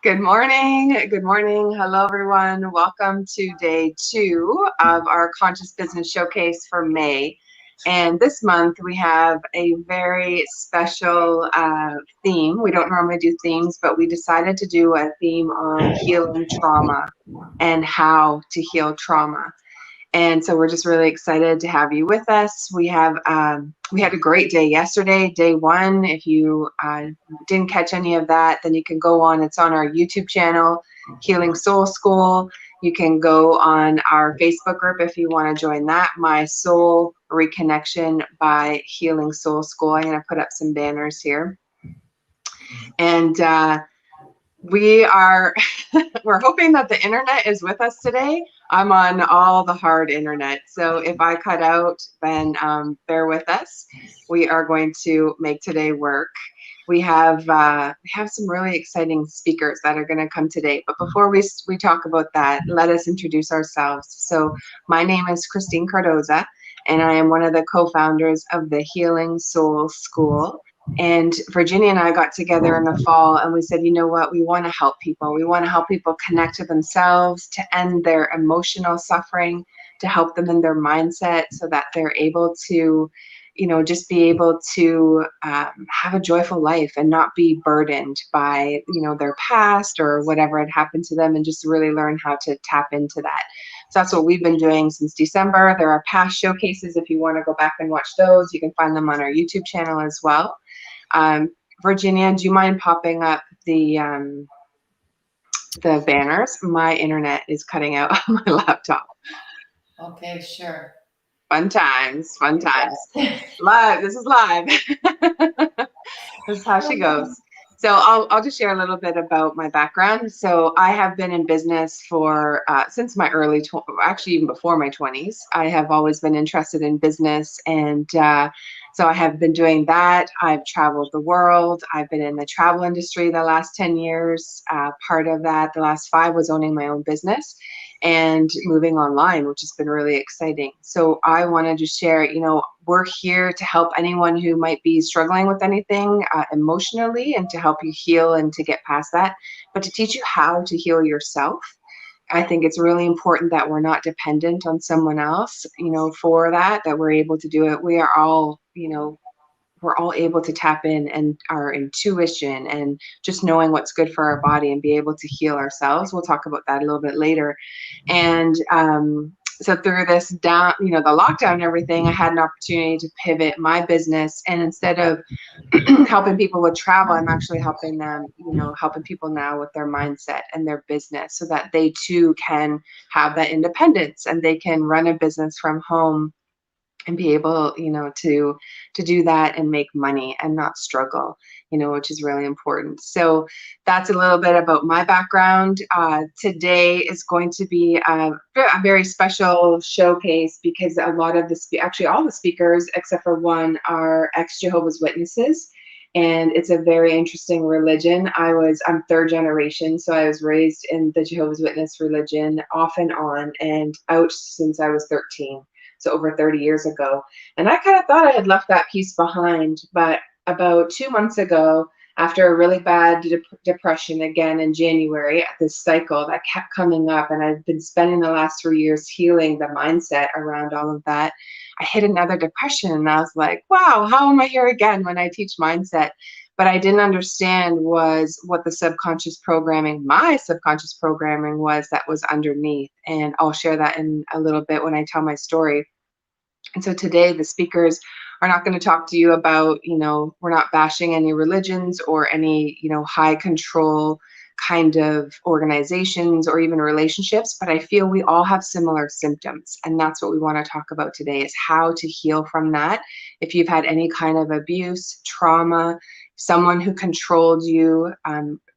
Good morning. Good morning. Hello, everyone. Welcome to day 2 of our Conscious Business Showcase for May. And this month we have a very special theme. We don't normally do themes, but we decided to do a theme on healing trauma and how to heal trauma. And so we're just really excited to have you with us. We had a great day yesterday, day 1. If you didn't catch any of that, then you can go on. It's on our YouTube channel, Healing Soul School. You can go on our Facebook group if you want to join that, My Soul Reconnection by Healing Soul School. I'm going to put up some banners here. And we're hoping that the internet is with us today. I'm on all the hard internet, so if I cut out, then bear with us. We are going to make today work. We have some really exciting speakers that are going to come today. But before we talk about that, let us introduce ourselves. So my name is Christine Cardoza, and I am one of the co-founders of the Healing Soul School. And Virginia and I got together in the fall and we said, you know what, we want to help people. We want to help people connect to themselves, to end their emotional suffering, to help them in their mindset so that they're able to, just be able to have a joyful life and not be burdened by, their past or whatever had happened to them, and just really learn how to tap into that. So that's what we've been doing since December. There are past showcases. If you want to go back and watch those, you can find them on our YouTube channel as well. Virginia, do you mind popping up the banners? My internet is cutting out on my laptop. Okay, sure. Fun times, fun times. Live, this is live. This is how she goes. So I'll just share a little bit about my background. So I have been in business for since my actually even before my 20s. I have always been interested in business, and so I have been doing that. I've traveled the world. I've been in the travel industry the last 10 years. Part of that, the last 5, was owning my own business and moving online, which has been really exciting. So I wanted to share, we're here to help anyone who might be struggling with anything emotionally, and to help you heal and to get past that, but to teach you how to heal yourself. I think it's really important that we're not dependent on someone else, for that we're able to do it. We are all, we're all able to tap in and our intuition and just knowing what's good for our body and be able to heal ourselves. We'll talk about that a little bit later. And so through this the lockdown and everything, I had an opportunity to pivot my business. And instead of helping people with travel, I'm actually helping them, helping people now with their mindset and their business, so that they too can have that independence and they can run a business from home and be able, to do that and make money and not struggle, which is really important. So that's a little bit about my background. Today is going to be a very special showcase because a lot of actually all the speakers except for one are ex-Jehovah's Witnesses. And it's a very interesting religion. I'm 3rd generation, so I was raised in the Jehovah's Witness religion off and on and out since I was 13. So over 30 years ago. And I kind of thought I had left that piece behind, but about 2 months ago, after a really bad depression again in January, this cycle that kept coming up, and I've been spending the last 3 years healing the mindset around all of that, I hit another depression, and I was like, wow, how am I here again when I teach mindset? But I didn't understand was what the subconscious programming, my subconscious programming was that was underneath. And I'll share that in a little bit when I tell my story. And so today the speakers are not going to talk to you about, we're not bashing any religions or any, high control kind of organizations or even relationships, but I feel we all have similar symptoms. And that's what we want to talk about today, is how to heal from that. If you've had any kind of abuse, trauma, someone who controlled you,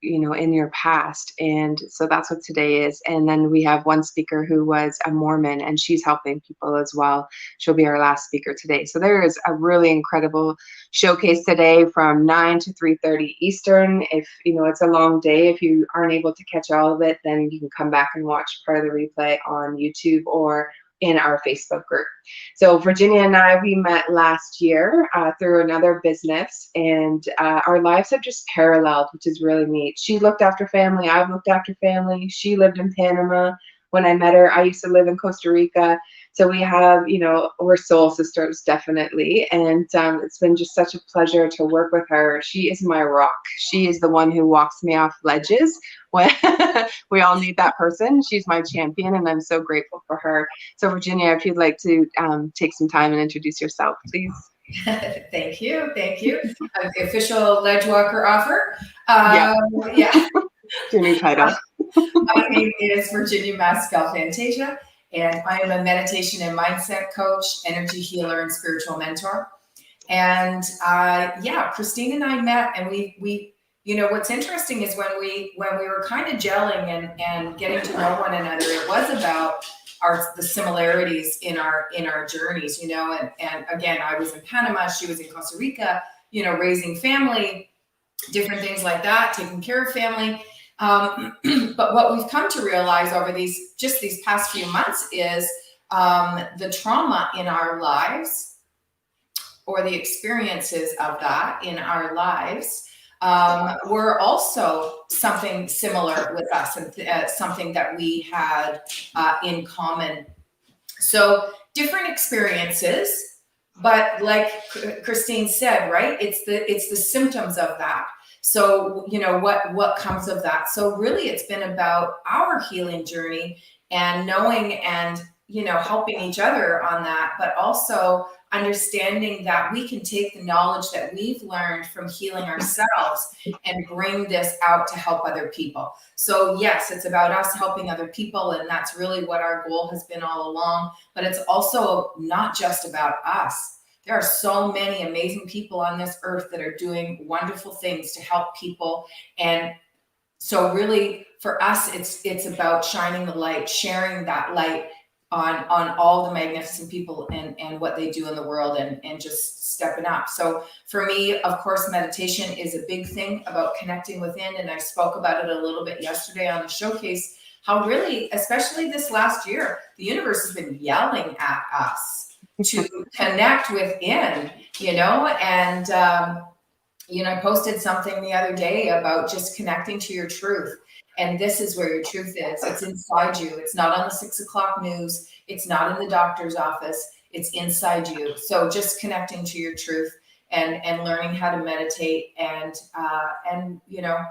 in your past. And so that's what today is. And then we have one speaker who was a Mormon, and she's helping people as well. She'll be our last speaker today. So there is a really incredible showcase today from 9 to 3:30 Eastern. If, it's a long day, if you aren't able to catch all of it, then you can come back and watch part of the replay on YouTube or in our Facebook group. So Virginia and I, we met last year through another business, and our lives have just paralleled, which is really neat. She looked after family, I've looked after family. She lived in Panama when I met her. I used to live in Costa Rica. So we have, you know, we're soul sisters, definitely. And it's been just such a pleasure to work with her. She is my rock. She is the one who walks me off ledges when we all need that person. She's my champion, and I'm so grateful for her. So Virginia, if you'd like to take some time and introduce yourself, please. Thank you. Thank you. The official ledge walker offer. Yeah. Your new title. My name is Virginia Mascal Fantasia, and I am a meditation and mindset coach, energy healer, and spiritual mentor. And Christine and I met, and we you know, what's interesting is when we were kind of gelling and getting to know one another, it was about the similarities in our journeys, you know, and again, I was in Panama, she was in Costa Rica, you know, raising family, different things like that, taking care of family. But what we've come to realize over these past few months is the trauma in our lives, or the experiences of that in our lives, were also something similar with us, and something that we had in common. So different experiences, but like Christine said, right? It's the symptoms of that. So, you know, what comes of that? So really it's been about our healing journey and knowing and, you know, helping each other on that, but also understanding that we can take the knowledge that we've learned from healing ourselves and bring this out to help other people. So yes, it's about us helping other people, and that's really what our goal has been all along, but it's also not just about us. There are so many amazing people on this earth that are doing wonderful things to help people. And so really for us, it's about shining the light, sharing that light on all the magnificent people and what they do in the world, and just stepping up. So for me, of course, meditation is a big thing about connecting within. And I spoke about it a little bit yesterday on the showcase, how really, especially this last year, the universe has been yelling at us to connect within, you know, and, you know, I posted something the other day about just connecting to your truth. And this is where your truth is. It's inside you. It's not on the 6 o'clock news. It's not in the doctor's office. It's inside you. So just connecting to your truth and learning how to meditate and you know,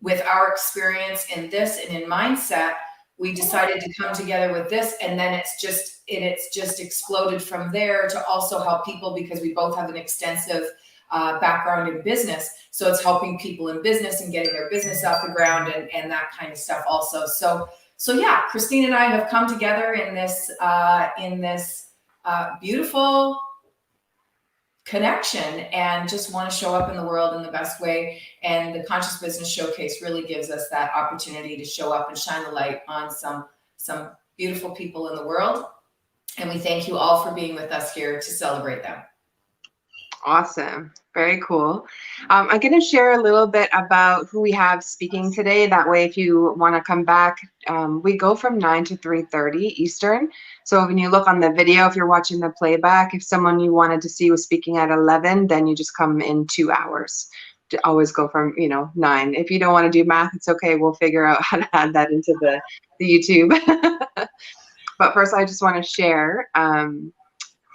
with our experience in this and in mindset, we decided to come together with this, and then it's just exploded from there to also help people, because we both have an extensive background in business. So it's helping people in business and getting their business off the ground and that kind of stuff also. So yeah, Christine and I have come together in this beautiful connection, and just want to show up in the world in the best way. And the Conscious Business Showcase really gives us that opportunity to show up and shine the light on some beautiful people in the world. And we thank you all for being with us here to celebrate them. Awesome. Very cool. I'm going to share a little bit about who we have speaking today. That way, if you want to come back, we go from 9 to 3:30 Eastern. So when you look on the video, if you're watching the playback, if someone you wanted to see was speaking at 11, then you just come in 2 hours. To always go from, you know, 9. If you don't want to do math, it's okay. We'll figure out how to add that into the YouTube. But first, I just want to share.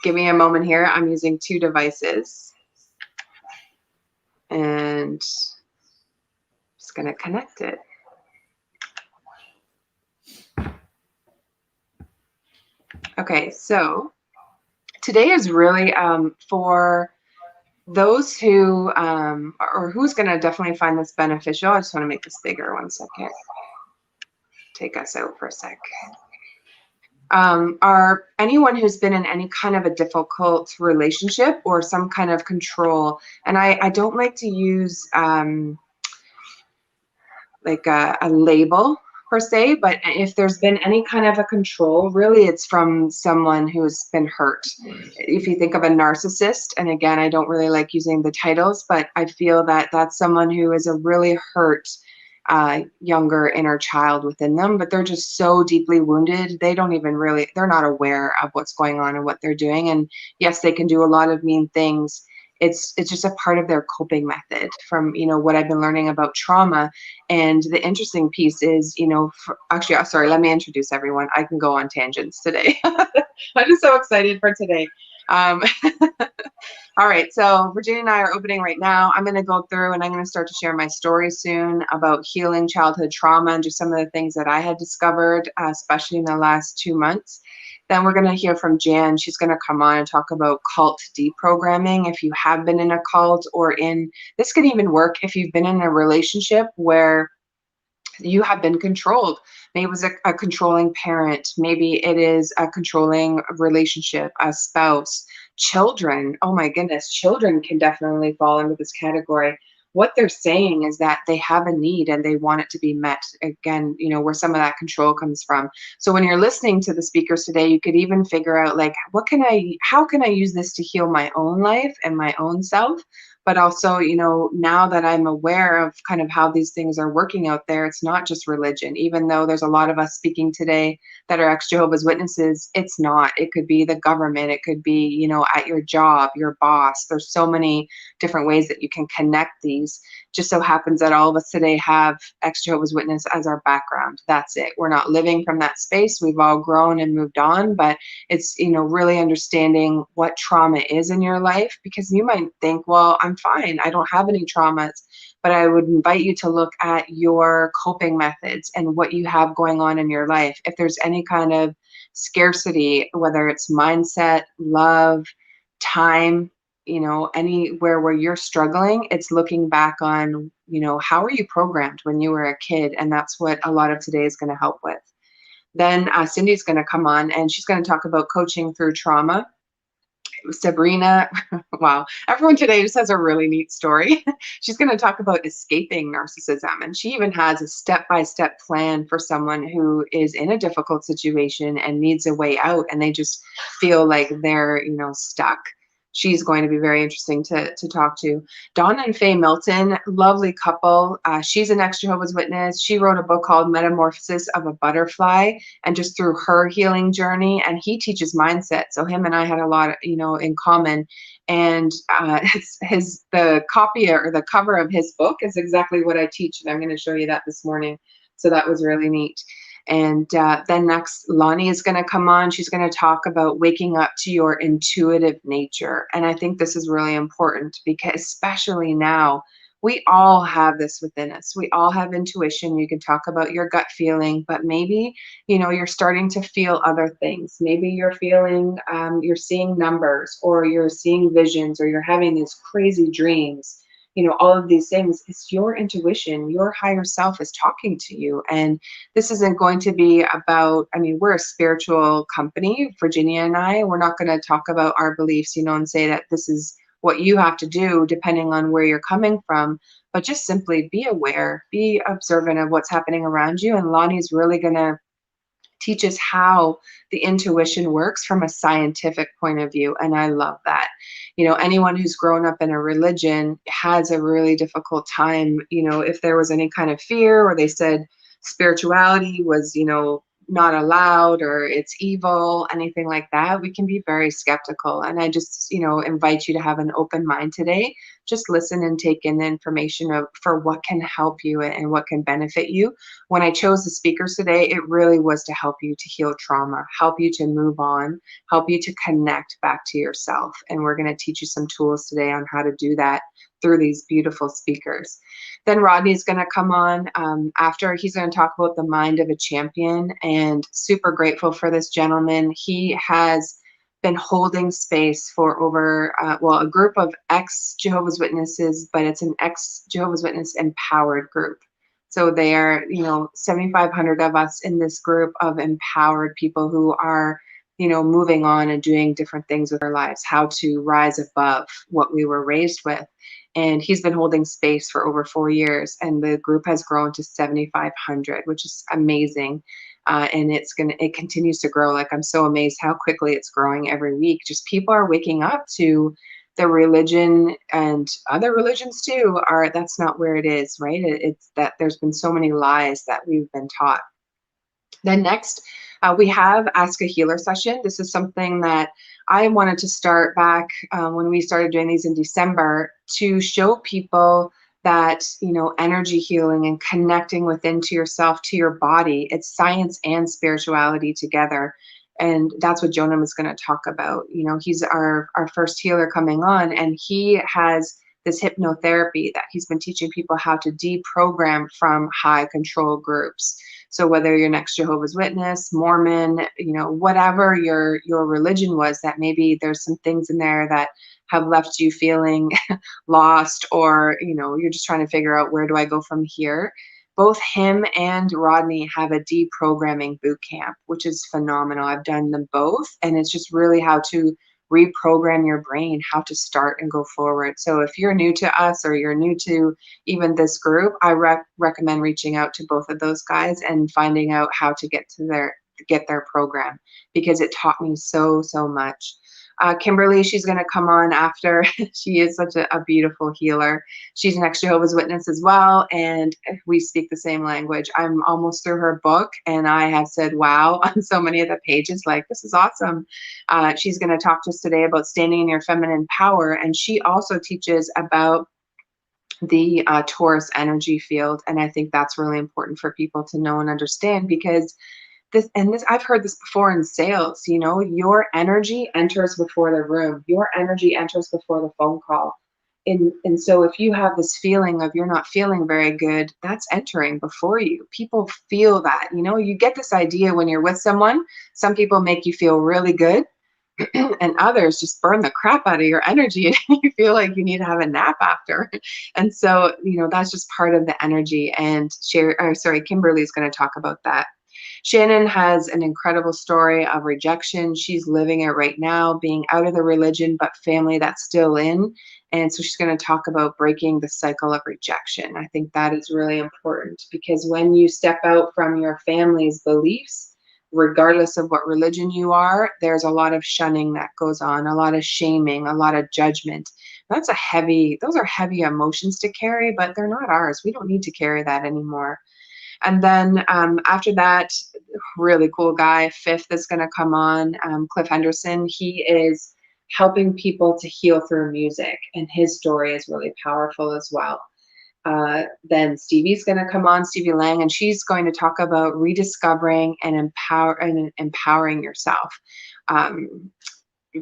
Give me a moment here. I'm using 2 devices, and just going to connect it. Okay, so today is really for those who, or who's going to definitely find this beneficial. I just want to make this bigger. 1 second. Take us out for a sec. Are anyone who's been in any kind of a difficult relationship or some kind of control. And I don't like to use like a label per se, but if there's been any kind of a control, really it's from someone who's been hurt. If you think of a narcissist, and again, I don't really like using the titles, but I feel that that's someone who is a really hurt younger inner child within them, but they're just so deeply wounded. They don't even really, they're not aware of what's going on and what they're doing. And yes, they can do a lot of mean things. It's just a part of their coping method from, what I've been learning about trauma. And the interesting piece is, actually, sorry, let me introduce everyone. I can go on tangents today. I'm just so excited for today. All right, so Virginia and I are opening right now. I'm going to go through and I'm going to start to share my story soon about healing childhood trauma and just some of the things that I had discovered, especially in the last 2 months. Then we're going to hear from Jan. She's going to come on and talk about cult deprogramming. If you have been in a cult this could even work if you've been in a relationship where you have been controlled. Maybe it was a controlling parent. Maybe it is a controlling relationship, a spouse, children. Oh my goodness, children can definitely fall into this category. What they're saying is that they have a need and they want it to be met. Again, where some of that control comes from. So when you're listening to the speakers today, you could even figure out like, how can I use this to heal my own life and my own self? But also, now that I'm aware of kind of how these things are working out there, it's not just religion. Even though there's a lot of us speaking today that are ex-Jehovah's Witnesses, it's not. It could be the government. It could be, at your job, your boss. There's so many different ways that you can connect these. Just so happens that all of us today have ex-Jehovah's Witness as our background. That's it. We're not living from that space. We've all grown and moved on, but it's, really understanding what trauma is in your life, because you might think, well, I'm fine. I don't have any traumas, but I would invite you to look at your coping methods and what you have going on in your life. If there's any kind of scarcity, whether it's mindset, love, time, anywhere where you're struggling, it's looking back on, how were you programmed when you were a kid? And that's what a lot of today is going to help with. Then Cyndi's going to come on and she's going to talk about coaching through trauma. Sabrina, wow, everyone today just has a really neat story. She's going to talk about escaping narcissism, and she even has a step-by-step plan for someone who is in a difficult situation and needs a way out, and they just feel like they're, stuck. She's going to be very interesting to talk to. Dawn and Faye Milton, lovely couple. She's an ex-Jehovah's Witness. She wrote a book called Metamorphosis of a Butterfly, and just through her healing journey, and he teaches mindset. So him and I had a lot, in common. And the copy or the cover of his book is exactly what I teach, and I'm going to show you that this morning. So that was really neat. And then next, Lani is going to come on. She's going to talk about waking up to your intuitive nature. And I think this is really important because especially now, we all have this within us. We all have intuition. You can talk about your gut feeling, but maybe, you're starting to feel other things. Maybe you're feeling, you're seeing numbers, or you're seeing visions, or you're having these crazy dreams. All of these things, it's your intuition, your higher self is talking to you. And this isn't going to be about, we're a spiritual company, Virginia and I, we're not going to talk about our beliefs, and say that this is what you have to do depending on where you're coming from, but just simply be aware, be observant of what's happening around you. And Lonnie's really going to teach us how the intuition works from a scientific point of view. And I love that. Anyone who's grown up in a religion has a really difficult time, if there was any kind of fear, or they said spirituality was, not allowed, or it's evil, anything like that, we can be very skeptical. And I just, invite you to have an open mind today. Just listen and take in the information for what can help you and what can benefit you. When I chose the speakers today, it really was to help you to heal trauma, help you to move on, help you to connect back to yourself. And we're going to teach you some tools today on how to do that through these beautiful speakers. Then Rodney's going to come on after. He's going to talk about the mind of a champion, and super grateful for this gentleman. He has been holding space for over, a group of ex-Jehovah's Witnesses, but it's an ex-Jehovah's Witness empowered group. So they are, 7,500 of us in this group of empowered people who are, moving on and doing different things with our lives, how to rise above what we were raised with. And he's been holding space for over 4 years, and the group has grown to 7,500, which is amazing. And it continues to grow. Like, I'm so amazed how quickly it's growing every week. Just people are waking up to the religion and other religions too that's not where it is, right? It's that there's been so many lies that we've been taught. Then next, we have Ask a Healer session. This is something that I wanted to start back when we started doing these in December, to show people that, you know, energy healing and connecting within to yourself, to your body, it's science and spirituality together. And that's what Jonam is going to talk about. You know, he's our first healer coming on, and he has this hypnotherapy that he's been teaching people how to deprogram from high control groups. So whether you're next Jehovah's Witness, Mormon, you know, whatever your religion was, that maybe there's some things in there that have left you feeling lost, or, you know, you're just trying to figure out, where do I go from here? Both him and Rodney have a deprogramming boot camp, which is phenomenal. I've done them both, and it's just really how to reprogram your brain, how to start and go forward. So if you're new to us, or you're new to even this group, I recommend reaching out to both of those guys and finding out how to get their program, because it taught me so much. Kimberly, she's going to come on after. She is such a beautiful healer. She's an ex-Jehovah's Witness as well, and we speak the same language. I'm almost through her book, and I have said wow on so many of the pages, like, this is awesome. She's going to talk to us today about standing in your feminine power, and she also teaches about the Taurus energy field, and I think that's really important for people to know and understand, because this I've heard this before in sales, you know, your energy enters before the room, your energy enters before the phone call. And so if you have this feeling of you're not feeling very good, that's entering before you. People feel that, you know, you get this idea when you're with someone. Some people make you feel really good, and others just burn the crap out of your energy, and you feel like you need to have a nap after. And so, you know, that's just part of the energy. And Kimberly's going to talk about that. Shannon has an incredible story of rejection. She's living it right now, being out of the religion, but family that's still in. And so she's going to talk about breaking the cycle of rejection. I think that is really important, because when you step out from your family's beliefs, regardless of what religion you are, there's a lot of shunning that goes on, a lot of shaming, a lot of judgment. Those are heavy emotions to carry, but they're not ours. We don't need to carry that anymore. And then after that, really cool guy, fifth, is going to come on, Cliff Henderson. He is helping people to heal through music, and his story is really powerful as well. Then Stevie's going to come on, Stevie Lang, and she's going to talk about rediscovering and empowering yourself.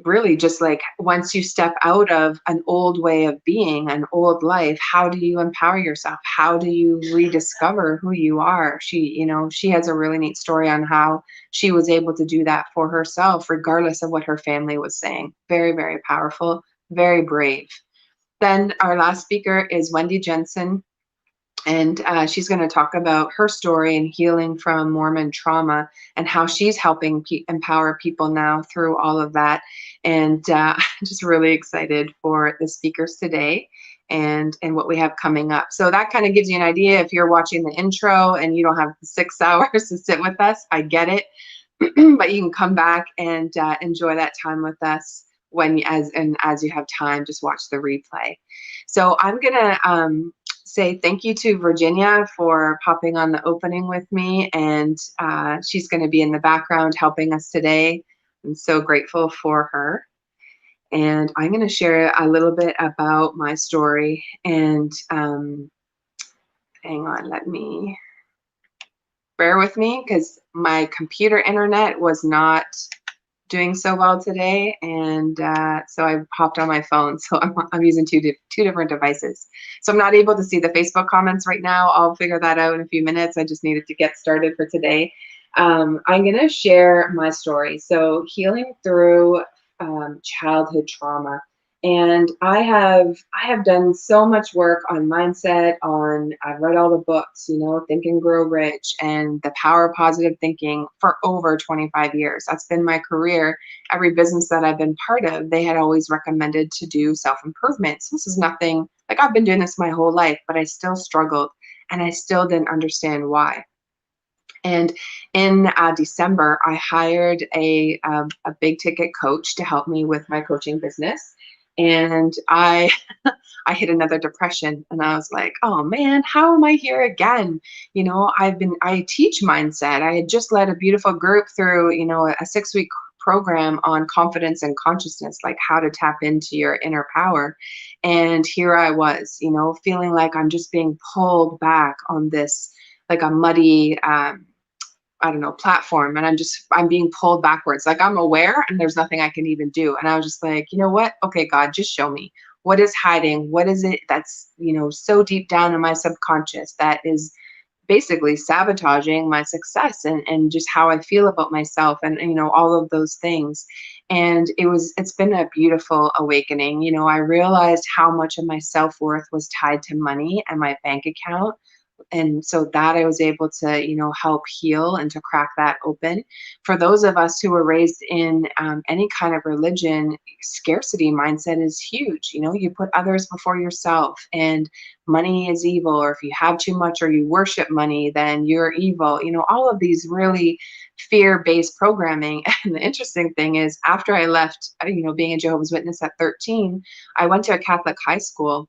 Really, just like, once you step out of an old way of being, an old life, how do you empower yourself? How do you rediscover who you are? She has a really neat story on how she was able to do that for herself, regardless of what her family was saying. Very, very powerful, very brave. Then our last speaker is Wendi Jensen, and she's going to talk about her story and healing from Mormon trauma, and how she's helping empower people now through all of that. And I'm just really excited for the speakers today and what we have coming up. So that kind of gives you an idea. If you're watching the intro and you don't have 6 hours to sit with us, I get it. But you can come back and enjoy that time with us as you have time. Just watch the replay. So I'm gonna say thank you to Virginia for popping on the opening with me, and she's going to be in the background helping us today. I'm so grateful for her. And I'm going to share a little bit about my story. And hang on, bear with me, because my computer internet was not doing so well today, and so I popped on my phone. So I'm using two different devices, so I'm not able to see the Facebook comments right now. I'll figure that out in a few minutes. I just needed to get started for today. I'm gonna share my story. So healing through childhood trauma. And I have done so much work on mindset, I've read all the books, you know, Think and Grow Rich and The Power of Positive Thinking for over 25 years. That's been my career. Every business that I've been part of, they had always recommended to do self-improvement. So this is nothing, like, I've been doing this my whole life, but I still struggled, and I still didn't understand why. And in December, I hired a big ticket coach to help me with my coaching business. And I I hit another depression, and I was like, oh man, how am I here again? I teach mindset. I had just led a beautiful group through, a 6-week program on confidence and consciousness, like how to tap into your inner power. And here I was, feeling like I'm just being pulled back on this, like a muddy, I don't know, platform. And I'm being pulled backwards. Like I'm aware and there's nothing I can even do. And I was just like, you know what? Okay, God, just show me what is hiding. What is it that's, so deep down in my subconscious that is basically sabotaging my success and just how I feel about myself and, all of those things. And it's been a beautiful awakening. I realized how much of my self-worth was tied to money and my bank account. And so that I was able to, help heal and to crack that open. For those of us who were raised in any kind of religion, scarcity mindset is huge. You put others before yourself, and money is evil, or if you have too much or you worship money, then you're evil. All of these really fear-based programming. And the interesting thing is, after I left, being a Jehovah's Witness at 13, I went to a Catholic high school.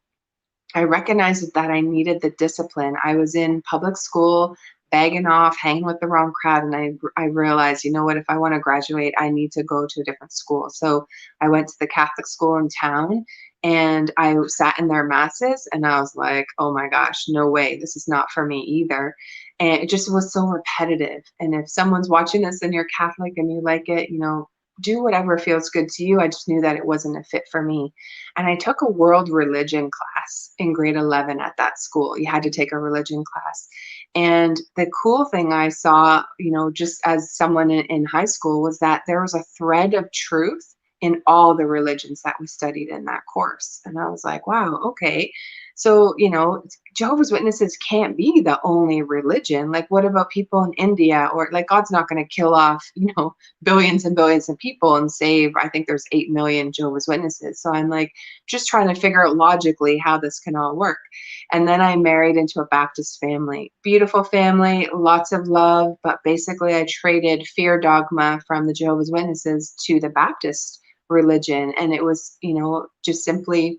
I recognized that I needed the discipline. I was in public school, bagging off, hanging with the wrong crowd, and I realized, you know what, if I want to graduate, I need to go to a different school. So I went to the Catholic school in town, and I sat in their masses, and I was like, oh my gosh, no way, this is not for me either. And it just was so repetitive. And if someone's watching this and you're Catholic and you like it, do whatever feels good to you. I just knew that it wasn't a fit for me. And I took a world religion class in grade 11 at that school. You had to take a religion class. And the cool thing I saw, just as someone in high school, was that there was a thread of truth in all the religions that we studied in that course. And I was like, wow, okay. So, Jehovah's Witnesses can't be the only religion. Like, what about people in India? Or like, God's not going to kill off, billions and billions of people and save, I think there's 8 million Jehovah's Witnesses. So I'm like, just trying to figure out logically how this can all work. And then I married into a Baptist family, beautiful family, lots of love. But basically I traded fear dogma from the Jehovah's Witnesses to the Baptist religion. And it was, just simply,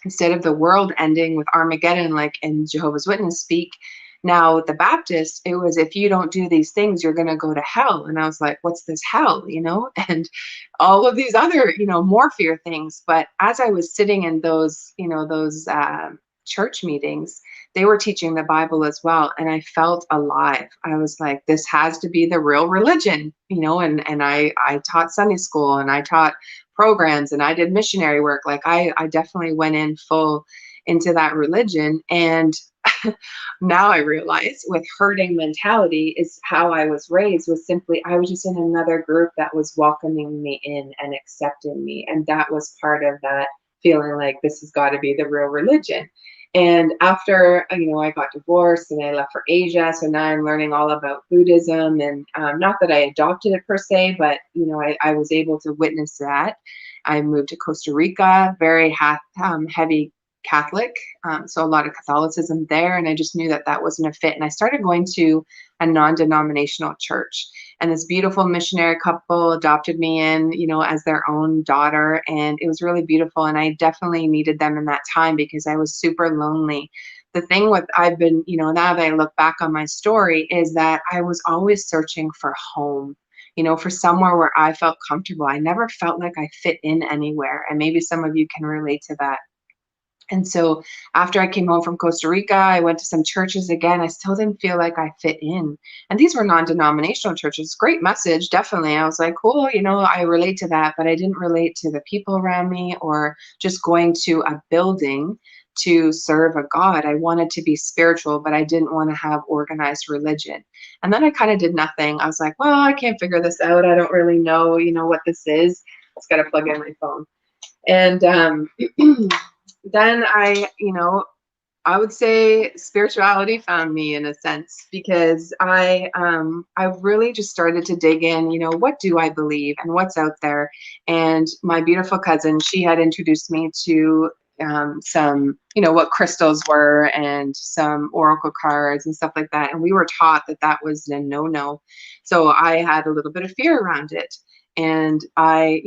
instead of the world ending with Armageddon, like in Jehovah's Witness speak, now the Baptist, it was, if you don't do these things, you're going to go to hell. And I was like, what's this hell, and all of these other, more fear things. But as I was sitting in those, church meetings, they were teaching the Bible as well. And I felt alive. I was like, this has to be the real religion, and I taught Sunday school, and I taught programs, and I did missionary work. Like I definitely went in full into that religion. And now I realize with herding mentality is how I was raised, was simply, I was just in another group that was welcoming me in and accepting me. And that was part of that feeling like this has got to be the real religion. And after, I got divorced and I left for Asia. So now I'm learning all about Buddhism, and not that I adopted it per se, but, I was able to witness that. I moved to Costa Rica, very heavy Catholic. So a lot of Catholicism there. And I just knew that that wasn't a fit. And I started going to a non-denominational church. And this beautiful missionary couple adopted me in, as their own daughter. And it was really beautiful. And I definitely needed them in that time because I was super lonely. The thing with I've been, now that I look back on my story, is that I was always searching for home, for somewhere where I felt comfortable. I never felt like I fit in anywhere. And maybe some of you can relate to that. And so after I came home from Costa Rica, I went to some churches again. I still didn't feel like I fit in. And these were non-denominational churches. Great message, definitely. I was like, cool, I relate to that, but I didn't relate to the people around me or just going to a building to serve a God. I wanted to be spiritual, but I didn't want to have organized religion. And then I kind of did nothing. I was like, well, I can't figure this out. I don't really know, what this is. Just got to plug in my phone. And then I would say spirituality found me in a sense, because I really just started to dig in, what do I believe and what's out there? And my beautiful cousin, she had introduced me to some, what crystals were and some oracle cards and stuff like that. And we were taught that that was a no-no. So I had a little bit of fear around it. And I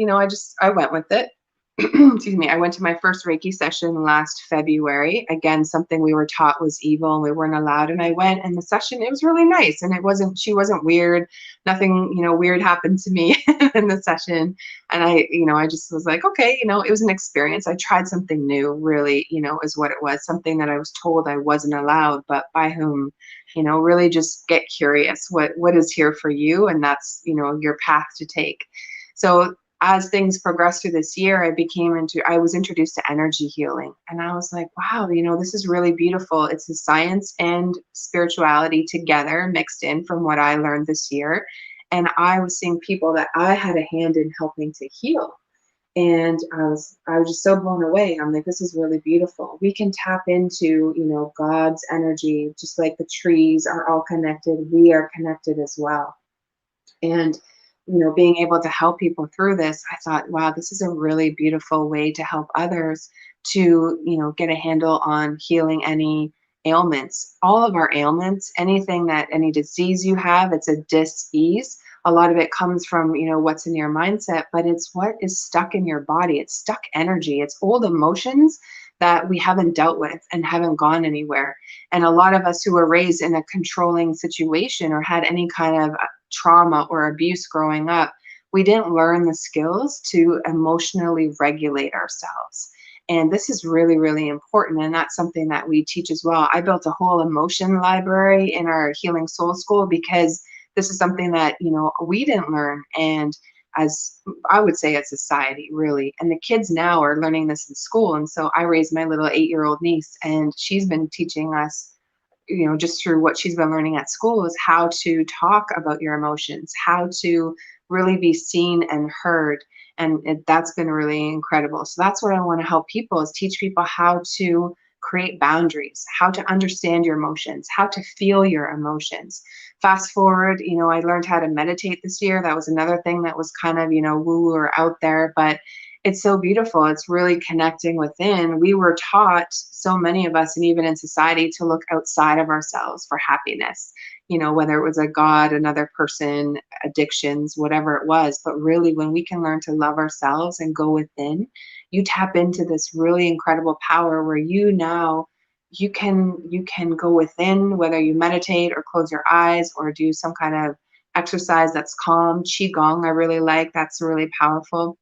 went with it. excuse me, I went to my first Reiki session last February. Again, something we were taught was evil and we weren't allowed. And I went, and the session, it was really nice. And she wasn't weird. Nothing, weird happened to me in the session. And I just was like, okay, it was an experience. I tried something new, really, is what it was. Something that I was told I wasn't allowed, but by whom? Really just get curious. What is here for you? And that's, your path to take. So as things progressed through this year, I was introduced to energy healing, and I was like, wow, this is really beautiful. It's the science and spirituality together mixed in from what I learned this year. And I was seeing people that I had a hand in helping to heal. And I was just so blown away. I'm like, this is really beautiful. We can tap into, God's energy, just like the trees are all connected. We are connected as well. And being able to help people through this, I thought, wow, this is a really beautiful way to help others to, get a handle on healing any ailments. All of our ailments, any disease you have, it's a dis-ease. A lot of it comes from, what's in your mindset, but it's what is stuck in your body. It's stuck energy. It's old emotions that we haven't dealt with and haven't gone anywhere. And a lot of us who were raised in a controlling situation or had any kind of trauma or abuse growing up, we didn't learn the skills to emotionally regulate ourselves. And this is really, really important. And that's something that we teach as well. I built a whole emotion library in our Healing Soul School because this is something that, we didn't learn. And as I would say, as society, really. And the kids now are learning this in school. And so I raised my little 8-year-old niece, and she's been teaching us, just through what she's been learning at school, is how to talk about your emotions, how to really be seen and heard. And that's been really incredible. So that's what I want to help people, is teach people how to create boundaries, how to understand your emotions, how to feel your emotions. Fast forward, I learned how to meditate this year. That was another thing that was kind of, woo or out there, but it's so beautiful. It's really connecting within. We were taught, so many of us, and even in society, to look outside of ourselves for happiness, whether it was a God, another person, addictions, whatever it was. But really, when we can learn to love ourselves and go within, you tap into this really incredible power where you can go within, whether you meditate or close your eyes or do some kind of exercise that's calm. Qigong, I really like. That's really powerful.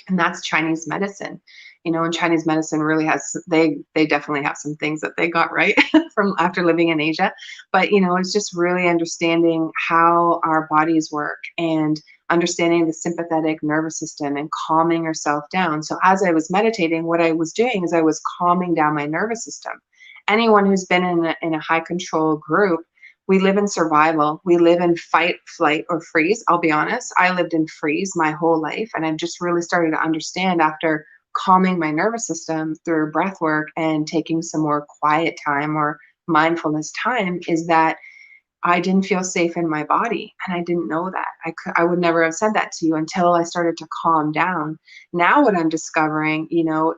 And that's Chinese medicine. And Chinese medicine really they definitely have some things that they got right from after living in Asia. But, it's just really understanding how our bodies work and understanding the sympathetic nervous system and calming yourself down. So as I was meditating, what I was doing is I was calming down my nervous system. Anyone who's been in a high control group, we live in survival. We live in fight, flight, or freeze. I'll be honest, I lived in freeze my whole life. And I've just really started to understand, after calming my nervous system through breath work and taking some more quiet time or mindfulness time, is that I didn't feel safe in my body. And I didn't know that. I would never have said that to you until I started to calm down. Now what I'm discovering,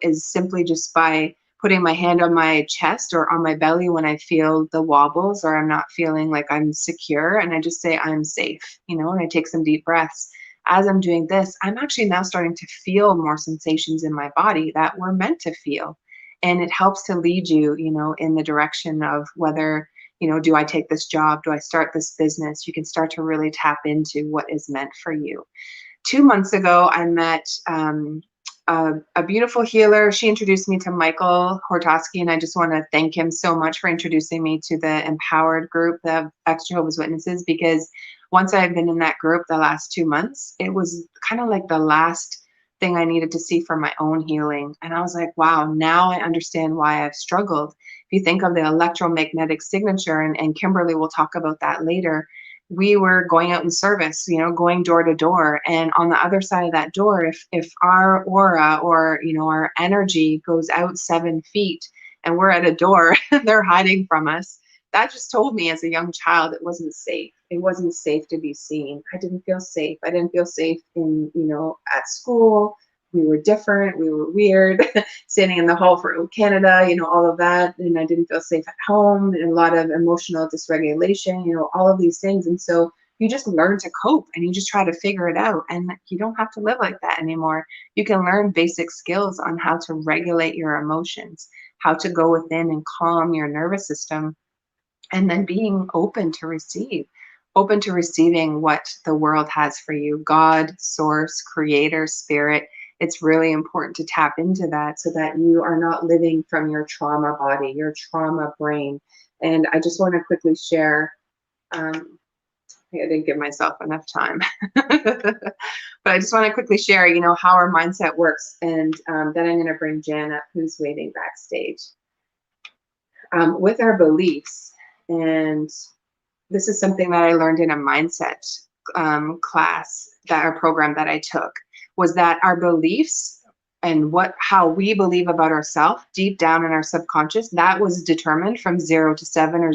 is simply just by putting my hand on my chest or on my belly when I feel the wobbles or I'm not feeling like I'm secure, and I just say I'm safe, and I take some deep breaths. As I'm doing this, I'm actually now starting to feel more sensations in my body that we're meant to feel. And it helps to lead you, in the direction of whether, do I take this job? Do I start this business? You can start to really tap into what is meant for you. 2 months ago, I met a beautiful healer. She introduced me to Michael Hortosky, and I just want to thank him so much for introducing me to the empowered group, the ex-Jehovah's Witnesses, because once I've been in that group the last 2 months, it was kind of like the last thing I needed to see for my own healing. And I was like, wow, now I understand why I've struggled. If you think of the electromagnetic signature, and Kimberly will talk about that later, we were going out in service, going door to door. And on the other side of that door, if our aura or, our energy goes out 7 feet and we're at a door, they're hiding from us. That just told me as a young child, it wasn't safe. It wasn't safe to be seen. I didn't feel safe. I didn't feel safe in, at school. We were different. We were weird, standing in the hall for Canada, all of that. And I didn't feel safe at home, and a lot of emotional dysregulation, all of these things. And so you just learn to cope and you just try to figure it out. And you don't have to live like that anymore. You can learn basic skills on how to regulate your emotions, how to go within and calm your nervous system, and then being open to receive, open to receiving what the world has for you. God, source, creator, spirit. It's really important to tap into that so that you are not living from your trauma body, your trauma brain. And I just want to quickly share, I didn't give myself enough time, but I just want to quickly share, how our mindset works. And then I'm going to bring Jan up, who's waiting backstage. With our beliefs, and this is something that I learned in a mindset class, that our program that I took, was that our beliefs and how we believe about ourselves deep down in our subconscious, that was determined from 0 to 7, or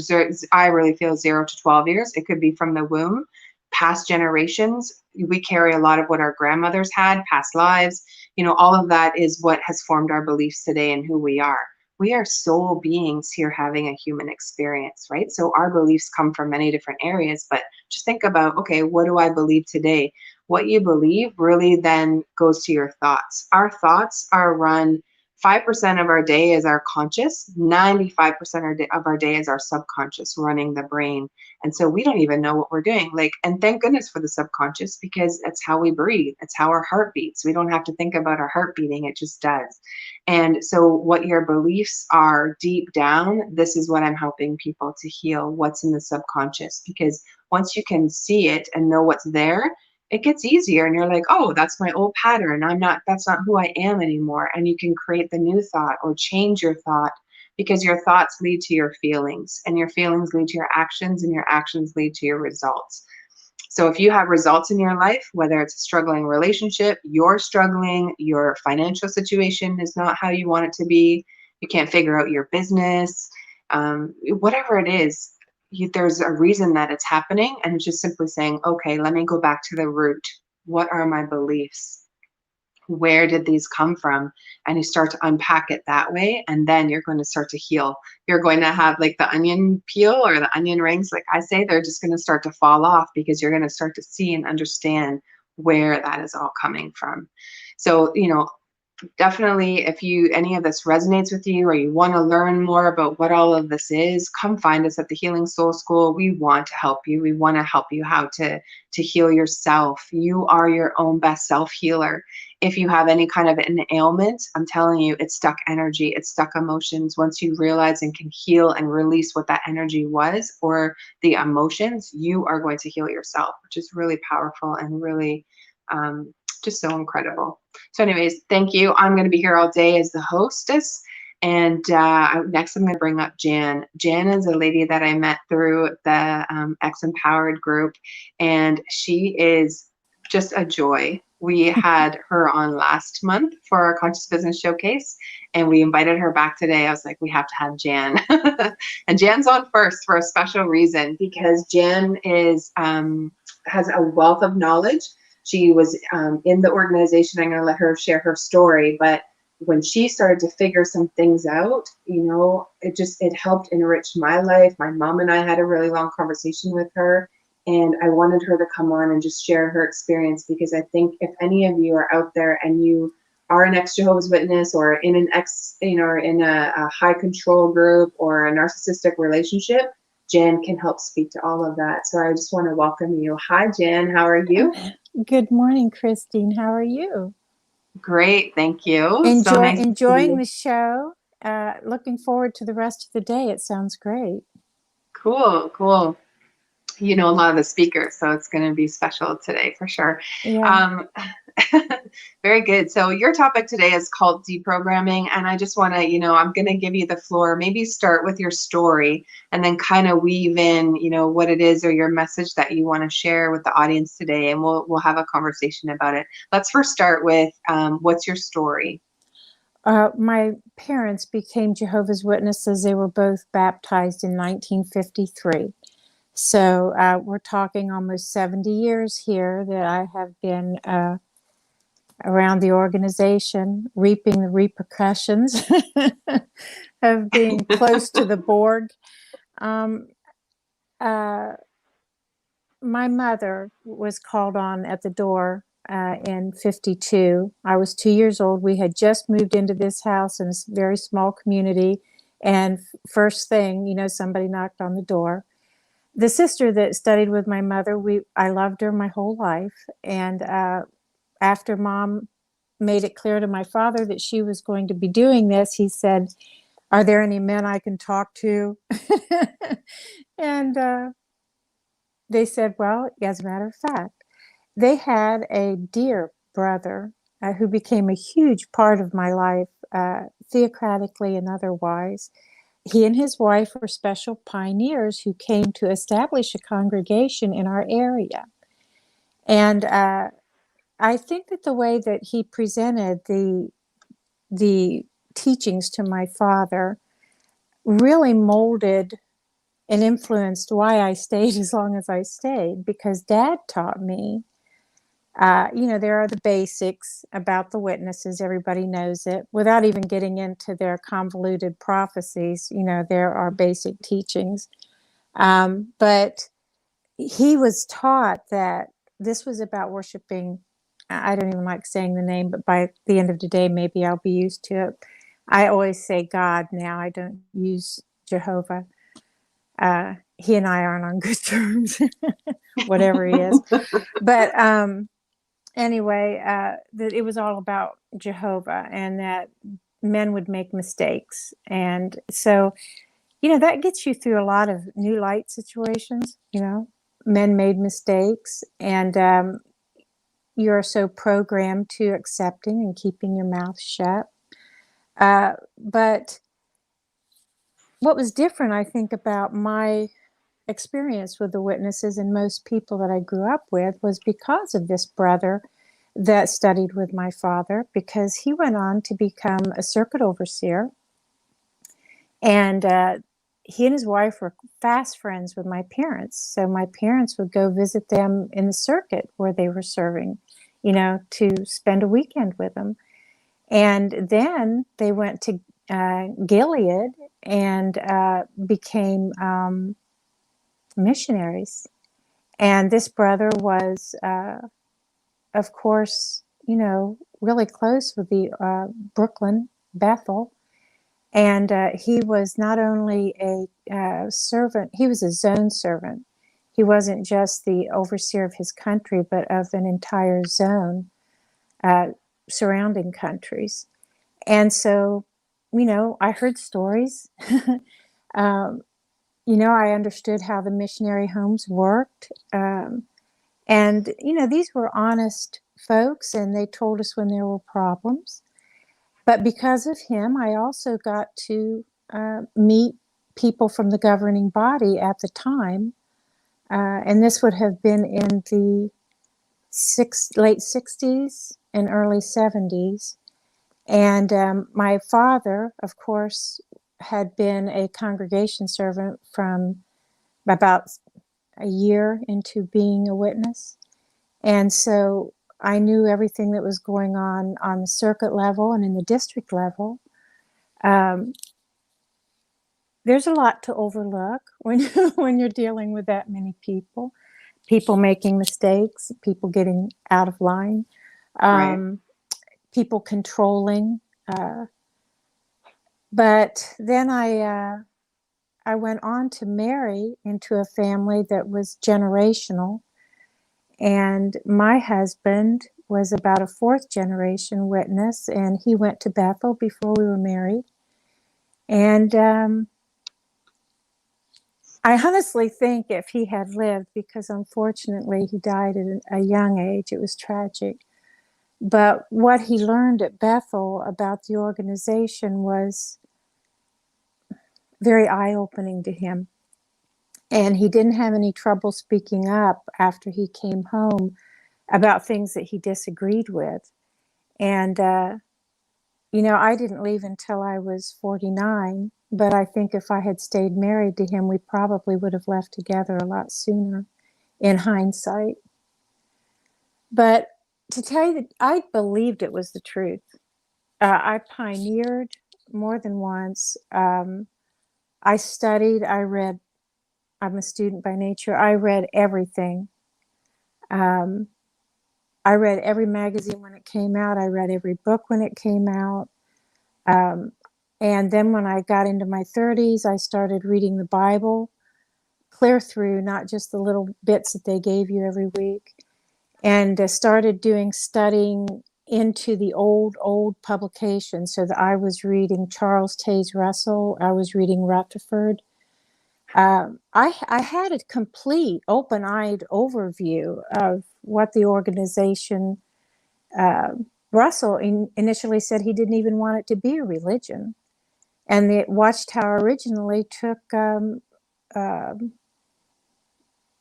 I really feel 0 to 12 years. It could be from the womb, past generations. We carry a lot of what our grandmothers had, past lives. All of that is what has formed our beliefs today and who we are. We are soul beings here having a human experience, right? So our beliefs come from many different areas, but just think about, okay, what do I believe today? What you believe really then goes to your thoughts. Our thoughts are run 5% of our day is our conscious, 95% of our day is our subconscious running the brain. And so we don't even know what we're doing. And thank goodness for the subconscious, because it's how we breathe. It's how our heart beats. We don't have to think about our heart beating. It just does. And so what your beliefs are deep down, this is what I'm helping people to heal, what's in the subconscious. Because once you can see it and know what's there, it gets easier, and you're like, oh, that's my old pattern. That's not who I am anymore. And you can create the new thought or change your thought, because your thoughts lead to your feelings, and your feelings lead to your actions, and your actions lead to your results. So if you have results in your life, whether it's a struggling relationship, you're struggling, your financial situation is not how you want it to be, you can't figure out your business, whatever it is, there's a reason that it's happening, and it's just simply saying, okay, let me go back to the root. What are my beliefs? Where did these come from? And you start to unpack it that way, and then you're going to start to heal. You're going to have like the onion peel or the onion rings, like I say, they're just going to start to fall off, because you're going to start to see and understand where that is all coming from. So, definitely, if any of this resonates with you, or you want to learn more about what all of this is, come find us at the Healing Soul School. We want to help you. We want to help you how to heal yourself. You are your own best self healer. If you have any kind of an ailment, I'm telling you, it's stuck energy, it's stuck emotions. Once you realize and can heal and release what that energy was, or the emotions, you are going to heal yourself, which is really powerful and really just so incredible. So anyways, thank you. I'm going to be here all day as the hostess. And next I'm going to bring up Jan. Jan is a lady that I met through the X Empowered group, and she is just a joy. We had her on last month for our Conscious Business Showcase, and we invited her back today. I was like, we have to have Jan. And Jan's on first for a special reason, because Jan has a wealth of knowledge. She was in the organization. I'm going to let her share her story, but when she started to figure some things out, it helped enrich my life. My mom and I had a really long conversation with her, and I wanted her to come on and just share her experience, because I think if any of you are out there and you are an ex-Jehovah's Witness, or in in a high control group, or a narcissistic relationship, Jan can help speak to all of that. So I just want to welcome you. Hi, Jan. How are you? Good morning, Christine. How are you? Great. Thank you. Enjoying the show. Looking forward to the rest of the day. It sounds great. Cool. A lot of the speakers, so it's going to be special today for sure. Yeah. Very good. So your topic today is called deprogramming, and I just want to, I'm going to give you the floor. Maybe start with your story, and then kind of weave in, what it is, or your message that you want to share with the audience today, and we'll have a conversation about it. Let's first start with what's your story? My parents became Jehovah's Witnesses. They were both baptized in 1953. So we're talking almost 70 years here that I have been around the organization, reaping the repercussions of being close to the Borg. My my mother was called on at the door in 52. I was 2 years old. We had just moved into this house in a very small community. And first thing, somebody knocked on the door. The sister that studied with my mother, I loved her my whole life. And after Mom made it clear to my father that she was going to be doing this, he said, "Are there any men I can talk to?" And they said, well, as a matter of fact, they had a dear brother who became a huge part of my life, theocratically and otherwise. He and his wife were special pioneers who came to establish a congregation in our area. And I think that the way that he presented the teachings to my father really molded and influenced why I stayed as long as I stayed, because Dad taught me, there are the basics about the witnesses. Everybody knows it. Without even getting into their convoluted prophecies, there are basic teachings. But he was taught that this was about worshiping. I don't even like saying the name, but by the end of the day, maybe I'll be used to it. I always say God now. I don't use Jehovah. He and I aren't on good terms, whatever he is. But anyway, that it was all about Jehovah and that men would make mistakes. And so, that gets you through a lot of new light situations. Men made mistakes, and you're so programmed to accepting and keeping your mouth shut. But what was different, I think, about my experience with the witnesses and most people that I grew up with was because of this brother that studied with my father, because he went on to become a circuit overseer. And he and his wife were fast friends with my parents. So my parents would go visit them in the circuit where they were serving, to spend a weekend with them. And then they went to Gilead and became missionaries. And this brother was, of course, really close with the Brooklyn, Bethel. And he was not only a servant, he was a zone servant. He wasn't just the overseer of his country, but of an entire zone, surrounding countries. And so, I heard stories. I understood how the missionary homes worked. And these were honest folks, and they told us when there were problems. But because of him, I also got to meet people from the governing body at the time. And this would have been in the late 60s and early 70s. And my father, of course, had been a congregation servant from about a year into being a witness. And so I knew everything that was going on the circuit level and in the district level. There's a lot to overlook when you're dealing with that many people making mistakes, people getting out of line, Right. people controlling. But then I went on to marry into a family that was generational. And my husband was about a fourth generation witness, and he went to Bethel before we were married. And I honestly think if he had lived, because unfortunately he died at a young age, it was tragic. But what he learned at Bethel about the organization was very eye-opening to him. And he didn't have any trouble speaking up after he came home about things that he disagreed with. And, I didn't leave until I was 49, but I think if I had stayed married to him, we probably would have left together a lot sooner, in hindsight. But to tell you that I believed it was the truth. I pioneered more than once. I studied, I read. I'm a student by nature. I read everything Um, I read every magazine when it came out. I read every book when it came out. And then when I got into my 30s, I started reading the Bible clear through, not just the little bits that they gave you every week, and started doing studying into the old publications. So that I was reading Charles Taze Russell. I was reading Rutherford. I had a complete open-eyed overview of what the organization, Russell initially said he didn't even want it to be a religion. And the Watchtower originally took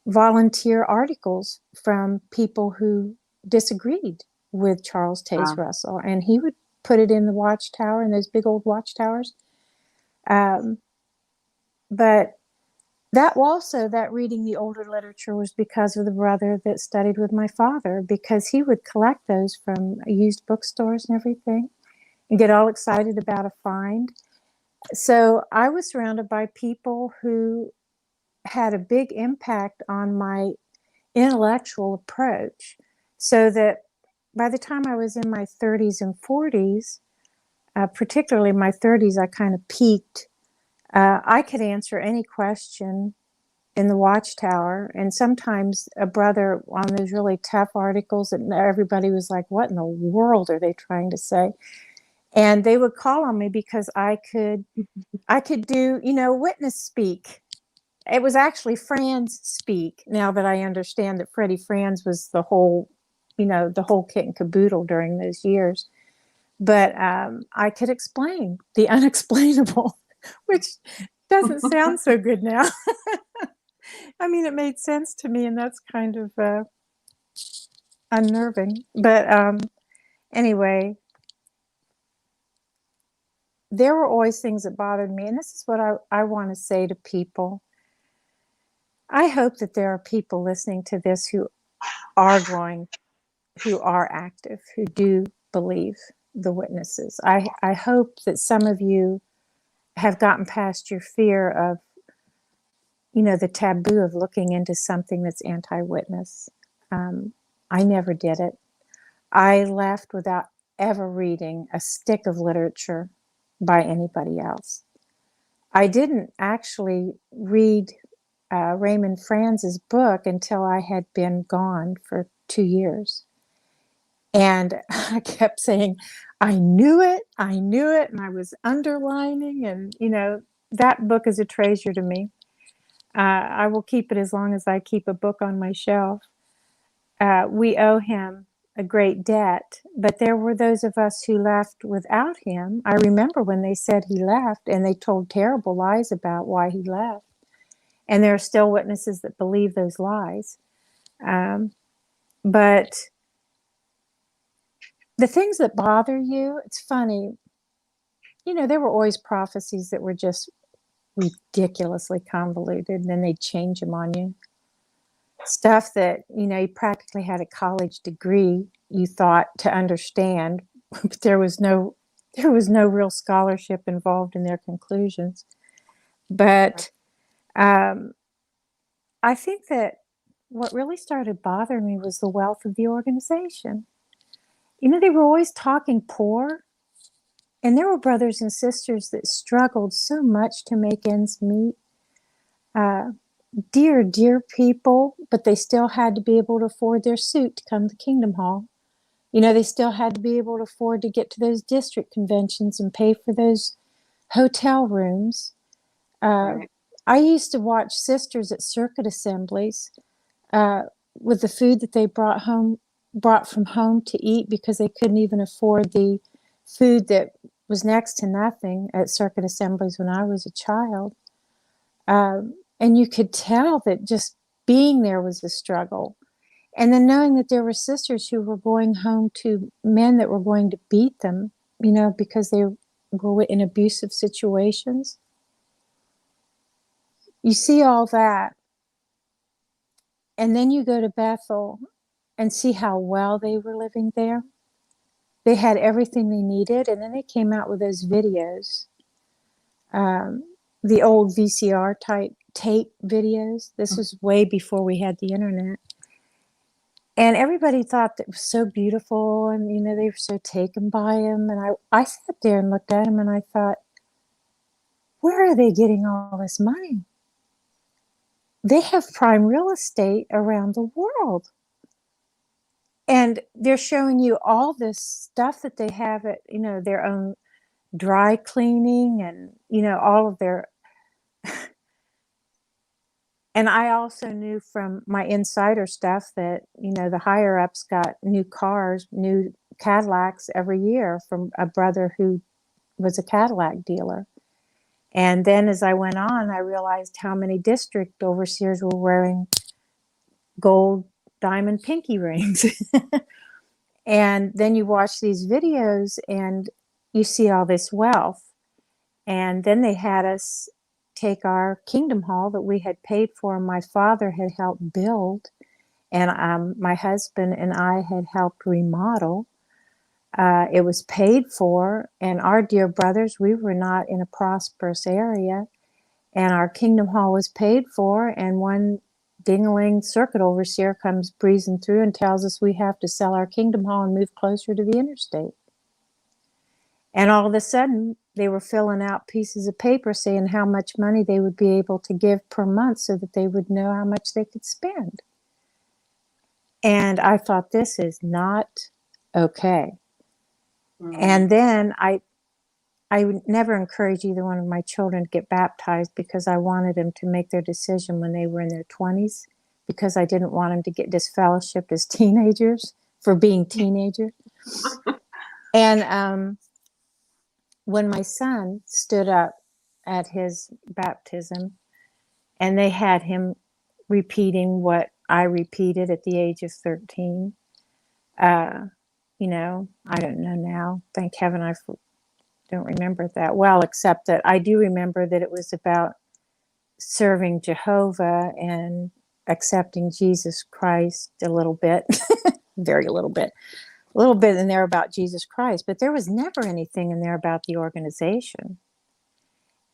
volunteer articles from people who disagreed with Charles Taze Russell, and he would put it in the Watchtower, in those big old watchtowers. But that also, that reading the older literature was because of the brother that studied with my father, because he would collect those from used bookstores and everything and get all excited about a find. So I was surrounded by people who had a big impact on my intellectual approach, so that by the time I was in my 30s and 40s, particularly my 30s, I kind of peaked. I could answer any question in the Watchtower, and sometimes a brother on those really tough articles that everybody was like, what in the world are they trying to say? And they would call on me because I could do, witness speak. It was actually Franz speak, now that I understand that Freddie Franz was the whole kit and caboodle during those years. But I could explain the unexplainable, which doesn't sound so good now. I mean, it made sense to me, and that's kind of unnerving. But anyway, there were always things that bothered me, and this is what I want to say to people. I hope that there are people listening to this who are active, who do believe the witnesses. I hope that some of you have gotten past your fear of, the taboo of looking into something that's anti-witness. I never did it. I left without ever reading a stick of literature by anybody else. I didn't actually read Raymond Franz's book until I had been gone for 2 years. And I kept saying, I knew it, and I was underlining, and, that book is a treasure to me. I will keep it as long as I keep a book on my shelf. We owe him a great debt, but there were those of us who left without him. I remember when they said he left, and they told terrible lies about why he left. And there are still witnesses that believe those lies. But the things that bother you, it's funny, there were always prophecies that were just ridiculously convoluted, and then they'd change them on you. Stuff that, you practically had a college degree, you thought, to understand, but there was no real scholarship involved in their conclusions. But I think that what really started bothering me was the wealth of the organization. They were always talking poor, and there were brothers and sisters that struggled so much to make ends meet. Dear people, but they still had to be able to afford their suit to come to Kingdom Hall. They still had to be able to afford to get to those district conventions and pay for those hotel rooms. Right. I used to watch sisters at circuit assemblies with the food that they brought from home to eat, because they couldn't even afford the food that was next to nothing at circuit assemblies when I was a child. And you could tell that just being there was a struggle. And then knowing that there were sisters who were going home to men that were going to beat them, because they were in abusive situations. You see all that. And then you go to Bethel and see how well they were living there. They had everything they needed. And then they came out with those videos, the old VCR type tape videos. This was way before we had the internet. And everybody thought that it was so beautiful, and they were so taken by him. And I sat there and looked at him, and I thought, where are they getting all this money? They have prime real estate around the world. And they're showing you all this stuff that they have at, their own dry cleaning and, all of their. And I also knew from my insider stuff that, the higher ups got new cars, new Cadillacs every year from a brother who was a Cadillac dealer. And then as I went on, I realized how many district overseers were wearing gold diamond pinky rings. And then you watch these videos and you see all this wealth. And then they had us take our Kingdom Hall that we had paid for, and my father had helped build, and my husband and I had helped remodel. It was paid for, and our dear brothers, we were not in a prosperous area, and our Kingdom Hall was paid for, and one ding-a-ling circuit overseer comes breezing through and tells us we have to sell our Kingdom Hall and move closer to the interstate. And all of a sudden, they were filling out pieces of paper saying how much money they would be able to give per month so that they would know how much they could spend. And I thought, this is not okay. Mm-hmm. And then I would never encourage either one of my children to get baptized because I wanted them to make their decision when they were in their 20s, because I didn't want them to get disfellowshipped as teenagers for being teenagers. And when my son stood up at his baptism and they had him repeating what I repeated at the age of 13, I don't know now. Thank heaven I don't remember it that well, except that I do remember that it was about serving Jehovah and accepting Jesus Christ a little bit, very little bit. A little bit in there about Jesus Christ, but there was never anything in there about the organization.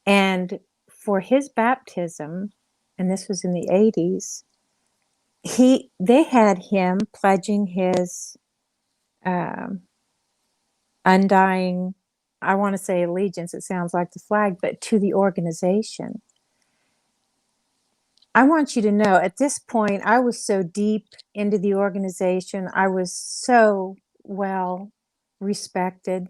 And for his baptism, and this was in the 80s, they had him pledging his undying, I want to say allegiance, it sounds like the flag, but to the organization. I want you to know, at this point, I was so deep into the organization. I was so well respected.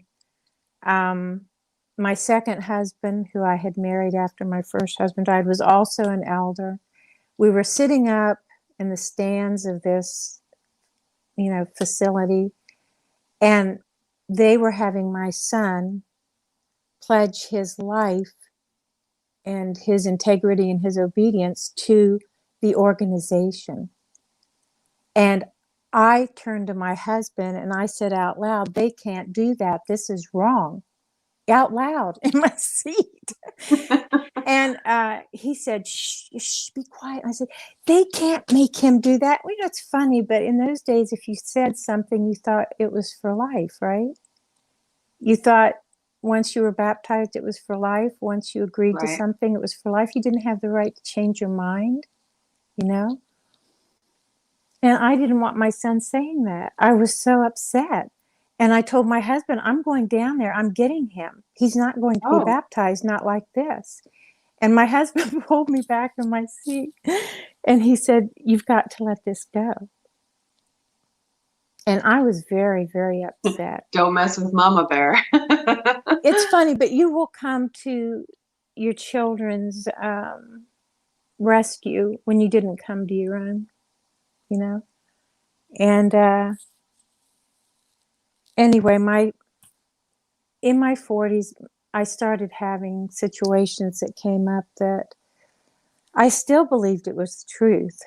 My second husband, who I had married after my first husband died, was also an elder. We were sitting up in the stands of this, facility, and they were having my son pledge his life and his integrity and his obedience to the organization. And I turned to my husband and I said out loud, they can't do that. This is wrong. Out loud in my seat. And he said, shh, be quiet. And I said, they can't make him do that. It's funny, but in those days, if you said something, you thought it was for life, right? You thought once you were baptized, it was for life. Once you agreed to something, it was for life. You didn't have the right to change your mind, And I didn't want my son saying that. I was so upset. And I told my husband, I'm going down there. I'm getting him. He's not going to be baptized, not like this. And my husband pulled me back in my seat. And he said, you've got to let this go. And I was very, very upset. Don't mess with Mama Bear. It's funny, but you will come to your children's rescue when you didn't come to your own, And anyway, in my 40s, I started having situations that came up that I still believed it was the truth.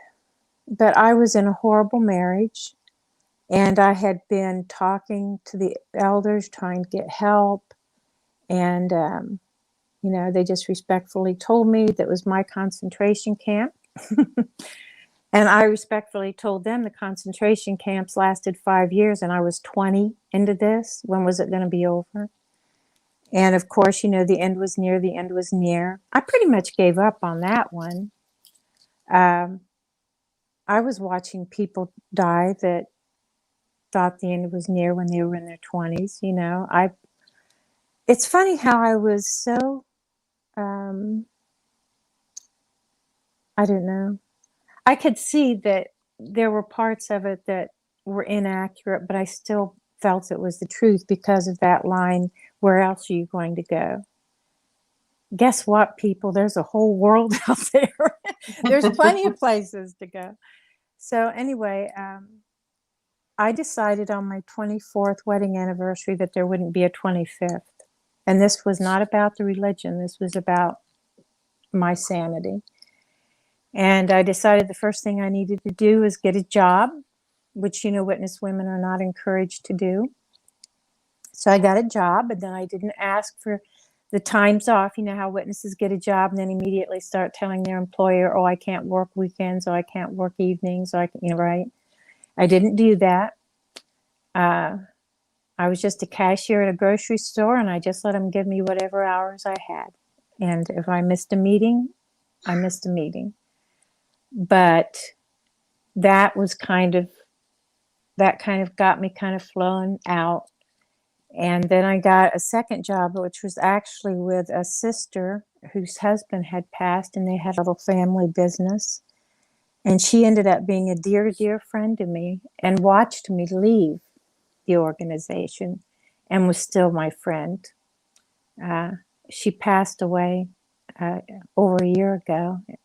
But I was in a horrible marriage, and I had been talking to the elders, trying to get help. And, they just respectfully told me that was my concentration camp. And I respectfully told them the concentration camps lasted 5 years, and I was 20 into this. When was it going to be over? And of course, the end was near, the end was near. I pretty much gave up on that one. I was watching people die that thought the end was near when they were in their 20s. It's funny how I was so, I don't know. I could see that there were parts of it that were inaccurate, but I still felt it was the truth because of that line, where else are you going to go? Guess what, people? There's a whole world out there. There's plenty of places to go. So anyway, I decided on my 24th wedding anniversary that there wouldn't be a 25th. And this was not about the religion. This was about my sanity. And I decided the first thing I needed to do was get a job, which, witness women are not encouraged to do. So I got a job, and then I didn't ask for the times off. You know how witnesses get a job and then immediately start telling their employer, oh, I can't work weekends, or I can't work evenings, or right? I didn't do that. I was just a cashier at a grocery store, and I just let them give me whatever hours I had. And if I missed a meeting, I missed a meeting. But that kind of got me kind of flowing out. And then I got a second job, which was actually with a sister whose husband had passed, and they had a little family business. And she ended up being a dear, dear friend to me and watched me leave the organization and was still my friend. She passed away over a year ago. It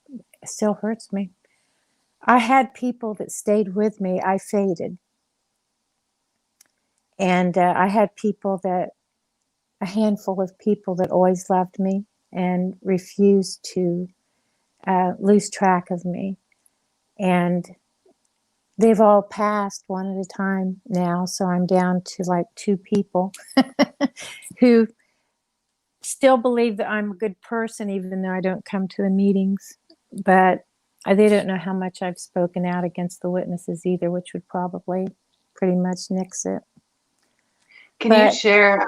still hurts me. I had people that stayed with me. I faded. And I had a handful of people that always loved me and refused to lose track of me. And they've all passed one at a time now. So I'm down to like 2 people who still believe that I'm a good person, even though I don't come to the meetings. But they don't know how much I've spoken out against the witnesses either, which would probably pretty much nix it. Can you share,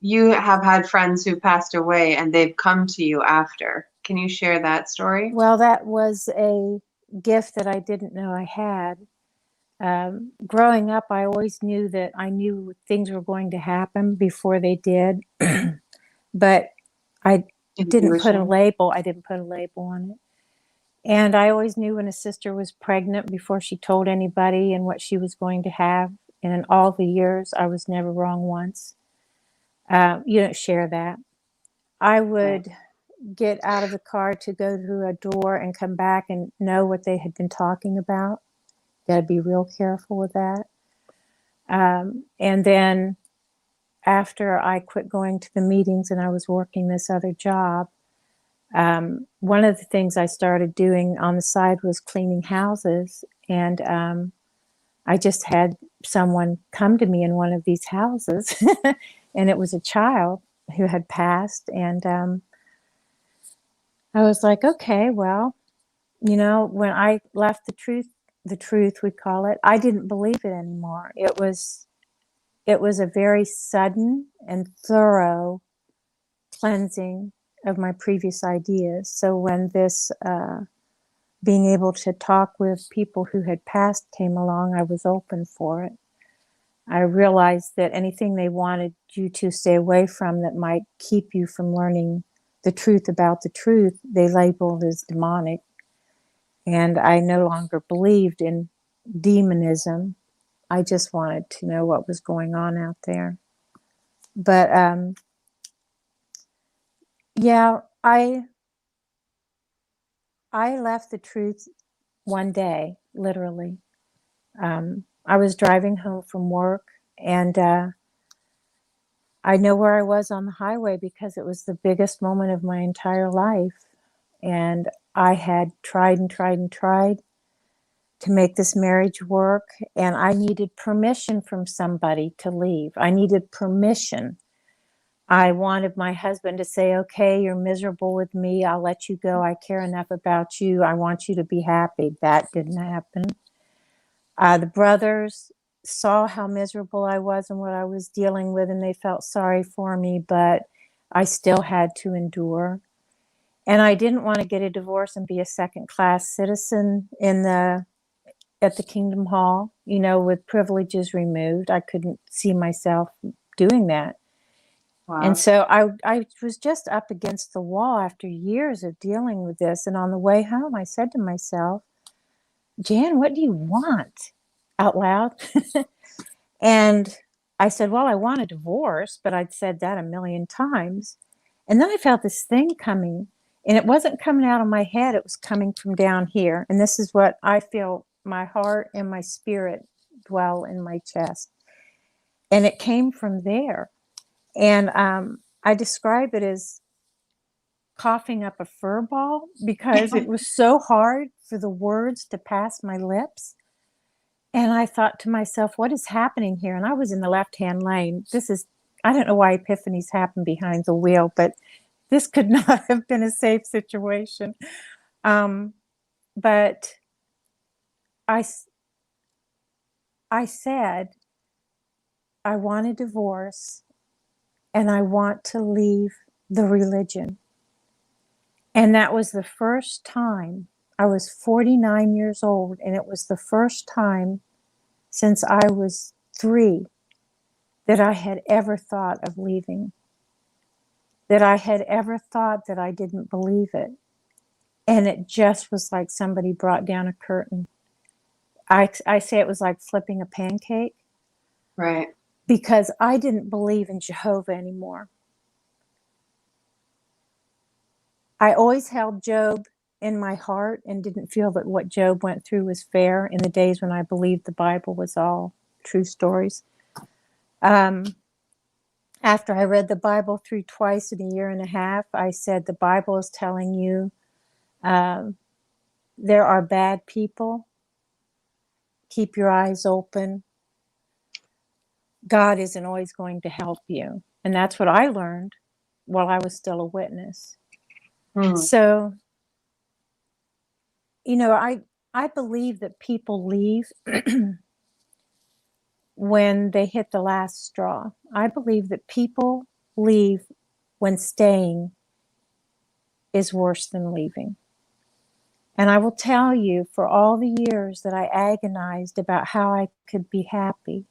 you have had friends who passed away and they've come to you after. Can you share that story? Well, that was a gift that I didn't know I had. Growing up, I always knew that I knew things were going to happen before they did. But I didn't put a label. I didn't put a label on it. And I always knew when a sister was pregnant before she told anybody and what she was going to have. And in all the years, I was never wrong once. You don't share that. I would get out of the car to go through a door and come back and know what they had been talking about. Got to be real careful with that. And then after I quit going to the meetings and I was working this other job, one of the things I started doing on the side was cleaning houses. And I just had someone come to me in one of these houses, and it was a child who had passed. And I was like, okay, well, when I left the truth, we call it, I didn't believe it anymore. It was a very sudden and thorough cleansing of my previous ideas. So when this being able to talk with people who had passed came along, I was open for it. I realized that anything they wanted you to stay away from that might keep you from learning the truth about the truth, they labeled as demonic. And I no longer believed in demonism. I just wanted to know what was going on out there. But yeah, I left the truth one day, literally. I was driving home from work, and I know where I was on the highway because it was the biggest moment of my entire life. And I had tried and tried and tried to make this marriage work, and I needed permission from somebody to leave. I needed permission. I wanted my husband to say, okay, you're miserable with me. I'll let you go. I care enough about you. I want you to be happy. That didn't happen. The brothers saw how miserable I was and what I was dealing with, and they felt sorry for me, but I still had to endure. And I didn't want to get a divorce and be a second-class citizen in the at the Kingdom Hall, with privileges removed. I couldn't see myself doing that. Wow. And so I was just up against the wall after years of dealing with this. And on the way home, I said to myself, Jan, what do you want? Out loud. And I said, well, I want a divorce, but I'd said that a million times. And then I felt this thing coming, and it wasn't coming out of my head. It was coming from down here. And this is what I feel: my heart and my spirit dwell in my chest. And it came from there. And I describe it as coughing up a fur ball, because it was so hard for the words to pass my lips. And I thought to myself, what is happening here? And I was in the left-hand lane. I don't know why epiphanies happen behind the wheel, but this could not have been a safe situation. But I said, I want a divorce, and I want to leave the religion. And that was the first time. I was 49 years old, and it was the first time since I was 3 that I had ever thought of leaving, that I had ever thought that I didn't believe it. And it just was like somebody brought down a curtain. I say it was like flipping a pancake. Right. Because I didn't believe in Jehovah anymore. I always held Job in my heart and didn't feel that what Job went through was fair in the days when I believed the Bible was all true stories. After I read the Bible through twice in a year and a half, I said, the Bible is telling you there are bad people. Keep your eyes open. God isn't always going to help you. And that's what I learned while I was still a witness. So, I believe that people leave when they hit the last straw. I believe that people leave when staying is worse than leaving. And I will tell you, for all the years that I agonized about how I could be happy,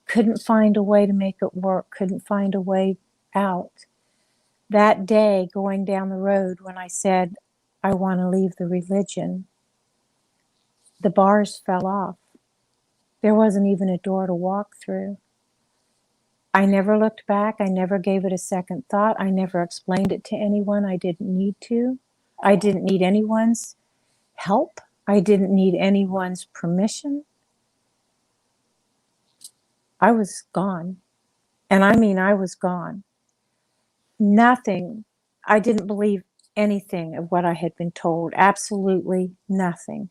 couldn't find a way to make it work, couldn't find a way out. That day going down the road when I said, I want to leave the religion, the bars fell off. There wasn't even a door to walk through. I never looked back. I never gave it a second thought. I never explained it to anyone. I didn't need to. I didn't need anyone's help. I didn't need anyone's permission. I was gone. And I mean, I was gone. Nothing. I didn't believe anything of what I had been told. Absolutely nothing.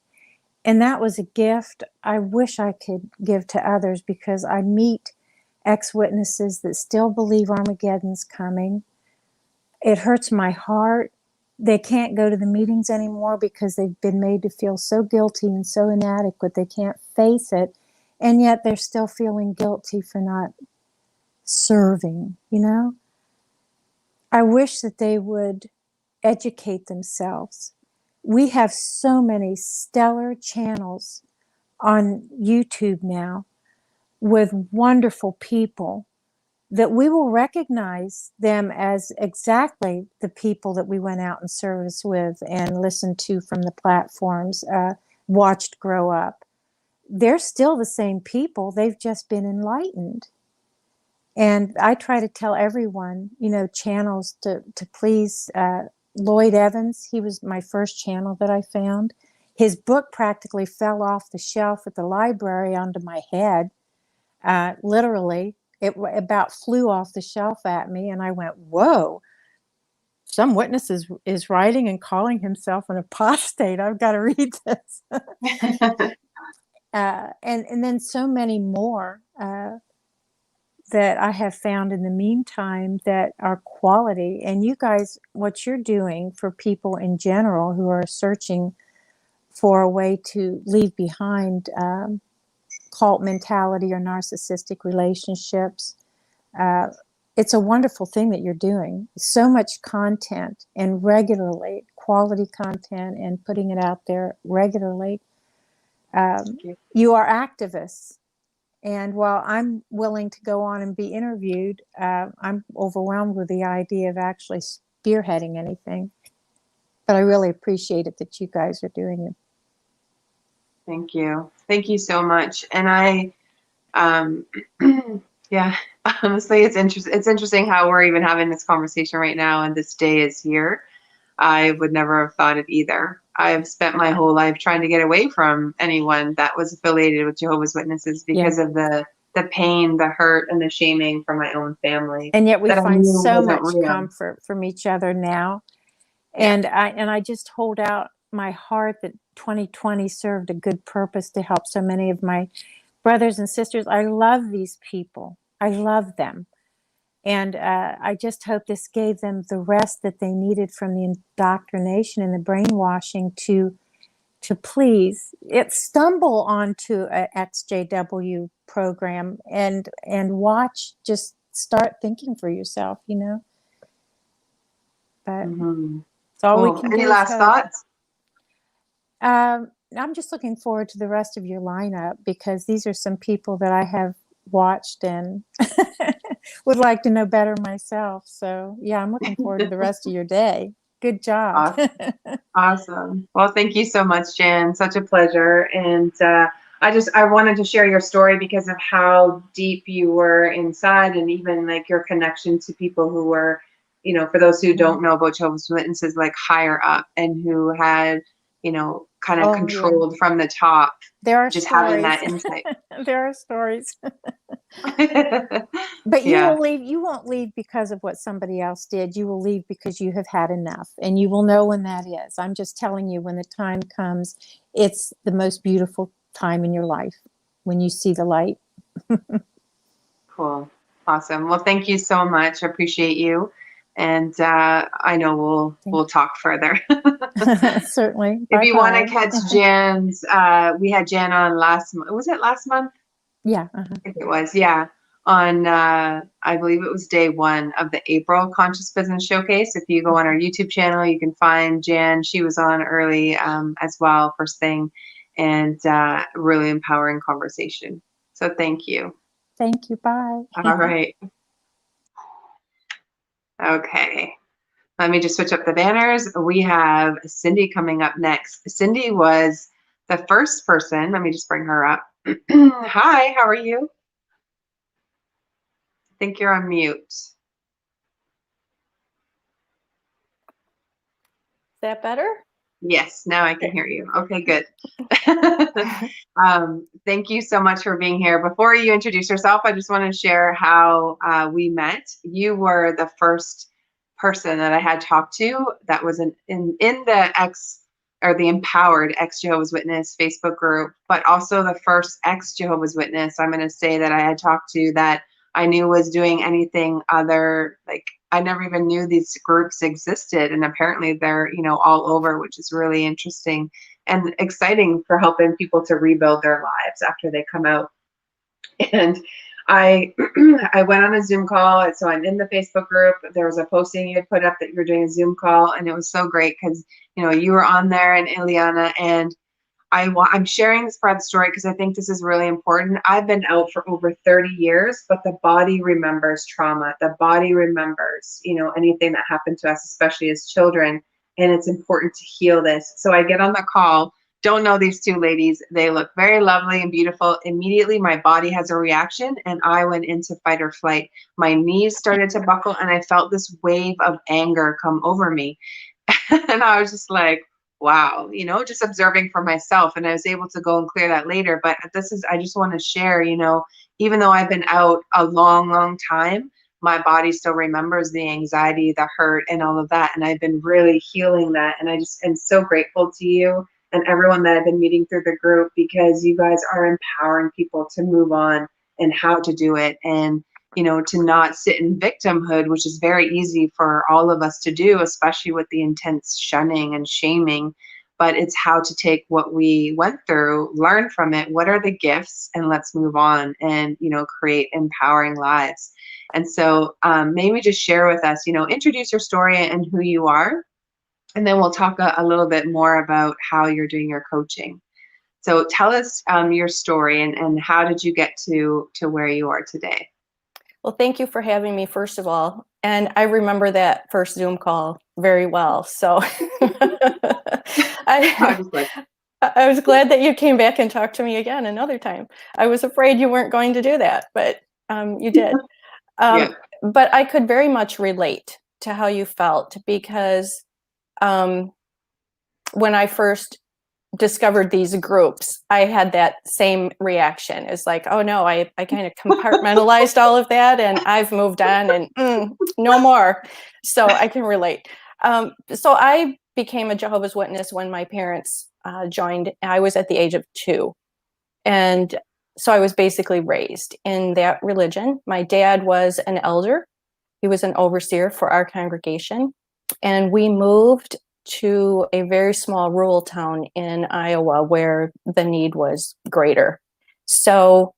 And that was a gift I wish I could give to others, because I meet ex-witnesses that still believe Armageddon's coming. It hurts my heart. They can't go to the meetings anymore because they've been made to feel so guilty and so inadequate. They can't face it. And yet they're still feeling guilty for not serving, I wish that they would educate themselves. We have so many stellar channels on YouTube now with wonderful people that we will recognize them as exactly the people that we went out in service with and listened to from the platforms, watched grow up. They're still the same people. They've just been enlightened. And I try to tell everyone, channels to please. Lloyd Evans, he was my first channel that I found. His book practically fell off the shelf at the library onto my head. Literally, it about flew off the shelf at me, and I went, whoa, some witness is writing and calling himself an apostate. I've got to read this. And then so many more that I have found in the meantime that are quality. And you guys, what you're doing for people in general who are searching for a way to leave behind cult mentality or narcissistic relationships, it's a wonderful thing that you're doing. So much content, and regularly, quality content, and putting it out there regularly. You are activists. And while I'm willing to go on and be interviewed, I'm overwhelmed with the idea of actually spearheading anything. But I really appreciate it that you guys are doing it. Thank you. Thank you so much. And I, yeah, honestly, it's interesting how we're even having this conversation right now, and this day is here. I would never have thought it either. I've spent my whole life trying to get away from anyone that was affiliated with Jehovah's Witnesses because of the pain, the hurt, and the shaming from my own family. And yet we find so much comfort from each other now. And I just hold out my heart that 2020 served a good purpose to help so many of my brothers and sisters. I love these people. I love them. And I just hope this gave them the rest that they needed from the indoctrination and the brainwashing to please stumble onto a XJW program and watch, just start thinking for yourself, you know. But it's all we can do. Any last thoughts? I'm just looking forward to the rest of your lineup, because these are some people that I have watched and would like to know better myself. So yeah, I'm looking forward to the rest of your day. Good job. Awesome. Well, thank you so much, Jan. Such a pleasure. And I wanted to share your story because of how deep you were inside, and even like your connection to people who were, you know, for those who don't know about Jehovah's Witnesses, like higher up, and who had, you know, kind of controlled from the top. There are just stories. Having that insight. There are stories. But you will leave. You won't leave because of what somebody else did. You will leave because you have had enough, and you will know when that is. I'm just telling you, when the time comes, it's the most beautiful time in your life when you see the light. Cool. Awesome. Well, thank you so much. I appreciate you. And I know we'll talk further. Certainly. If you want to catch Jan's, we had Jan on last month. Was it last month? Yeah. I think it was. Yeah. On, I believe it was day 1 of the April Conscious Business Showcase. If you go on our YouTube channel, you can find Jan. She was on early as well, first thing, and really empowering conversation. So thank you. Thank you. Bye. All right. Okay, let me just switch up the banners. We have Cyndi coming up next. Cyndi was the first person. Let me just bring her up. Hi, how are you? I think you're on mute. Is that better? Yes, now I can hear you. Okay, good. Thank you so much for being here. Before you introduce yourself, I just want to share how we met. You were the first person that I had talked to that was in the Empowered ex-Jehovah's Witness Facebook group, but also the first ex-Jehovah's Witness, I'm going to say, that I had talked to that I knew was doing anything other, like, I never even knew these groups existed, and apparently they're, you know, all over, which is really interesting and exciting for helping people to rebuild their lives after they come out. And I went on a Zoom call, so I'm in the Facebook group. There was a posting you had put up that you were doing a Zoom call, and it was so great because, you know, you were on there, and Ileana, and I'm sharing this part of the story because I think this is really important. I've been out for over 30 years, but the body remembers trauma. The body remembers, you know, anything that happened to us, especially as children, and it's important to heal this. So I get on the call, don't know these two ladies. They look very lovely and beautiful. Immediately, my body has a reaction, and I went into fight or flight. My knees started to buckle, and I felt this wave of anger come over me. And I was just like, wow, you know, just observing for myself. And I was able to go and clear that later. But I just want to share, you know, even though I've been out a long, long time, my body still remembers the anxiety, the hurt, and all of that. And I've been really healing that. And I just am so grateful to you and everyone that I've been meeting through the group, because you guys are empowering people to move on and how to do it. And, you know, to not sit in victimhood, which is very easy for all of us to do, especially with the intense shunning and shaming. But it's how to take what we went through, learn from it, what are the gifts, and let's move on and, you know, create empowering lives. And so maybe just share with us, you know, introduce your story and who you are, and then we'll talk a little bit more about how you're doing your coaching. So tell us your story and how did you get to where you are today? Well, thank you for having me, first of all. And I remember that first Zoom call very well. So I was like, I was glad that you came back and talked to me again another time. I was afraid you weren't going to do that, but you did. yeah. But I could very much relate to how you felt, because when I first discovered these groups, I had that same reaction. It's like, oh no, I kind of compartmentalized all of that and I've moved on and no more. So I can relate. So I became a Jehovah's Witness when my parents joined. I was at the age of 2. And so I was basically raised in that religion. My dad was an elder. He was an overseer for our congregation. And we moved to a very small rural town in Iowa where the need was greater. So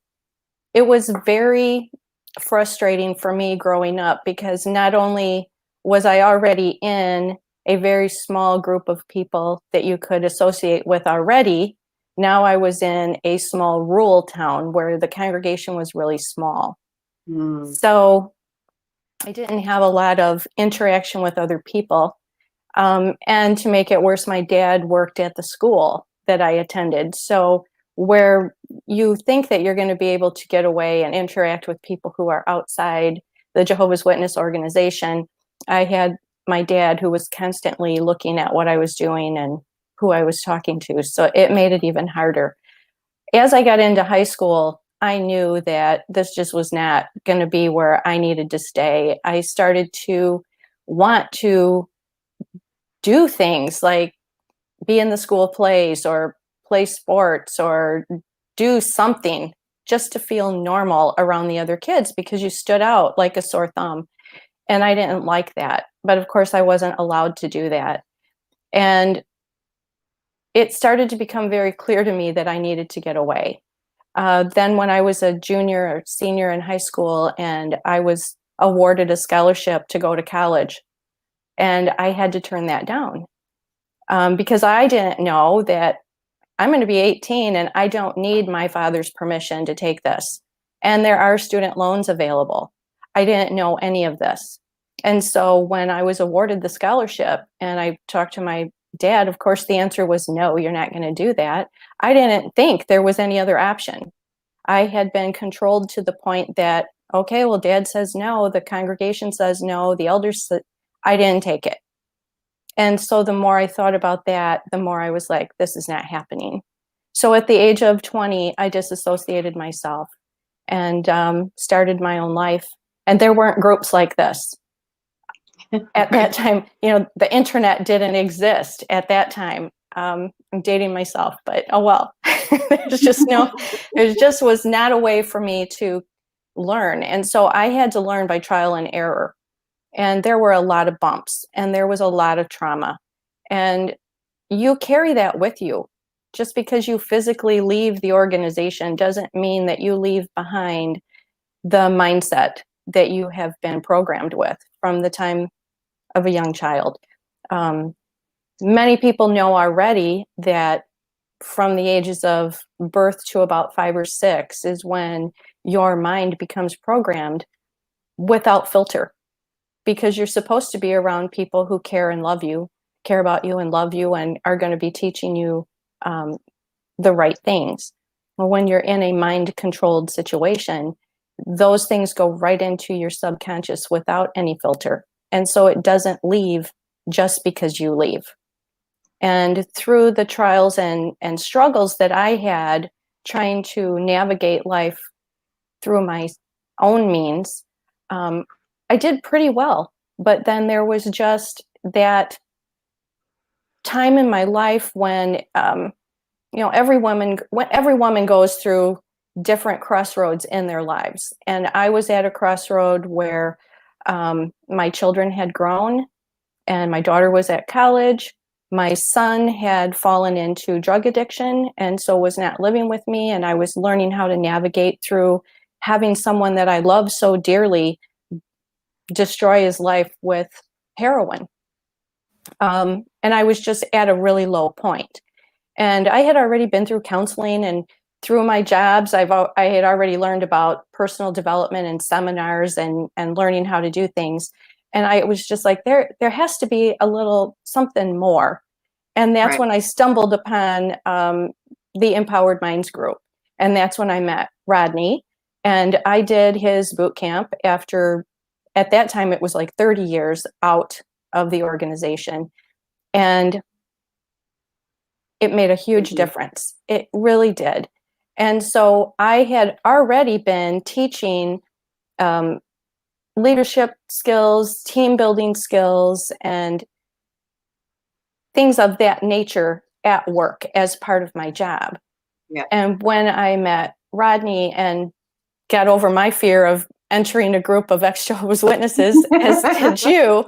it was very frustrating for me growing up, because not only was I already in a very small group of people that you could associate with already, now I was in a small rural town where the congregation was really small. So I didn't have a lot of interaction with other people. And to make it worse, my dad worked at the school that I attended. So where you think that you're going to be able to get away and interact with people who are outside the Jehovah's Witness organization, I had my dad who was constantly looking at what I was doing and who I was talking to. So it made it even harder. As I got into high school, I knew that this just was not going to be where I needed to stay. I started to want to do things like be in the school plays or play sports or do something just to feel normal around the other kids, because you stood out like a sore thumb. And I didn't like that. But of course, I wasn't allowed to do that. And it started to become very clear to me that I needed to get away. Then when I was a junior or senior in high school, and I was awarded a scholarship to go to college, and I had to turn that down because I didn't know that I'm going to be 18 and I don't need my father's permission to take this. And there are student loans available. I didn't know any of this. And so when I was awarded the scholarship and I talked to my dad, of course, the answer was no, you're not going to do that. I didn't think there was any other option. I had been controlled to the point that, okay, well, dad says no, the congregation says no, the elders said, I didn't take it. And so the more I thought about that, the more I was like, this is not happening. So at the age of 20, I disassociated myself and started my own life. And there weren't groups like this. At that time, the internet didn't exist at that time. I'm dating myself, but oh well. There's just it just was not a way for me to learn. And so I had to learn by trial and error. And there were a lot of bumps and there was a lot of trauma. And you carry that with you. Just because you physically leave the organization doesn't mean that you leave behind the mindset that you have been programmed with from the time of a young child. Many people know already that from the ages of birth to about 5 or 6 is when your mind becomes programmed without filter, because you're supposed to be around people who care and love you, care about you and love you, and are going to be teaching you the right things. Well, when you're in a mind-controlled situation, those things go right into your subconscious without any filter. And so it doesn't leave just because you leave. And through the trials and struggles that I had trying to navigate life through my own means, I did pretty well. But then there was just that time in my life when, every woman goes through different crossroads in their lives. And I was at a crossroad where my children had grown and my daughter was at college. My son had fallen into drug addiction and so was not living with me. And I was learning how to navigate through having someone that I love so dearly destroy his life with heroin. And I was just at a really low point. And I had already been through counseling, and through my jobs, I had already learned about personal development and seminars and learning how to do things. And I was just like, there has to be a little something more. And that's Right. when I stumbled upon the Empowered Minds group. And that's when I met Rodney. And I did his boot camp after, at that time, it was like 30 years out of the organization. And it made a huge difference. It really did. And so I had already been teaching leadership skills, team building skills, and things of that nature at work as part of my job. Yeah. And when I met Rodney and got over my fear of entering a group of ex-Jehovah's Witnesses, as did you,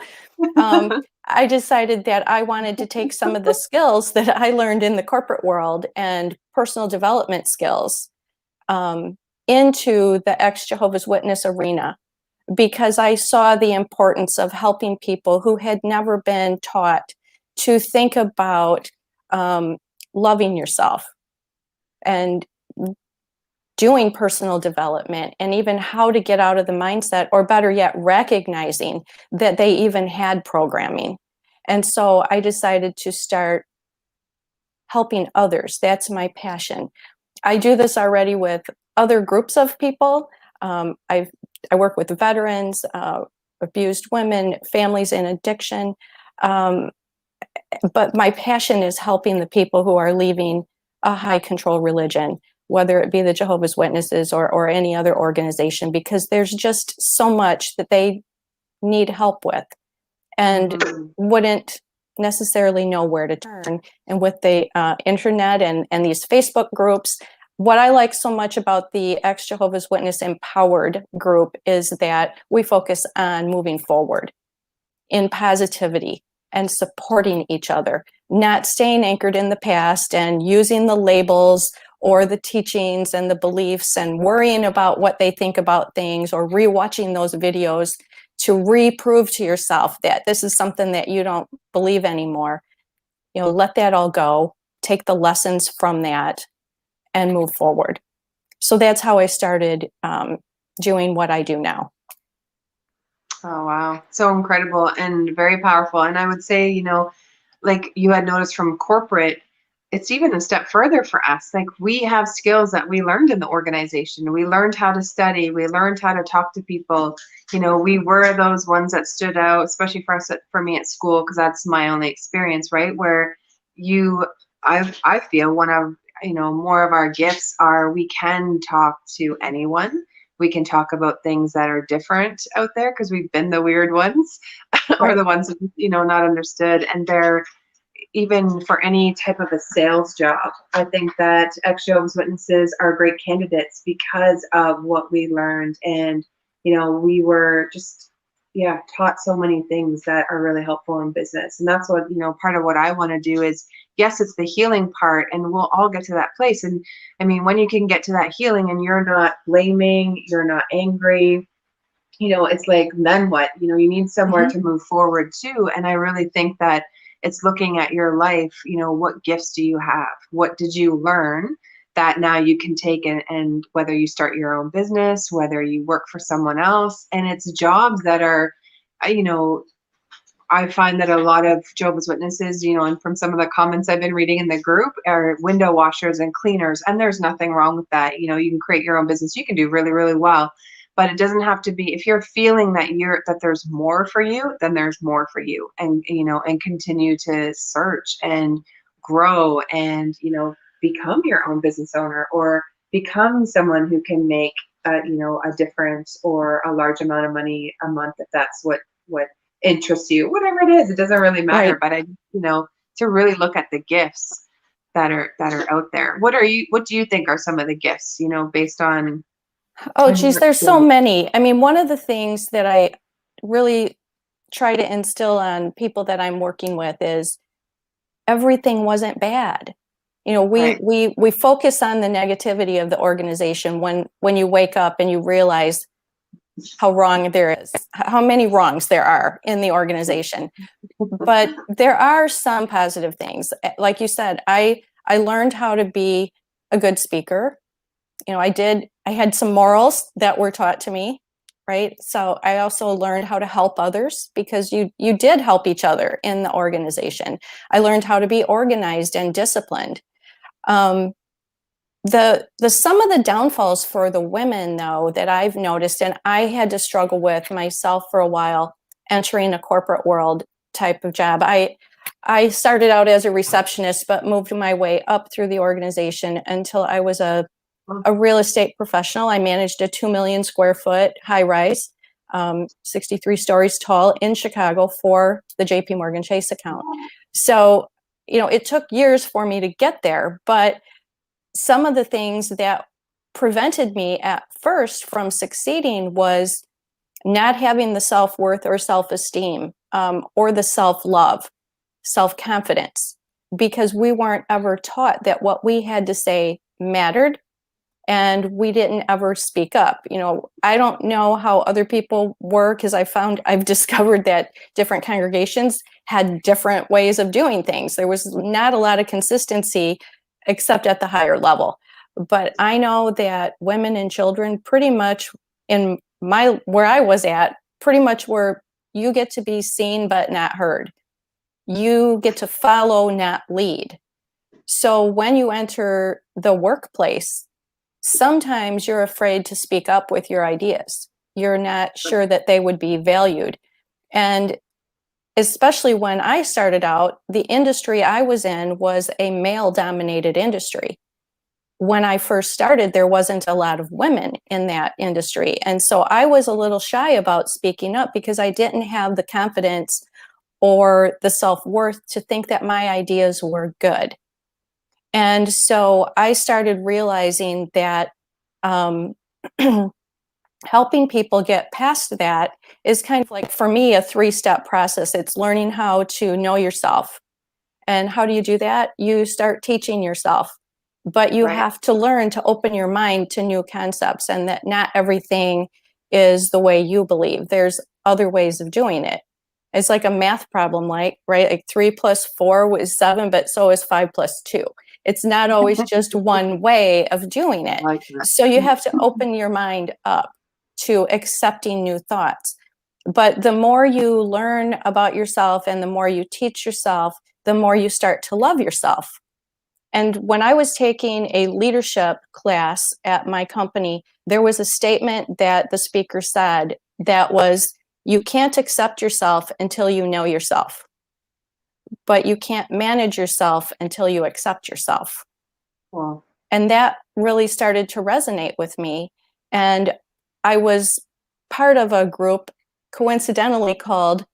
I decided that I wanted to take some of the skills that I learned in the corporate world and personal development skills into the ex-Jehovah's Witness arena, because I saw the importance of helping people who had never been taught to think about loving yourself and doing personal development, and even how to get out of the mindset, or better yet, recognizing that they even had programming. And so I decided to start helping others. That's my passion. I do this already with other groups of people. I work with veterans, abused women, families in addiction. But my passion is helping the people who are leaving a high control religion, whether it be the Jehovah's Witnesses or any other organization, because there's just so much that they need help with and wouldn't necessarily know where to turn. And with the internet and these Facebook groups, what I like so much about the ex-Jehovah's Witness Empowered group is that we focus on moving forward in positivity and supporting each other, not staying anchored in the past and using the labels or the teachings and the beliefs and worrying about what they think about things, or rewatching those videos to reprove to yourself that this is something that you don't believe anymore. You know, let that all go, take the lessons from that and move forward. So that's how I started doing what I do now. Oh, wow. So incredible and very powerful. And I would say, you know, like you had noticed from corporate, it's even a step further for us. Like, we have skills that we learned in the organization. We learned how to study. We learned how to talk to people. You know, we were those ones that stood out, especially for us, for me at school, because that's my only experience, right? Where I feel one of, you know, more of our gifts are we can talk to anyone. We can talk about things that are different out there because we've been the weird ones or the ones, you know, not understood. And they're, even for any type of a sales job, I think that ex-Jehovah's Witnesses are great candidates because of what we learned. And, you know, we were just, taught so many things that are really helpful in business. And that's what, you know, part of what I want to do is, yes, it's the healing part, and we'll all get to that place. And I mean, when you can get to that healing and you're not blaming, you're not angry, you know, it's like, then what? You know, you need somewhere to move forward to. And I really think that it's looking at your life, you know, what gifts do you have? What did you learn that now you can take and whether you start your own business, whether you work for someone else, and it's jobs that are, you know, I find that a lot of Jehovah's Witnesses, you know, and from some of the comments I've been reading in the group, are window washers and cleaners. And there's nothing wrong with that. You know, you can create your own business. You can do really, really well. But it doesn't have to be, if you're feeling that there's more for you, then there's more for you. And, you know, and continue to search and grow and, you know, become your own business owner, or become someone who can make, you know, a difference or a large amount of money a month, if that's what interests you, whatever it is. It doesn't really matter. But I, you know, to really look at the gifts that are out there. What do you think are some of the gifts, you know, based on? Oh, geez, there's so many. I mean, one of the things that I really try to instill on people that I'm working with is everything wasn't bad. You know, we focus on the negativity of the organization when you wake up and you realize how wrong there is, how many wrongs there are in the organization. But there are some positive things. Like you said, I I learned how to be a good speaker. You know, I had some morals that were taught to me, right? So I also learned how to help others, because you did help each other in the organization. I learned how to be organized and disciplined. Some of the downfalls for the women, though, that I've noticed, and I had to struggle with myself for a while, entering a corporate world type of job. I started out as a receptionist, but moved my way up through the organization until I was a real estate professional. I managed a 2 million square foot high rise, 63 stories tall in Chicago for the JP Morgan Chase account. So, you know, it took years for me to get there, but some of the things that prevented me at first from succeeding was not having the self-worth or self-esteem, or the self-love, self-confidence, because we weren't ever taught that what we had to say mattered, and we didn't ever speak up. You know, I don't know how other people were, because I've discovered that different congregations had different ways of doing things. There was not a lot of consistency except at the higher level. But I know that women and children pretty much in where I was at, pretty much were, you get to be seen but not heard. You get to follow, not lead. So when you enter the workplace, sometimes you're afraid to speak up with your ideas. You're not sure that they would be valued. And especially when I started out, the industry I was in was a male-dominated industry. When I first started, there wasn't a lot of women in that industry. And so I was a little shy about speaking up, because I didn't have the confidence or the self-worth to think that my ideas were good. And so I started realizing that helping people get past that is kind of like, for me, a 3-step process. It's learning how to know yourself. And how do you do that? You start teaching yourself, but you have to learn to open your mind to new concepts, and that not everything is the way you believe. There's other ways of doing it. It's like a math problem, right? Like 3 + 4 is 7, but so is 5 + 2. It's not always just one way of doing it. So you have to open your mind up to accepting new thoughts. But the more you learn about yourself and the more you teach yourself, the more you start to love yourself. And when I was taking a leadership class at my company, there was a statement that the speaker said that was, you can't accept yourself until you know yourself, but you can't manage yourself until you accept yourself. Wow. And that really started to resonate with me. And I was part of a group coincidentally called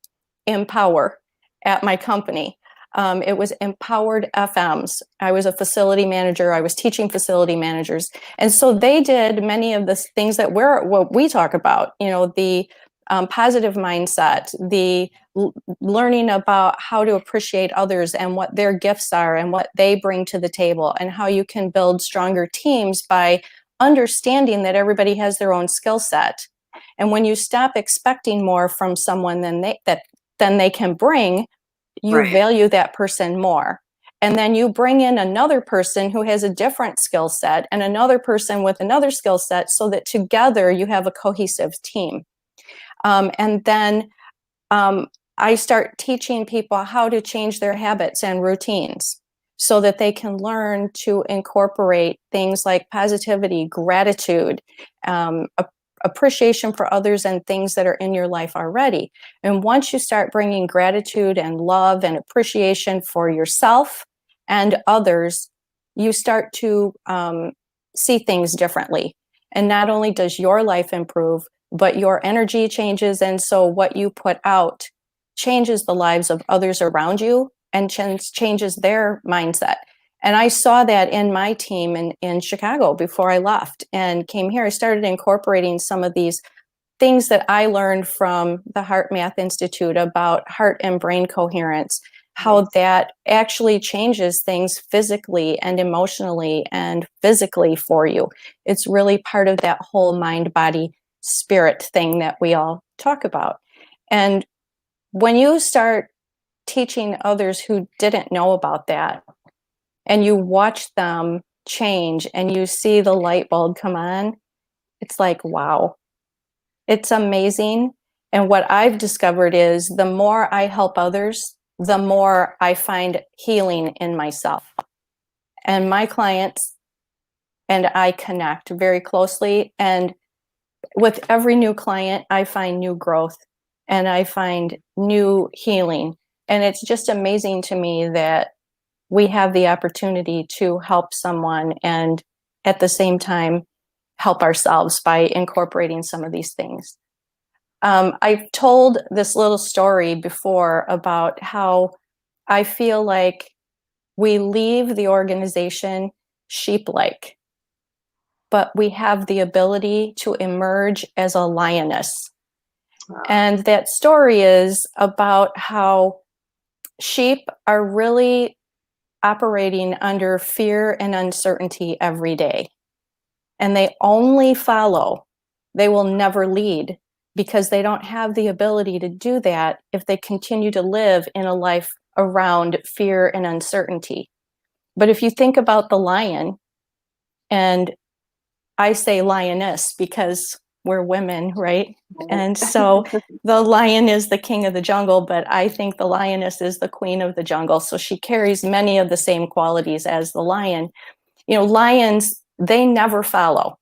Empower at my company. It was Empowered FMs. I was a facility manager. I was teaching facility managers. And so they did many of the things that what we talk about, you know, the positive mindset, the learning about how to appreciate others and what their gifts are and what they bring to the table, and how you can build stronger teams by understanding that everybody has their own skill set. And when you stop expecting more from someone than they can bring, you value that person more. And then you bring in another person who has a different skill set and another person with another skill set, so that together you have a cohesive team. And then I start teaching people how to change their habits and routines so that they can learn to incorporate things like positivity, gratitude, appreciation for others and things that are in your life already. And once you start bringing gratitude and love and appreciation for yourself and others, you start to see things differently. And not only does your life improve, but your energy changes. And so what you put out changes the lives of others around you and changes their mindset. And I saw that in my team in Chicago before I left and came here. I started incorporating some of these things that I learned from the Heart Math Institute about heart and brain coherence, how that actually changes things physically and emotionally and physically for you. It's really part of that whole mind, body, spirit thing that we all talk about. And when you start teaching others who didn't know about that, and you watch them change and you see the light bulb come on, it's like, wow, it's amazing. And what I've discovered is the more I help others, the more I find healing in myself. And my clients and I connect very closely. And with every new client, I find new growth and I find new healing. And it's just amazing to me that we have the opportunity to help someone and at the same time help ourselves by incorporating some of these things. I've told this little story before about how I feel like we leave the organization sheep-like, but we have the ability to emerge as a lioness. Wow. And that story is about how sheep are really operating under fear and uncertainty every day. And they only follow. They will never lead because they don't have the ability to do that if they continue to live in a life around fear and uncertainty. But if you think about the lion, and I say lioness because we're women, right? And so the lion is the king of the jungle, but I think the lioness is the queen of the jungle. So she carries many of the same qualities as the lion. You know, lions, they never follow.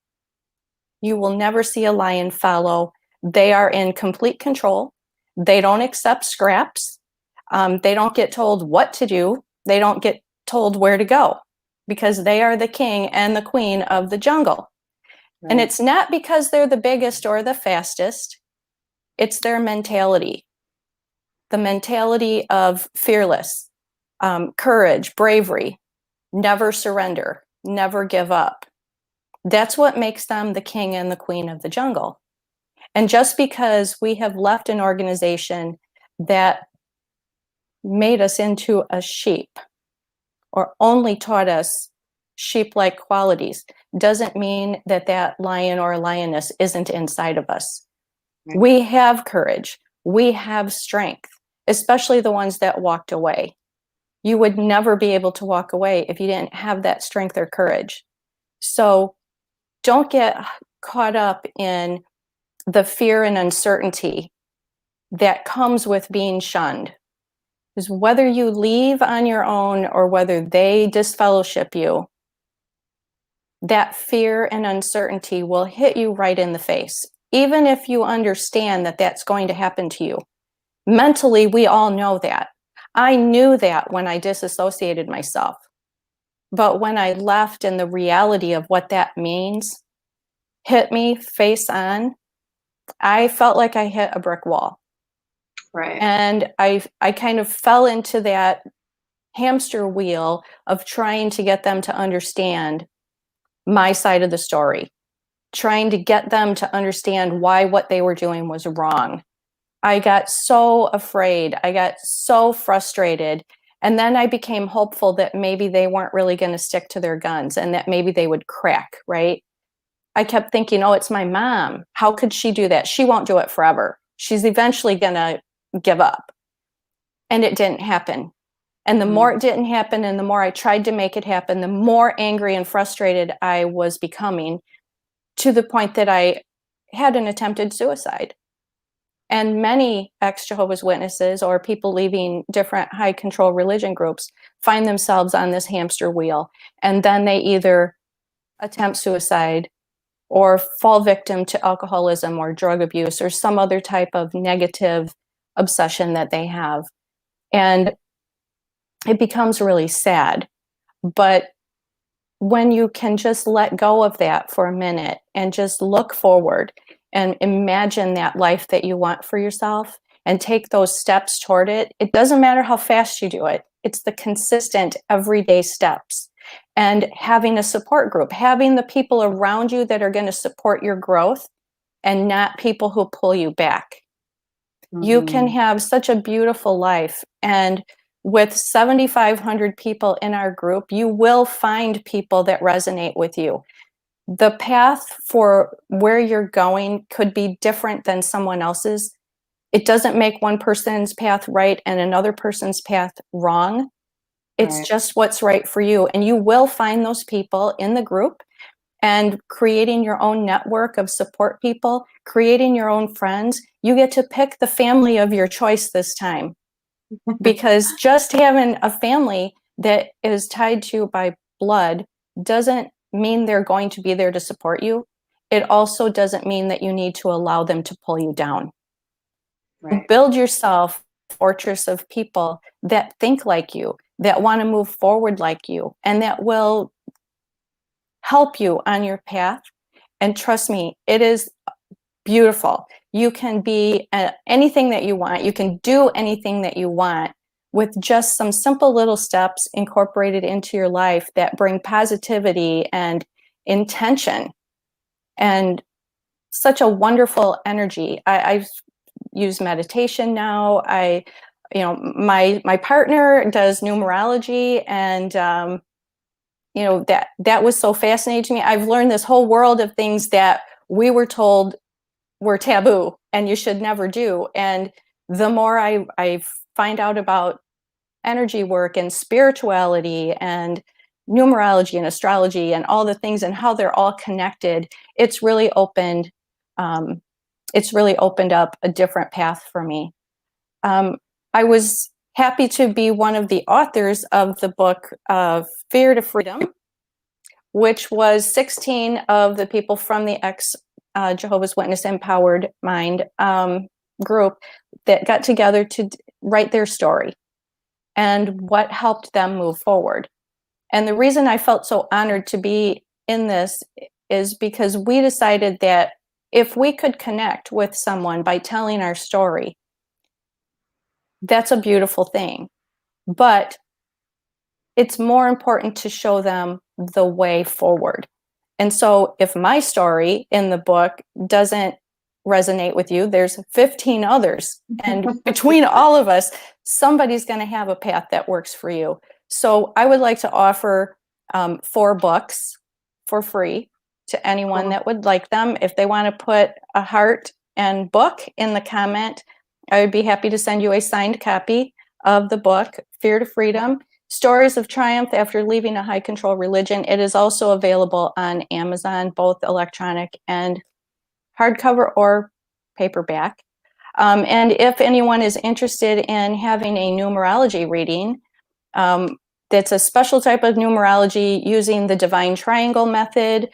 You will never see a lion follow. They are in complete control. They don't accept scraps. They don't get told what to do. They don't get told where to go because they are the king and the queen of the jungle. Right. And it's not because they're the biggest or the fastest. It's their mentality. The mentality of fearless, courage, bravery, never surrender, never give up. That's what makes them the king and the queen of the jungle. And just because we have left an organization that made us into a sheep or only taught us sheep-like qualities doesn't mean that that lion or lioness isn't inside of us. Right. We have courage. We have strength, especially the ones that walked away. You would never be able to walk away if you didn't have that strength or courage. So don't get caught up in the fear and uncertainty that comes with being shunned. Because whether you leave on your own or whether they disfellowship you, that fear and uncertainty will hit you right in the face, even if you understand that that's going to happen to you. Mentally, we all know that. I knew that when I disassociated myself. But when I left and the reality of what that means hit me face on, I felt like I hit a brick wall. Right. And I kind of fell into that hamster wheel of trying to get them to understand my side of the story, trying to get them to understand why what they were doing was wrong. I got so afraid. I got so frustrated. And then I became hopeful that maybe they weren't really going to stick to their guns and that maybe they would crack, right? I kept thinking, oh, it's my mom. How could she do that? She won't do it forever. She's eventually going to give up. And it didn't happen. And the more it didn't happen and the more I tried to make it happen, the more angry and frustrated I was becoming, to the point that I had an attempted suicide. And many ex-Jehovah's Witnesses or people leaving different high control religion groups find themselves on this hamster wheel. And then they either attempt suicide or fall victim to alcoholism or drug abuse or some other type of negative obsession that they have. And it becomes really sad. But when you can just let go of that for a minute and just look forward and imagine that life that you want for yourself and take those steps toward it, it doesn't matter how fast you do it. It's the consistent everyday steps. And having a support group, having the people around you that are going to support your growth and not people who pull you back. Mm-hmm. You can have such a beautiful life. And with 7,500 people in our group, you will find people that resonate with you. The path for where you're going could be different than someone else's. It doesn't make one person's path right and another person's path wrong. It's Right. just what's right for you. And you will find those people in the group, and creating your own network of support people, creating your own friends. You get to pick the family of your choice this time, because just having a family that is tied to you by blood doesn't mean they're going to be there to support you. It also doesn't mean that you need to allow them to pull you down. Right. Build yourself a fortress of people that think like you, that want to move forward like you, and that will help you on your path. And trust me, it is beautiful. You can be anything that you want. You can do anything that you want with just some simple little steps incorporated into your life that bring positivity and intention and such a wonderful energy. I use meditation now. My partner does numerology, and that was so fascinating to me. I've learned this whole world of things that we were told were taboo and you should never do. And the more I find out about energy work and spirituality and numerology and astrology and all the things and how they're all connected, it's really opened up a different path for me. I was happy to be one of the authors of the book Fear to Freedom, which was 16 of the people from the Jehovah's Witness Empowered Mind group that got together to write their story and what helped them move forward. And the reason I felt so honored to be in this is because we decided that if we could connect with someone by telling our story, that's a beautiful thing. But it's more important to show them the way forward. And so if my story in the book doesn't resonate with you, there's 15 others. And between all of us, somebody's going to have a path that works for you. So I would like to offer 4 books for free to anyone that would like them. If they want to put a heart and book in the comment, I would be happy to send you a signed copy of the book, Fear to Freedom, Stories of Triumph After Leaving a High Control Religion. It is also available on Amazon, both electronic and hardcover or paperback. And if anyone is interested in having a numerology reading, that's a special type of numerology using the Divine Triangle method,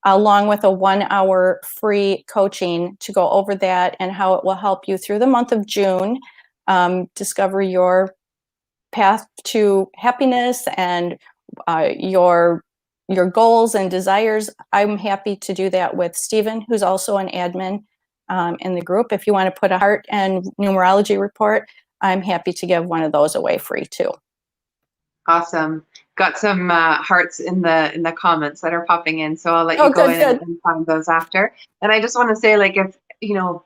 along with a 1-hour free coaching to go over that and how it will help you through the month of June discover your path to happiness and your goals and desires. I'm happy to do that with Stephen, who's also an admin in the group. If you want to put a heart and numerology report, I'm happy to give one of those away free too. Awesome. Got some hearts in the comments that are popping in, so I'll let you go in and find those after. And I just want to say, like, if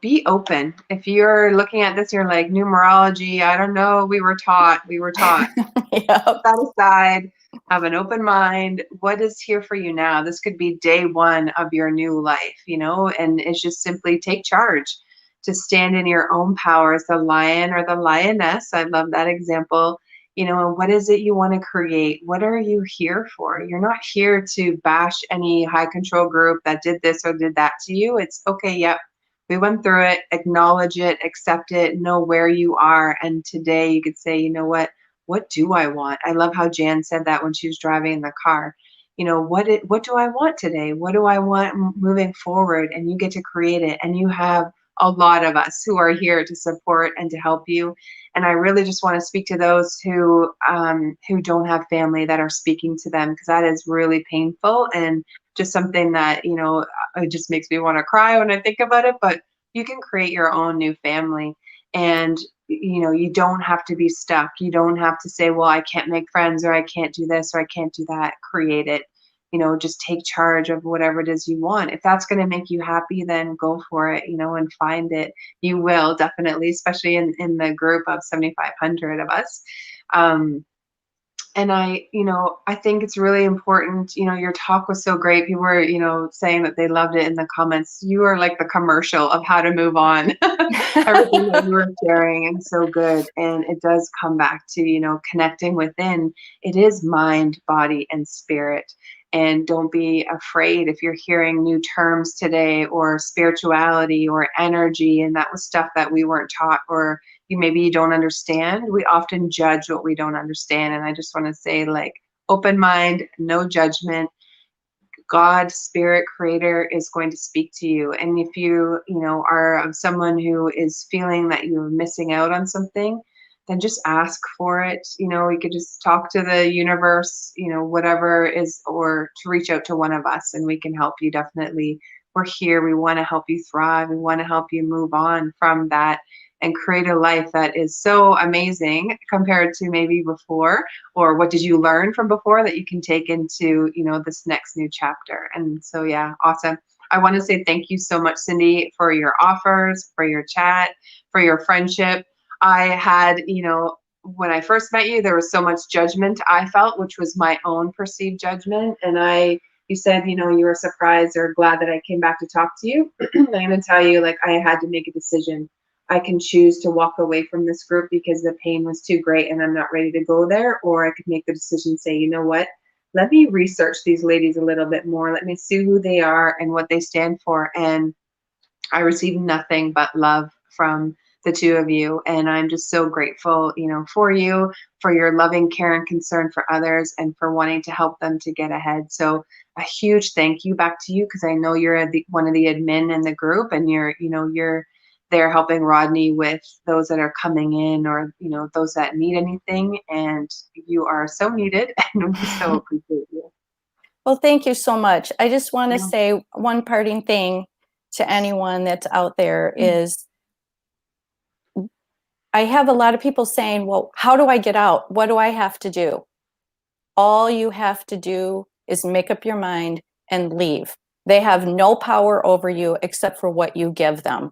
be open. If you're looking at this, you're like, numerology, I don't know, we were taught. Yep. Put that aside, have an open mind. What is here for you now? This could be day 1 of your new life, and it's just simply take charge, to stand in your own power as the lion or the lioness. I love that example. What is it you want to create? What are you here for? You're not here to bash any high control group that did this or did that to you. It's okay. Yep. We went through it, acknowledge it, accept it, know where you are. And today you could say, what do I want? I love how Jan said that when she was driving in the car. What do I want today? What do I want moving forward? And you get to create it. And you have a lot of us who are here to support and to help you. And I really just want to speak to those who don't have family that are speaking to them, because that is really painful and just something that, it just makes me want to cry when I think about it. But you can create your own new family, and you don't have to be stuck. You don't have to say, well, I can't make friends, or I can't do this, or I can't do that. Create it. Just take charge of whatever it is you want. If that's going to make you happy, then go for it, and find it. You will definitely, especially in the group of 7,500 of us. and I, I think it's really important. Your talk was so great. People were, saying that they loved it in the comments. You are like the commercial of how to move on. Everything that you were sharing and so good. And it does come back to, connecting within. It is mind, body, and spirit. And don't be afraid if you're hearing new terms today, or spirituality or energy. And that was stuff that we weren't taught, or maybe you don't understand. We often judge what we don't understand. And I just want to say, like, open mind, no judgment. God, spirit, creator is going to speak to you. And if you, are someone who is feeling that you're missing out on something, then just ask for it. You could just talk to the universe, whatever is, or to reach out to one of us and we can help you. Definitely. We're here. We want to help you thrive. We want to help you move on from that and create a life that is so amazing compared to maybe before, or what did you learn from before that you can take into, this next new chapter. And so, yeah, awesome. I want to say thank you so much, Cyndi, for your offers, for your chat, for your friendship. I had, when I first met you, there was so much judgment I felt, which was my own perceived judgment. And you said, you were surprised or glad that I came back to talk to you. I'm going to tell you, like, I had to make a decision. I can choose to walk away from this group because the pain was too great and I'm not ready to go there. Or I could make the decision, say, you know what, let me research these ladies a little bit more. Let me see who they are and what they stand for. And I received nothing but love from the two of you. And I'm just so grateful, for you, for your loving care and concern for others, and for wanting to help them to get ahead. So a huge thank you back to you, because I know you're one of the admin in the group, and you're there helping Rodney with those that are coming in, or, those that need anything. And you are so needed, and we so appreciate you. Well, thank you so much. I just want to say one parting thing to anyone that's out there is, I have a lot of people saying, well, how do I get out? What do I have to do? All you have to do is make up your mind and leave. They have no power over you except for what you give them.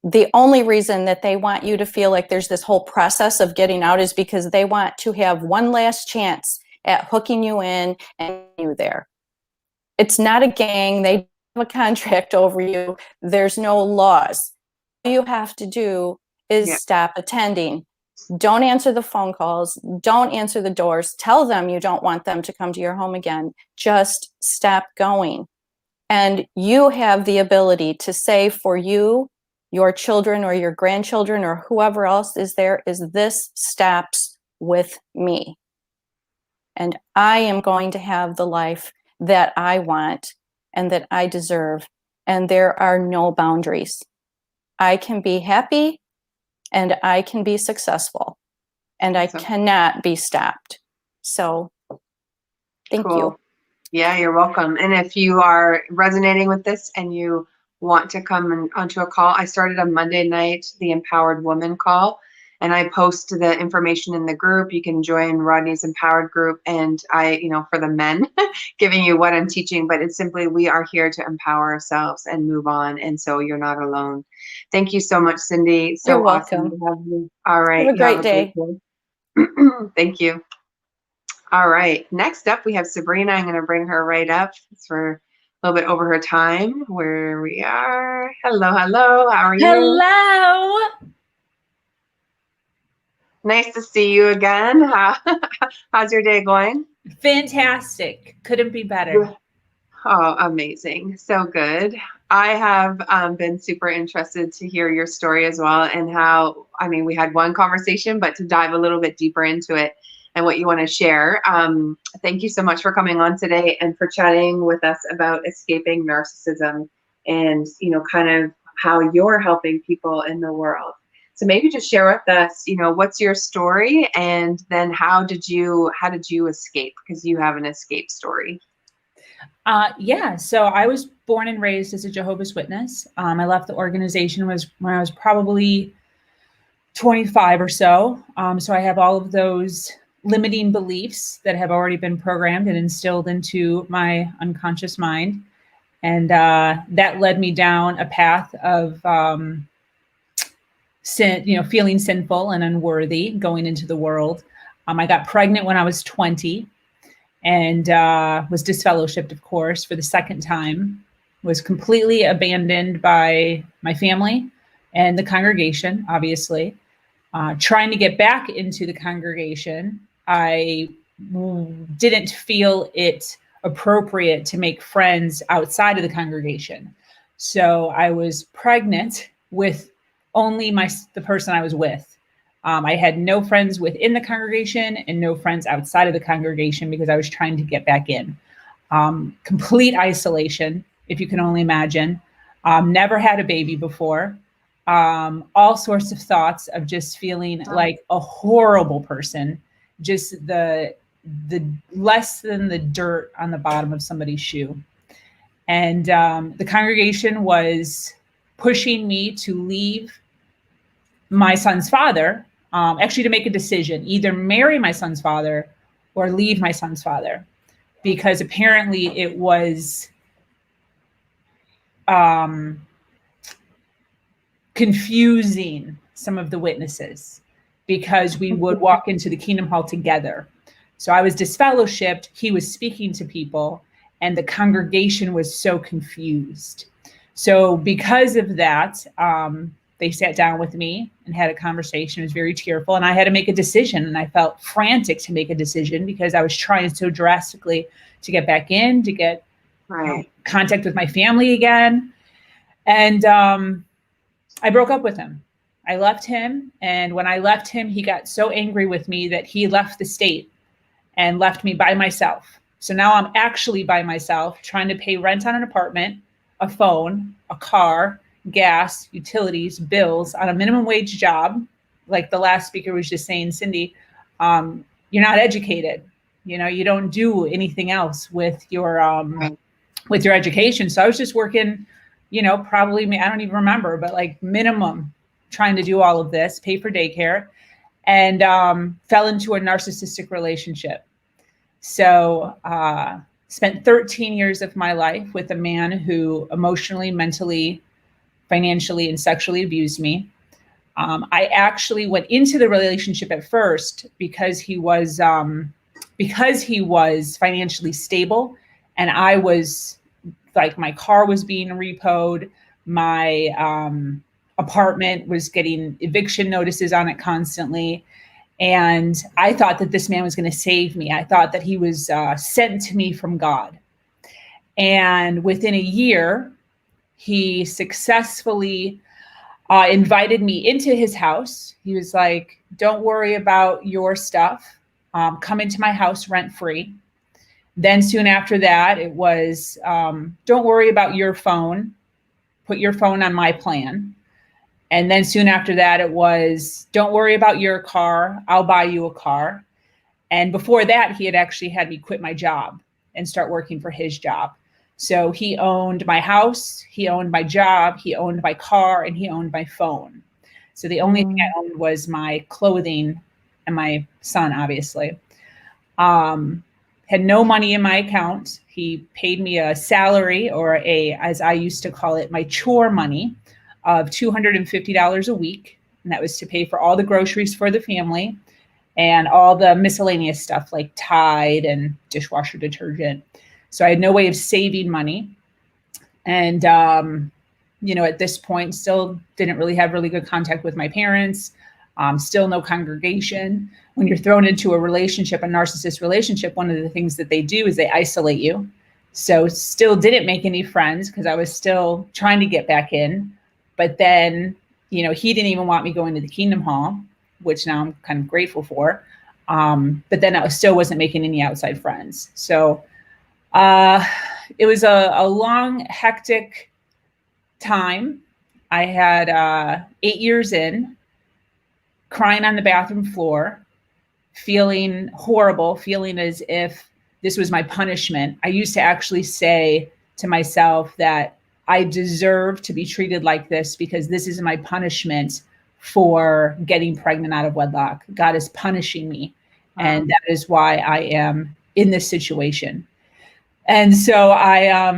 The only reason that they want you to feel like there's this whole process of getting out is because they want to have one last chance at hooking you in and you there. It's not a gang. They have a contract over you. There's no laws. All you have to do is stop attending. Don't answer the phone calls. Don't answer the doors. Tell them you don't want them to come to your home again. Just stop going. And you have the ability to say for you, your children or your grandchildren or whoever else is there, is this stops with me. And I am going to have the life that I want and that I deserve. And there are no boundaries. I can be happy and I can be successful, and I cannot be stopped. So thank you. Yeah, you're welcome. And if you are resonating with this and you want to come onto a call, I started a Monday night, the Empowered Woman call, and I post the information in the group. You can join Rodney's Empowered group, and I, for the men, giving you what I'm teaching, but it's simply, we are here to empower ourselves and move on. And so you're not alone. Thank you so much, Cyndi. So you're welcome. Awesome to have you. All right. Have a great day. Thank you. All right. Next up, we have Sabrina. I'm going to bring her right up. We're a little bit over her time. Where we are. Hello, hello. How are you? Hello. Nice to see you again. How's your day going? Fantastic. Couldn't be better. Oh, amazing. So good. I have been super interested to hear your story as well, and how, we had one conversation, but to dive a little bit deeper into it and what you want to share. Thank you so much for coming on today and for chatting with us about escaping narcissism and, kind of how you're helping people in the world. So maybe just share with us, what's your story, and then how did you escape? Because you have an escape story. Yeah, so I was born and raised as a Jehovah's Witness. I left the organization when I was probably 25 or so. So I have all of those limiting beliefs that have already been programmed and instilled into my unconscious mind. And that led me down a path of feeling sinful and unworthy going into the world. I got pregnant when I was 20 and was disfellowshipped, of course, for the second time. Was completely abandoned by my family and the congregation, obviously. Trying to get back into the congregation, I didn't feel it appropriate to make friends outside of the congregation. So I was pregnant with only the person I was with. I had no friends within the congregation and no friends outside of the congregation because I was trying to get back in. Complete isolation, if you can only imagine. Never had a baby before. All sorts of thoughts of just feeling like a horrible person, just the less than the dirt on the bottom of somebody's shoe. And the congregation was pushing me to leave my son's father, actually to make a decision, either marry my son's father or leave my son's father, because apparently it was confusing some of the witnesses because we would walk into the Kingdom Hall together. So I was disfellowshipped, he was speaking to people, and the congregation was so confused. So because of that, they sat down with me and had a conversation. It was very tearful, and I had to make a decision, and I felt frantic to make a decision because I was trying so drastically to get back in, to get contact with my family again. And I broke up with him. I left him, and when I left him, he got so angry with me that he left the state and left me by myself. So now I'm actually by myself trying to pay rent on an apartment, a phone, a car, gas, utilities, bills on a minimum wage job. Like the last speaker was just saying, Cyndi, you're not educated. You know, you don't do anything else with your education. So I was just working, you know, probably, I don't even remember, but like minimum trying to do all of this, pay for daycare, and fell into a narcissistic relationship. So spent 13 years of my life with a man who emotionally, mentally, financially, and sexually abused me. I actually went into the relationship at first because he was financially stable, and I was like, my car was being repoed, my apartment was getting eviction notices on it constantly. And I thought that this man was going to save me. I thought that he was sent to me from God. And within a year, he successfully invited me into his house. He was like, don't worry about your stuff. Come into my house rent free. Then soon after that, it was, don't worry about your phone. Put your phone on my plan. And then soon after that, it was, don't worry about your car. I'll buy you a car. And before that, he had actually had me quit my job and start working for his job. So he owned my house, he owned my job, he owned my car, and he owned my phone. So the only thing I owned was my clothing and my son, obviously. Had no money in my account. He paid me a salary, or as I used to call it, my chore money, of $250 a week. And that was to pay for all the groceries for the family and all the miscellaneous stuff like Tide and dishwasher detergent. So I had no way of saving money. And, you know, at this point, still didn't really have really good contact with my parents, still no congregation. When you're thrown into a relationship, a narcissist relationship, one of the things that they do is they isolate you. So still didn't make any friends because I was still trying to get back in. But then, you know, he didn't even want me going to the Kingdom Hall, which now I'm kind of grateful for. But then I still wasn't making any outside friends. So it was a long, hectic time. I had 8 years in, crying on the bathroom floor, feeling horrible, feeling as if this was my punishment. I used to actually say to myself that I deserve to be treated like this because this is my punishment for getting pregnant out of wedlock. God is punishing me. And that is why I am in this situation. And so I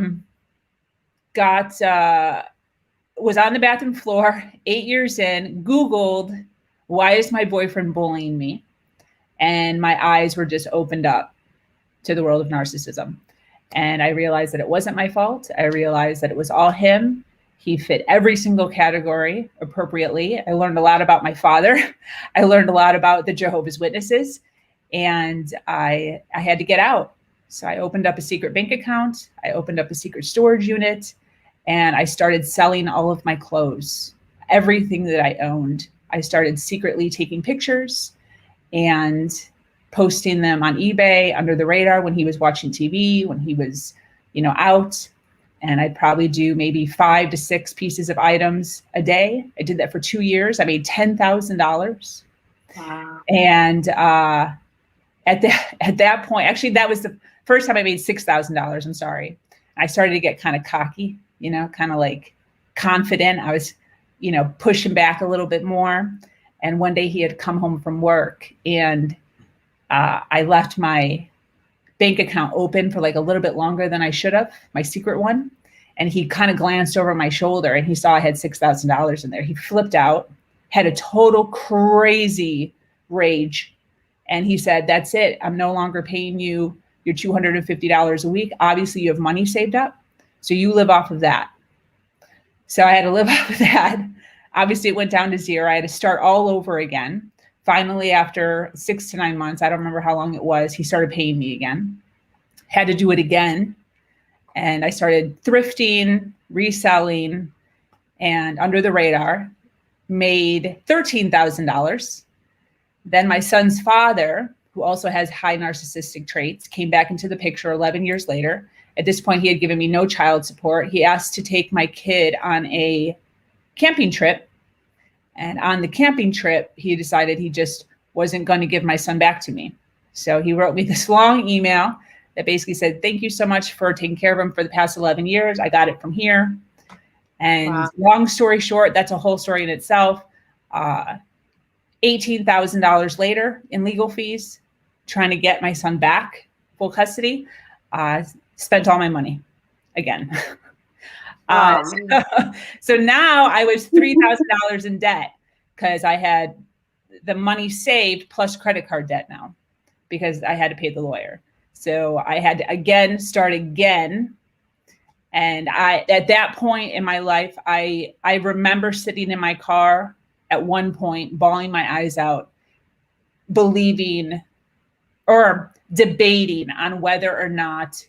was on the bathroom floor, 8 years in, Googled, why is my boyfriend bullying me? and my eyes were just opened up to the world of narcissism. And I realized that it wasn't my fault. I realized that it was all him. He fit every single category appropriately. I learned a lot about my father. I learned a lot about the Jehovah's Witnesses, and I had to get out. So I opened up a secret bank account. I opened up a secret storage unit, and I started selling all of my clothes, everything that I owned. I started secretly taking pictures and posting them on eBay under the radar when he was watching TV, when he was, out. And I'd probably do maybe 5 to 6 pieces of items a day. I did that for 2 years. I made $10,000. Wow. And at that point, actually, that was the first time I made $6,000. I'm sorry. I started to get kind of cocky, kind of like confident. I was, pushing back a little bit more. And one day he had come home from work, and I left my bank account open for like a little bit longer than I should have, my secret one. And he kind of glanced over my shoulder and he saw I had $6,000 in there. He flipped out, had a total crazy rage. And he said, "That's it. I'm no longer paying you your $250 a week. Obviously you have money saved up, so you live off of that." So I had to live off of that. Obviously it went down to zero. I had to start all over again. Finally, after 6 to 9 months, I don't remember how long it was, he started paying me again. Had to do it again. And I started thrifting, reselling, and under the radar, made $13,000. Then my son's father, who also has high narcissistic traits, came back into the picture 11 years later. At this point, he had given me no child support. He asked to take my kid on a camping trip. And on the camping trip, he decided he just wasn't going to give my son back to me. So he wrote me this long email that basically said, "Thank you so much for taking care of him for the past 11 years. I got it from here." And Wow. Long story short, that's a whole story in itself. $18,000 later in legal fees, trying to get my son back, full custody, spent all my money again. Wow. So now I was $3,000 in debt because I had the money saved plus credit card debt now because I had to pay the lawyer. So I had to start again. And at that point in my life, I remember sitting in my car at one point, bawling my eyes out, believing or debating on whether or not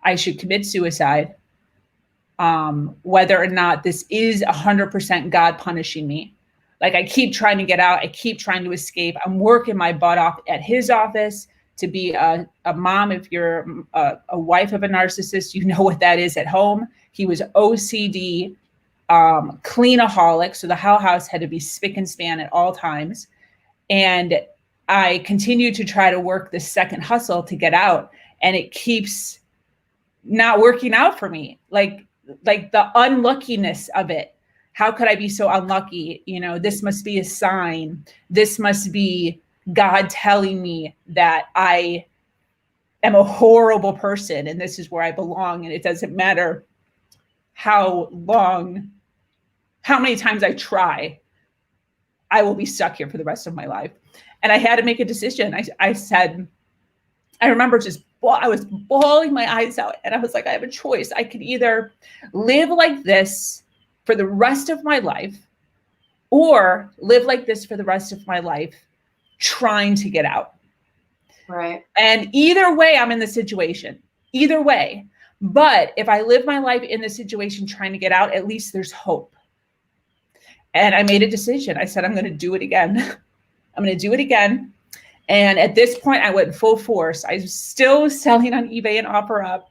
I should commit suicide. Whether or not this is 100% God punishing me. Like I keep trying to get out. I keep trying to escape. I'm working my butt off at his office to be a mom. If you're a wife of a narcissist, you know what that is at home. He was OCD, cleanaholic. So the whole house had to be spick and span at all times. And I continue to try to work this second hustle to get out. And it keeps not working out for me. Like the unluckiness of it. How could I be so unlucky? This must be a sign. This must be God telling me that I am a horrible person and this is where I belong. And it doesn't matter how many times I try, I will be stuck here for the rest of my life. And I had to make a decision. I said, I remember I was bawling my eyes out and I was like, I have a choice. I could either live like this for the rest of my life or live like this for the rest of my life, trying to get out. Right. And either way, I'm in the situation, either way. But if I live my life in the situation, trying to get out, at least there's hope. And I made a decision. I said, I'm going to do it again. I'm going to do it again. And at this point, I went full force. I was still selling on eBay and OfferUp.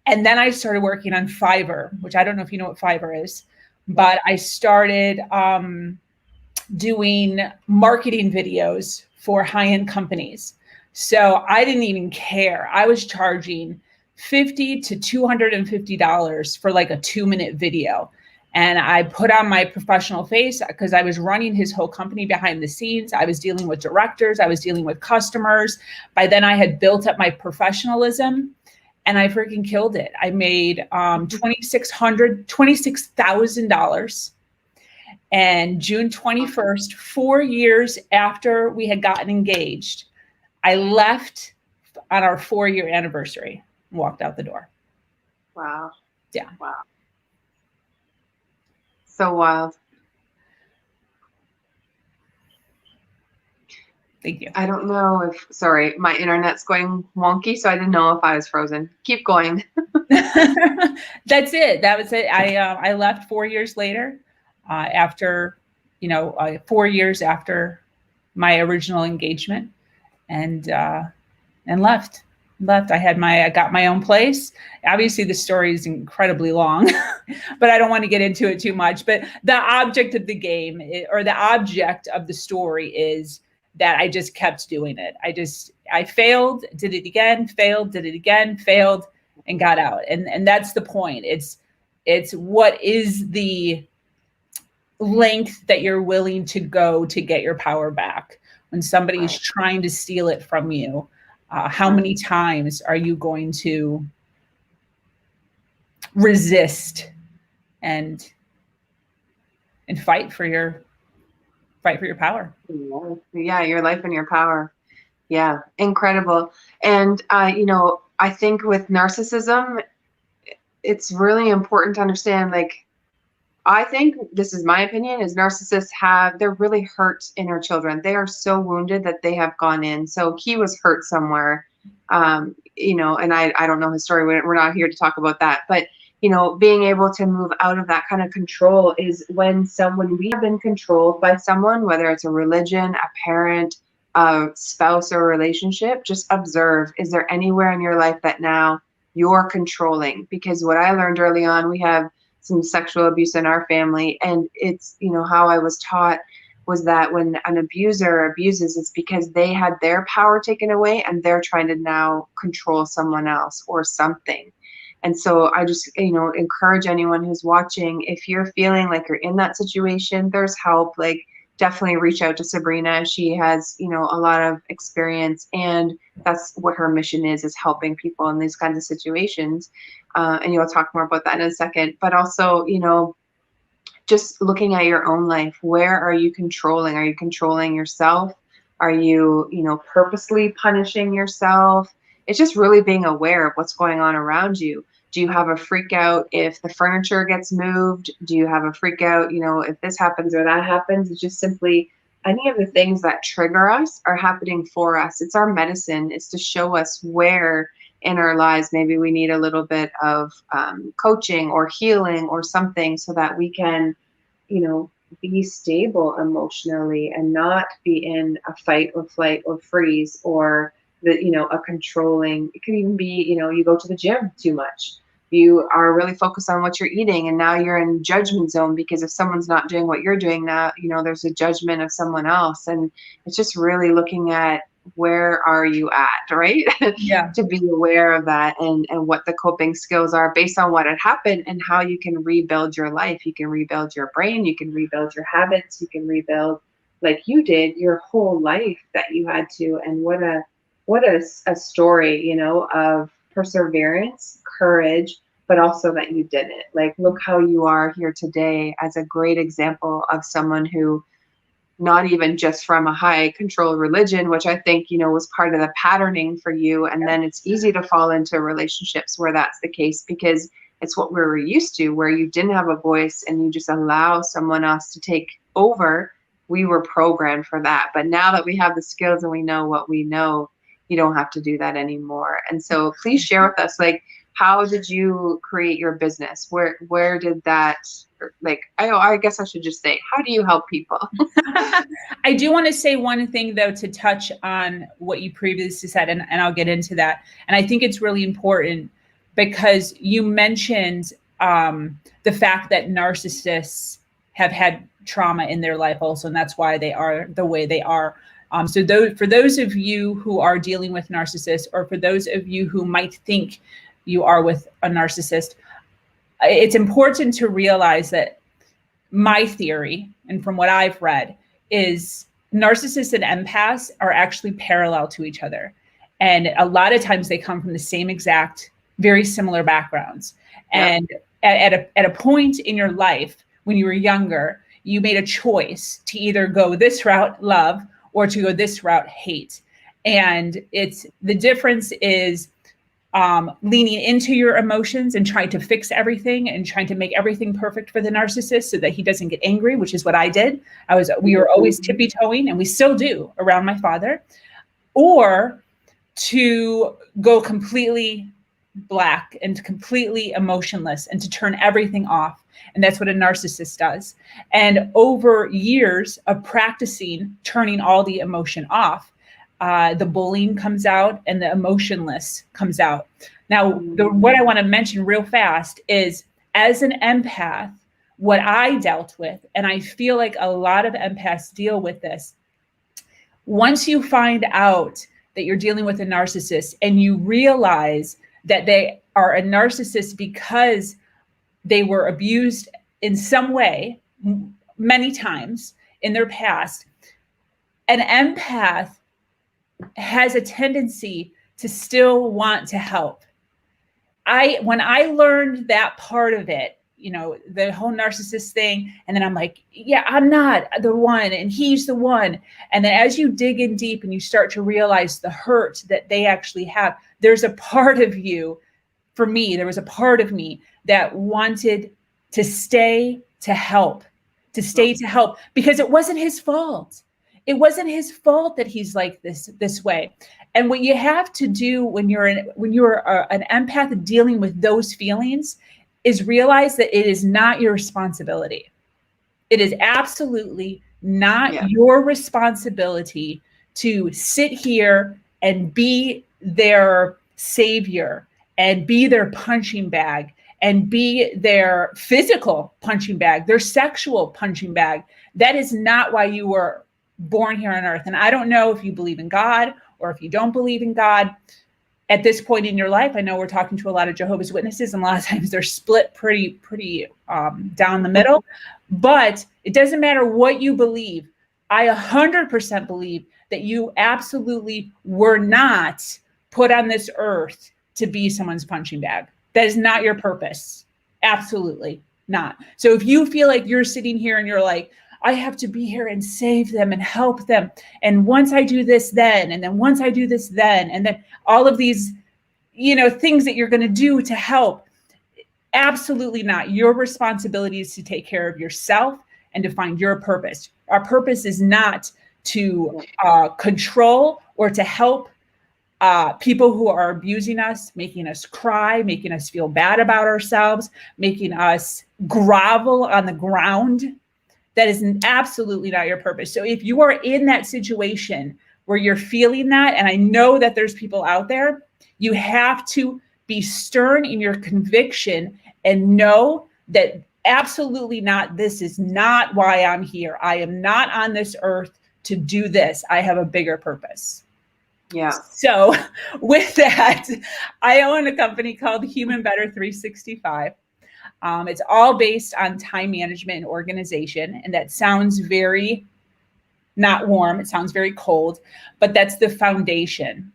And then I started working on Fiverr, which I don't know if you know what Fiverr is, but I started doing marketing videos for high-end companies. So I didn't even care. I was charging $50 to $250 for like a 2-minute video. And I put on my professional face because I was running his whole company behind the scenes. I was dealing with directors. I was dealing with customers. By then I had built up my professionalism and I freaking killed it. I made $26,000. And June 21st, 4 years after we had gotten engaged, I left on our 4-year anniversary and walked out the door. Wow. Yeah. Wow. So wild. Thank you. I don't know if, sorry, my internet's going wonky, so I didn't know if I was frozen. Keep going. That's it. That was it. I left 4 years later, after, 4 years after my original engagement, and left. I got my own place. Obviously the story is incredibly long, but I don't want to get into it too much. But the object of the game, or the object of the story, is that I just kept doing it. I failed, did it again, failed, did it again, failed, and got out. And that's the point. It's what is the length that you're willing to go to get your power back when somebody is trying to steal it from you. How many times are you going to resist and fight for your power? Yeah, your life and your power. Yeah, incredible. And I think with narcissism, it's really important to understand, like, I think, this is my opinion, is narcissists they're really hurt inner children. They are so wounded that they have gone in. So he was hurt somewhere, and I don't know his story. We're not here to talk about that. But, being able to move out of that kind of control is when we have been controlled by someone, whether it's a religion, a parent, a spouse, or a relationship, just observe, is there anywhere in your life that now you're controlling? Because what I learned early on, we have some sexual abuse in our family, and it's, how I was taught was that when an abuser abuses, it's because they had their power taken away and they're trying to now control someone else or something. And so I just, encourage anyone who's watching, if you're feeling like you're in that situation, there's help. Like, definitely reach out to Sabrina. She has, a lot of experience, and that's what her mission is helping people in these kinds of situations. And you'll talk more about that in a second. But also, just looking at your own life. Where are you controlling? Are you controlling yourself? Are you, purposely punishing yourself? It's just really being aware of what's going on around you. Do you have a freak out if the furniture gets moved? Do you have a freak out, if this happens or that happens? It's just simply any of the things that trigger us are happening for us. It's our medicine. It's to show us where in our lives maybe we need a little bit of coaching or healing or something, so that we can, be stable emotionally and not be in a fight or flight or freeze, or a controlling. It could even be, you go to the gym too much. You are really focused on what you're eating, and now you're in judgment zone because if someone's not doing what you're doing now, there's a judgment of someone else. And it's just really looking at, where are you at, right? Yeah. To be aware of that, and what the coping skills are based on what had happened, and how you can rebuild your life. You can rebuild your brain, you can rebuild your habits, you can rebuild, like you did, your whole life that you had to. And what a story, of perseverance, courage, but also that you did it. Like, look how you are here today as a great example of someone who, not even just from a high control religion, which I think, was part of the patterning for you. And then it's easy to fall into relationships where that's the case, because it's what we were used to, where you didn't have a voice and you just allow someone else to take over. We were programmed for that. But now that we have the skills and we know what we know, you don't have to do that anymore. And so please share with us, like, how did you create your business? Where did that, like, I guess I should just say, how do you help people? I do want to say one thing, though, to touch on what you previously said, and I'll get into that. And I think it's really important, because you mentioned the fact that narcissists have had trauma in their life also, and that's why they are the way they are. So for those of you who are dealing with narcissists, or for those of you who might think you are with a narcissist, it's important to realize that my theory, and from what I've read, is narcissists and empaths are actually parallel to each other. And a lot of times they come from the same exact, very similar backgrounds. And at a point in your life when you were younger, you made a choice to either go this route, love, or to go this route, hate. And it's the difference is leaning into your emotions and trying to fix everything and trying to make everything perfect for the narcissist so that he doesn't get angry, which is what I did. We were always tippy-toeing, and we still do, around my father, or to go completely black and completely emotionless and to turn everything off. And that's what a narcissist does. And over years of practicing turning all the emotion off, the bullying comes out and the emotionless comes out. Now, what I want to mention real fast is, as an empath, what I dealt with, and I feel like a lot of empaths deal with this, once you find out that you're dealing with a narcissist and you realize that they are a narcissist because they were abused in some way many times in their past, an empath has a tendency to still want to help. When I learned that part of it, you know, the whole narcissist thing, and then I'm like, yeah, I'm not the one and he's the one. And then as you dig in deep and you start to realize the hurt that they actually have, there's a part of you, for me, there was a part of me that wanted to stay to help, because it wasn't his fault. It wasn't his fault that he's like this way. And what you have to do when you're an empath dealing with those feelings is realize that it is not your responsibility. It is absolutely not your responsibility to sit here and be their savior and be their punching bag and be their physical punching bag, their sexual punching bag. That is not why you were born here on earth. And I don't know if you believe in God or if you don't believe in God. At this point in your life, I know we're talking to a lot of Jehovah's Witnesses, and a lot of times they're split pretty down the middle, but it doesn't matter what you believe. I 100% believe that you absolutely were not put on this earth to be someone's punching bag. That is not your purpose. Absolutely not. So if you feel like you're sitting here and you're like, I have to be here and save them and help them, and once I do this, then, and then once I do this, then, and then all of these, you know, things that you're going to do to help, absolutely not. Your responsibility is to take care of yourself and to find your purpose. Our purpose is not to control or to help people who are abusing us, making us cry, making us feel bad about ourselves, making us grovel on the ground. That is absolutely not your purpose. So if you are in that situation where you're feeling that, and I know that there's people out there, you have to be stern in your conviction and know that absolutely not, this is not why I'm here. I am not on this earth to do this. I have a bigger purpose. Yeah. So with that, I own a company called Human Better 365. It's all based on time management and organization. And that sounds very not warm. It sounds very cold, but that's the foundation.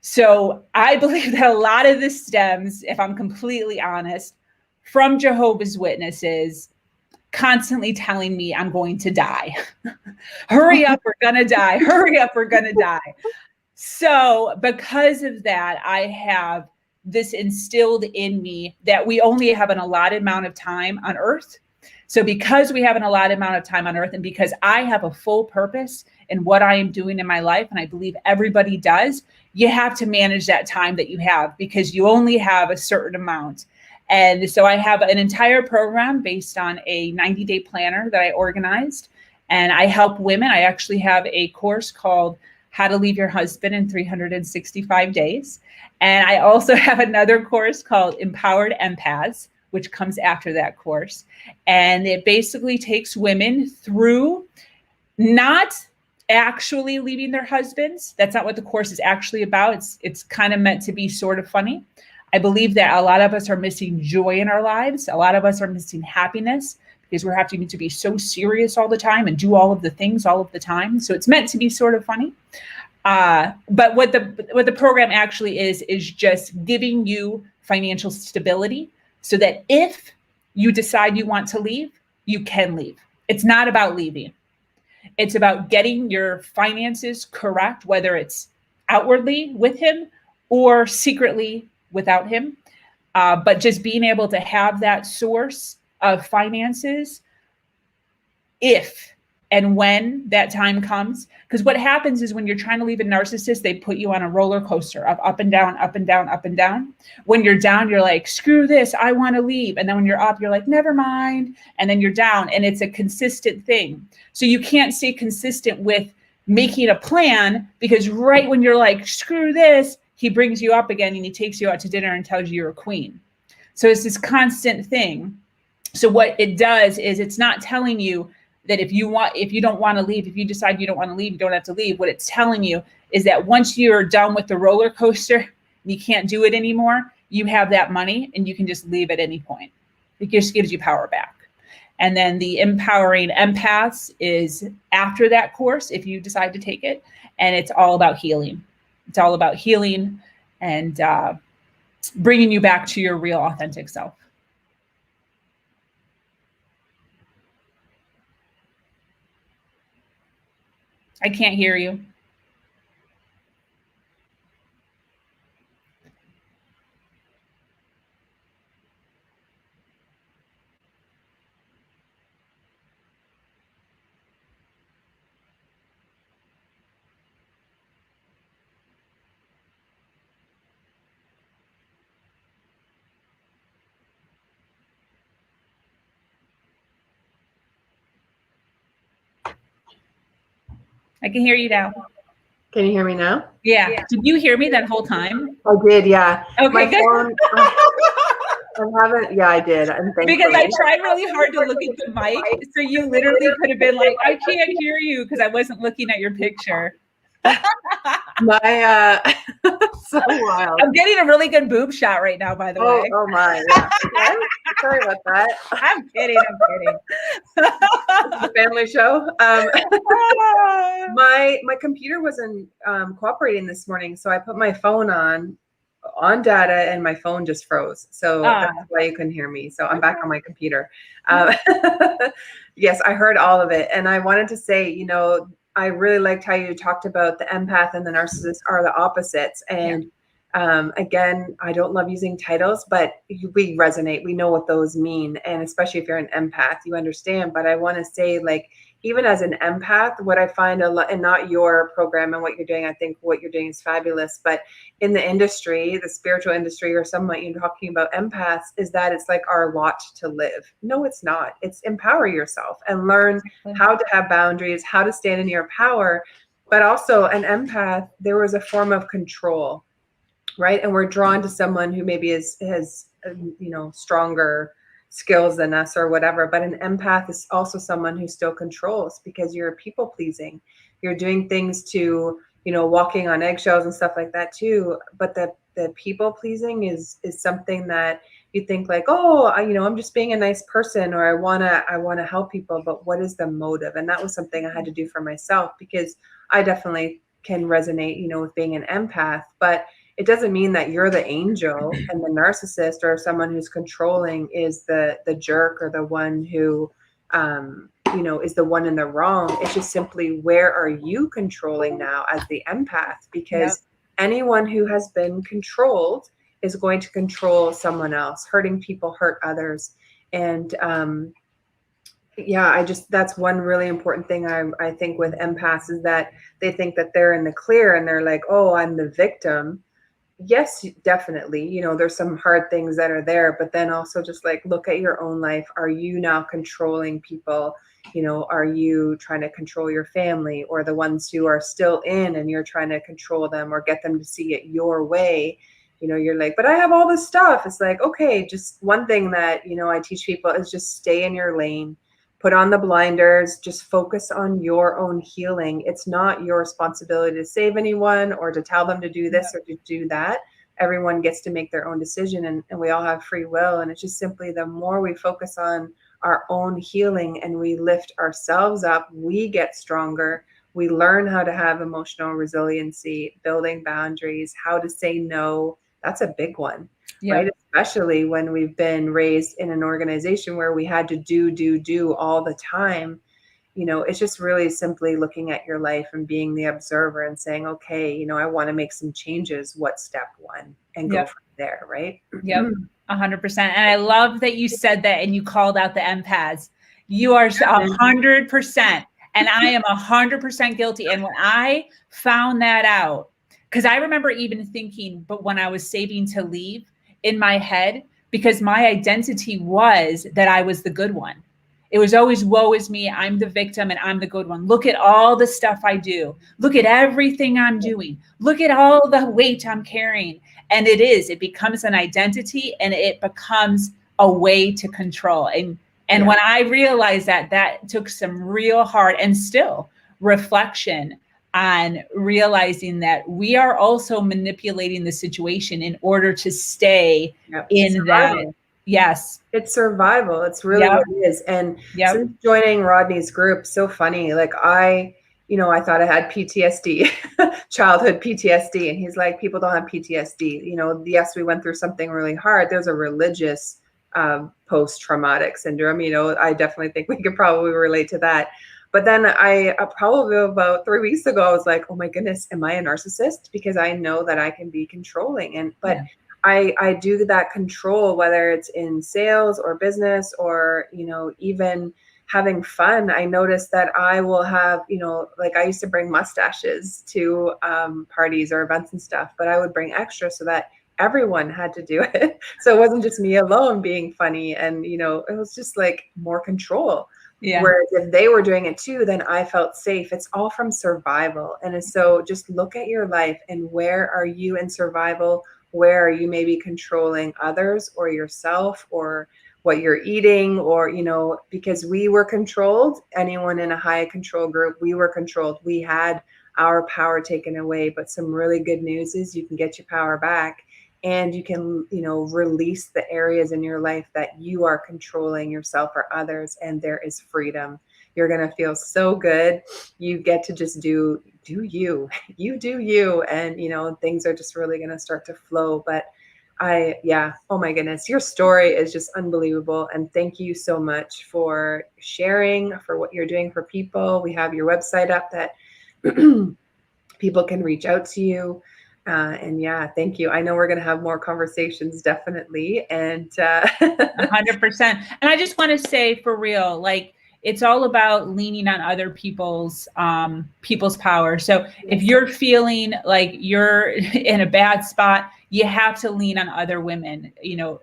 So I believe that a lot of this stems, if I'm completely honest, from Jehovah's Witnesses constantly telling me I'm going to die. Hurry up, we're going to die. Hurry up, we're going to die. So because of that, I have this instilled in me that we only have an allotted amount of time on earth. So because we have an allotted amount of time on earth, and because I have a full purpose in what I am doing in my life, and I believe everybody does, you have to manage that time that you have because you only have a certain amount. And so I have an entire program based on a 90-day planner that I organized, and I help women. I actually have a course called How to Leave Your Husband in 365 Days. And I also have another course called Empowered Empaths, which comes after that course. And it basically takes women through not actually leaving their husbands. That's not what the course is actually about. It's kind of meant to be sort of funny. I believe that a lot of us are missing joy in our lives. A lot of us are missing happiness because we're having to be so serious all the time and do all of the things all of the time. So it's meant to be sort of funny. But what the program actually is just giving you financial stability so that if you decide you want to leave, you can leave. It's not about leaving. It's about getting your finances correct, whether it's outwardly with him or secretly without him. But just being able to have that source of finances if and when that time comes. Because what happens is when you're trying to leave a narcissist, they put you on a roller coaster of up and down, up and down, up and down. When you're down, you're like, screw this, I want to leave. And then when you're up, you're like, never mind. And then you're down, and it's a consistent thing. So you can't stay consistent with making a plan, because right when you're like, screw this, he brings you up again and he takes you out to dinner and tells you you're a queen. So it's this constant thing. So what it does is it's not telling you that if you don't want to leave, if you decide you don't want to leave, you don't have to leave. What it's telling you is that once you're done with the roller coaster and you can't do it anymore, you have that money and you can just leave at any point. It just gives you power back. And then the empowering empaths is after that course, if you decide to take it, and it's all about healing. It's all about healing and bringing you back to your real authentic self. I can't hear you. I can hear you now. Can you hear me now? Yeah. Did you hear me that whole time? I did, yeah. Okay, My good. phone, I did. I'm thankful. Because I tried really hard to look at the mic, so you literally could have been like, I can't hear you, because I wasn't looking at your picture. My so wild. I'm getting a really good boob shot right now, by the way. Oh my, yeah. Sorry about that. I'm kidding. It's a family show. My computer wasn't cooperating this morning, so I put my phone on data, and my phone just froze. So that's why you couldn't hear me. So I'm back on my computer. Yes, I heard all of it, and I wanted to say, you know, I really liked how you talked about the empath and the narcissist are the opposites. And again, I don't love using titles, but we resonate. We know what those mean. And especially if you're an empath, you understand. But I want to say, like, even as an empath, what I find a lot, and not your program and what you're doing, I think what you're doing is fabulous. But in the industry, the spiritual industry, or somewhat you're talking about empaths, is that it's like our lot to live. No, it's not. It's empower yourself and learn how to have boundaries, how to stand in your power. But also an empath, there was a form of control, right? And we're drawn to someone who maybe has you know, stronger skills than us or whatever. But an empath is also someone who still controls, because you're people pleasing. You're doing things to, you know, walking on eggshells and stuff like that too. But the people pleasing is something that you think like, oh, you know, I'm just being a nice person, or I wanna help people. But what is the motive? And that was something I had to do for myself, because I definitely can resonate, you know, with being an empath. But it doesn't mean that you're the angel and the narcissist or someone who's controlling is the jerk or the one who, you know, is the one in the wrong. It's just simply, where are you controlling now as the empath? Because anyone who has been controlled is going to control someone else. Hurting people hurt others. And that's one really important thing I think with empaths, is that they think that they're in the clear, and they're like, oh, I'm the victim. Yes, definitely. You know, there's some hard things that are there, but then also just like, look at your own life. Are you now controlling people? You know, are you trying to control your family, or the ones who are still in and you're trying to control them or get them to see it your way? You know, you're like, but I have all this stuff. It's like, okay, just one thing that, you know, I teach people is just stay in your lane. Put on the blinders, just focus on your own healing. It's not your responsibility to save anyone or to tell them to do this or to do that. Everyone gets to make their own decision, and we all have free will. And it's just simply, the more we focus on our own healing and we lift ourselves up, we get stronger. We learn how to have emotional resiliency, building boundaries, how to say no. That's a big one. Right? Especially when we've been raised in an organization where we had to do all the time. you know, it's just really simply looking at your life and being the observer and saying, okay, you know, I want to make some changes. What's step one? And go from there, right? Yep, 100%. And I love that you said that and you called out the empaths. You are 100%. And I am 100% guilty. And when I found that out, because I remember even thinking, but when I was saving to leave in my head, because my identity was that I was the good one. It was always, woe is me, I'm the victim and I'm the good one. Look at all the stuff I do. Look at everything I'm doing. Look at all the weight I'm carrying. And it becomes an identity and it becomes a way to control. And when I realized that took some real hard and still reflection on realizing that we are also manipulating the situation in order to stay in survival. That. Yes. It's survival. It's really what it is. And since joining Rodney's group, so funny, like I thought I had PTSD, childhood PTSD. And he's like, people don't have PTSD. You know, yes, we went through something really hard. There's a religious post-traumatic syndrome. You know, I definitely think we could probably relate to that. But then I probably about 3 weeks ago, I was like, oh my goodness, am I a narcissist? Because I know that I can be controlling. But I do that control, whether it's in sales or business or, you know, even having fun. I noticed that I will have, you know, like I used to bring mustaches to parties or events and stuff, but I would bring extra so that everyone had to do it. So it wasn't just me alone being funny. And, you know, it was just like more control. Yeah. Whereas if they were doing it too, then I felt safe. It's all from survival. And so just look at your life and where are you in survival? Where are you maybe controlling others or yourself or what you're eating or, you know, because we were controlled, anyone in a high control group, we were controlled. We had our power taken away, but some really good news is you can get your power back. And you can, you know, release the areas in your life that you are controlling yourself or others, and there is freedom. You're going to feel so good. You get to just do you. You do you. And, you know, things are just really going to start to flow. But oh my goodness, your story is just unbelievable. And thank you so much for sharing, for what you're doing for people. We have your website up that people can reach out to you. And thank you. I know we're going to have more conversations, definitely. And 100%. And I just want to say for real, like, it's all about leaning on other people's power. So if you're feeling like you're in a bad spot, you have to lean on other women. You know,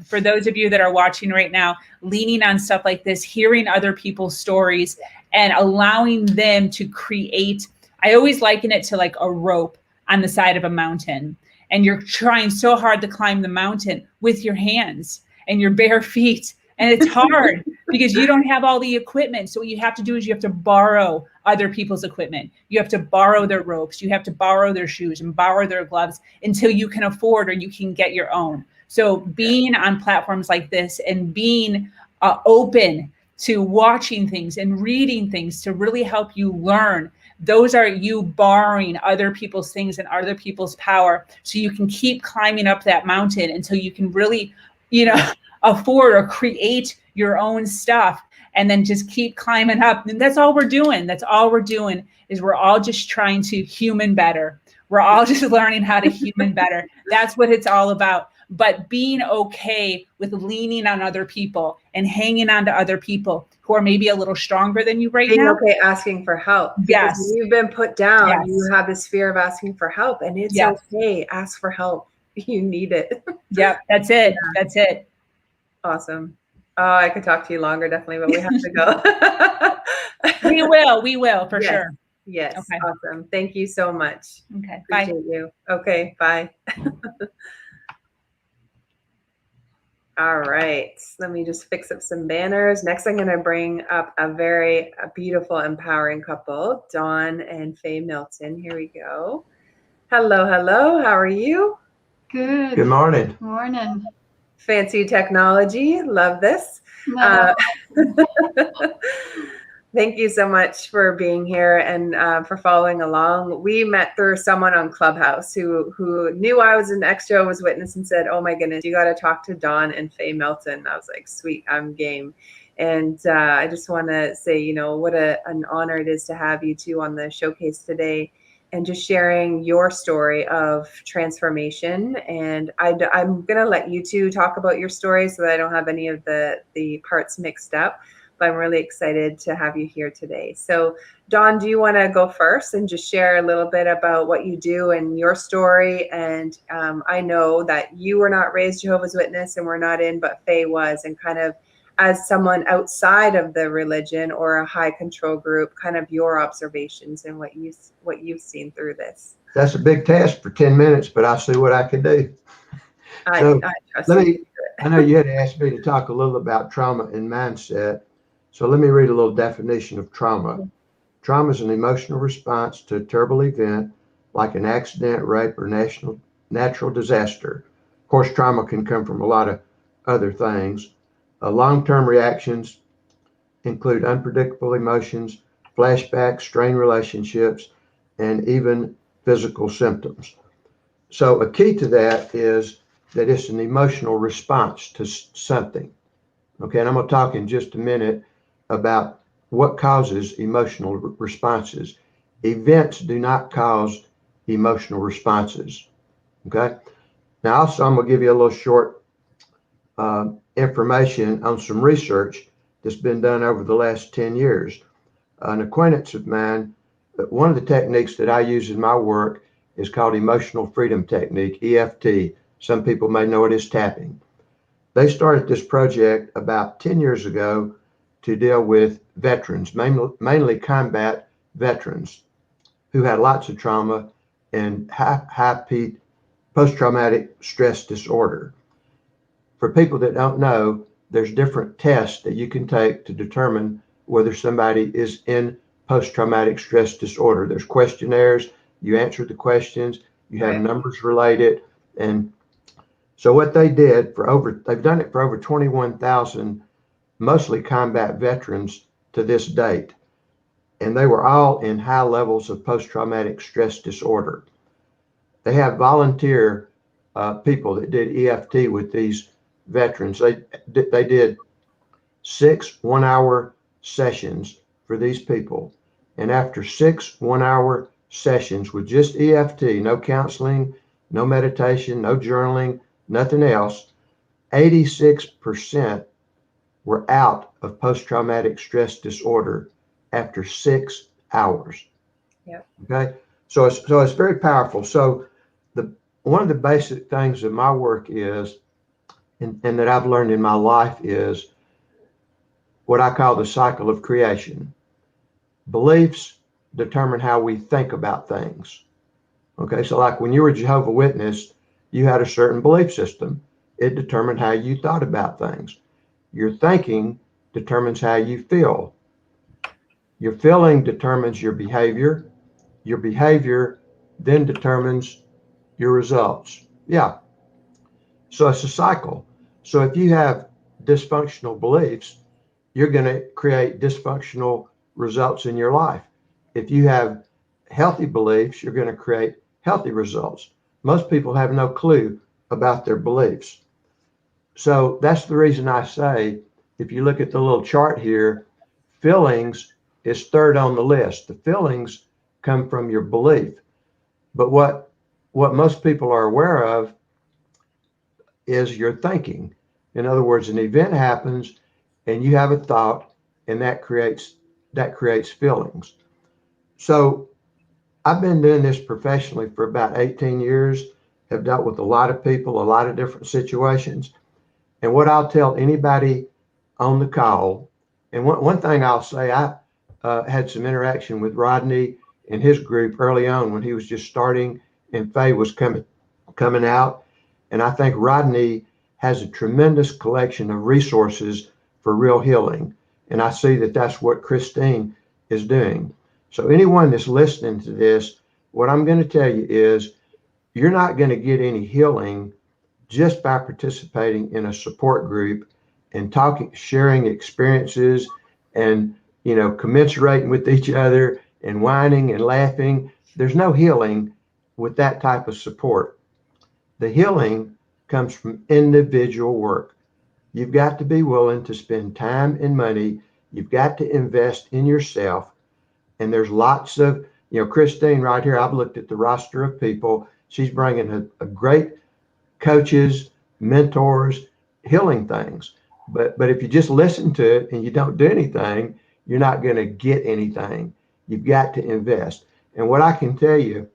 for those of you that are watching right now, leaning on stuff like this, hearing other people's stories and allowing them to create, I always liken it to like a rope on the side of a mountain, and you're trying so hard to climb the mountain with your hands and your bare feet. And it's hard because you don't have all the equipment. So what you have to do is you have to borrow other people's equipment. You have to borrow their ropes. You have to borrow their shoes and borrow their gloves until you can afford or you can get your own. So being on platforms like this and being open to watching things and reading things to really help you learn, those are you borrowing other people's things and other people's power so you can keep climbing up that mountain until you can really, you know, afford or create your own stuff and then just keep climbing up. And that's all we're doing. That's all we're doing is we're all just trying to human better. We're all just learning how to human better. That's what it's all about. But being okay with leaning on other people and hanging on to other people who are maybe a little stronger than you right now. Okay, asking for help. Yes. When you've been put down, you have this fear of asking for help, and it's okay. Ask for help. You need it. Yep, that's it. Yeah. That's it. Awesome. Oh, I could talk to you longer, definitely, but we have to go. We will, for sure. Yes. Okay. Awesome. Thank you so much. Okay. Appreciate you. Okay. Bye. All right. Let me just fix up some banners. Next, I'm going to bring up a very beautiful, empowering couple, Dawn and Faye Milton. Here we go. Hello. Hello. How are you? Good. Good morning. Morning. Fancy technology. Love this. Thank you so much for being here and for following along. We met through someone on Clubhouse who knew I was an ex-Jehovah's Witness and said, "Oh my goodness, you got to talk to Dawn and Faye Milton." I was like, "Sweet, I'm game." And I just want to say, you know, what an honor it is to have you two on the showcase today, and just sharing your story of transformation. And I'm gonna let you two talk about your story so that I don't have any of the parts mixed up. But I'm really excited to have you here today. So Dawn, do you want to go first and just share a little bit about what you do and your story? And I know that you were not raised Jehovah's Witness and we're not in, but Faye was, and kind of as someone outside of the religion or a high control group, kind of your observations and what you've seen through this. That's a big task for 10 minutes, but I'll see what I can do. So I trust let you. me, I know you had asked me to talk a little about trauma and mindset. So let me read a little definition of trauma. Trauma is an emotional response to a terrible event like an accident, rape, or natural disaster. Of course, trauma can come from a lot of other things. Long-term reactions include unpredictable emotions, flashbacks, strained relationships, and even physical symptoms. So a key to that is that it's an emotional response to something. Okay, and I'm going to talk in just a minute about what causes emotional responses. Events do not cause emotional responses. Okay, now also I'm going to give you a little short information on some research that's been done over the last 10 years. An acquaintance of mine, one of the techniques that I use in my work is called emotional freedom technique, EFT. Some people may know it as tapping. They started this project about 10 years ago to deal with veterans, mainly combat veterans who had lots of trauma and high peak post-traumatic stress disorder. For people that don't know, there's different tests that you can take to determine whether somebody is in post-traumatic stress disorder. There's questionnaires, you answer the questions, you have numbers related. And so what they did they've done it for over 21,000, mostly combat veterans to this date. And they were all in high levels of post-traumatic stress disorder. They have volunteer people that did EFT with these veterans. They did 6 one-hour sessions for these people. And after 6 one-hour sessions with just EFT, no counseling, no meditation, no journaling, nothing else, 86% were out of post-traumatic stress disorder after 6 hours. Yep. Okay. So it's very powerful. So one of the basic things of my work is, and that I've learned in my life, is what I call the cycle of creation. Beliefs determine how we think about things. Okay. So like when you were a Jehovah Witness, you had a certain belief system. It determined how you thought about things. Your thinking determines how you feel. Your feeling determines your behavior. Your behavior then determines your results. Yeah. So it's a cycle. So if you have dysfunctional beliefs, you're going to create dysfunctional results in your life. If you have healthy beliefs, you're going to create healthy results. Most people have no clue about their beliefs. So that's the reason I say, if you look at the little chart here, feelings is third on the list. The feelings come from your belief. But what most people are aware of is your thinking. In other words, an event happens and you have a thought, and that creates feelings. So I've been doing this professionally for about 18 years, have dealt with a lot of people, a lot of different situations. And what I'll tell anybody on the call, and one thing I'll say, I had some interaction with Rodney and his group early on when he was just starting and Faye was coming out. And I think Rodney has a tremendous collection of resources for real healing. And I see that that's what Christine is doing. So anyone that's listening to this, what I'm going to tell you is you're not going to get any healing just by participating in a support group and sharing experiences and commiserating with each other and whining and laughing. There's no healing with that type of support. The healing comes from individual work. You've got to be willing to spend time and money. You've got to invest in yourself. And there's lots of, Christine right here, I've looked at the roster of people. She's bringing a great coaches, mentors, healing things. But if you just listen to it and you don't do anything, you're not going to get anything. You've got to invest. And what I can tell you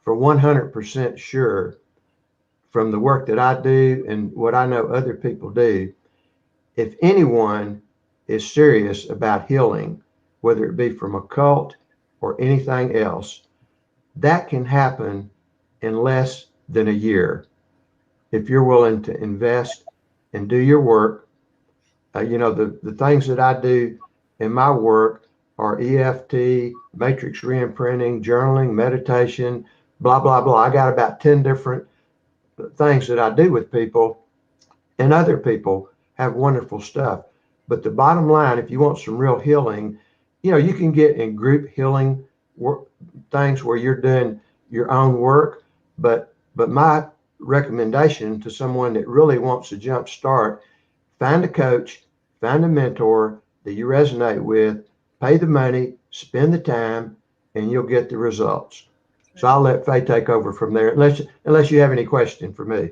for 100% sure from the work that I do and what I know other people do, if anyone is serious about healing, whether it be from a cult or anything else, that can happen in less than a year if you're willing to invest and do your work. The things that I do in my work are EFT, matrix reimprinting, journaling, meditation, blah, blah, blah. I got about 10 different things that I do with people, and other people have wonderful stuff. But the bottom line, if you want some real healing, you can get in group healing things where you're doing your own work. But my recommendation to someone that really wants a jump start, find a coach, find a mentor that you resonate with, pay the money, spend the time, and you'll get the results. So I'll let Faye take over from there, unless you have any question for me.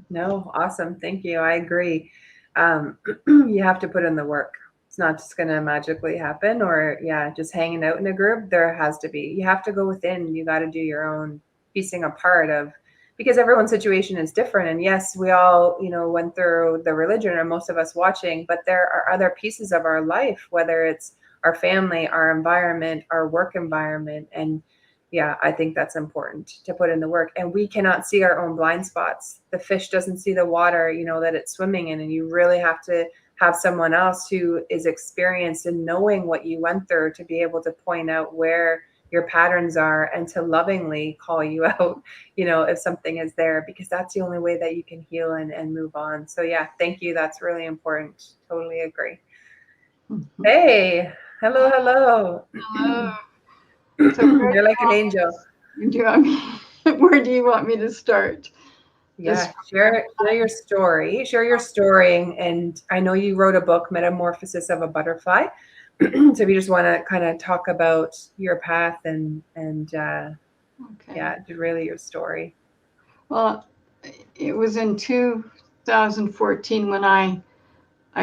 No, awesome. Thank you. I agree. You have to put in the work. It's not just going to magically happen, or just hanging out in a group. There has to be, you have to go within. You got to do your own piecing apart of, because everyone's situation is different. And yes, we all, went through the religion, or most of us watching, but there are other pieces of our life, whether it's our family, our environment, our work environment. And I think that's important to put in the work. And we cannot see our own blind spots. The fish doesn't see the water, that it's swimming in. And you really have to have someone else who is experienced in knowing what you went through to be able to point out where your patterns are and to lovingly call you out, if something is there, because that's the only way that you can heal and move on. So thank you. That's really important. Totally agree. Mm-hmm. Hey, hello. Hello. So you're like an angel. Where do you want me to start? Share your story. Share your story. And I know you wrote a book, Metamorphosis of a Butterfly. So if you just want to kind of talk about your path and really your story. Well, it was in 2014 when I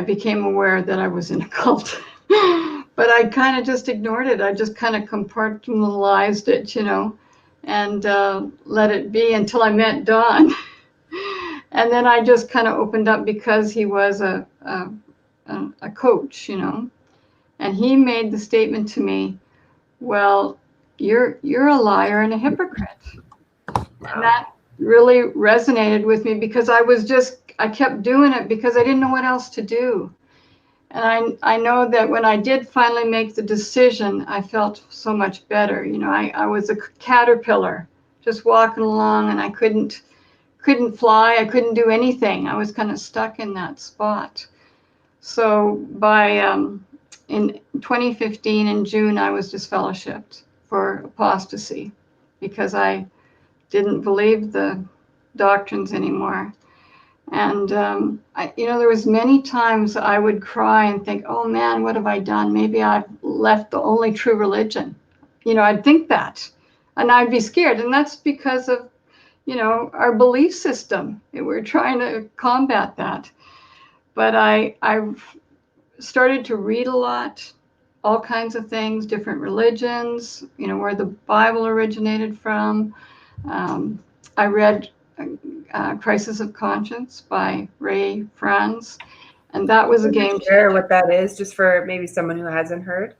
became aware that I was in a cult. But I kind of just ignored it. I just kind of compartmentalized it, and let it be until I met Don. And then I just kind of opened up because he was a coach, and he made the statement to me, well, you're a liar and a hypocrite. Wow. And that really resonated with me because I kept doing it because I didn't know what else to do. And I know that when I did finally make the decision, I felt so much better. I was a caterpillar just walking along, and I couldn't fly. I couldn't do anything. I was kind of stuck in that spot. So in 2015 in June, I was disfellowshipped for apostasy because I didn't believe the doctrines anymore. And, there was many times I would cry and think, oh man, what have I done? Maybe I've left the only true religion. I'd think that, and I'd be scared. And that's because of, our belief system. We're trying to combat that. But I've started to read a lot, all kinds of things, different religions, where the Bible originated from. I read Crisis of Conscience by Ray Franz, and that was a game changer. Share what that is, just for maybe someone who hasn't heard.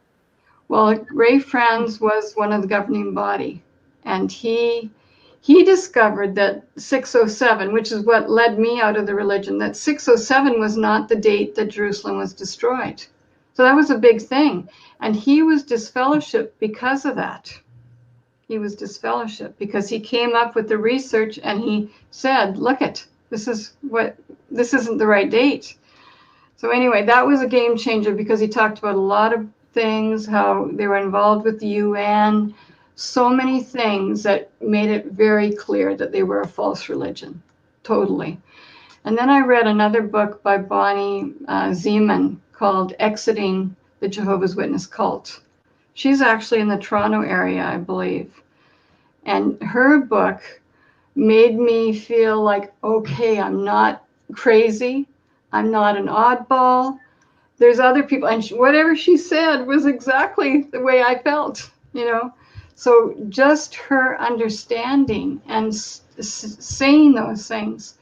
Well, Ray Franz was one of the governing body, and he discovered that 607, which is what led me out of the religion, that 607 was not the date that Jerusalem was destroyed. So that was a big thing, and he was disfellowshipped because of that. He was disfellowshipped because he came up with the research and he said, look this isn't the right date. So anyway, that was a game changer because he talked about a lot of things, how they were involved with the UN, so many things that made it very clear that they were a false religion, totally. And then I read another book by Bonnie Zeman called Exiting the Jehovah's Witness Cult. She's actually in the Toronto area, I believe. And her book made me feel like, okay, I'm not crazy. I'm not an oddball. There's other people, and whatever she said was exactly the way I felt, you know. So just her understanding and saying those things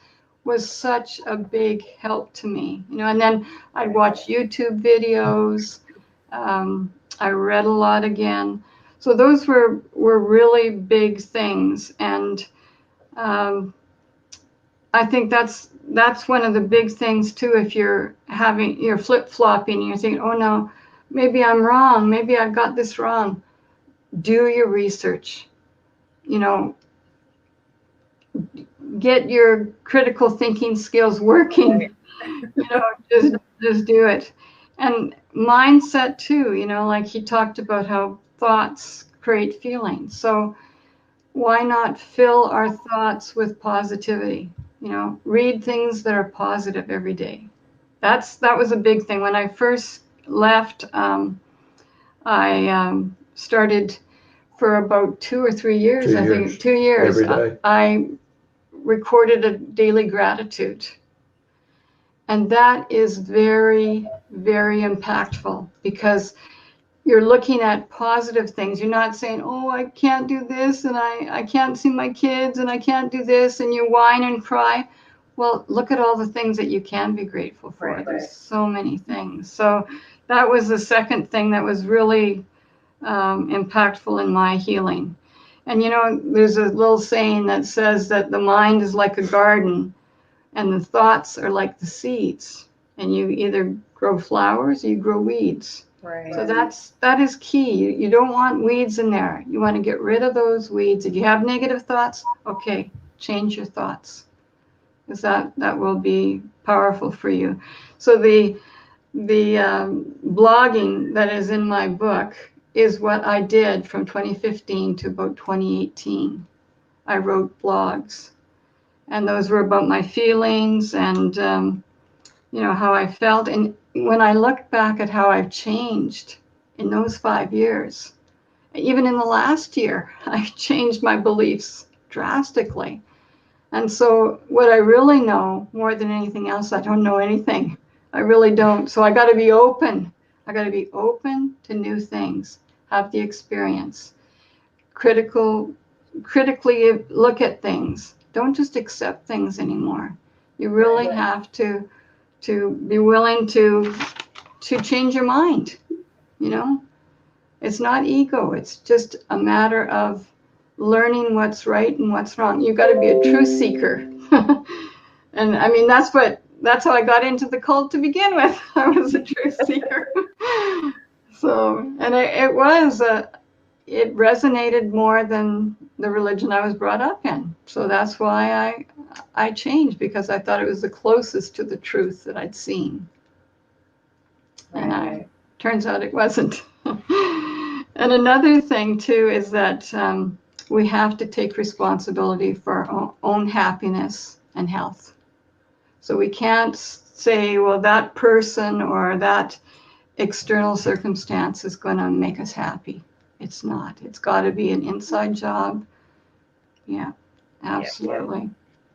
was such a big help to me, you know. And then I'd watch YouTube videos. I read a lot again. So those were really big things. And I think that's one of the big things too. If you're flip-flopping and you're thinking, oh no, maybe I'm wrong, maybe I've got this wrong, do your research, you know, get your critical thinking skills working, you know, just do it. And mindset too, you know, like he talked about how thoughts create feelings. So why not fill our thoughts with positivity? You know, read things that are positive every day. That was a big thing. When I first left, I started for about 2 or 3 years. 2 I years. think 2 years. Every day. I recorded a daily gratitude. And that is very, very impactful because you're looking at positive things. You're not saying, oh, I can't do this, and I can't see my kids, and I can't do this, and you whine and cry. Well, look at all the things that you can be grateful for. Right. There's so many things. So that was the second thing that was really impactful in my healing. And, you know, there's a little saying that says that the mind is like a garden, and the thoughts are like the seeds. And you either grow flowers or you grow weeds. Right. So that is key. You don't want weeds in there. You want to get rid of those weeds. If you have negative thoughts, okay, change your thoughts, because that will be powerful for you. So the blogging that is in my book is what I did from 2015 to about 2018. I wrote blogs, and those were about my feelings and you know, how I felt. And when I look back at how I've changed in those 5 years, even in the last year, I've changed my beliefs drastically. And so what I really know more than anything else, I don't know anything. I really don't. So I got to be open. I got to be open to new things, have the experience, critically look at things. Don't just accept things anymore. You really have to be willing to change your mind, you know. It's not ego. It's just a matter of learning what's right and what's wrong. You've got to be a truth seeker. And I mean, that's how I got into the cult to begin with. I was a truth seeker. So, and it resonated more than the religion I was brought up in. So that's why I changed, because I thought it was the closest to the truth that I'd seen. And turns out it wasn't. And another thing too is that we have to take responsibility for our own happiness and health. So we can't say, well, that person or that external circumstance is going to make us happy. It's not. It's got to be an inside job. Yeah, absolutely.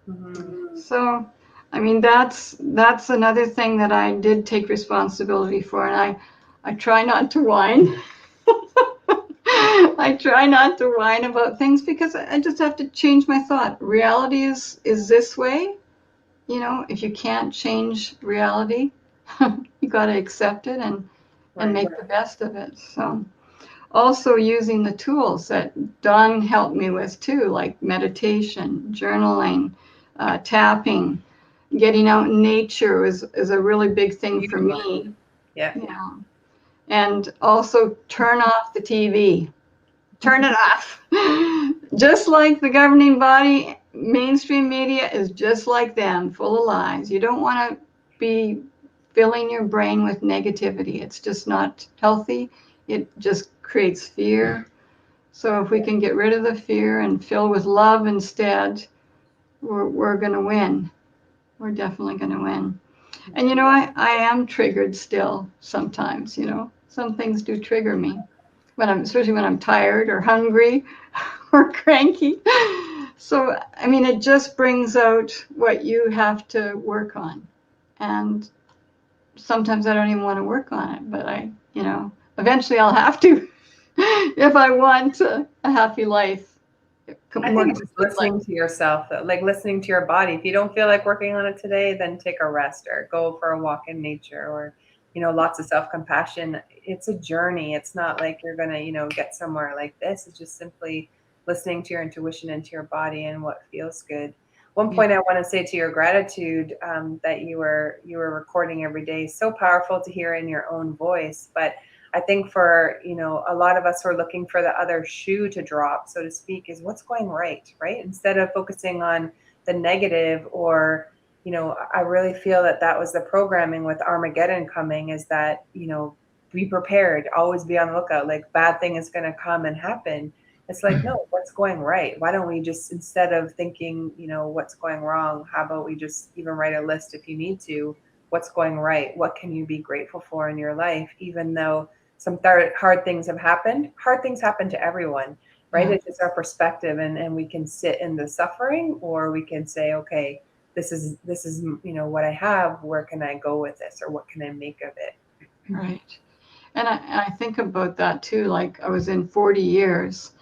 Yeah. Mm-hmm. So, I mean, that's another thing that I did take responsibility for, and I try not to whine. I try not to whine about things because I just have to change my thought. Reality is this way. You know, if you can't change reality, you got to accept it and make the best of it. So. Also using the tools that Don helped me with too, like meditation, journaling, tapping, getting out in nature is a really big thing for me. Yeah. And also turn off the TV. Turn it off. Just like the governing body, mainstream media is just like them, full of lies. You don't want to be filling your brain with negativity. It's just not healthy. It just creates fear. So if we can get rid of the fear and fill with love instead, we're going to win. We're definitely going to win. And, you know, I am triggered still sometimes, you know. Some things do trigger me, especially when I'm tired or hungry or cranky. So, I mean, it just brings out what you have to work on. And sometimes I don't even want to work on it, but you know, eventually I'll have to if I want a happy life. I think it's just listening to yourself, like listening to your body. If you don't feel like working on it today, then take a rest or go for a walk in nature, or, you know, lots of self-compassion. It's a journey. It's not like you're going to, you know, get somewhere like this. It's just simply listening to your intuition and to your body and what feels good. One point I want to say to your gratitude that you were recording every day, so powerful to hear in your own voice. But I think for, you know, a lot of us who are looking for the other shoe to drop, so to speak, is what's going right? Instead of focusing on the negative, or, you know, I really feel that was the programming with Armageddon coming, is that, you know, be prepared, always be on the lookout, like bad thing is going to come and happen. It's like, no, what's going right? Why don't we just, instead of thinking, you know, what's going wrong, how about we just even write a list if you need to, what's going right? What can you be grateful for in your life? Even though some hard things have happened. Hard things happen to everyone, right? Yeah. It's just our perspective, and we can sit in the suffering, or we can say, okay, this is, you know, what I have. Where can I go with this, or what can I make of it? Right. And I think about that too. Like, I was in 40 years,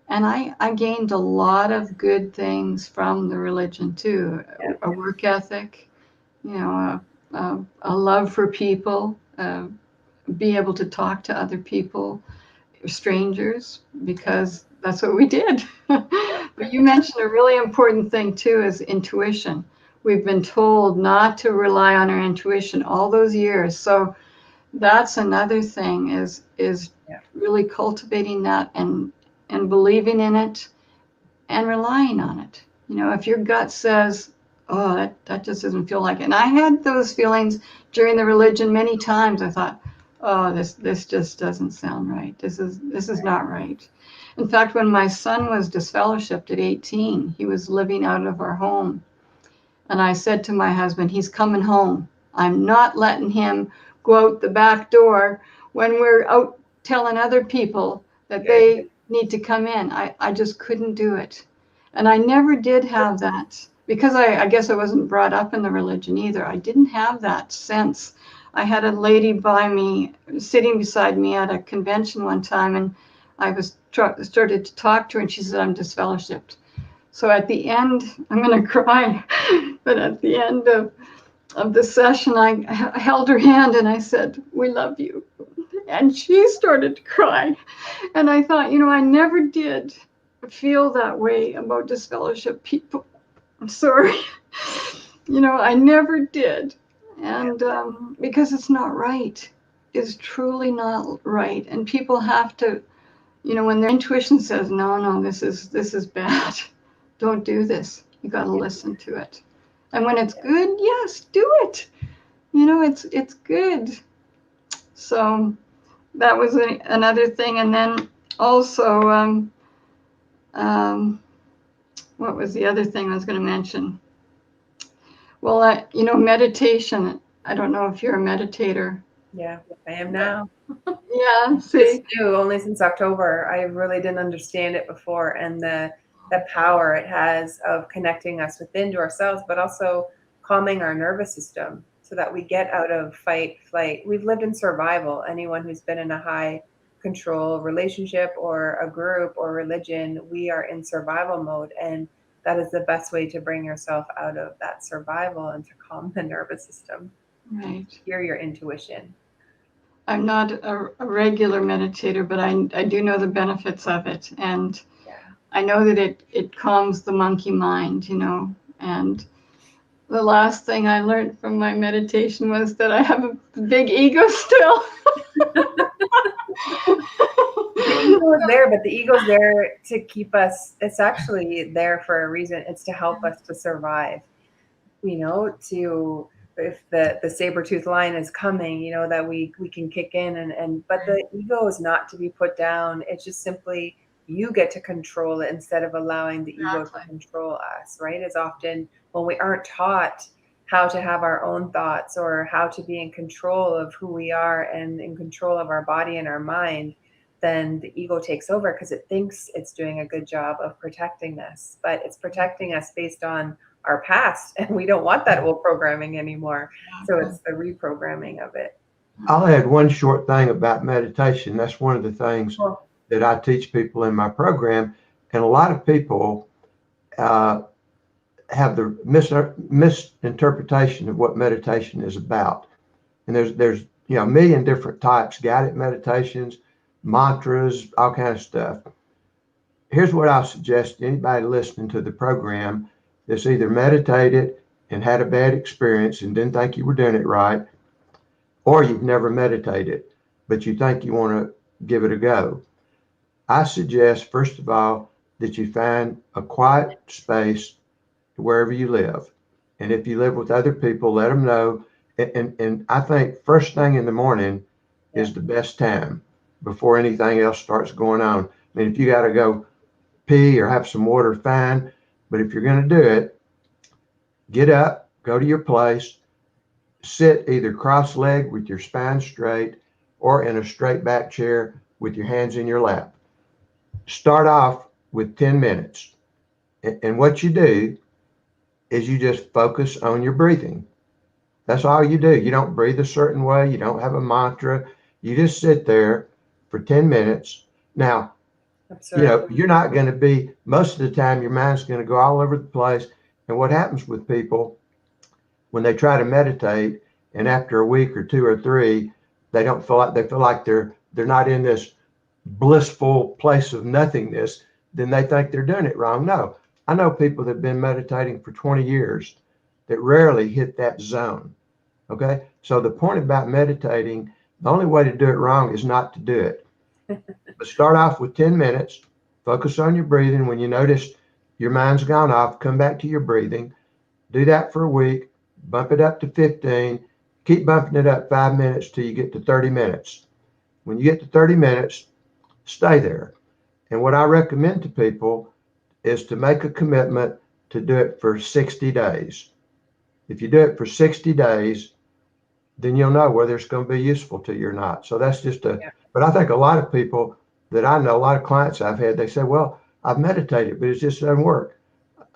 and I gained a lot of good things from the religion too. Yeah. A work ethic, you know, a love for people, be able to talk to other people, strangers, because that's what we did. But you mentioned a really important thing too, is intuition. We've been told not to rely on our intuition all those years. So that's another thing, is really cultivating that and believing in it and relying on it. You know, if your gut says, oh, that just doesn't feel like it. And I had those feelings during the religion many times. I thought, oh, this just doesn't sound right. This is not right. In fact, when my son was disfellowshipped at 18, he was living out of our home. And I said to my husband, he's coming home. I'm not letting him go out the back door when we're out telling other people that they need to come in. I just couldn't do it. And I never did have that, because I guess I wasn't brought up in the religion either. I didn't have that sense. I had a lady by me, sitting beside me at a convention one time, and I started to talk to her, and she said, I'm disfellowshipped. So at the end, I'm going to cry, but at the end of the session, I held her hand and I said, we love you. And she started to cry. And I thought, you know, I never did feel that way about disfellowship people. I'm sorry. You know, I never did. And because it's not right. It's truly not right. And people have to, you know, when their intuition says, no, this is bad. Don't do this. You got to listen to it. And when it's good, yes, do it. You know, it's good. So that was another thing. And then also, what was the other thing I was going to mention? Well, you know, meditation. I don't know if you're a meditator. Yeah, I am now. Yeah, see. Just new, only since October. I really didn't understand it before, and the power it has of connecting us within to ourselves, but also calming our nervous system so that we get out of fight, flight. We've lived in survival. Anyone who's been in a high control relationship or a group or religion, we are in survival mode. And that is the best way to bring yourself out of that survival and to calm the nervous system. Right. Hear your intuition. I'm not a regular meditator, but I do know the benefits of it. And I know that it calms the monkey mind, you know. And the last thing I learned from my meditation was that I have a big ego still. The ego is there, but the ego's there to keep us. It's actually there for a reason. It's to help us to survive, you know, to the saber-toothed lion is coming, you know, that we can kick in but the ego is not to be put down. It's just simply you get to control it instead of allowing the ego to control us, right? It's often when we aren't taught how to have our own thoughts or how to be in control of who we are and in control of our body and our mind, then the ego takes over because it thinks it's doing a good job of protecting us, but it's protecting us based on our past, and we don't want that old programming anymore. So it's the reprogramming of it. I'll add one short thing about meditation. That's one of the things that I teach people in my program. And a lot of people have the misinterpretation of what meditation is about. And there's a million different types, guided meditations, mantras, all kinds of stuff. Here's what I'll suggest to anybody listening to the program that's either meditated and had a bad experience and didn't think you were doing it right, or you've never meditated, but you think you want to give it a go. I suggest, first of all, that you find a quiet space wherever you live. And if you live with other people, let them know. And I think first thing in the morning is the best time before anything else starts going on. I mean, if you got to go pee or have some water, fine. But if you're going to do it, get up, go to your place, sit either cross-legged with your spine straight or in a straight back chair with your hands in your lap. Start off with 10 minutes. And what you do is you just focus on your breathing. That's all you do. You don't breathe a certain way. You don't have a mantra. You just sit there for 10 minutes. Now, you're not going to be, most of the time, your mind's going to go all over the place. And what happens with people when they try to meditate and after a week or two or three, they feel like they're not in this blissful place of nothingness, then they think they're doing it wrong. No, I know people that have been meditating for 20 years that rarely hit that zone. Okay. So the point about meditating, the only way to do it wrong is not to do it. But start off with 10 minutes, focus on your breathing. When you notice your mind's gone off, come back to your breathing. Do that for a week, bump it up to 15, keep bumping it up 5 minutes till you get to 30 minutes. When you get to 30 minutes, stay there. And what I recommend to people is to make a commitment to do it for 60 days. If you do it for 60 days, then you'll know whether it's going to be useful to you or not. So that's just but I think a lot of people that I know, a lot of clients I've had, they say, well, I've meditated, but it just doesn't work.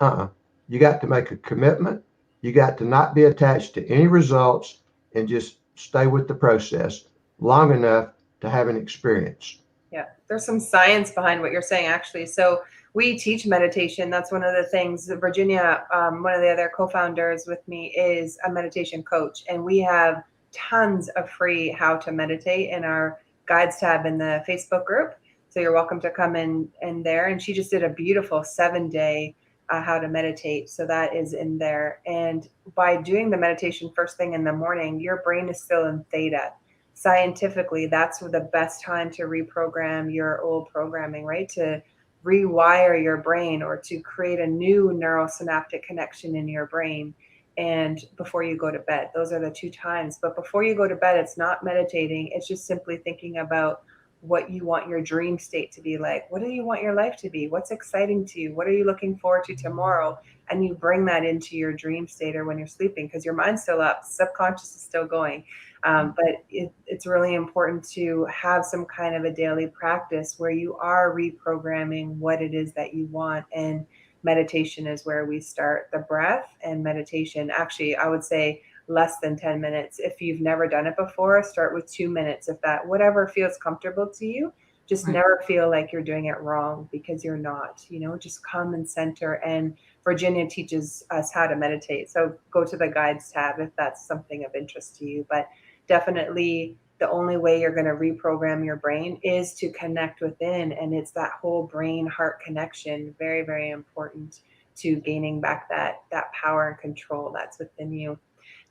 You got to make a commitment. You got to not be attached to any results and just stay with the process long enough to have an experience. Yeah, there's some science behind what you're saying, actually. So we teach meditation. That's one of the things. Virginia, one of the other co-founders with me, is a meditation coach. And we have tons of free how to meditate in our guides tab in the Facebook group. So you're welcome to come in there. And she just did a beautiful 7-day how to meditate. So that is in there. And by doing the meditation first thing in the morning, your brain is still in theta. Scientifically, that's the best time to reprogram your old programming, right? To rewire your brain or to create a new neurosynaptic connection in your brain. And before you go to bed, those are the two times. But before you go to bed, it's not meditating. It's just simply thinking about what you want your dream state to be like. What do you want your life to be? What's exciting to you? What are you looking forward to tomorrow? And you bring that into your dream state or when you're sleeping, because your mind's still up, subconscious is still going. But it's really important to have some kind of a daily practice where you are reprogramming what it is that you want. And meditation is where we start. The breath and meditation, actually, I would say less than 10 minutes. If you've never done it before, start with 2 minutes. If that, whatever feels comfortable to you, just never feel like you're doing it wrong, because you're not, just come and center. And Virginia teaches us how to meditate. So go to the guides tab if that's something of interest to you. But definitely the only way you're going to reprogram your brain is to connect within. And it's that whole brain heart connection. Very, very important to gaining back that power and control that's within you.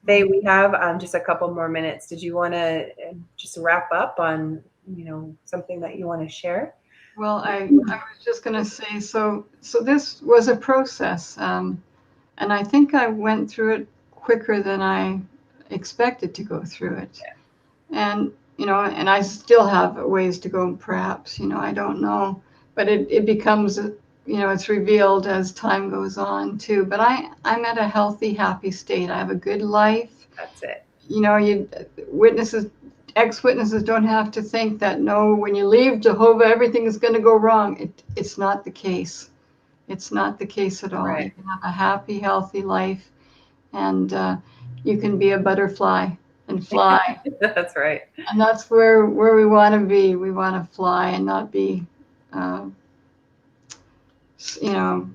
Faye, we have just a couple more minutes. Did you want to just wrap up on, something that you want to share? Well, I was just going to say, so this was a process. And I think I went through it quicker than I expected to go through it. And, you know, and I still have ways to go, perhaps, you know, I don't know, but it becomes, you know, it's revealed as time goes on too. But I'm at a healthy, happy state. I have a good life. That's it. You know, ex-witnesses don't have to think that, no, when you leave Jehovah, everything is going to go wrong. It's not the case. It's not the case at all. Right. You can have a happy, healthy life, and you can be a butterfly and fly. That's right. And that's where we want to be. We want to fly and not be, you know,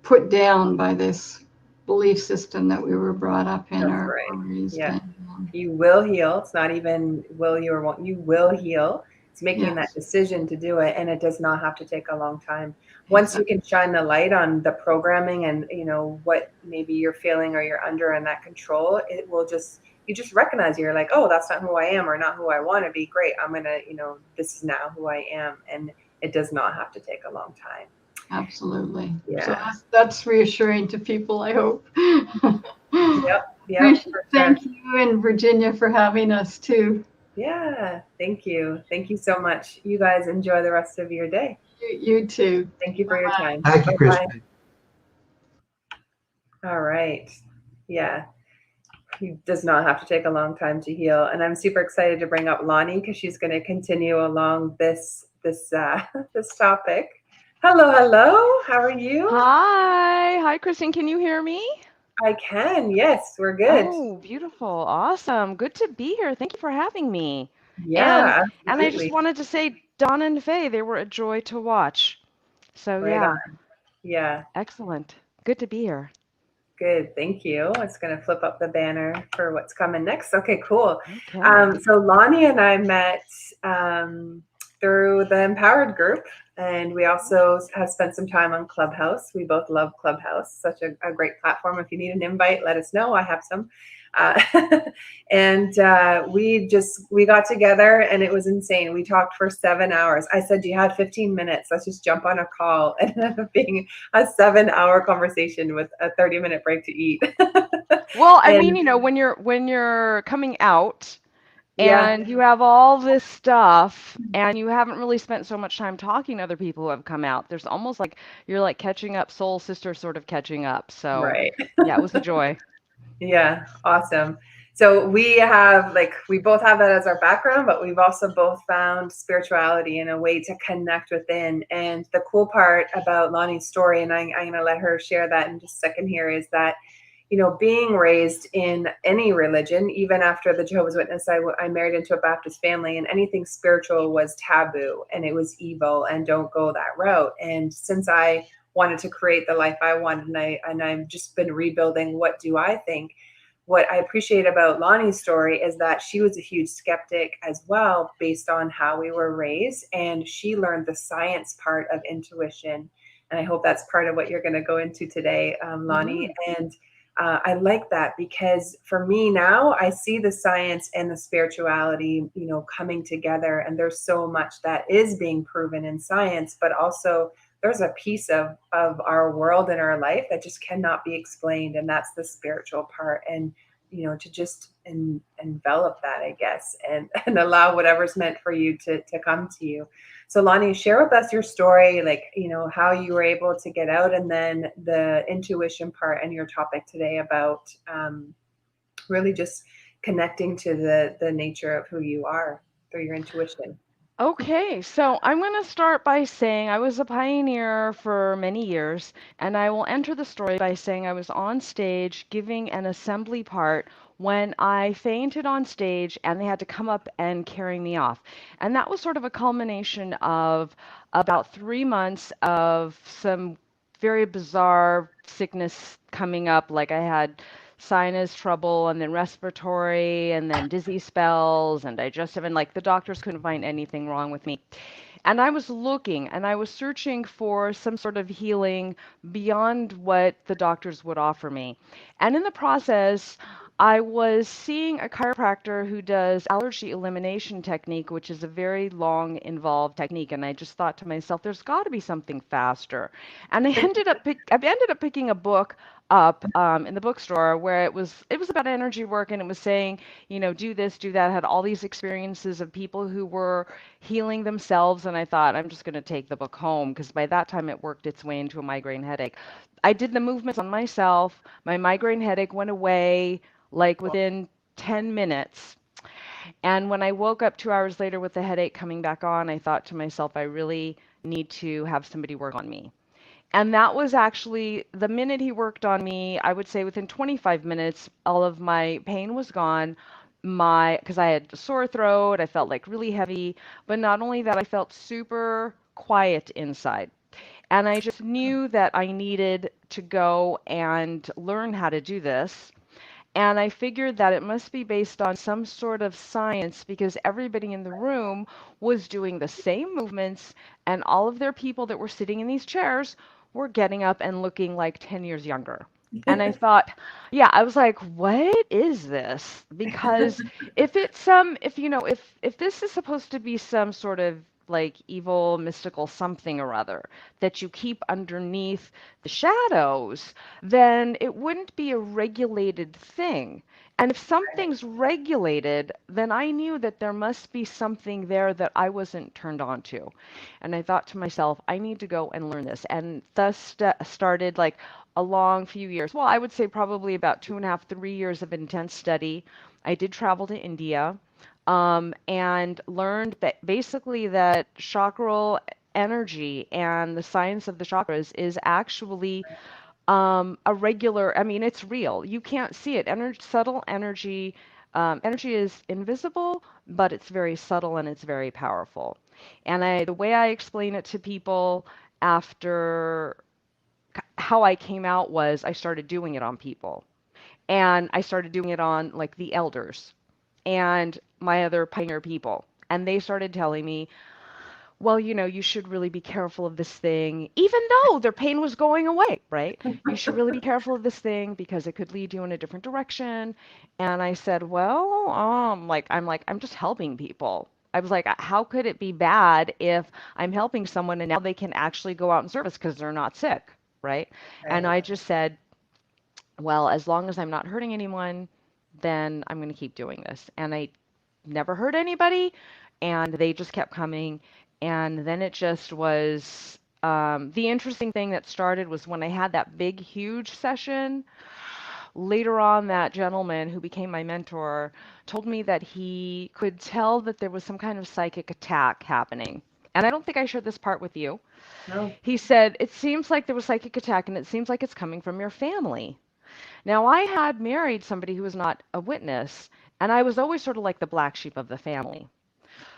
put down by this belief system that we were brought up in. That's or right. raised Yeah. in. You will heal. It's not even will you or won't. You will heal. It's making that decision to do it, and it does not have to take a long time. Once you can shine the light on the programming and, you know, what maybe you're feeling or you're under in that control, it will just, you just recognize you're like, oh, that's not who I am or not who I want to be. Great. I'm going to, you know, this is now who I am. And it does not have to take a long time. Absolutely. Yeah. So that's reassuring to people, I hope. Yep. Yeah. Thank you and Virginia for having us too. Yeah. Thank you. Thank you so much. You guys enjoy the rest of your day. You too. Thank you for your time. Thank you, Bye-bye. Christine. All right. Yeah. It does not have to take a long time to heal. And I'm super excited to bring up Lani because she's going to continue along this topic. Hello, hello. How are you? Hi, Christine. Can you hear me? I can. Yes, we're good. Oh, beautiful. Awesome. Good to be here. Thank you for having me. Yeah. And I just wanted to say, Don and Faye, they were a joy to watch. So Right yeah. on. Yeah. Excellent. Good to be here. Good. Thank you. It's going to flip up the banner for what's coming next. Okay, cool. Okay. So Lani and I met through the Empowered group, and we also have spent some time on Clubhouse. We both love Clubhouse. Such a great platform. If you need an invite, let us know. I have some. And we got together and it was insane. We talked for 7 hours. I said, you had 15 minutes. Let's just jump on a call. And it ended up being a 7-hour conversation with a 30-minute break to eat. Well, I mean, you know, when you're coming out and you have all this stuff and you haven't really spent so much time talking to other people who have come out, there's almost like you're like catching up, soul sister sort of catching up. So right. Yeah, it was a joy. Yeah, awesome. So we both have that as our background, but we've also both found spirituality in a way to connect within. And the cool part about Lani's story, and I'm going to let her share that in just a second here, is that, you know, being raised in any religion, even after the Jehovah's Witness, I married into a Baptist family, and anything spiritual was taboo and it was evil and don't go that route. And since I wanted to create the life I wanted, and I've just been rebuilding what do I think. What I appreciate about Lani's story is that she was a huge skeptic as well, based on how we were raised, and she learned the science part of intuition. And I hope that's part of what you're going to go into today, Lani. Mm-hmm. And I like that, because for me now, I see the science and the spirituality, you know, coming together, and there's so much that is being proven in science, but also there's a piece of our world and our life that just cannot be explained. And that's the spiritual part. And, you know, to just envelop that, I guess, and allow whatever's meant for you to come to you. So Lani, share with us your story, like, you know, how you were able to get out, and then the intuition part and your topic today about really just connecting to the nature of who you are through your intuition. Okay, so I'm going to start by saying I was a pioneer for many years, and I will enter the story by saying I was on stage giving an assembly part when I fainted on stage and they had to come up and carry me off. And that was sort of a culmination of about 3 months of some very bizarre sickness coming up, like I had sinus trouble and then respiratory and then dizzy spells and digestive, and like the doctors couldn't find anything wrong with me. And I was looking and I was searching for some sort of healing beyond what the doctors would offer me. And in the process, I was seeing a chiropractor who does allergy elimination technique, which is a very long, involved technique. And I just thought to myself, there's got to be something faster. And I ended up picking a book up in the bookstore where it was about energy work, and it was saying, you know, do this, do that. Had all these experiences of people who were healing themselves, and I thought, I'm just going to take the book home, because by that time it worked its way into a migraine headache. I did the movements on myself. My migraine headache went away like within 10 minutes. And when I woke up 2 hours later with the headache coming back on, I thought to myself, I really need to have somebody work on me. And that was actually the minute he worked on me. I would say within 25 minutes, all of my pain was gone. Because I had a sore throat, I felt like really heavy. But not only that, I felt super quiet inside. And I just knew that I needed to go and learn how to do this. And I figured that it must be based on some sort of science, because everybody in the room was doing the same movements, and all of their people that were sitting in these chairs were getting up and looking like 10 years younger. And I thought, yeah, I was like, what is this? Because if it's if this is supposed to be some sort of like evil, mystical something or other that you keep underneath the shadows, then it wouldn't be a regulated thing. And if something's regulated, then I knew that there must be something there that I wasn't turned on to. And I thought to myself, I need to go and learn this. And thus started like a long few years. Well, I would say probably about 2.5, 3 years of intense study. I did travel to India. And learned that basically that chakral energy and the science of the chakras is actually a regular, I mean, it's real. You can't see it. Subtle energy, energy is invisible, but it's very subtle and it's very powerful. And the way I explain it to people after how I came out was I started doing it on people. And I started doing it on like the elders and my other pioneer people. And they started telling me, well, you know, you should really be careful of this thing, even though their pain was going away, right? You should really be careful of this thing because it could lead you in a different direction. And I said, well, I'm just helping people. I was like, how could it be bad if I'm helping someone and now they can actually go out and service because they're not sick, right? And I just said, well, as long as I'm not hurting anyone, then I'm going to keep doing this. And I never hurt anybody, and they just kept coming. And then it just was the interesting thing that started was when I had that big, huge session. Later on, that gentleman who became my mentor told me that he could tell that there was some kind of psychic attack happening. And I don't think I shared this part with you. No. He said, it seems like there was psychic attack, and it seems like it's coming from your family. Now, I had married somebody who was not a witness, and I was always sort of like the black sheep of the family.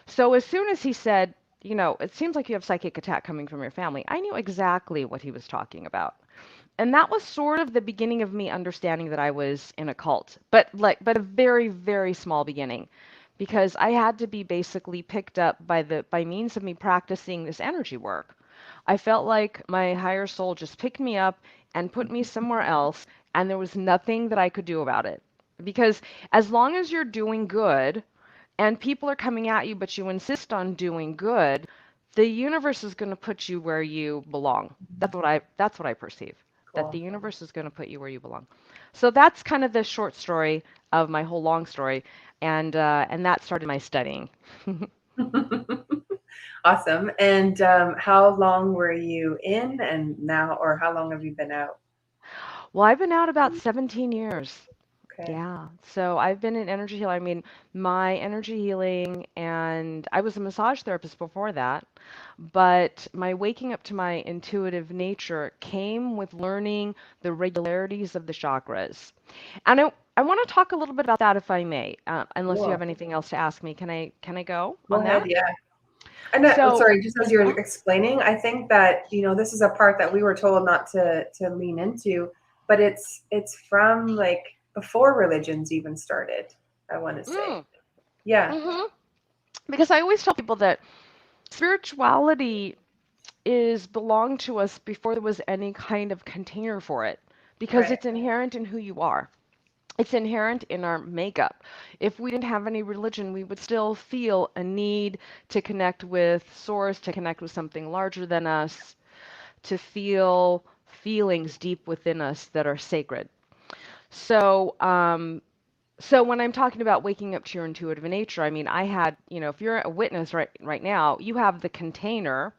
So as soon as he said, you know, it seems like you have psychic attack coming from your family, I knew exactly what he was talking about. And that was sort of the beginning of me understanding that I was in a cult, but a very, very small beginning, because I had to be basically picked up by means of me practicing this energy work. I felt like my higher soul just picked me up and put me somewhere else, and there was nothing that I could do about it. Because as long as you're doing good and people are coming at you, but you insist on doing good, the universe is going to put you where you belong. That's what I perceive. That Cool. the universe is going to put you where you belong. So that's kind of the short story of my whole long story, and that started my studying. Awesome. And how long were you in and now, or how long have you been out? Well, I've been out about 17 years. Okay. Yeah. So I've been in energy healing. I mean, my energy healing, and I was a massage therapist before that, but my waking up to my intuitive nature came with learning the regularities of the chakras. And I want to talk a little bit about that if I may, unless you Cool. have anything else to ask me. Can I go Go on ahead. that? Yeah. And So, sorry, just as you're explaining, I think that, you know, this is a part that we were told not to lean into, but it's from like before religions even started, I want to say. Yeah. hmm because I always tell people that spirituality is belonged to us before there was any kind of container for it, because Right. it's inherent in who you are. It's inherent in our makeup. If we didn't have any religion, we would still feel a need to connect with source, to connect with something larger than us, to feel feelings deep within us that are sacred. So, so when I'm talking about waking up to your intuitive nature, I mean, I had, if you're a witness right now, you have the container,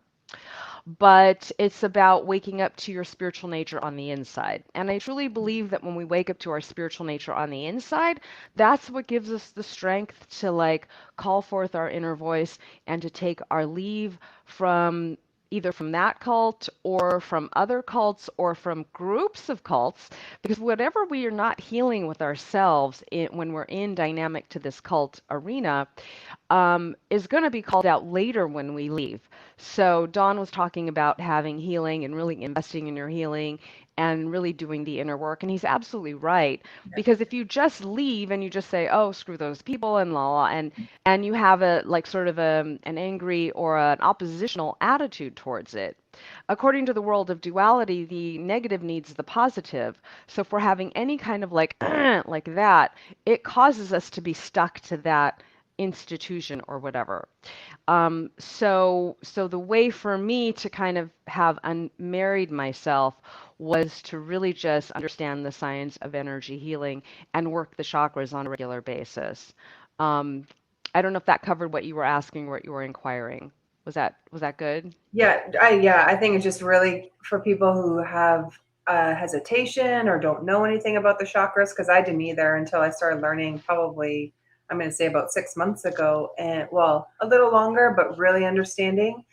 but it's about waking up to your spiritual nature on the inside. And I truly believe that when we wake up to our spiritual nature on the inside, that's what gives us the strength to like call forth our inner voice and to take our leave from either from that cult or from other cults or from groups of cults, because whatever we are not healing with ourselves when we're in dynamic to this cult arena, is going to be called out later when we leave. So Dawn was talking about having healing and really investing in your healing and really doing the inner work. And he's absolutely right. Because if you just leave and you just say, oh, screw those people and la, and you have a like sort of an angry or an oppositional attitude towards it, according to the world of duality, the negative needs the positive. So if we're having any kind of like like that, it causes us to be stuck to that institution or whatever. So the way for me to kind of have unmarried myself was to really just understand the science of energy healing and work the chakras on a regular basis. I don't know if that covered what you were asking, what you were inquiring. Was that good? Yeah, I think it's just really for people who have hesitation or don't know anything about the chakras, because I didn't either until I started learning probably, I'm going to say about 6 months ago, and well, a little longer, but really understanding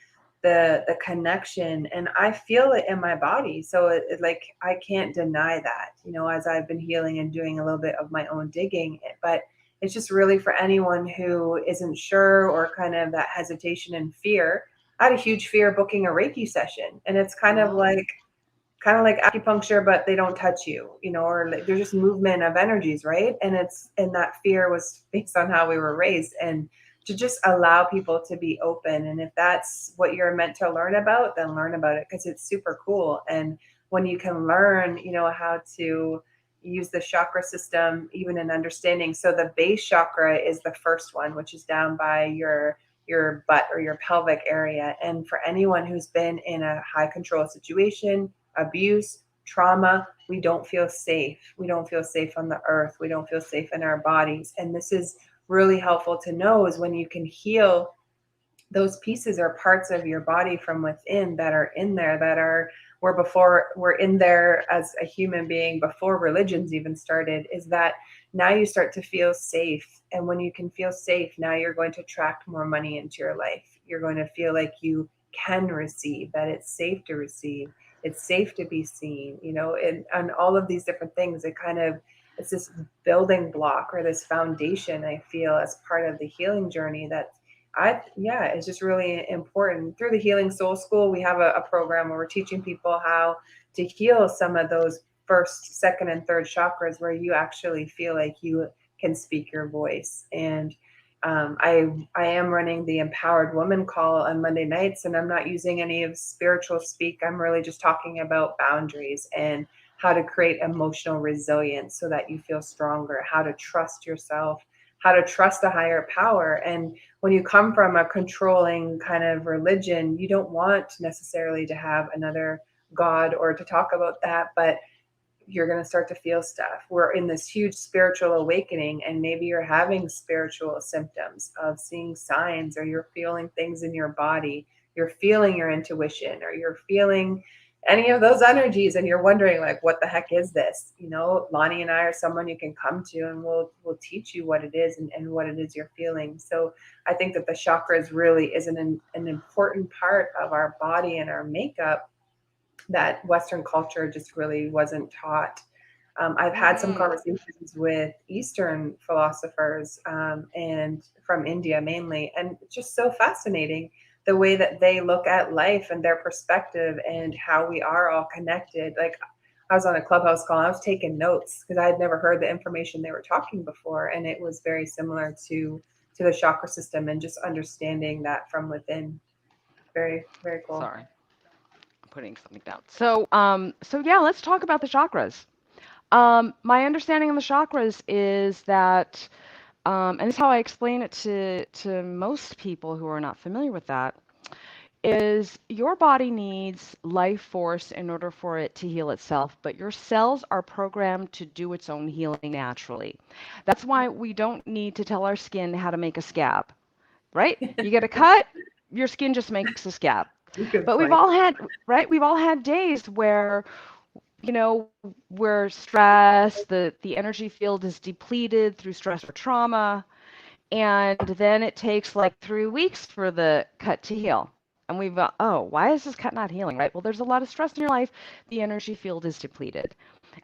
the connection, and I feel it in my body. So it like, I can't deny that, as I've been healing and doing a little bit of my own digging, but it's just really for anyone who isn't sure or kind of that hesitation and fear. I had a huge fear booking a Reiki session, and it's kind of like acupuncture, but they don't touch you, or like, there's just movement of energies, right? And that fear was based on how we were raised, and to just allow people to be open. And if that's what you're meant to learn about, then learn about it, because it's super cool. And when you can learn, how to use the chakra system, even in understanding. So the base chakra is the first one, which is down by your butt or your pelvic area. And for anyone who's been in a high control situation, abuse, trauma, we don't feel safe. We don't feel safe on the earth. We don't feel safe in our bodies. And this is really helpful to know, is when you can heal those pieces or parts of your body from within that are in there, that were in there as a human being before religions even started, is that now you start to feel safe. And when you can feel safe, now you're going to attract more money into your life. You're going to feel like you can receive, that it's safe to receive. It's safe to be seen, and all of these different things. It's this building block or this foundation, I feel, as part of the healing journey that it's just really important. Through the Healing Soul School, we have a program where we're teaching people how to heal some of those first, second, and third chakras, where you actually feel like you can speak your voice. And I am running the Empowered Woman call on Monday nights, and I'm not using any of spiritual speak. I'm really just talking about boundaries and how to create emotional resilience so that you feel stronger, how to trust yourself, how to trust a higher power. And when you come from a controlling kind of religion, you don't want necessarily to have another God or to talk about that, but you're going to start to feel stuff. We're in this huge spiritual awakening, and maybe you're having spiritual symptoms of seeing signs, or you're feeling things in your body, you're feeling your intuition, or you're feeling any of those energies, and you're wondering, like, what the heck is this? Lani and I are someone you can come to, and we'll teach you what it is and what it is you're feeling. So I think that the chakras really is an important part of our body and our makeup that Western culture just really wasn't taught. I've had some conversations with Eastern philosophers and from India mainly, and it's just so fascinating the way that they look at life and their perspective and how we are all connected. Like, I was on a Clubhouse call, I was taking notes because I had never heard the information they were talking before, and it was very similar to the chakra system and just understanding that from within. Very, very cool. Sorry, I'm putting something down. So yeah, let's talk about the chakras. My understanding of the chakras is that, and this is how I explain it to most people who are not familiar with that, is your body needs life force in order for it to heal itself, but your cells are programmed to do its own healing naturally. That's why we don't need to tell our skin how to make a scab, right? You get a cut, your skin just makes a scab. Good But we've point. all had, right? We've all had days where, you know, we're stressed, the energy field is depleted through stress or trauma, and then it takes like 3 weeks for the cut to heal. And we've, oh, why is this cut not healing, right? Well, there's a lot of stress in your life. The energy field is depleted.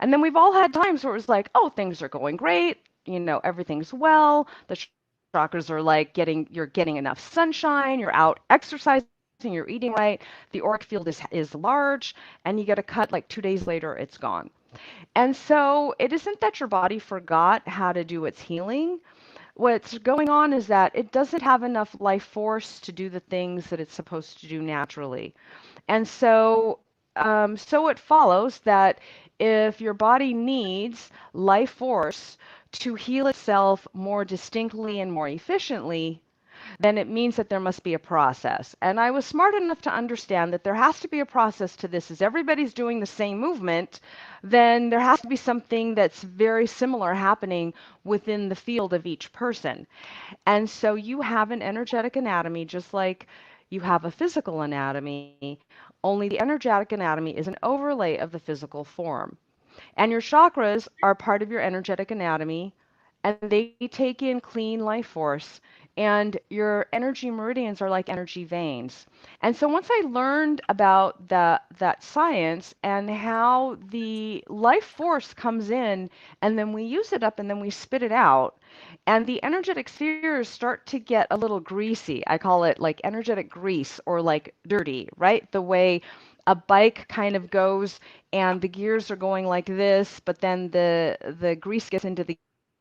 And then we've all had times where it was like, oh, things are going great. You know, everything's well. The chakras are like you're getting enough sunshine. You're out exercising. You're eating right. The auric field is large. And you get a cut like 2 days later, it's gone. And so it isn't that your body forgot how to do its healing. What's going on is that it doesn't have enough life force to do the things that it's supposed to do naturally. And so, so it follows that if your body needs life force to heal itself more distinctly and more efficiently, then it means that there must be a process. And I was smart enough to understand that there has to be a process to this. As everybody's doing the same movement, then there has to be something that's very similar happening within the field of each person. And so you have an energetic anatomy just like you have a physical anatomy, only the energetic anatomy is an overlay of the physical form. And your chakras are part of your energetic anatomy, and they take in clean life force. And your energy meridians are like energy veins. And so once I learned about that science and how the life force comes in, and then we use it up and then we spit it out, and the energetic spheres start to get a little greasy. I call it like energetic grease or like dirty, right? The way a bike kind of goes and the gears are going like this, but then the grease gets into the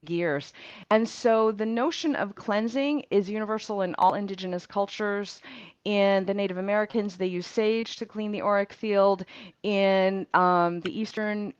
gears. And so the notion of cleansing is universal in all indigenous cultures. In the Native Americans, they use sage to clean the auric field. In the Eastern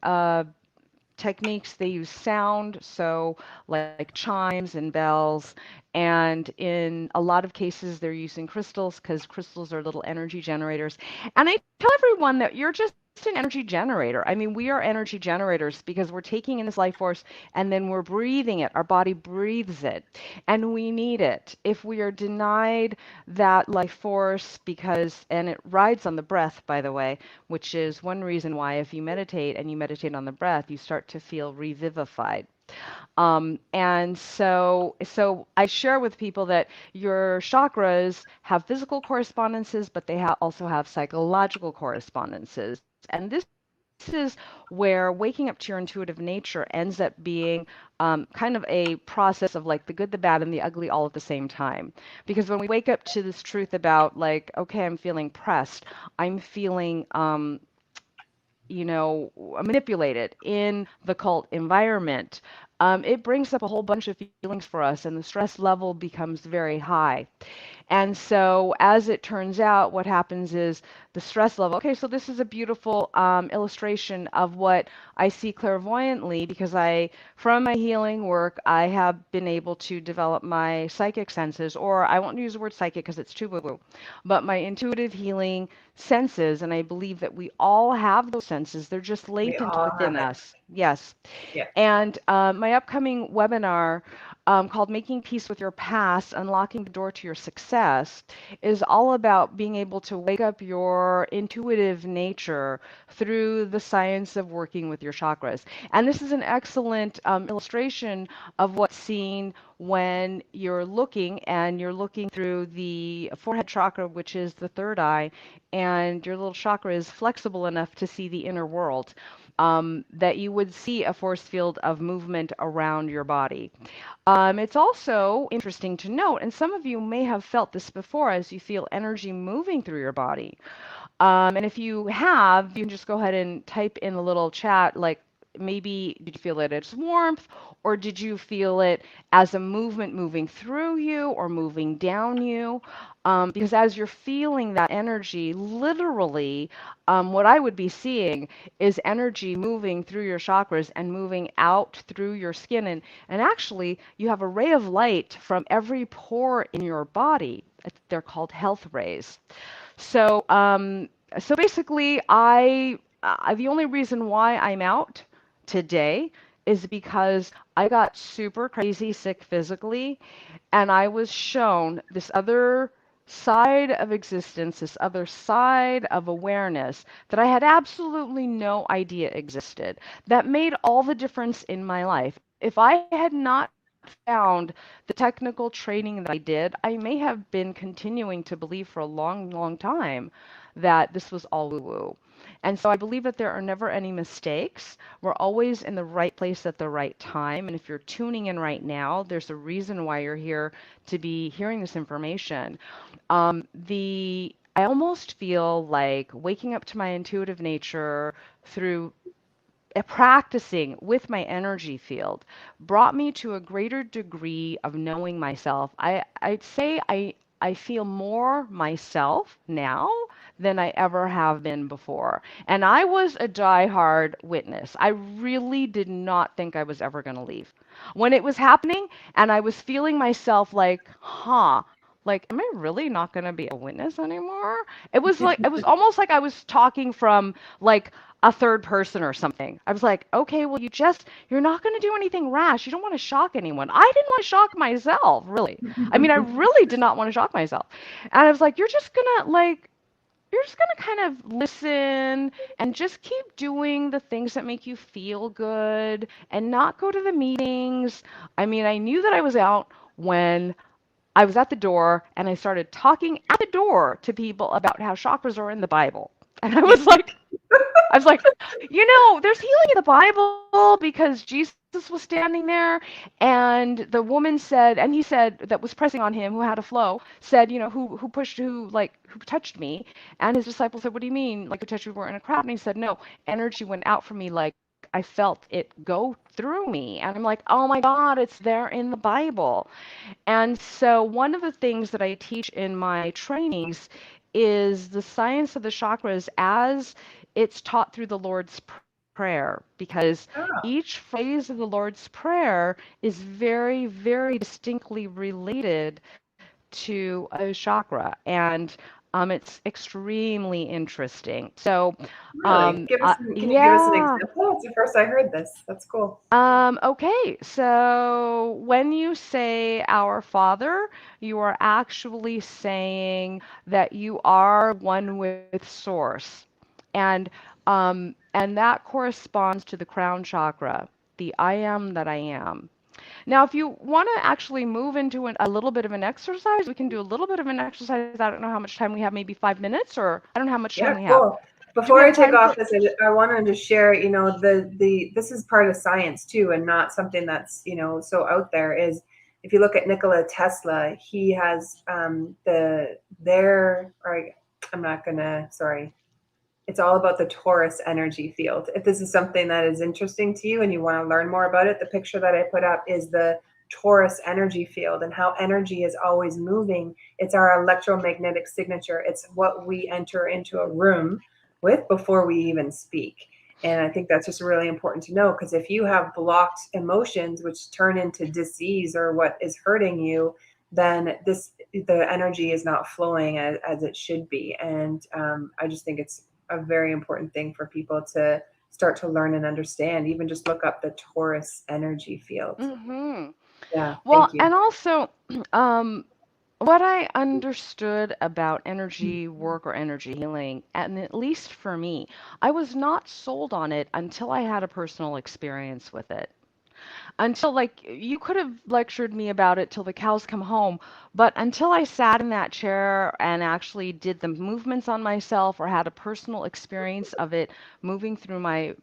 techniques, they use sound, so like chimes and bells. And in a lot of cases, they're using crystals because crystals are little energy generators. And I tell everyone that you're just an energy generator. I mean, we are energy generators because we're taking in this life force and then we're breathing it. Our body breathes it and we need it. If we are denied that life force and it rides on the breath, by the way, which is one reason why if you meditate and you meditate on the breath, you start to feel revivified. And so I share with people that your chakras have physical correspondences, but they also have psychological correspondences. And this is where waking up to your intuitive nature ends up being kind of a process of like the good, the bad, and the ugly all at the same time. Because when we wake up to this truth about like, okay, I'm feeling pressed, I'm feeling manipulated in the cult environment, it brings up a whole bunch of feelings for us, and the stress level becomes very high. And so as it turns out, what happens is the stress level. Okay, so this is a beautiful illustration of what I see clairvoyantly because from my healing work, I have been able to develop my psychic senses, or I won't use the word psychic because it's too woo-woo, but my intuitive healing senses. And I believe that we all have those senses. They're just latent within us. Yes. Yeah. And my upcoming webinar called Making Peace with Your Past, Unlocking the Door to Your Success is all about being able to wake up your intuitive nature through the science of working with your chakras. And this is an excellent illustration of what's seen when you're looking through the forehead chakra, which is the third eye, and your little chakra is flexible enough to see the inner world. That you would see a force field of movement around your body. It's also interesting to note, and some of you may have felt this before as you feel energy moving through your body. And if you have, you can just go ahead and type in the little chat, like maybe did you feel it as warmth, or did you feel it as a movement moving through you or moving down you? Because as you're feeling that energy, literally, what I would be seeing is energy moving through your chakras and moving out through your skin. And actually, you have a ray of light from every pore in your body. They're called health rays. So, so basically, the only reason why I'm out today is because I got super crazy sick physically, and I was shown this other side of existence, this other side of awareness that I had absolutely no idea existed, that made all the difference in my life. If I had not found the technical training that I did, I may have been continuing to believe for a long, long time that this was all woo-woo. And so I believe that there are never any mistakes. We're always in the right place at the right time. And if you're tuning in right now, there's a reason why you're here to be hearing this information. I almost feel like waking up to my intuitive nature through practicing with my energy field brought me to a greater degree of knowing myself. I'd say I feel more myself now than I ever have been before. And I was a diehard witness. I really did not think I was ever going to leave. When it was happening and I was feeling myself like, like, am I really not going to be a witness anymore? It was like, it was almost like I was talking from like a third person or something. I was like, okay, well, you're not going to do anything rash. You don't want to shock anyone. I didn't want to shock myself, really. I mean, I really did not want to shock myself. And I was like, you're just going to kind of listen and just keep doing the things that make you feel good and not go to the meetings. I mean, I knew that I was out when I was at the door and I started talking at the door to people about how chakras are in the Bible. And I was like, there's healing in the Bible because Jesus was standing there, and the woman said, and he said, that was pressing on him, who had a flow, said, who touched me? And his disciples said, what do you mean? Like, who touched me? We weren't in a crowd. And he said, no, energy went out from me, like I felt it go through me. And I'm like, oh my God, it's there in the Bible. And so one of the things that I teach in my trainings is the science of the chakras as it's taught through the Lord's Prayer, because each phrase of the Lord's Prayer is very, very distinctly related to a chakra. And it's extremely interesting. So, really? Can you give us an example? It's the first I heard this. That's cool. Okay, so when you say Our Father, you are actually saying that you are one with Source, and that corresponds to the crown chakra, the I am that I am. Now, if you want to actually move into a little bit of an exercise, we can do a little bit of an exercise. I don't know how much time we have, maybe 5 minutes, or I don't know how much time we have. Before I take off this, I wanted to share, this is part of science too, and not something that's, so out there. Is if you look at Nikola Tesla, he has it's all about the Taurus energy field. If this is something that is interesting to you and you want to learn more about it, the picture that I put up is the Taurus energy field and how energy is always moving. It's our electromagnetic signature. It's what we enter into a room with before we even speak. And I think that's just really important to know, because if you have blocked emotions which turn into disease or what is hurting you, then the energy is not flowing as it should be. And I just think it's a very important thing for people to start to learn and understand. Even just look up the Taurus energy field. Mm-hmm. Yeah. Well, and also, what I understood about energy work or energy healing, and at least for me, I was not sold on it until I had a personal experience with it. Until, like, you could have lectured me about it till the cows come home, but until I sat in that chair and actually did the movements on myself or had a personal experience of it moving through my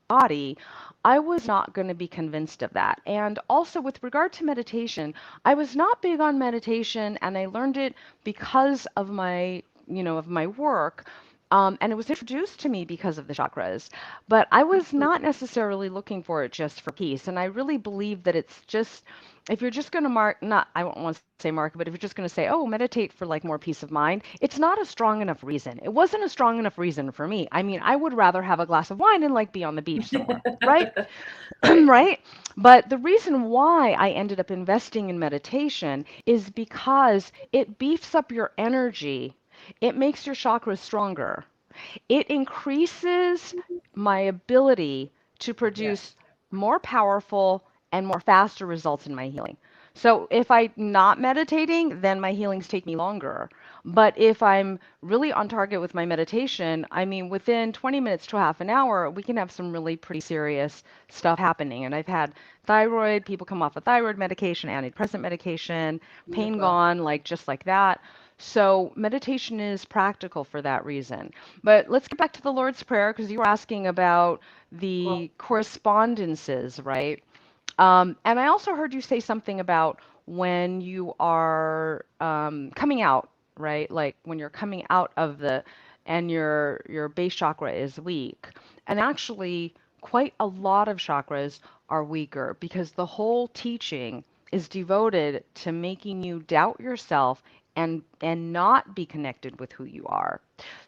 body, I was not going to be convinced of that. And also with regard to meditation, I was not big on meditation, and I learned it because of my work. And it was introduced to me because of the chakras, but I was not necessarily looking for it just for peace. And I really believe that it's just, if you're just going to I don't want to say mark, but if you're just going to say, oh, meditate for like more peace of mind, it's not a strong enough reason. It wasn't a strong enough reason for me. I mean, I would rather have a glass of wine and like be on the beach somewhere, right? Right? But the reason why I ended up investing in meditation is because it beefs up your energy It makes your chakras stronger. It increases my ability to produce more powerful and more faster results in my healing. So if I'm not meditating, then my healings take me longer. But if I'm really on target with my meditation, I mean, within 20 minutes to half an hour, we can have some really pretty serious stuff happening. And I've had thyroid, people come off of thyroid medication, antidepressant medication, pain gone, like just like that. So meditation is practical for that reason. But let's get back to the Lord's Prayer because you were asking about the correspondences, right? And I also heard you say something about when you are coming out, right? Like when you're coming out of the and your base chakra is weak. And actually, quite a lot of chakras are weaker because the whole teaching is devoted to making you doubt yourself and not be connected with who you are.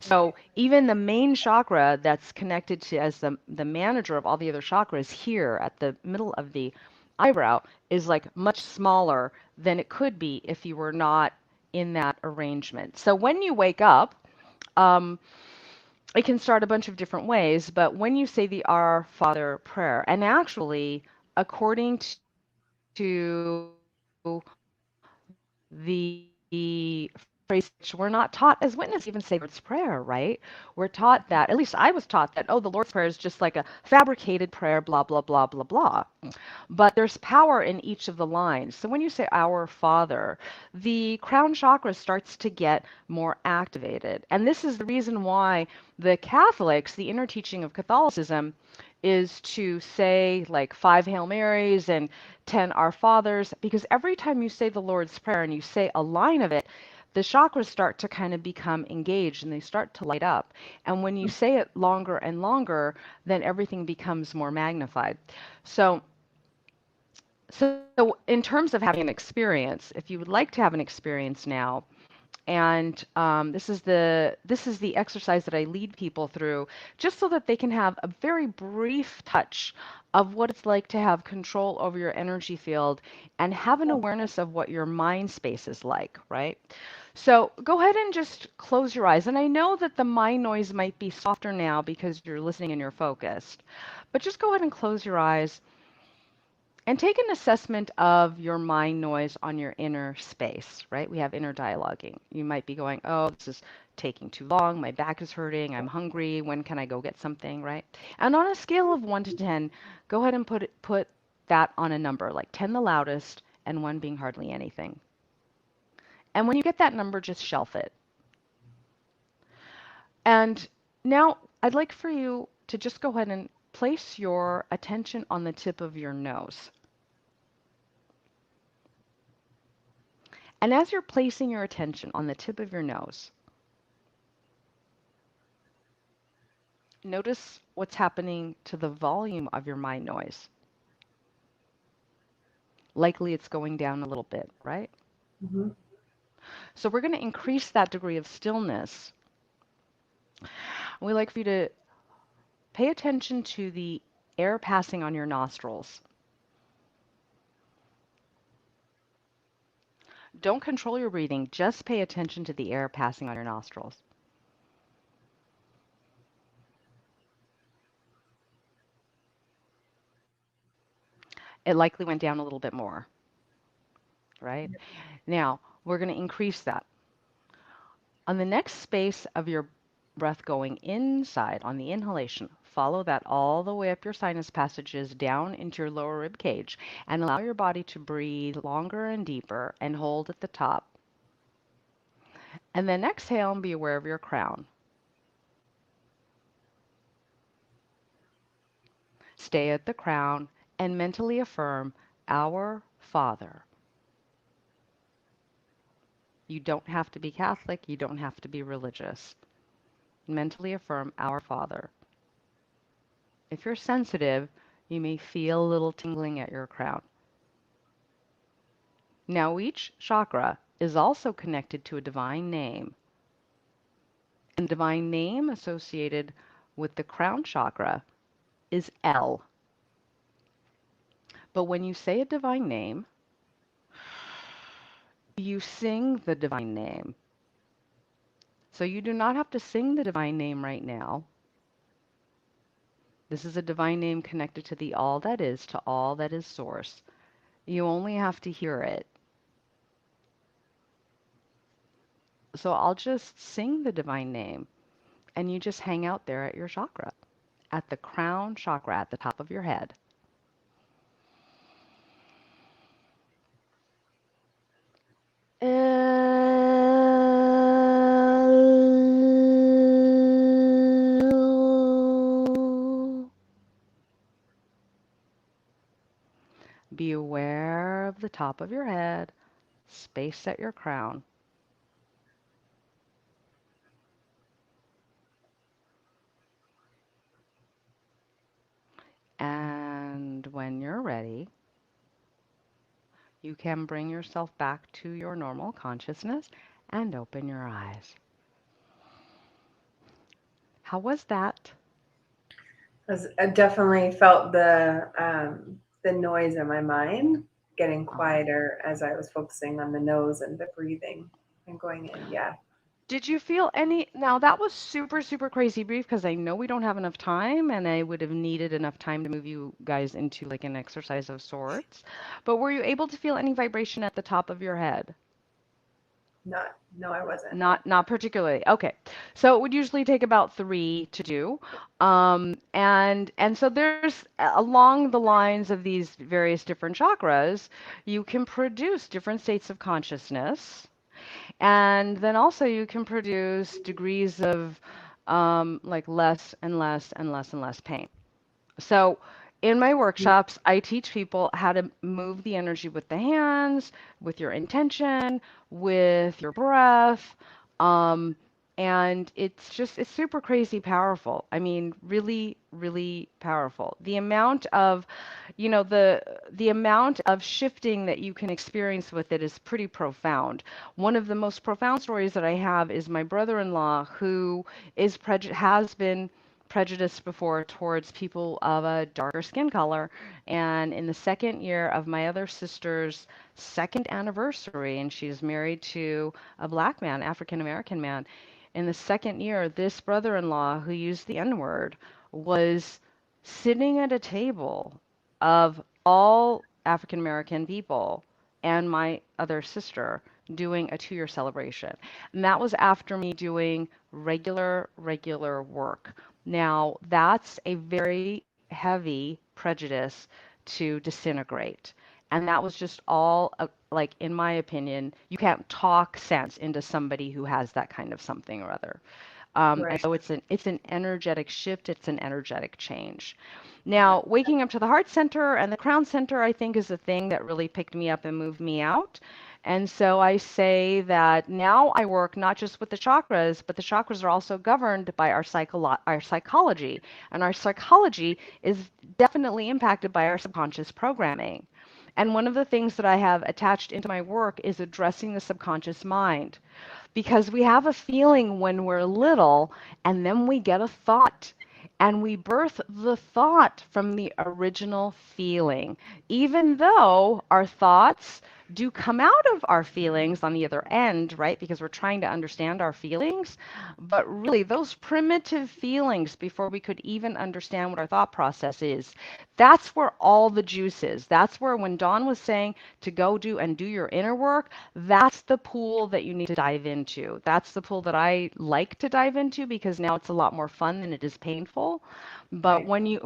So even the main chakra that's connected to as the manager of all the other chakras here at the middle of the eyebrow is like much smaller than it could be if you were not in that arrangement. So when you wake up, um, it can start a bunch of different ways, but when you say the Our Father prayer, and actually, according to the phrase, we're not taught as witness even say Lord's Prayer, right? We're taught that, at least I was taught that, oh, the Lord's Prayer is just like a fabricated prayer, blah, blah, blah, blah, blah. But there's power in each of the lines. So when you say Our Father, the crown chakra starts to get more activated. And this is the reason why the Catholics, the inner teaching of Catholicism, is to say like 5 Hail Marys and 10 Our Fathers, because every time you say the Lord's Prayer and you say a line of it, the chakras start to kind of become engaged and they start to light up. And when you say it longer and longer, then everything becomes more magnified. So in terms of having an experience, if you would like to have an experience now, and this is the exercise that I lead people through, just so that they can have a very brief touch of what it's like to have control over your energy field and have an awareness of what your mind space is like, right? So go ahead and just close your eyes. And I know that the mind noise might be softer now because you're listening and you're focused, but just go ahead and close your eyes and take an assessment of your mind noise on your inner space, right? We have inner dialoguing. You might be going, oh, this is taking too long. My back is hurting. I'm hungry. When can I go get something, right? And on a scale of 1 to 10, go ahead and put that on a number, like 10 the loudest and 1 being hardly anything. And when you get that number, just shelf it. And now I'd like for you to just go ahead and place your attention on the tip of your nose. And as you're placing your attention on the tip of your nose, notice what's happening to the volume of your mind noise. Likely it's going down a little bit, right? Mm-hmm. So we're going to increase that degree of stillness. We'd like for you to pay attention to the air passing on your nostrils. Don't control your breathing, just pay attention to the air passing on your nostrils. It likely went down a little bit more, right? Now, we're going to increase that. On the next space of your breath going inside on the inhalation, follow that all the way up your sinus passages down into your lower rib cage and allow your body to breathe longer and deeper and hold at the top. And then exhale and be aware of your crown. Stay at the crown and mentally affirm, Our Father. You don't have to be Catholic. You don't have to be religious. Mentally affirm, Our Father. If you're sensitive, you may feel a little tingling at your crown. Now, each chakra is also connected to a divine name. And the divine name associated with the crown chakra is L. But when you say a divine name, you sing the divine name. So you do not have to sing the divine name right now. This is a divine name connected to the all that is, to all that is source. You only have to hear it. So I'll just sing the divine name, and you just hang out there at your chakra, at the crown chakra, at the top of your head. Be aware of the top of your head, space at your crown. And when you're ready, you can bring yourself back to your normal consciousness and open your eyes. How was that? I definitely felt the noise in my mind getting quieter as I was focusing on the nose and the breathing and going in. Yeah. Did you feel any? Now that was super, super crazy brief because I know we don't have enough time and I would have needed enough time to move you guys into like an exercise of sorts. But were you able to feel any vibration at the top of your head? No, I wasn't. Not particularly. Okay. So it would usually take about 3 to do. And so there's along the lines of these various different chakras, you can produce different states of consciousness. And then also you can produce degrees of like less and less and less and less pain. So in my workshops, I teach people how to move the energy with the hands, with your intention, with your breath. And it's super crazy powerful. I mean, really, really powerful. The amount of, the amount of shifting that you can experience with it is pretty profound. One of the most profound stories that I have is my brother-in-law who has been prejudiced before towards people of a darker skin color. And in the second year of my other sister's second anniversary, and she's married to a black man, African American man, in the second year, this brother-in-law who used the N-word was sitting at a table of all African American people and my other sister doing a 2-year celebration. And that was after me doing regular work. Now, that's a very heavy prejudice to disintegrate. And that was just all, like, in my opinion, you can't talk sense into somebody who has that kind of something or other. And so it's an energetic shift. It's an energetic change. Now, waking up to the heart center and the crown center, I think, is the thing that really picked me up and moved me out. And so I say that now I work not just with the chakras, but the chakras are also governed by our psychology. And our psychology is definitely impacted by our subconscious programming. And one of the things that I have attached into my work is addressing the subconscious mind. Because we have a feeling when we're little, and then we get a thought. And we birth the thought from the original feeling, even though our thoughts do come out of our feelings on the other end, right? Because we're trying to understand our feelings. But really, those primitive feelings, before we could even understand what our thought process is, that's where all the juice is. That's where, when Dawn was saying to go do your inner work, that's the pool that you need to dive into. That's the pool that I like to dive into because now it's a lot more fun than it is painful. But when you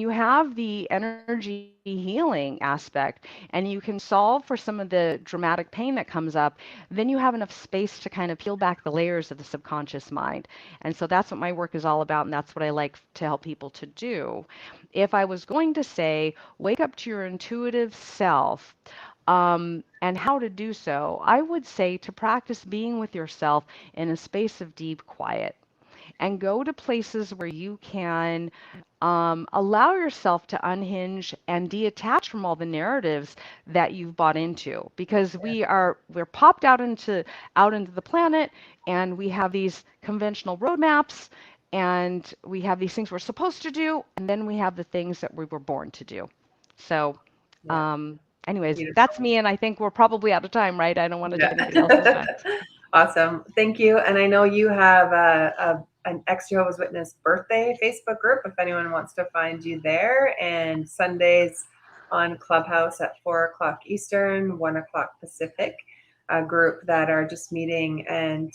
have the energy healing aspect and you can solve for some of the dramatic pain that comes up, then you have enough space to kind of peel back the layers of the subconscious mind. And so that's what my work is all about, and that's what I like to help people to do. If I was going to say, wake up to your intuitive self, and how to do so, I would say to practice being with yourself in a space of deep quiet. And go to places where you can allow yourself to unhinge and detach from all the narratives that you've bought into, because we're popped out into the planet, and we have these conventional roadmaps, and we have these things we're supposed to do, and then we have the things that we were born to do. So anyways, Beautiful. that's me, and I think we're probably out of time, right? I don't want to take anybody else's time. Awesome. Thank you. And I know you have an ex-Jehovah's Witness birthday Facebook group if anyone wants to find you there. And Sundays on Clubhouse at 4 o'clock Eastern, 1 o'clock Pacific, a group that are just meeting and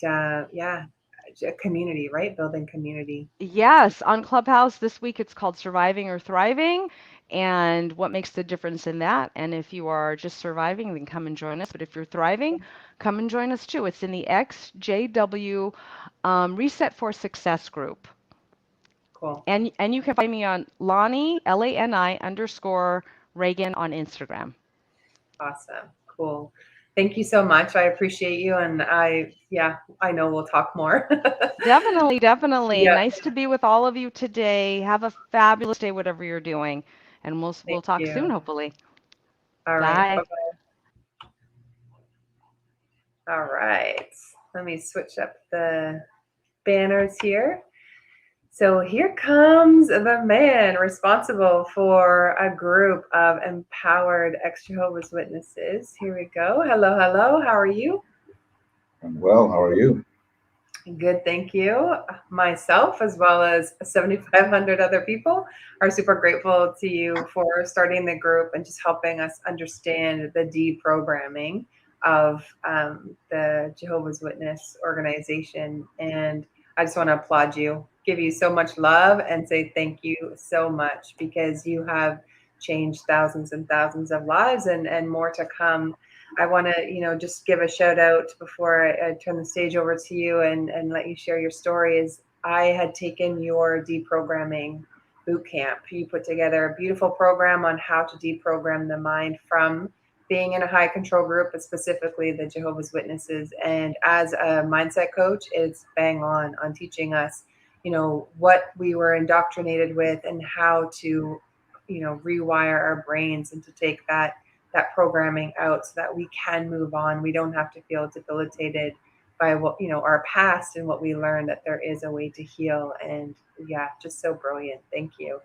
yeah, a community, right? Building community. Yes, on Clubhouse this week it's called Surviving or Thriving, and what makes the difference in that. And if you are just surviving, then come and join us. But if you're thriving, come and join us too. It's in the XJW Reset for Success group. Cool. And you can find me on Lani, LANI _Reagan on Instagram. Awesome. Cool. Thank you so much. I appreciate you. And I know we'll talk more. Definitely, definitely. Yeah. Nice to be with all of you today. Have a fabulous day, whatever you're doing. And we'll Thank talk you. soon, hopefully. All right. Bye. Bye-bye. All right. Let me switch up the banners here. So here comes the man responsible for a group of empowered ex-Jehovah's Witnesses. Here we go. Hello, hello. How are you? I'm well. How are you? Good, thank you. Myself, as well as 7,500 other people, are super grateful to you for starting the group and just helping us understand the deprogramming of the Jehovah's Witness organization. And I just want to applaud you, give you so much love, and say thank you so much, because you have changed thousands and thousands of lives, and more to come. I want to, just give a shout out before I turn the stage over to you and let you share your story. Is I had taken your deprogramming boot camp. You put together a beautiful program on how to deprogram the mind from being in a high control group, but specifically the Jehovah's Witnesses. And as a mindset coach, it's bang on teaching us, what we were indoctrinated with and how to, rewire our brains and to take that programming out so that we can move on. We don't have to feel debilitated by what, our past and what we learned, that there is a way to heal. And yeah, just so brilliant. Thank you.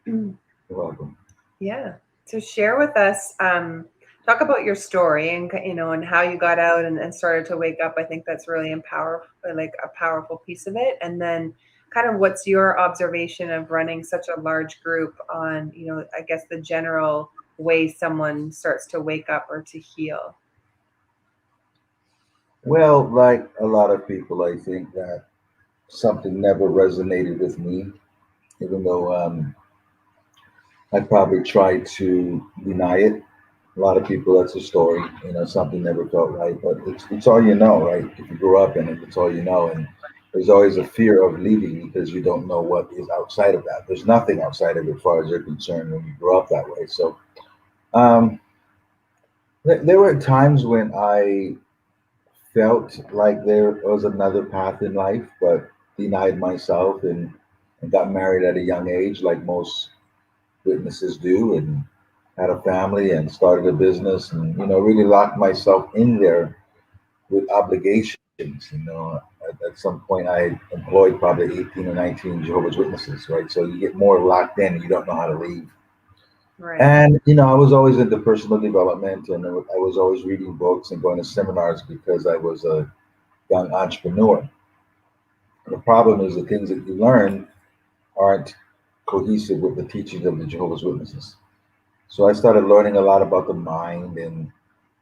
You're welcome. Yeah. So share with us, talk about your story and, and how you got out and started to wake up. I think that's really like a powerful piece of it. And then kind of what's your observation of running such a large group on, I guess the general way someone starts to wake up or to heal? Well, like a lot of people, I think that something never resonated with me, even though I probably tried to deny it. A lot of people, that's a story, something never felt right, but it's all you know, right? If you grew up in it, it's all you know. And there's always a fear of leaving because you don't know what is outside of that. There's nothing outside of it as far as you're concerned when you grow up that way. So there were times when I felt like there was another path in life, but denied myself and got married at a young age, like most witnesses do, and had a family and started a business and, really locked myself in there with obligations. At some point I employed probably 18 or 19 Jehovah's Witnesses, right? So you get more locked in, you don't know how to leave. Right. And, I was always into personal development, and I was always reading books and going to seminars because I was a young entrepreneur. The problem is the things that you learn aren't cohesive with the teachings of the Jehovah's Witnesses. So I started learning a lot about the mind and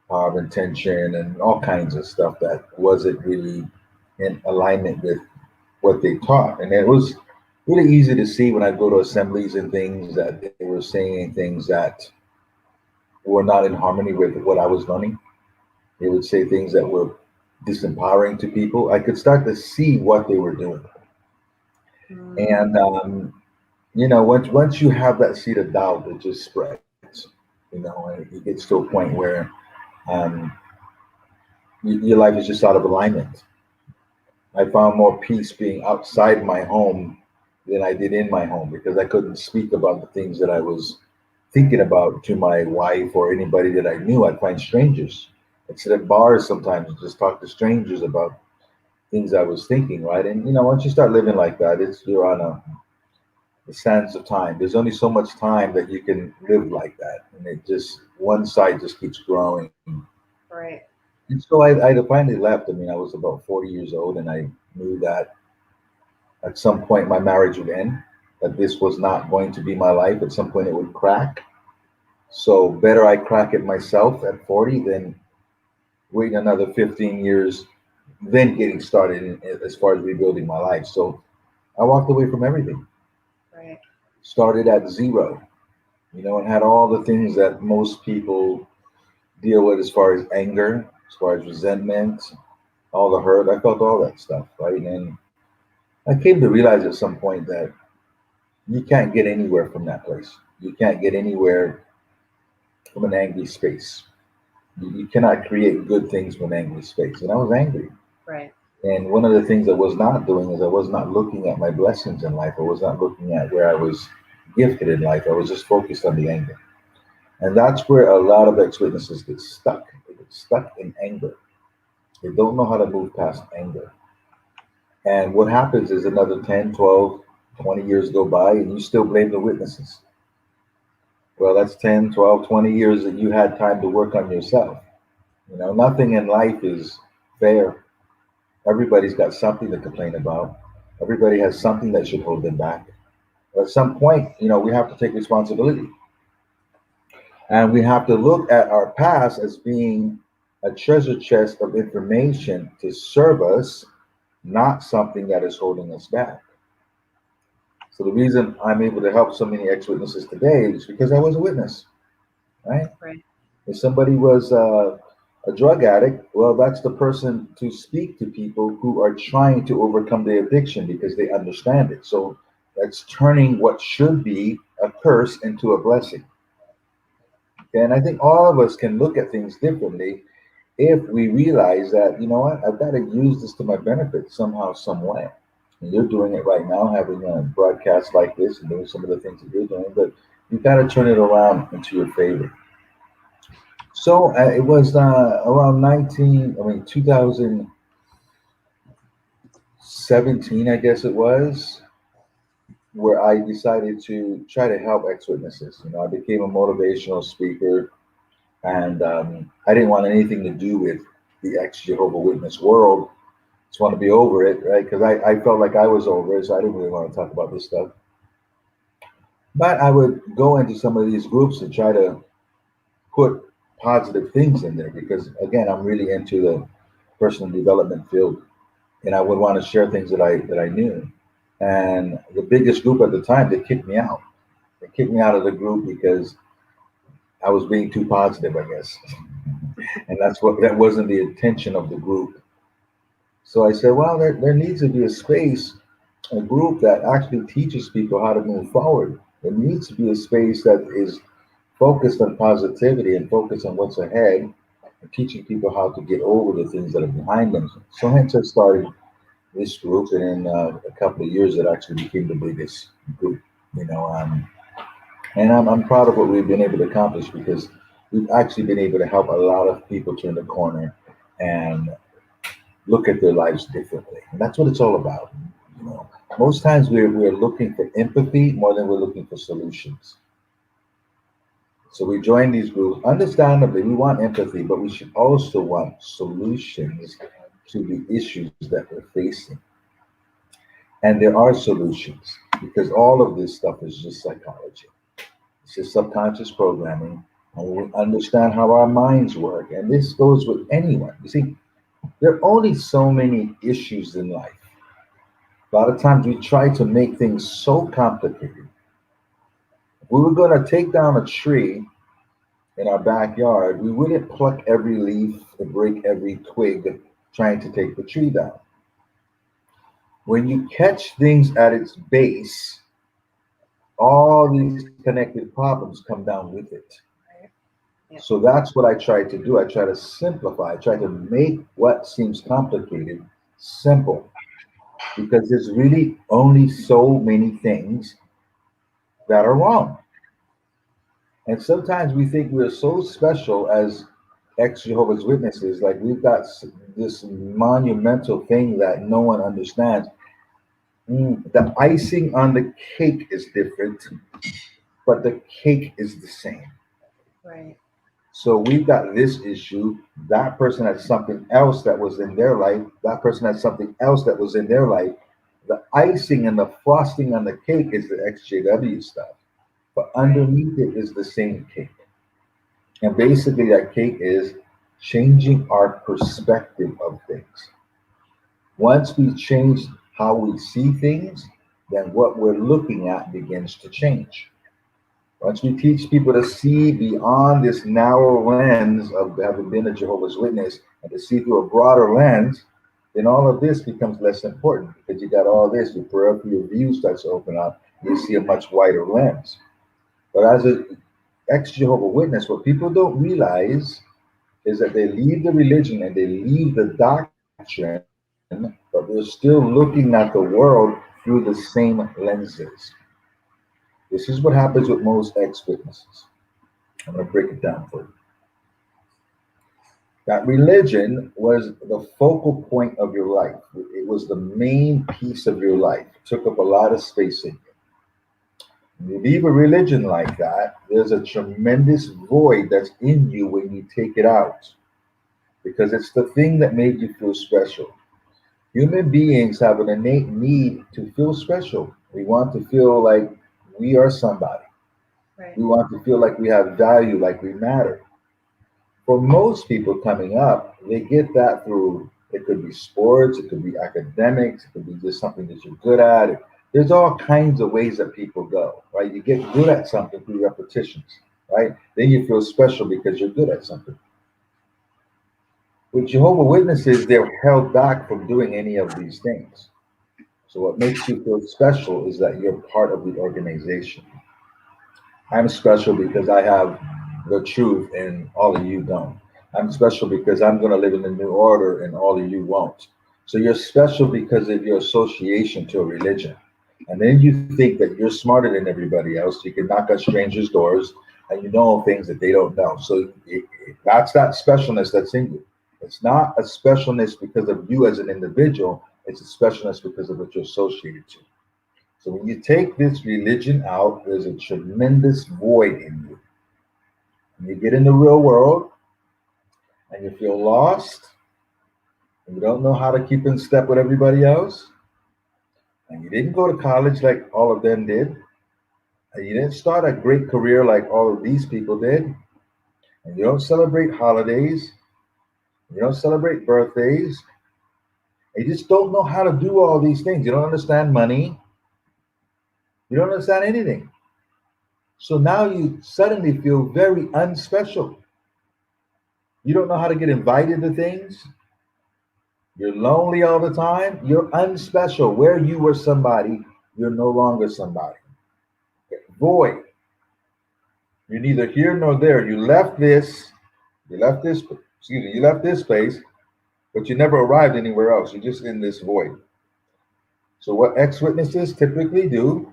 power of intention and all kinds of stuff that wasn't really in alignment with what they taught. And it was really easy to see when I go to assemblies and things that they were saying things that were not in harmony with what I was learning. They would say things that were disempowering to people. I could start to see what they were doing. And, once you have that seed of doubt, it just spreads, and it gets to a point where your life is just out of alignment. I found more peace being outside my home than I did in my home, because I couldn't speak about the things that I was thinking about to my wife or anybody that I knew. I'd find strangers. I'd sit at bars sometimes and just talk to strangers about things I was thinking, right? And, once you start living like that, you're on the sands of time. There's only so much time that you can live like that. And one side just keeps growing. Right. And so I finally left. I mean, I was about 40 years old, and I knew that at some point my marriage would end, that this was not going to be my life. At some point it would crack. So better I crack it myself at 40 than waiting another 15 years, then getting started as far as rebuilding my life. So I walked away from everything. Right. Started at zero, and had all the things that most people deal with as far as anger, as far as resentment, all the hurt. I felt all that stuff, right? And I came to realize at some point that you can't get anywhere from that place. You can't get anywhere from an angry space. You cannot create good things from an angry space. And I was angry. Right. And one of the things I was not doing is I was not looking at my blessings in life. I was not looking at where I was gifted in life. I was just focused on the anger. And that's where a lot of ex-witnesses get stuck. They get stuck in anger. They don't know how to move past anger. And what happens is another 10, 12, 20 years go by and you still blame the witnesses. Well, that's 10, 12, 20 years that you had time to work on yourself. Nothing in life is fair. Everybody's got something to complain about. Everybody has something that should hold them back. But at some point, we have to take responsibility. And we have to look at our past as being a treasure chest of information to serve us, not something that is holding us back. So the reason I'm able to help so many ex-witnesses today is because I was a witness, right? Right. If somebody was a drug addict, well, that's the person to speak to people who are trying to overcome the addiction because they understand it. So that's turning what should be a curse into a blessing. Okay? And I think all of us can look at things differently if we realize that, I've got to use this to my benefit somehow, some way. And you're doing it right now, having a broadcast like this and doing some of the things that you're doing, but you've got to turn it around into your favor. So it was around 2017, I guess it was, where I decided to try to help ex-witnesses. I became a motivational speaker, and I didn't want anything to do with the ex-Jehovah Witness world. Just want to be over it, right? Because I felt like I was over it, so I didn't really want to talk about this stuff. But I would go into some of these groups and try to put positive things in there because, again, I'm really into the personal development field, and I would want to share things that I knew. And the biggest group at the time, they kicked me out. They kicked me out of the group because I was being too positive, I guess. And that wasn't the intention of the group. So I said, well, there needs to be a space, a group that actually teaches people how to move forward. There needs to be a space that is focused on positivity and focused on what's ahead and teaching people how to get over the things that are behind them. So hence I started this group, and in a couple of years it actually became the biggest group, and I'm proud of what we've been able to accomplish because we've actually been able to help a lot of people turn the corner and look at their lives differently. And that's what it's all about. Most times we're looking for empathy more than we're looking for solutions. So we join these groups. Understandably, we want empathy, but we should also want solutions to the issues that we're facing. And there are solutions because all of this stuff is just psychology. It's just subconscious programming, and we understand how our minds work. And this goes with anyone. You see, there are only so many issues in life. A lot of times we try to make things so complicated. If we were going to take down a tree in our backyard, we wouldn't pluck every leaf and break every twig trying to take the tree down. When you catch things at its base, all these connected problems come down with it. Yeah. So that's what I try to do. I try to simplify. I try to make what seems complicated simple because there's really only so many things that are wrong. And sometimes we think we're so special as ex-Jehovah's Witnesses, like we've got this monumental thing that no one understands. The icing on the cake is different, but the cake is the same. Right. So we've got this issue. That person had something else that was in their life. That person had something else that was in their life. The icing and the frosting on the cake is the XJW stuff. But underneath it is the same cake. And basically that cake is changing our perspective of things. Once we change how we see things, then what we're looking at begins to change. Once we teach people to see beyond this narrow lens of having been a Jehovah's Witness and to see through a broader lens, then all of this becomes less important because you got all this, your peripheral view starts to open up, you see a much wider lens. But as an ex-Jehovah Witness, what people don't realize is that they leave the religion and they leave the doctrine, but they're still looking at the world through the same lenses. This is what happens with most ex-witnesses. I'm going to break it down for you. That religion was the focal point of your life. It was the main piece of your life. It took up a lot of space in you. When you leave a religion like that, there's a tremendous void that's in you when you take it out, because it's the thing that made you feel special. Human beings have an innate need to feel special. We want to feel like we are somebody. Right. We want to feel like we have value, like we matter. For most people coming up, they get that through, it could be sports, it could be academics, it could be just something that you're good at. There's all kinds of ways that people go, right? You get good at something through repetitions, right? Then you feel special because you're good at something. With Jehovah Witnesses, they're held back from doing any of these things. So what makes you feel special is that you're part of the organization. I'm special because I have the truth and all of you don't. I'm special because I'm going to live in the new order and all of you won't. So you're special because of your association to a religion. And then you think that you're smarter than everybody else. You can knock on strangers' doors and you know things that they don't know. So that's that specialness that's in you. It's not a specialness because of you as an individual. It's a specialness because of what you're associated to. So when you take this religion out, there's a tremendous void in you. When you get in the real world and you feel lost and you don't know how to keep in step with everybody else, and you didn't go to college like all of them did, and you didn't start a great career like all of these people did, and you don't celebrate holidays, you don't celebrate birthdays, and you just don't know how to do all these things. You don't understand money. You don't understand anything. So now you suddenly feel very unspecial. You don't know how to get invited to things. You're lonely all the time. You're unspecial. Where you were somebody, you're no longer somebody. Void. You're neither here nor there. You left this place, but you never arrived anywhere else. You're just in this void. So what ex-witnesses typically do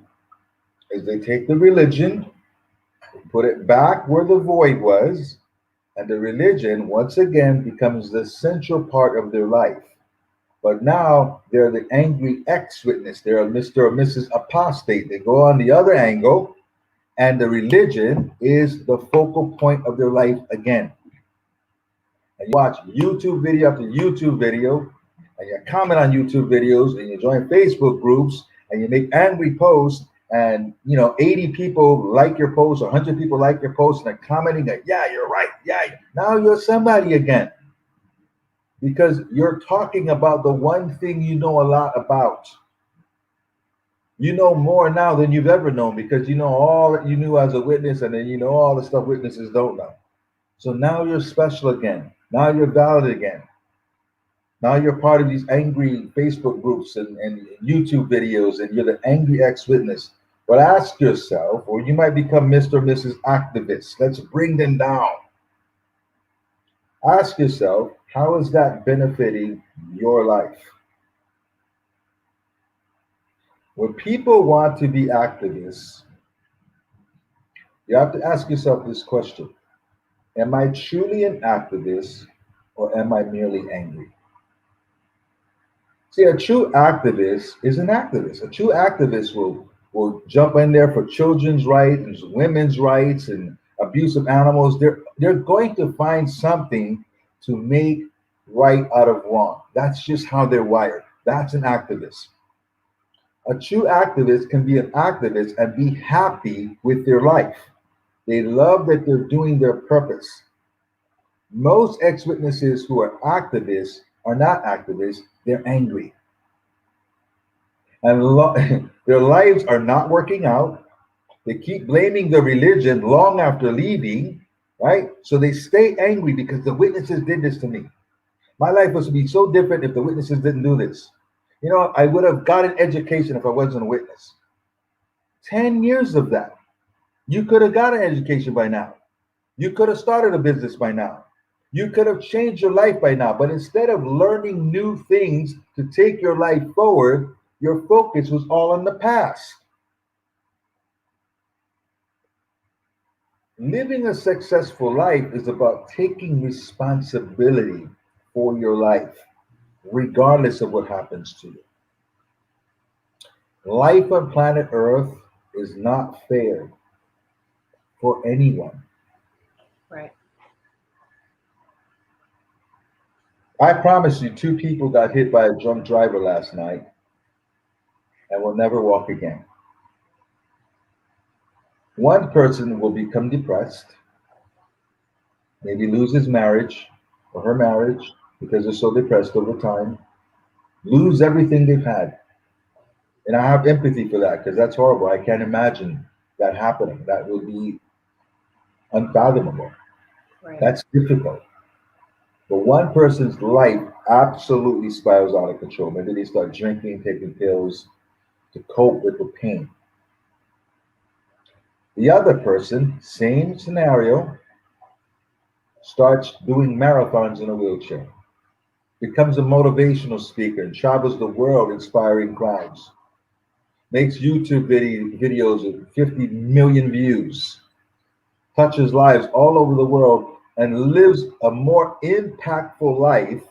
is they take the religion, put it back where the void was, and the religion once again becomes the central part of their life. But now they're the angry ex-witness. They're a Mr. or Mrs. Apostate. They go on the other angle, and the religion is the focal point of their life again. And you watch YouTube video after YouTube video, and you comment on YouTube videos, and you join Facebook groups, and you make angry posts, and 80 people like your post, 100 people like your post, and they're commenting that, yeah, you're right, yeah. Now you're somebody again. Because you're talking about the one thing you know a lot about. You know more now than you've ever known because you know all that you knew as a witness, and then you know all the stuff witnesses don't know. So now you're special again. Now you're valid again. Now you're part of these angry Facebook groups and YouTube videos, and you're the angry ex-witness. But ask yourself, or you might become Mr. or Mrs. Activist. Let's bring them down. Ask yourself, how is that benefiting your life? When people want to be activists, you have to ask yourself this question. Am I truly an activist, or am I merely angry? See, a true activist is an activist. A true activist will jump in there for children's rights, women's rights, and abuse of animals. They're going to find something to make right out of wrong. That's just how they're wired. That's an activist. A true activist can be an activist and be happy with their life. They love that they're doing their purpose. Most ex-witnesses who are activists are not activists, they're angry. And their lives are not working out. They keep blaming the religion long after leaving, right? So they stay angry because the witnesses did this to me. My life would be so different if the witnesses didn't do this. You know, I would have got an education if I wasn't a witness. 10 years of that. You could have got an education by now. You could have started a business by now. You could have changed your life by now. But instead of learning new things to take your life forward, your focus was all on the past. Living a successful life is about taking responsibility for your life, regardless of what happens to you. Life on planet Earth is not fair for anyone. Right. I promise you, 2 people got hit by a drunk driver last night and will never walk again. One person will become depressed, maybe lose his marriage or her marriage because they're so depressed over time, lose everything they've had. And I have empathy for that because that's horrible. I can't imagine that happening. That would be unfathomable. Right. That's difficult. But one person's life absolutely spirals out of control. Maybe they start drinking, taking pills to cope with the pain. The other person, same scenario, starts doing marathons in a wheelchair, becomes a motivational speaker, and travels the world inspiring crowds, makes YouTube videos with 50 million views, touches lives all over the world, and lives a more impactful life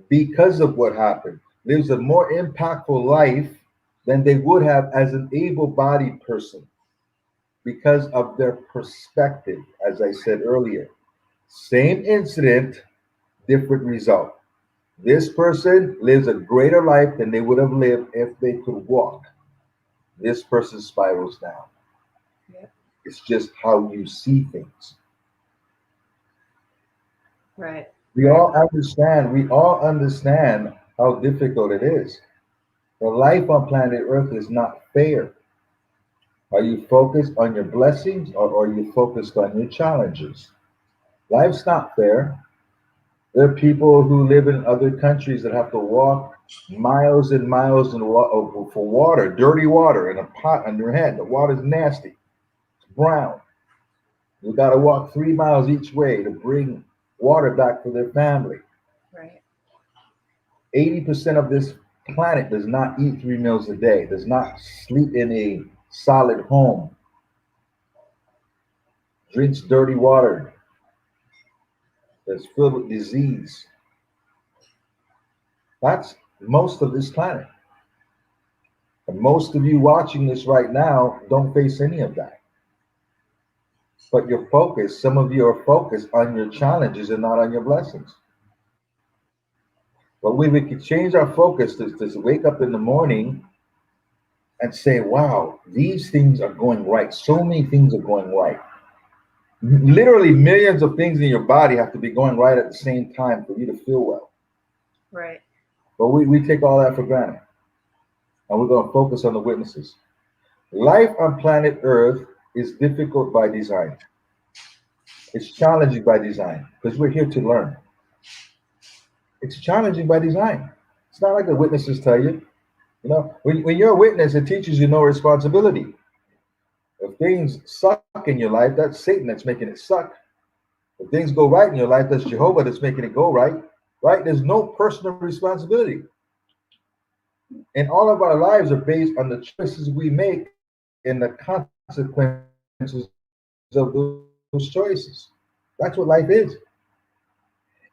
because of what happened, lives a more impactful life than they would have as an able-bodied person because of their perspective, as I said earlier. Same incident, different result. This person lives a greater life than they would have lived if they could walk. This person spirals down. Yeah. It's just how you see things. Right. We all understand how difficult it is. The life on planet Earth is not fair. Are you focused on your blessings or are you focused on your challenges? Life's not fair. There are people who live in other countries that have to walk miles and miles for water, dirty water in a pot on their head. The water's nasty. It's brown. You got to walk 3 miles each way to bring water back for their family. Right. 80% of this planet does not eat 3 meals a day, does not sleep in a solid home, drinks dirty water that's filled with disease. That's most of this planet. And most of you watching this right now don't face any of that. But you're focused, some of you are focused on your challenges and not on your blessings. But we could change our focus to wake up in the morning and say, wow, these things are going right. So many things are going right. Literally millions of things in your body have to be going right at the same time for you to feel well. Right. But we take all that for granted. And we're going to focus on the witnesses. Life on planet Earth is difficult by design. It's challenging by design because we're here to learn. It's challenging by design. It's not like the witnesses tell you. You know, when you're a witness, it teaches you no responsibility. If things suck in your life, that's Satan that's making it suck. If things go right in your life, that's Jehovah that's making it go right. Right? There's no personal responsibility. And all of our lives are based on the choices we make and the consequences of those choices. That's what life is.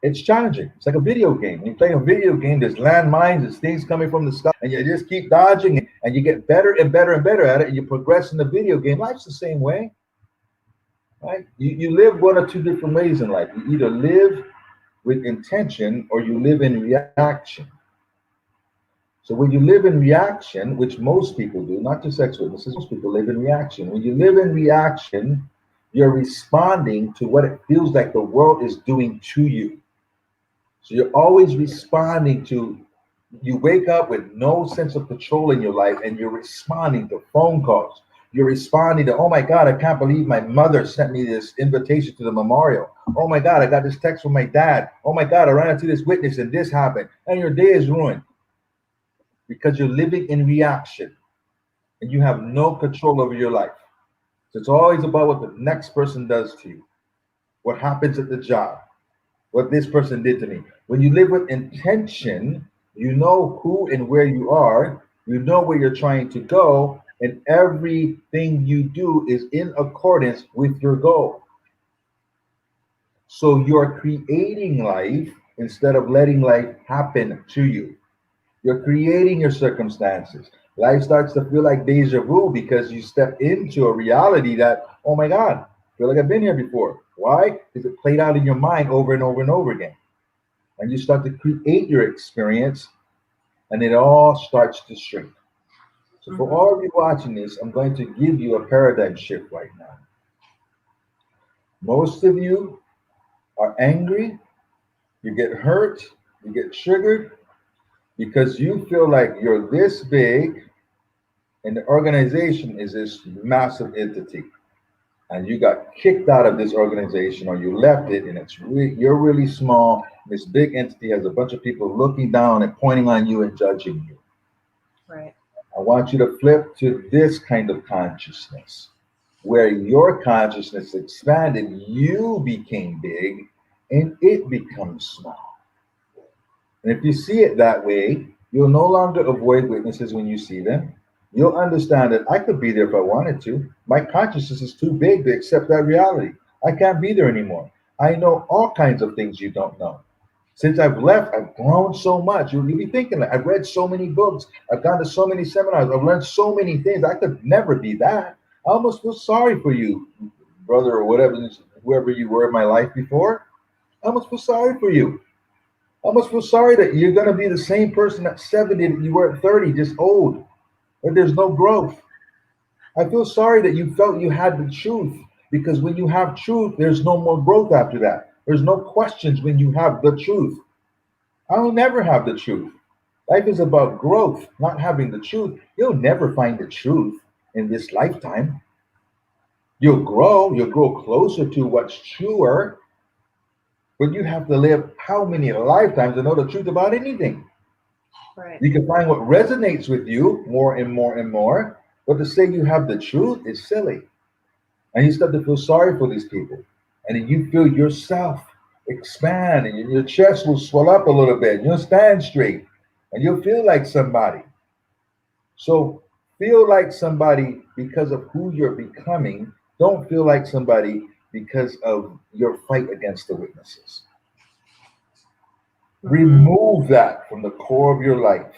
It's challenging. It's like a video game. When you play a video game, there's landmines, there's things coming from the sky, and you just keep dodging, and you get better and better and better at it, and you progress in the video game. Life's the same way. right? You live one or two different ways in life. You either live with intention or you live in reaction. So when you live in reaction, which most people do, not just ex-witnesses, most people live in reaction. When you live in reaction, you're responding to what it feels like the world is doing to you. So you're always responding to, you wake up with no sense of control in your life and you're responding to phone calls. You're responding to, oh my God, I can't believe my mother sent me this invitation to the memorial. Oh my God, I got this text from my dad. Oh my God, I ran into this witness and this happened. And your day is ruined because you're living in reaction and you have no control over your life. So it's always about what the next person does to you, what happens at the job, what this person did to me. When you live with intention, you know who and where you are, you know where you're trying to go, and everything you do is in accordance with your goal. So you're creating life instead of letting life happen to you. You're creating your circumstances. Life starts to feel like deja vu because you step into a reality that, oh my God, I feel like I've been here before. Why? Because it played out in your mind over and over and over again. And you start to create your experience and it all starts to shrink. So for all of you watching this, I'm going to give you a paradigm shift right now. Most of you are angry, you get hurt, you get triggered because you feel like you're this big and the organization is this massive entity. And you got kicked out of this organization or you left it and you're really small. This big entity has a bunch of people looking down and pointing on you and judging you. Right. I want you to flip to this kind of consciousness where your consciousness expanded, you became big and it becomes small. And if you see it that way, you'll no longer avoid witnesses when you see them. You'll understand that I could be there if I wanted to. My consciousness is too big to accept that reality. I can't be there anymore. I know all kinds of things you don't know. Since I've left, I've grown so much. You'll be thinking that I've read so many books. I've gone to so many seminars. I've learned so many things. I could never be that. I almost feel sorry for you, brother, or whatever, whoever you were in my life before. I almost feel sorry for you. I almost feel sorry that you're going to be the same person at 70 that you were at 30, just old, but there's no growth. I feel sorry that you felt you had the truth, because when you have truth, there's no more growth after that. There's no questions when you have the truth. I will never have the truth. Life is about growth, not having the truth. You'll never find the truth in this lifetime. You'll grow closer to what's truer, but you have to live how many lifetimes to know the truth about anything? Right. You can find what resonates with you more and more and more, but to say you have the truth is silly. And you start to feel sorry for these people. And then you feel yourself expand and your chest will swell up a little bit. You'll stand straight and you'll feel like somebody. So feel like somebody because of who you're becoming. Don't feel like somebody because of your fight against the witnesses. Remove that from the core of your life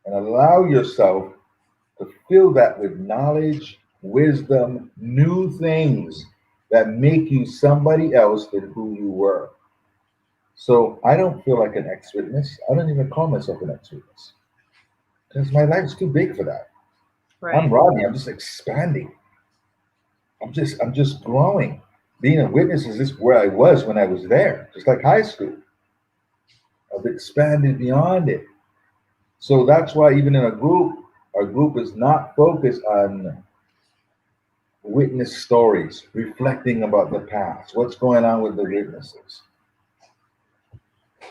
and allow yourself to fill that with knowledge, wisdom, new things that make you somebody else than who you were. So I don't feel like an ex-witness. I don't even call myself an ex-witness because my life's too big for that. Right. I'm Rodney. I'm just expanding. I'm just growing. Being a witness is just where I was when I was there, just like high school. I've expanded beyond it. So that's why even in a group, our group is not focused on witness stories, reflecting about the past, what's going on with the witnesses.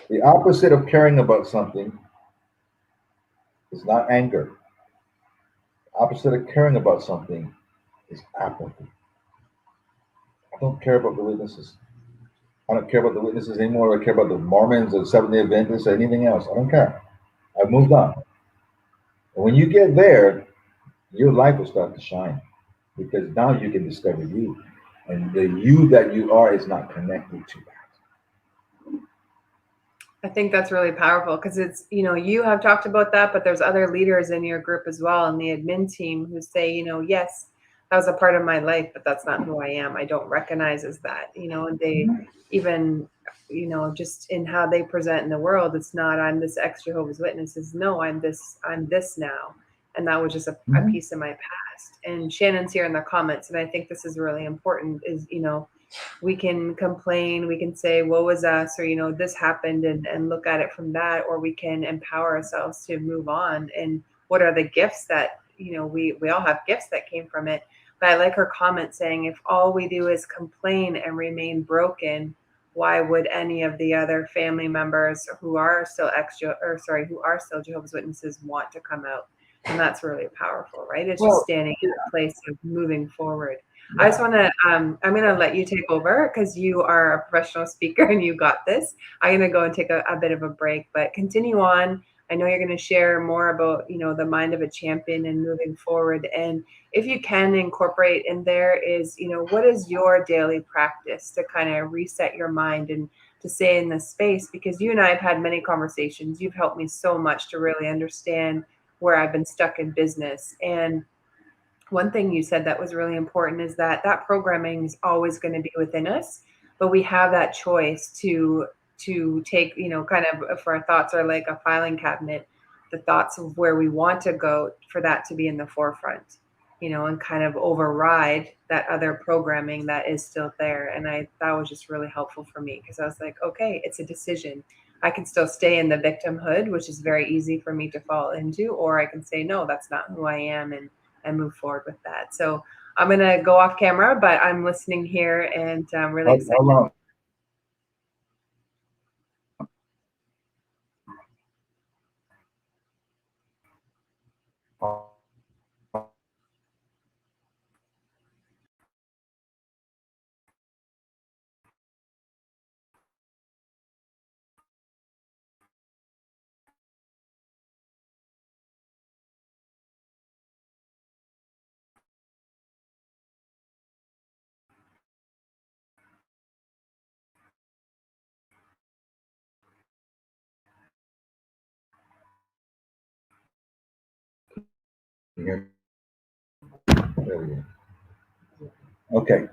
The opposite of caring about something is not anger. The opposite of caring about something is apathy. I don't care about the witnesses. I don't care about the witnesses anymore. I care about the Mormons or Seventh-day Adventists or anything else. I don't care. I've moved on. And when you get there, your life will start to shine because now you can discover you. And the you that you are is not connected to that. I think that's really powerful because it's, you have talked about that, but there's other leaders in your group as well, and the admin team who say, yes, that was a part of my life, but that's not who I am. I don't recognize as that, you know, and they even, you know, just in how they present in the world, it's not, I'm this ex Jehovah's Witnesses. No, I'm this now. And that was just a piece of my past. And Shannon's here in the comments, and I think this is really important, is, you know, we can complain, we can say, woe is us, or, you know, this happened, and look at it from that, or we can empower ourselves to move on. And what are the gifts that, you know, we all have gifts that came from it. But I like her comment saying, if all we do is complain and remain broken, why would any of the other family members who are still who are still Jehovah's Witnesses want to come out? And that's really powerful, right? It's just standing in a place of moving forward. I just want to, I'm going to let you take over because you are a professional speaker and you got this. I'm going to go and take a bit of a break, but continue on. I know you're going to share more about, you know, the mind of a champion and moving forward. And if you can incorporate in there is, you know, what is your daily practice to kind of reset your mind and to stay in this space? Because you and I have had many conversations. You've helped me so much to really understand where I've been stuck in business. And one thing you said that was really important is that programming is always going to be within us, but we have that choice to take, you know, kind of, if our thoughts are like a filing cabinet, the thoughts of where we want to go, for that to be in the forefront, you know, and kind of override that other programming that is still there. And that was just really helpful for me, because I was like, okay, it's a decision. I can still stay in the victimhood, which is very easy for me to fall into, or I can say, no, that's not who I am, and move forward with that. So I'm going to go off camera, but I'm listening here, and I'm really excited. There we go. Okay.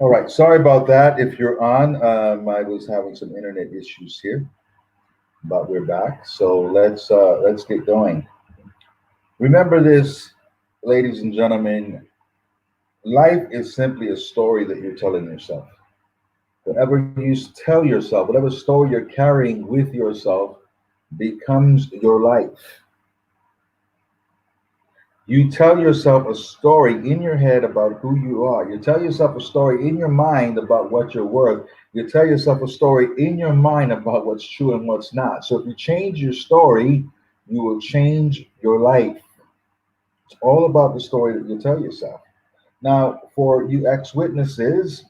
All right. Sorry about that. If you're on, I was having some internet issues here, but we're back. So let's get going. Remember this, ladies and gentlemen. Life is simply a story that you're telling yourself. Whatever you tell yourself, whatever story you're carrying with yourself, becomes your life. You tell yourself a story in your head about who you are. You tell yourself a story in your mind about what you're worth. You tell yourself a story in your mind about what's true and what's not. So if you change your story, you will change your life. It's all about the story that you tell yourself. Now, for you ex-witnesses,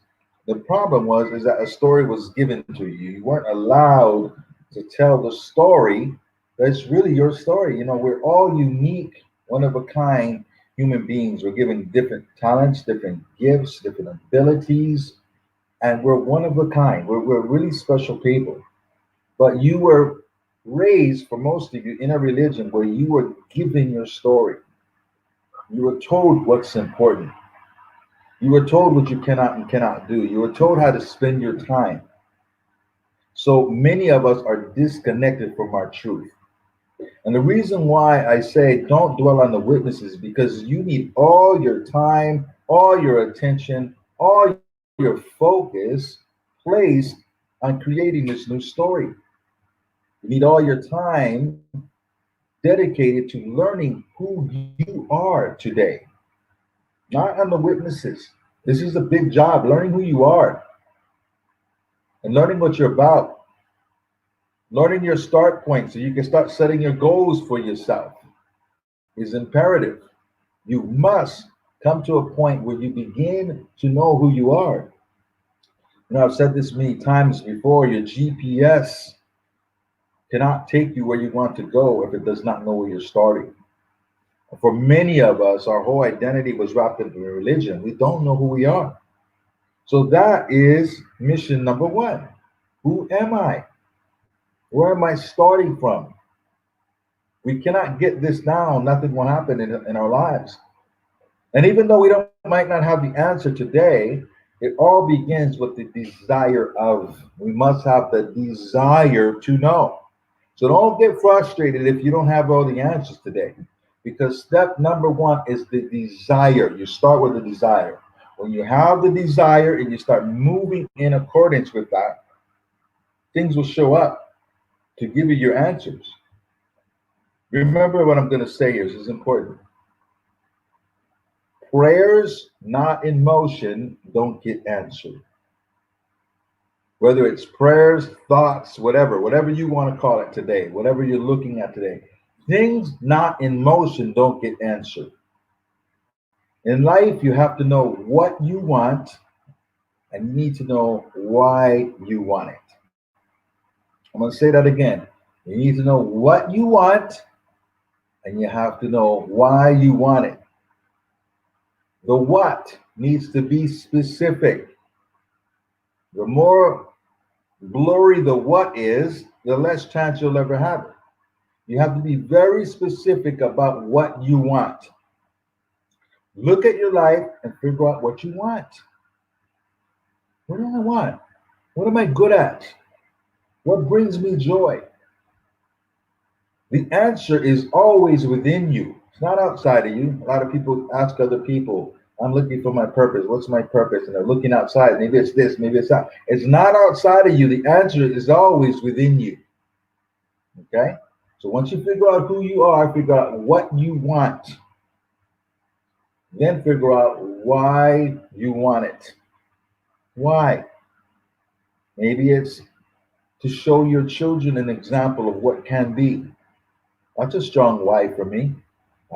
the problem is that a story was given to you. You weren't allowed to tell the story that's really your story. You know, we're all unique, one of a kind human beings. We're given different talents, different gifts, different abilities, and we're one of a kind. We're really special people. But you were raised, for most of you, in a religion where you were given your story. You were told what's important. You were told what you cannot and cannot do. You were told how to spend your time. So many of us are disconnected from our truth. And the reason why I say don't dwell on the witnesses, because you need all your time, all your attention, all your focus placed on creating this new story. You need all your time dedicated to learning who you are today. Not on the witnesses. This is a big job, learning who you are and learning what you're about. Learning your start point so you can start setting your goals for yourself is imperative. You must come to a point where you begin to know who you are. You know, I've said this many times before, your GPS cannot take you where you want to go if it does not know where you're starting. For many of us, our whole identity was wrapped up in religion. We don't know who we are. So that is mission number one. Who am I? Where am I starting from? We cannot get this down. Nothing will happen in our lives. And even though might not have the answer today, it all begins with the desire of. We must have the desire to know. So don't get frustrated if you don't have all the answers today, because step number one is the desire. You start with the desire. When you have the desire and you start moving in accordance with that, things will show up to give you your answers. Remember what I'm going to say here. This is important. Prayers not in motion don't get answered. Whether it's prayers, thoughts, whatever you want to call it today, whatever you're looking at today, things not in motion don't get answered. In life, you have to know what you want, and you need to know why you want it. I'm going to say that again. You need to know what you want, and you have to know why you want it. The what needs to be specific. The more blurry the what is, the less chance you'll ever have it. You have to be very specific about what you want. Look at your life and figure out what you want. What do I want? What am I good at? What brings me joy? The answer is always within you. It's not outside of you. A lot of people ask other people, I'm looking for my purpose. What's my purpose? And they're looking outside. Maybe it's this, maybe it's that. It's not outside of you. The answer is always within you. Okay? So once you figure out who you are, figure out what you want. Then figure out why you want it. Why? Maybe it's to show your children an example of what can be. That's a strong why for me.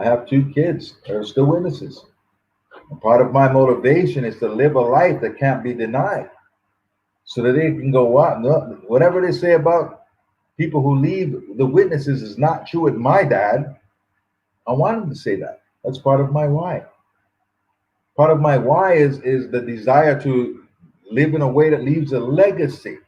I have 2 kids that are still witnesses. And part of my motivation is to live a life that can't be denied, so that they can go out. Whatever they say about people who leave the witnesses is not true with my dad. I want them to say that. That's part of my why. Part of my why is the desire to live in a way that leaves a legacy,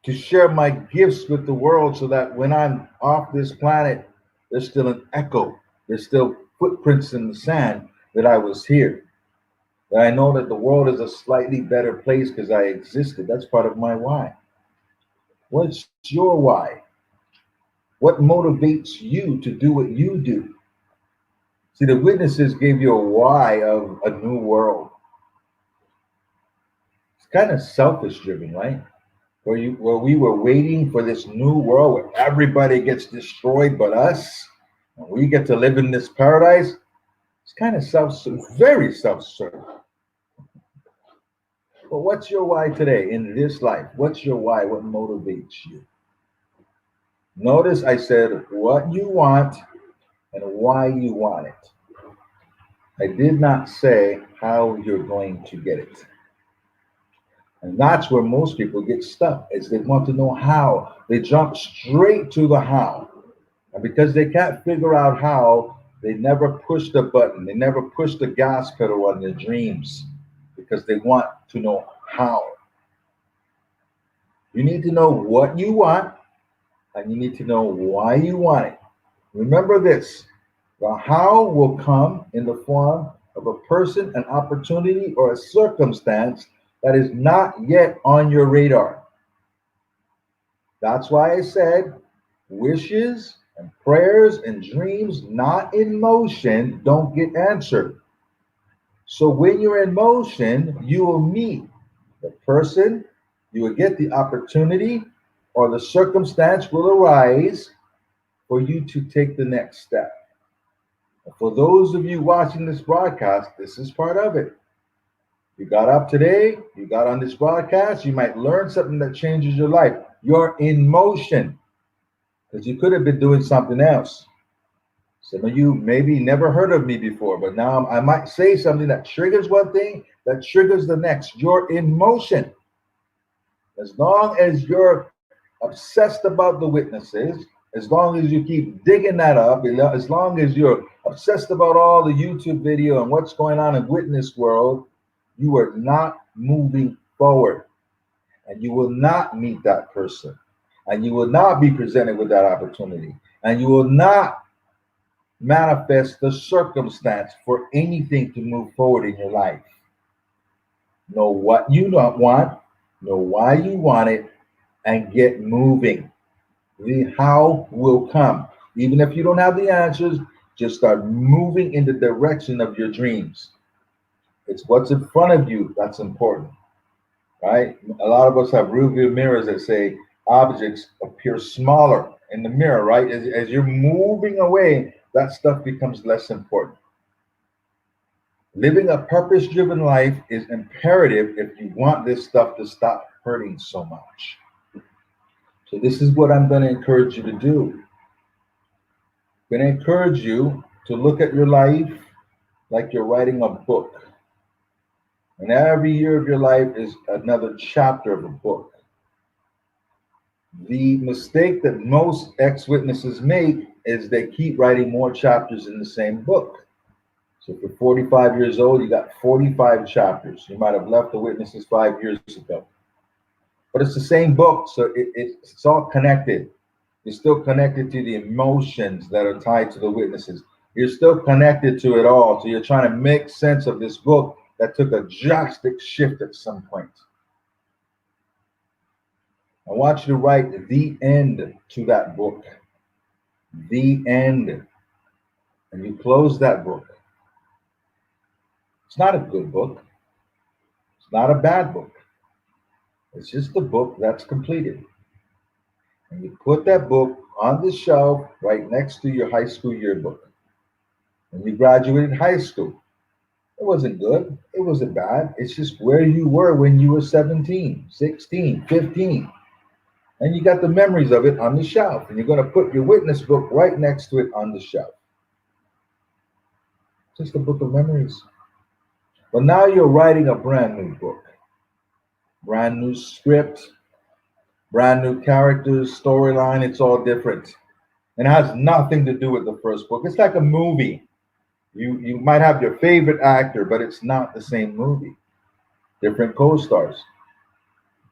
to share my gifts with the world, so that when I'm off this planet, there's still an echo. There's still footprints in the sand that I was here. That I know that the world is a slightly better place because I existed. That's part of my why. What's your why? What motivates you to do what you do? See, the witnesses gave you a why of a new world. It's kind of selfish driven, right? Where we were waiting for this new world where everybody gets destroyed but us, and we get to live in this paradise. It's kind of very self-serving. But what's your why today in this life? What's your why? What motivates you? Notice I said what you want and why you want it. I did not say how you're going to get it. And that's where most people get stuck, is they want to know how. They jump straight to the how. And because they can't figure out how, they never push the button. They never push the gas pedal on their dreams, because they want to know how. You need to know what you want, and you need to know why you want it. Remember this, the how will come in the form of a person, an opportunity, or a circumstance that is not yet on your radar. That's why I said wishes and prayers and dreams not in motion don't get answered. So when you're in motion, you will meet the person, you will get the opportunity, or the circumstance will arise for you to take the next step. And for those of you watching this broadcast, this is part of it. You got up today, you got on this broadcast, you might learn something that changes your life. You're in motion, because you could have been doing something else. Some of you maybe never heard of me before, but now I might say something that triggers one thing, that triggers the next. You're in motion. As long as you're obsessed about the witnesses, as long as you keep digging that up, as long as you're obsessed about all the YouTube video and what's going on in witness world, you are not moving forward, and you will not meet that person, and you will not be presented with that opportunity, and you will not manifest the circumstance for anything to move forward in your life. Know what you don't want, know why you want it, and get moving. The how will come. Even if you don't have the answers, just start moving in the direction of your dreams. It's what's in front of you that's important, right? A lot of us have rear view mirrors that say objects appear smaller in the mirror, right? As you're moving away, that stuff becomes less important. Living a purpose-driven life is imperative if you want this stuff to stop hurting so much. So this is what I'm going to encourage you to do. I'm going to encourage you to look at your life like you're writing a book. And every year of your life is another chapter of a book. The mistake that most ex-witnesses make is they keep writing more chapters in the same book. So if you're 45 years old, you got 45 chapters. You might have left the witnesses 5 years ago. But it's the same book, so it's all connected. You're still connected to the emotions that are tied to the witnesses. You're still connected to it all. So you're trying to make sense of this book that took a drastic shift at some point. I want you to write the end to that book. The end. And you close that book. It's not a good book. It's not a bad book. It's just a book that's completed. And you put that book on the shelf right next to your high school yearbook. When you graduated high school, it wasn't good. It wasn't bad. It's just where you were when you were 17, 16, 15. And you got the memories of it on the shelf. And you're going to put your witness book right next to it on the shelf. Just a book of memories. But now you're writing a brand new book. Brand new script, brand new characters, storyline. It's all different. And it has nothing to do with the first book. It's like a movie. You might have your favorite actor, but it's not the same movie. Different co-stars,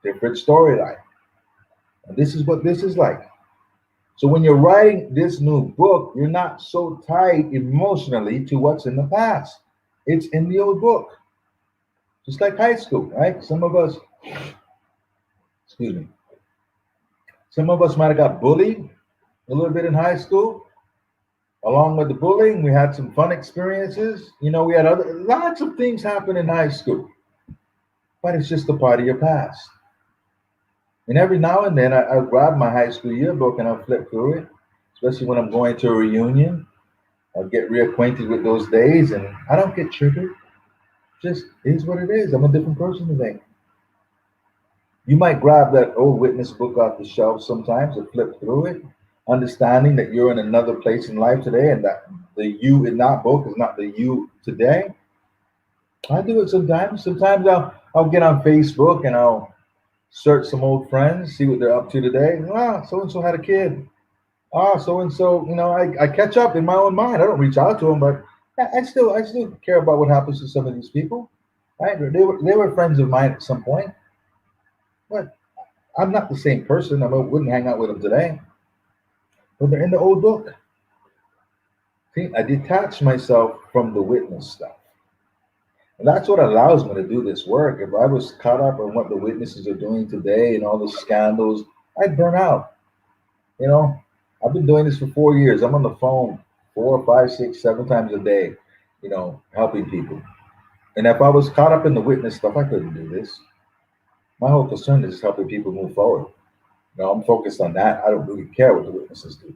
different storyline. And this is what this is like. So when you're writing this new book, you're not so tied emotionally to what's in the past. It's in the old book. Just like high school, right? Some of us might have got bullied a little bit in high school. Along with the bullying, we had some fun experiences. You know, we had lots of things happen in high school. But it's just a part of your past. And every now and then, I grab my high school yearbook and I'll flip through it, especially when I'm going to a reunion. I'll get reacquainted with those days, and I don't get triggered. Just is what it is. I'm a different person today. You might grab that old witness book off the shelf sometimes and flip through it, understanding that you're in another place in life today and that the you in that book is not the you today. I do it sometimes. Sometimes I'll get on Facebook and I'll search some old friends, see what they're up to today. Ah, so-and-so had a kid. Ah, so-and-so, you know, I catch up in my own mind. I don't reach out to them, but I still care about what happens to some of these people. Right? They were friends of mine at some point. But I'm not the same person. I wouldn't hang out with them today. But they're in the old book. See, I detach myself from the witness stuff. And that's what allows me to do this work. If I was caught up in what the witnesses are doing today and all the scandals, I'd burn out. You know, I've been doing this for 4 years. I'm on the phone 4, 5, 6, 7 times a day, you know, helping people. And if I was caught up in the witness stuff, I couldn't do this. My whole concern is helping people move forward. You know, I'm focused on that. I don't really care what the witnesses do.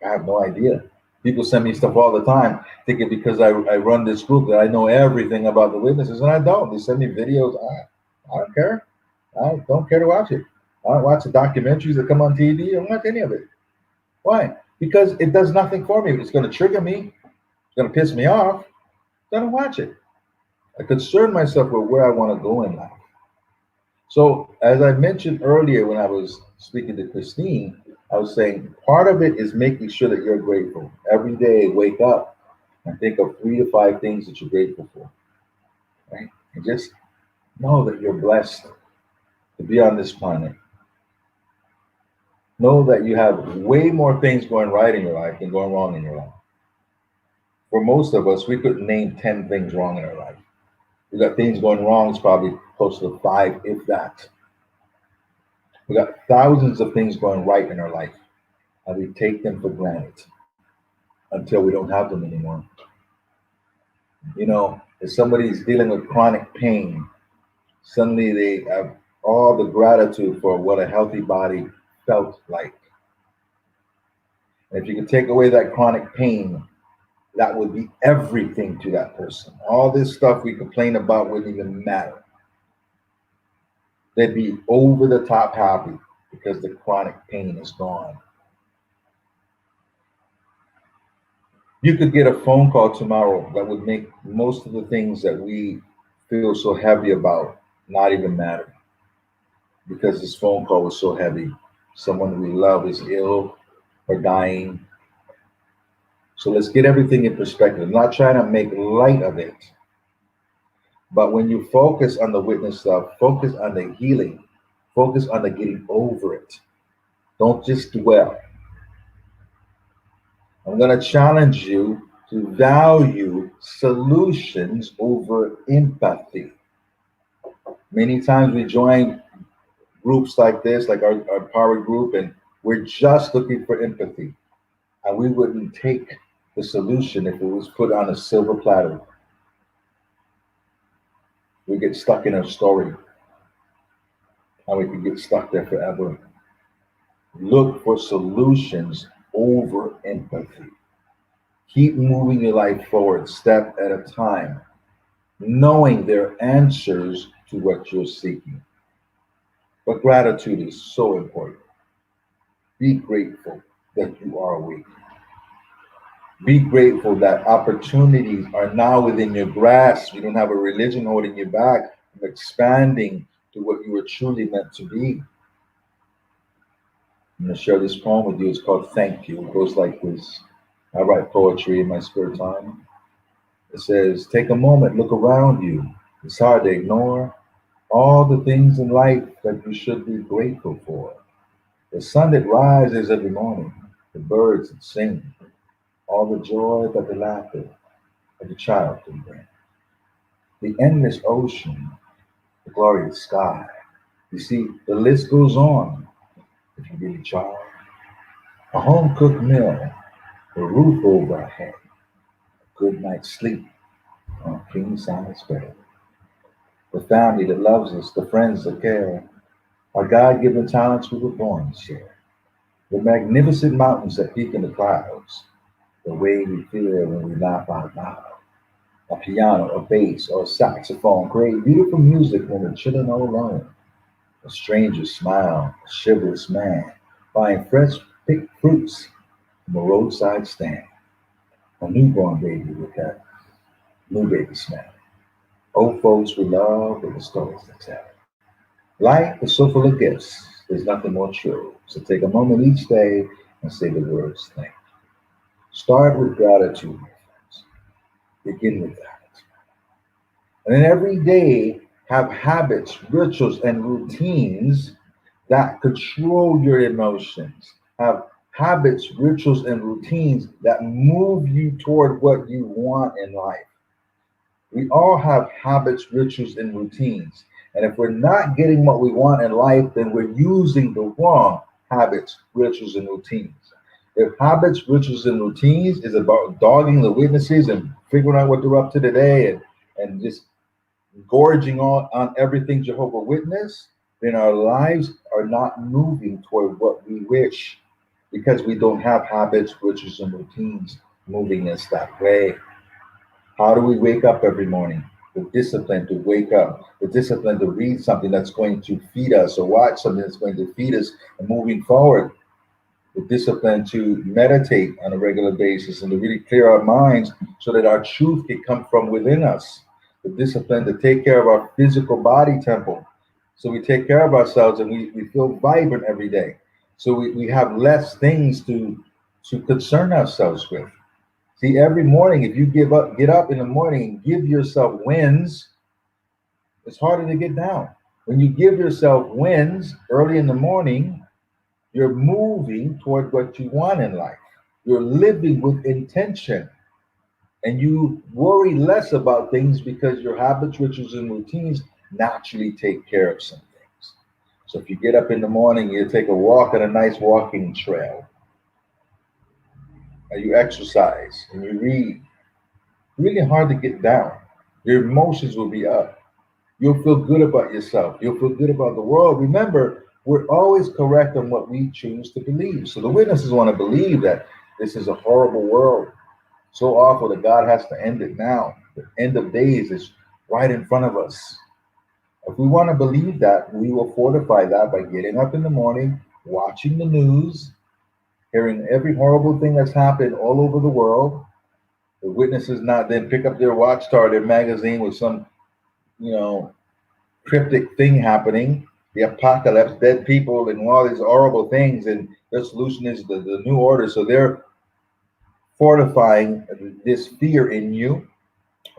I have no idea. People send me stuff all the time, thinking because I run this group that I know everything about the witnesses, and I don't. They send me videos. I don't care. I don't care to watch it. I don't watch the documentaries that come on TV. I don't watch any of it. Why? Because it does nothing for me. It's going to trigger me. It's going to piss me off. I don't watch it. I concern myself with where I want to go in life. So, as I mentioned earlier when I was speaking to Christine, I was saying part of it is making sure that you're grateful. Every day, wake up and think of 3 to 5 things that you're grateful for. Right? And just know that you're blessed to be on this planet. Know that you have way more things going right in your life than going wrong in your life. For most of us, we could name 10 things wrong in our life. We got things going wrong, it's probably close to 5, if that. We got thousands of things going right in our life, and we take them for granted until we don't have them anymore. You know, if somebody's dealing with chronic pain, suddenly they have all the gratitude for what a healthy body felt like. And if you could take away that chronic pain, that would be everything to that person. All this stuff we complain about wouldn't even matter. They'd be over the top happy because the chronic pain is gone. You could get a phone call tomorrow that would make most of the things that we feel so heavy about not even matter, because this phone call was so heavy. Someone we love is ill or dying. So let's get everything in perspective. I'm not trying to make light of it, but when you focus on the witness stuff, focus on the healing, focus on the getting over it. Don't just dwell. I'm going to challenge you to value solutions over empathy. Many times we join groups like this, like our power group, and we're just looking for empathy. And we wouldn't take the solution if it was put on a silver platter. We get stuck in our story, and we can get stuck there forever. Look for solutions over empathy. Keep moving your life forward step at a time, knowing there are answers to what you're seeking. But gratitude is so important. Be grateful that you are awake. Be grateful that opportunities are now within your grasp. You don't have a religion holding you back from expanding to what you were truly meant to be. I'm going to share this poem with you. It's called Thank You. It goes like this. I write poetry in my spare time. It says, take a moment, look around you. It's hard to ignore all the things in life that you should be grateful for. The sun that rises every morning, the birds that sing, all the joy that the laughter of the child can bring. The endless ocean, the glorious sky. You see, the list goes on if you really try. A home-cooked meal, a roof over our head, a good night's sleep on a king-size bed. The family that loves us, the friends that care, our God-given talents we were born to share. The magnificent mountains that peak in the clouds, the way we feel when we laugh out loud. A piano, a bass, or a saxophone create beautiful music when we're chilling all alone. A stranger's smile, a chivalrous man, buying fresh picked fruits from a roadside stand. A newborn baby with that new baby smell. Old folks we love with the stories to tell. Life is so full of gifts, there's nothing more true. So take a moment each day and say the words thank you. Start with gratitude, my friends. Begin with that. And then every day have habits, rituals, and routines that control your emotions. Have habits, rituals, and routines that move you toward what you want in life. We all have habits, rituals, and routines. And if we're not getting what we want in life, then we're using the wrong habits, rituals, and routines. If habits, rituals, and routines is about dogging the witnesses and figuring out what they're up to today and just gorging on everything Jehovah Witness, then our lives are not moving toward what we wish because we don't have habits, rituals, and routines moving us that way. How do we wake up every morning? The discipline to wake up, the discipline to read something that's going to feed us or watch something that's going to feed us and moving forward. The discipline to meditate on a regular basis and to really clear our minds so that our truth can come from within us. The discipline to take care of our physical body temple. So we take care of ourselves and we feel vibrant every day. So we have less things to concern ourselves with. See, every morning, if you get up in the morning and give yourself wins, it's harder to get down. When you give yourself wins early in the morning, you're moving toward what you want in life. You're living with intention. And you worry less about things because your habits, rituals, and routines naturally take care of some things. So if you get up in the morning, you take a walk on a nice walking trail, and you exercise and you read, really hard to get down. Your emotions will be up. You'll feel good about yourself. You'll feel good about the world. Remember, we're always correct on what we choose to believe. So the witnesses want to believe that this is a horrible world, so awful that God has to end it now. The end of days is right in front of us. If we want to believe that, we will fortify that by getting up in the morning, watching the news, hearing every horrible thing that's happened all over the world. The witnesses not then pick up their watchtower, their magazine with some, cryptic thing happening, the apocalypse, dead people, and all these horrible things, and their solution is the new order. So they're fortifying this fear in you,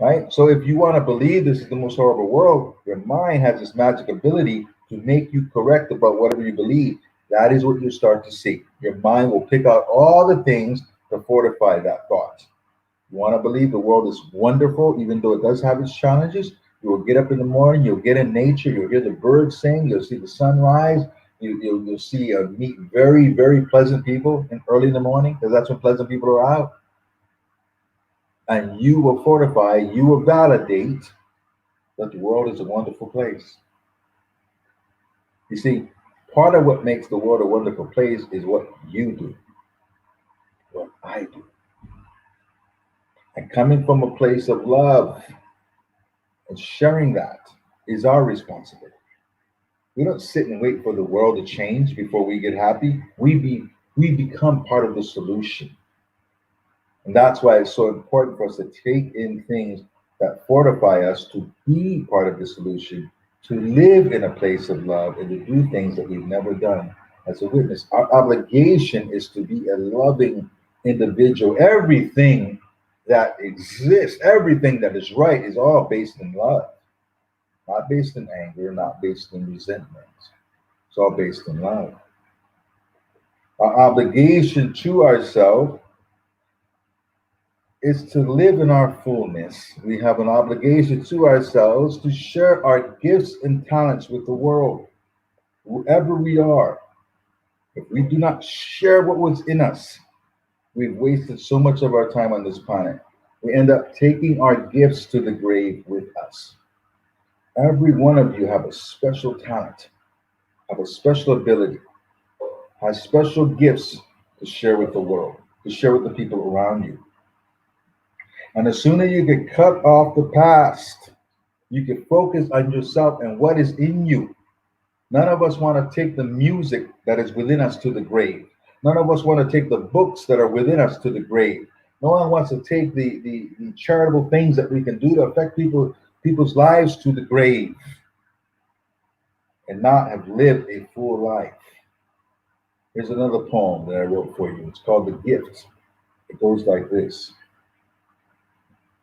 right? So if you want to believe this is the most horrible world, your mind has this magic ability to make you correct about whatever you believe. That is what you start to see. Your mind will pick out all the things to fortify that thought. You want to believe the world is wonderful, even though it does have its challenges. You will get up in the morning, you'll get in nature, you'll hear the birds sing, you'll see the sunrise, you'll see meet very, very pleasant people early in the morning, because that's when pleasant people are out. And you will fortify, you will validate that the world is a wonderful place. You see, part of what makes the world a wonderful place is what you do, what I do. And coming from a place of love and sharing that is our responsibility. We don't sit and wait for the world to change before we get happy. We become part of the solution. And that's why it's so important for us to take in things that fortify us to be part of the solution, to live in a place of love, and to do things that we've never done as a witness. Our obligation is to be a loving individual. Everything that exists, everything that is right, is all based in love, not based in anger, not based in resentment. It's all based in love. Our obligation to ourselves is to live in our fullness. We have an obligation to ourselves to share our gifts and talents with the world, whoever we are. If we do not share what was in us, we've wasted so much of our time on this planet. We end up taking our gifts to the grave with us. Every one of you have a special talent, have a special ability, has special gifts to share with the world, to share with the people around you. And the sooner you get cut off the past, you can focus on yourself and what is in you. None of us want to take the music that is within us to the grave. None of us want to take the books that are within us to the grave. No one wants to take the charitable things that we can do to affect people's lives to the grave and not have lived a full life. Here's another poem that I wrote for you. It's called The Gift. It goes like this.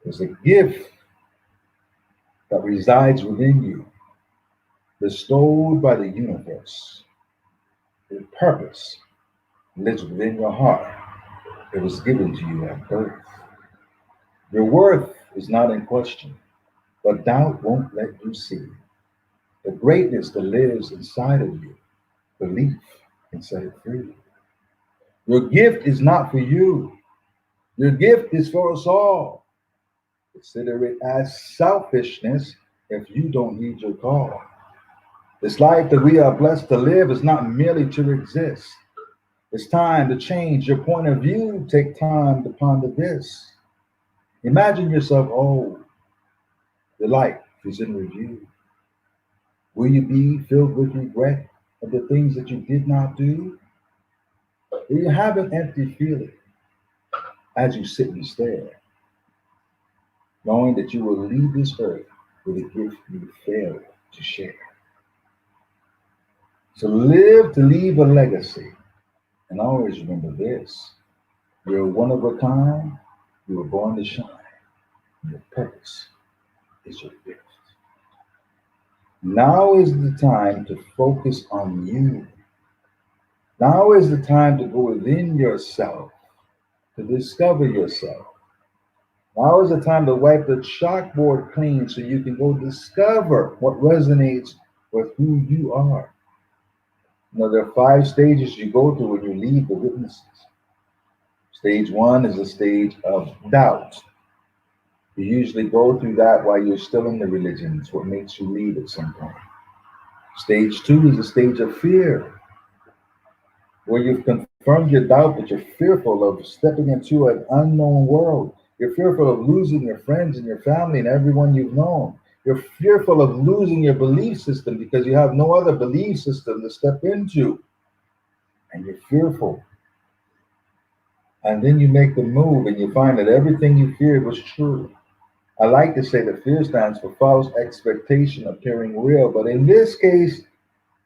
There's a gift that resides within you, bestowed by the universe. Your purpose lives within your heart. It was given to you at birth. Your worth is not in question, but doubt won't let you see the greatness that lives inside of you. Belief can set it free. Your gift is not for you. Your gift is for us all. Consider it as selfishness if you don't heed your call. This life that we are blessed to live is not merely to exist. It's time to change your point of view. Take time to ponder this. Imagine yourself old. Your life is in review. Will you be filled with regret of the things that you did not do? Will you have an empty feeling as you sit and stare, knowing that you will leave this earth with a gift you failed to share? So live to leave a legacy. And always remember this. You're one of a kind. You were born to shine. And your purpose is your gift. Now is the time to focus on you. Now is the time to go within yourself, to discover yourself. Now is the time to wipe the chalkboard clean so you can go discover what resonates with who you are. You know, there are 5 stages you go through when you leave the witnesses. Stage 1 is a stage of doubt. You usually go through that while you're still in the religion. It's what makes you leave at some point. Stage 2 is a stage of fear, where you've confirmed your doubt, but you're fearful of stepping into an unknown world. You're fearful of losing your friends and your family and everyone you've known. You're fearful of losing your belief system because you have no other belief system to step into. And you're fearful. And then you make the move and you find that everything you feared was true. I like to say that fear stands for false expectation appearing real, but in this case,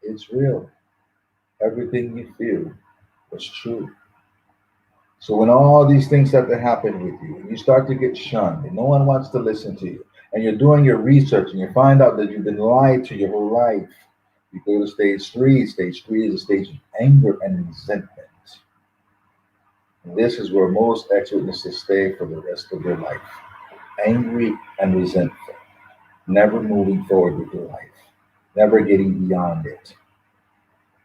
it's real. Everything you feared was true. So when all these things start to happen with you, and you start to get shunned, and no one wants to listen to you, and you're doing your research, and you find out that you've been lied to your whole life, you go to stage 3. Stage 3 is a stage of anger and resentment. And this is where most ex-witnesses stay for the rest of their life. Angry and resentful, never moving forward with your life, never getting beyond it.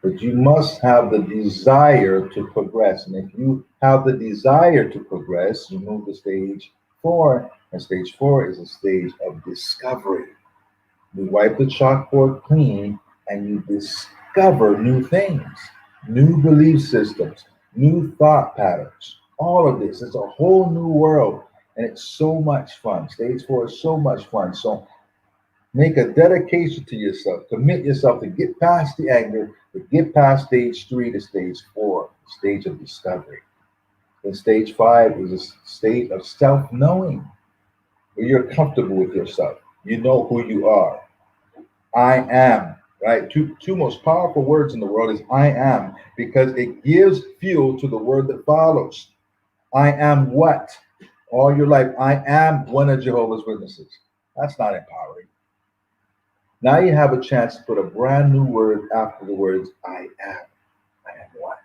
But you must have the desire to progress. And if you have the desire to progress, you move to stage 4. And stage 4 is a stage of discovery. You wipe the chalkboard clean and you discover new things, new belief systems, new thought patterns. All of this. It's a whole new world. And it's so much fun. Stage 4 is so much fun. So make a dedication to yourself. Commit yourself to get past the anger, to get past stage 3 to stage 4, stage of discovery. Then stage 5 is a state of self-knowing, where you're comfortable with yourself. You know who you are. I am, right? Two most powerful words in the world is I am, because it gives fuel to the word that follows. I am what? All your life, I am one of Jehovah's Witnesses. That's not empowering. Now you have a chance to put a brand new word after the words I am. I am what?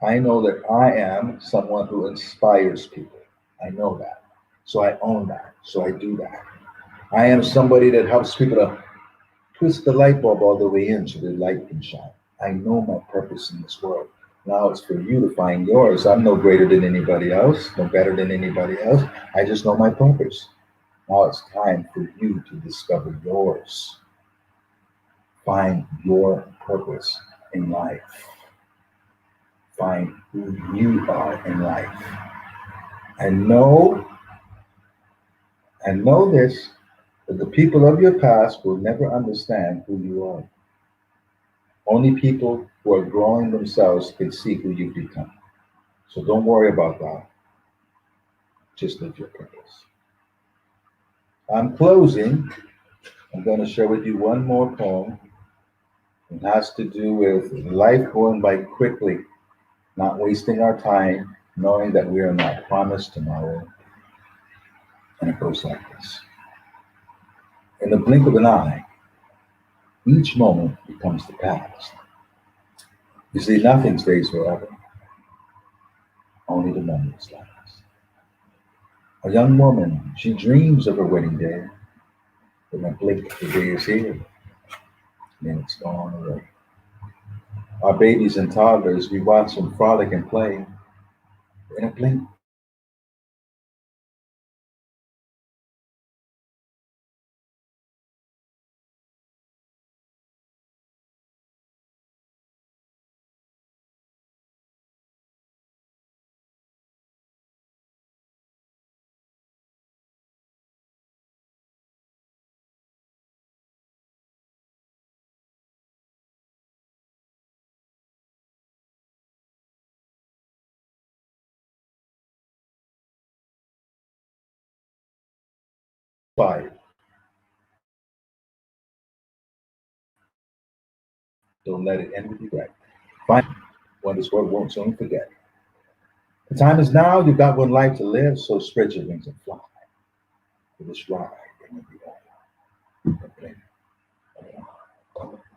I know that I am someone who inspires people. I know that. So I own that. So I do that. I am somebody that helps people to twist the light bulb all the way in so the light can shine. I know my purpose in this world. Now it's for you to find yours. I'm no greater than anybody else, no better than anybody else. I just know my purpose. Now it's time for you to discover yours. Find your purpose in life. Find who you are in life. And know this, that the people of your past will never understand who you are. Only people who are growing themselves can see who you've become. So don't worry about that. Just live your purpose. I'm closing. I'm going to share with you one more poem. It has to do with life going by quickly, not wasting our time, knowing that we are not promised tomorrow. And it goes like this. In the blink of an eye, each moment becomes the past. You see, nothing stays forever. Only the moments last. A young woman, she dreams of her wedding day. In a blink, the day is here. Then it's gone away. Our babies and toddlers, we watch them frolic and play. In a blink, five. Don't let it end with regret. Find one this world won't soon forget. The time is now. You've got one life to live, so spread your wings and fly. For this ride, it will be over.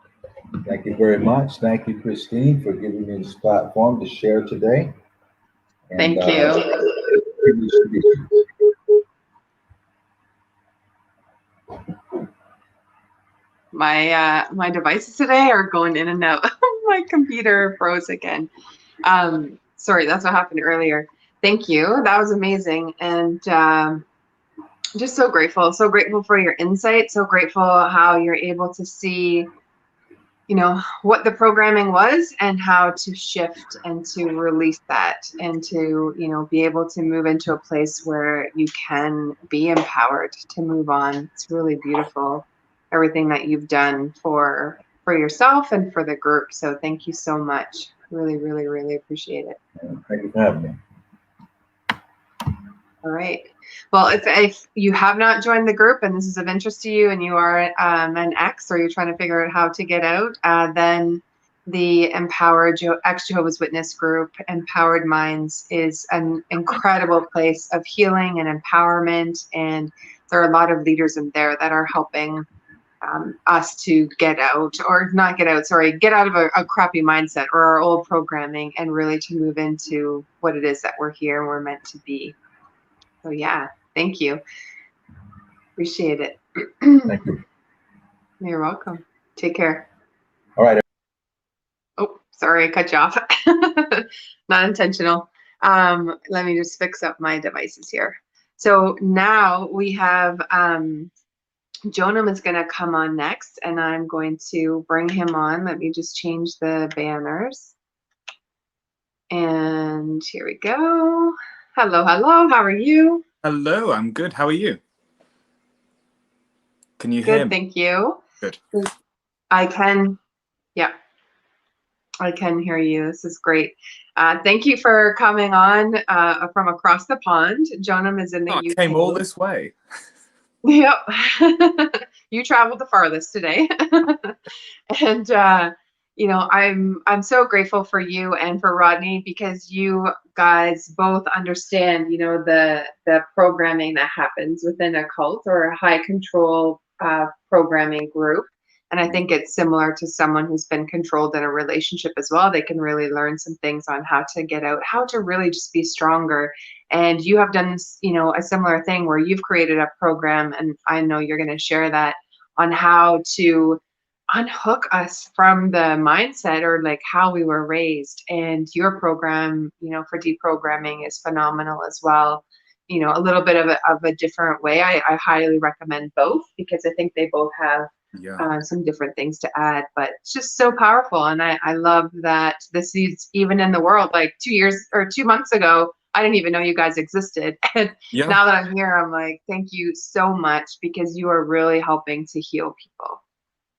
Thank you very much. Thank you, Christine, for giving me this platform to share today. And, Thank you. My devices today are going in and out. My computer froze again. Sorry, that's what happened earlier. Thank you. That was amazing. And just so grateful for your insight. So grateful how you're able to see, you know, what the programming was and how to shift and to release that and to, you know, be able to move into a place where you can be empowered to move on. It's really beautiful, everything that you've done for yourself and for the group. So thank you so much. Really, really, really appreciate it. Thank you for having me. All right. Well, if you have not joined the group and this is of interest to you and you are an ex or you're trying to figure out how to get out, then the Empowered ex-Jehovah's Witness group, Empowered Minds, is an incredible place of healing and empowerment. And there are a lot of leaders in there that are helping us to get out, or not get out, sorry, get out of a crappy mindset or our old programming and really to move into what it is that we're here and we're meant to be. So yeah, thank you. Appreciate it. Thank you. You're welcome. Take care. All right. Oh, sorry, I cut you off. Not intentional. Let me just fix up my devices here. So now we have Jonam is going to come on next, and I'm going to bring him on. Let me just change the banners. And here we go. Hello, hello. How are you? Hello, I'm good. How are you? Can you hear Good, me? thank you. Good. I can, yeah, I can hear you. This is great. Thank you for coming on from across the pond. Jonam is in the UK. I came all this way. Yep. You traveled the farthest today. And you know, I'm so grateful for you and for Rodney, because you guys both understand, you know, the programming that happens within a cult or a high control programming group. And I think it's similar to someone who's been controlled in a relationship as well. They can really learn some things on how to get out, how to really just be stronger. And you have done, you know, a similar thing where you've created a program, and I know you're going to share that, on how to unhook us from the mindset or like how we were raised. And your program, you know, for deprogramming is phenomenal as well. You know, a little bit of a different way. I highly recommend both, because I think they both have some different things to add, but it's just so powerful. And I love that this is even in the world. Like 2 months ago, I didn't even know you guys existed. And now that I'm here, I'm like, thank you so much, because you are really helping to heal people.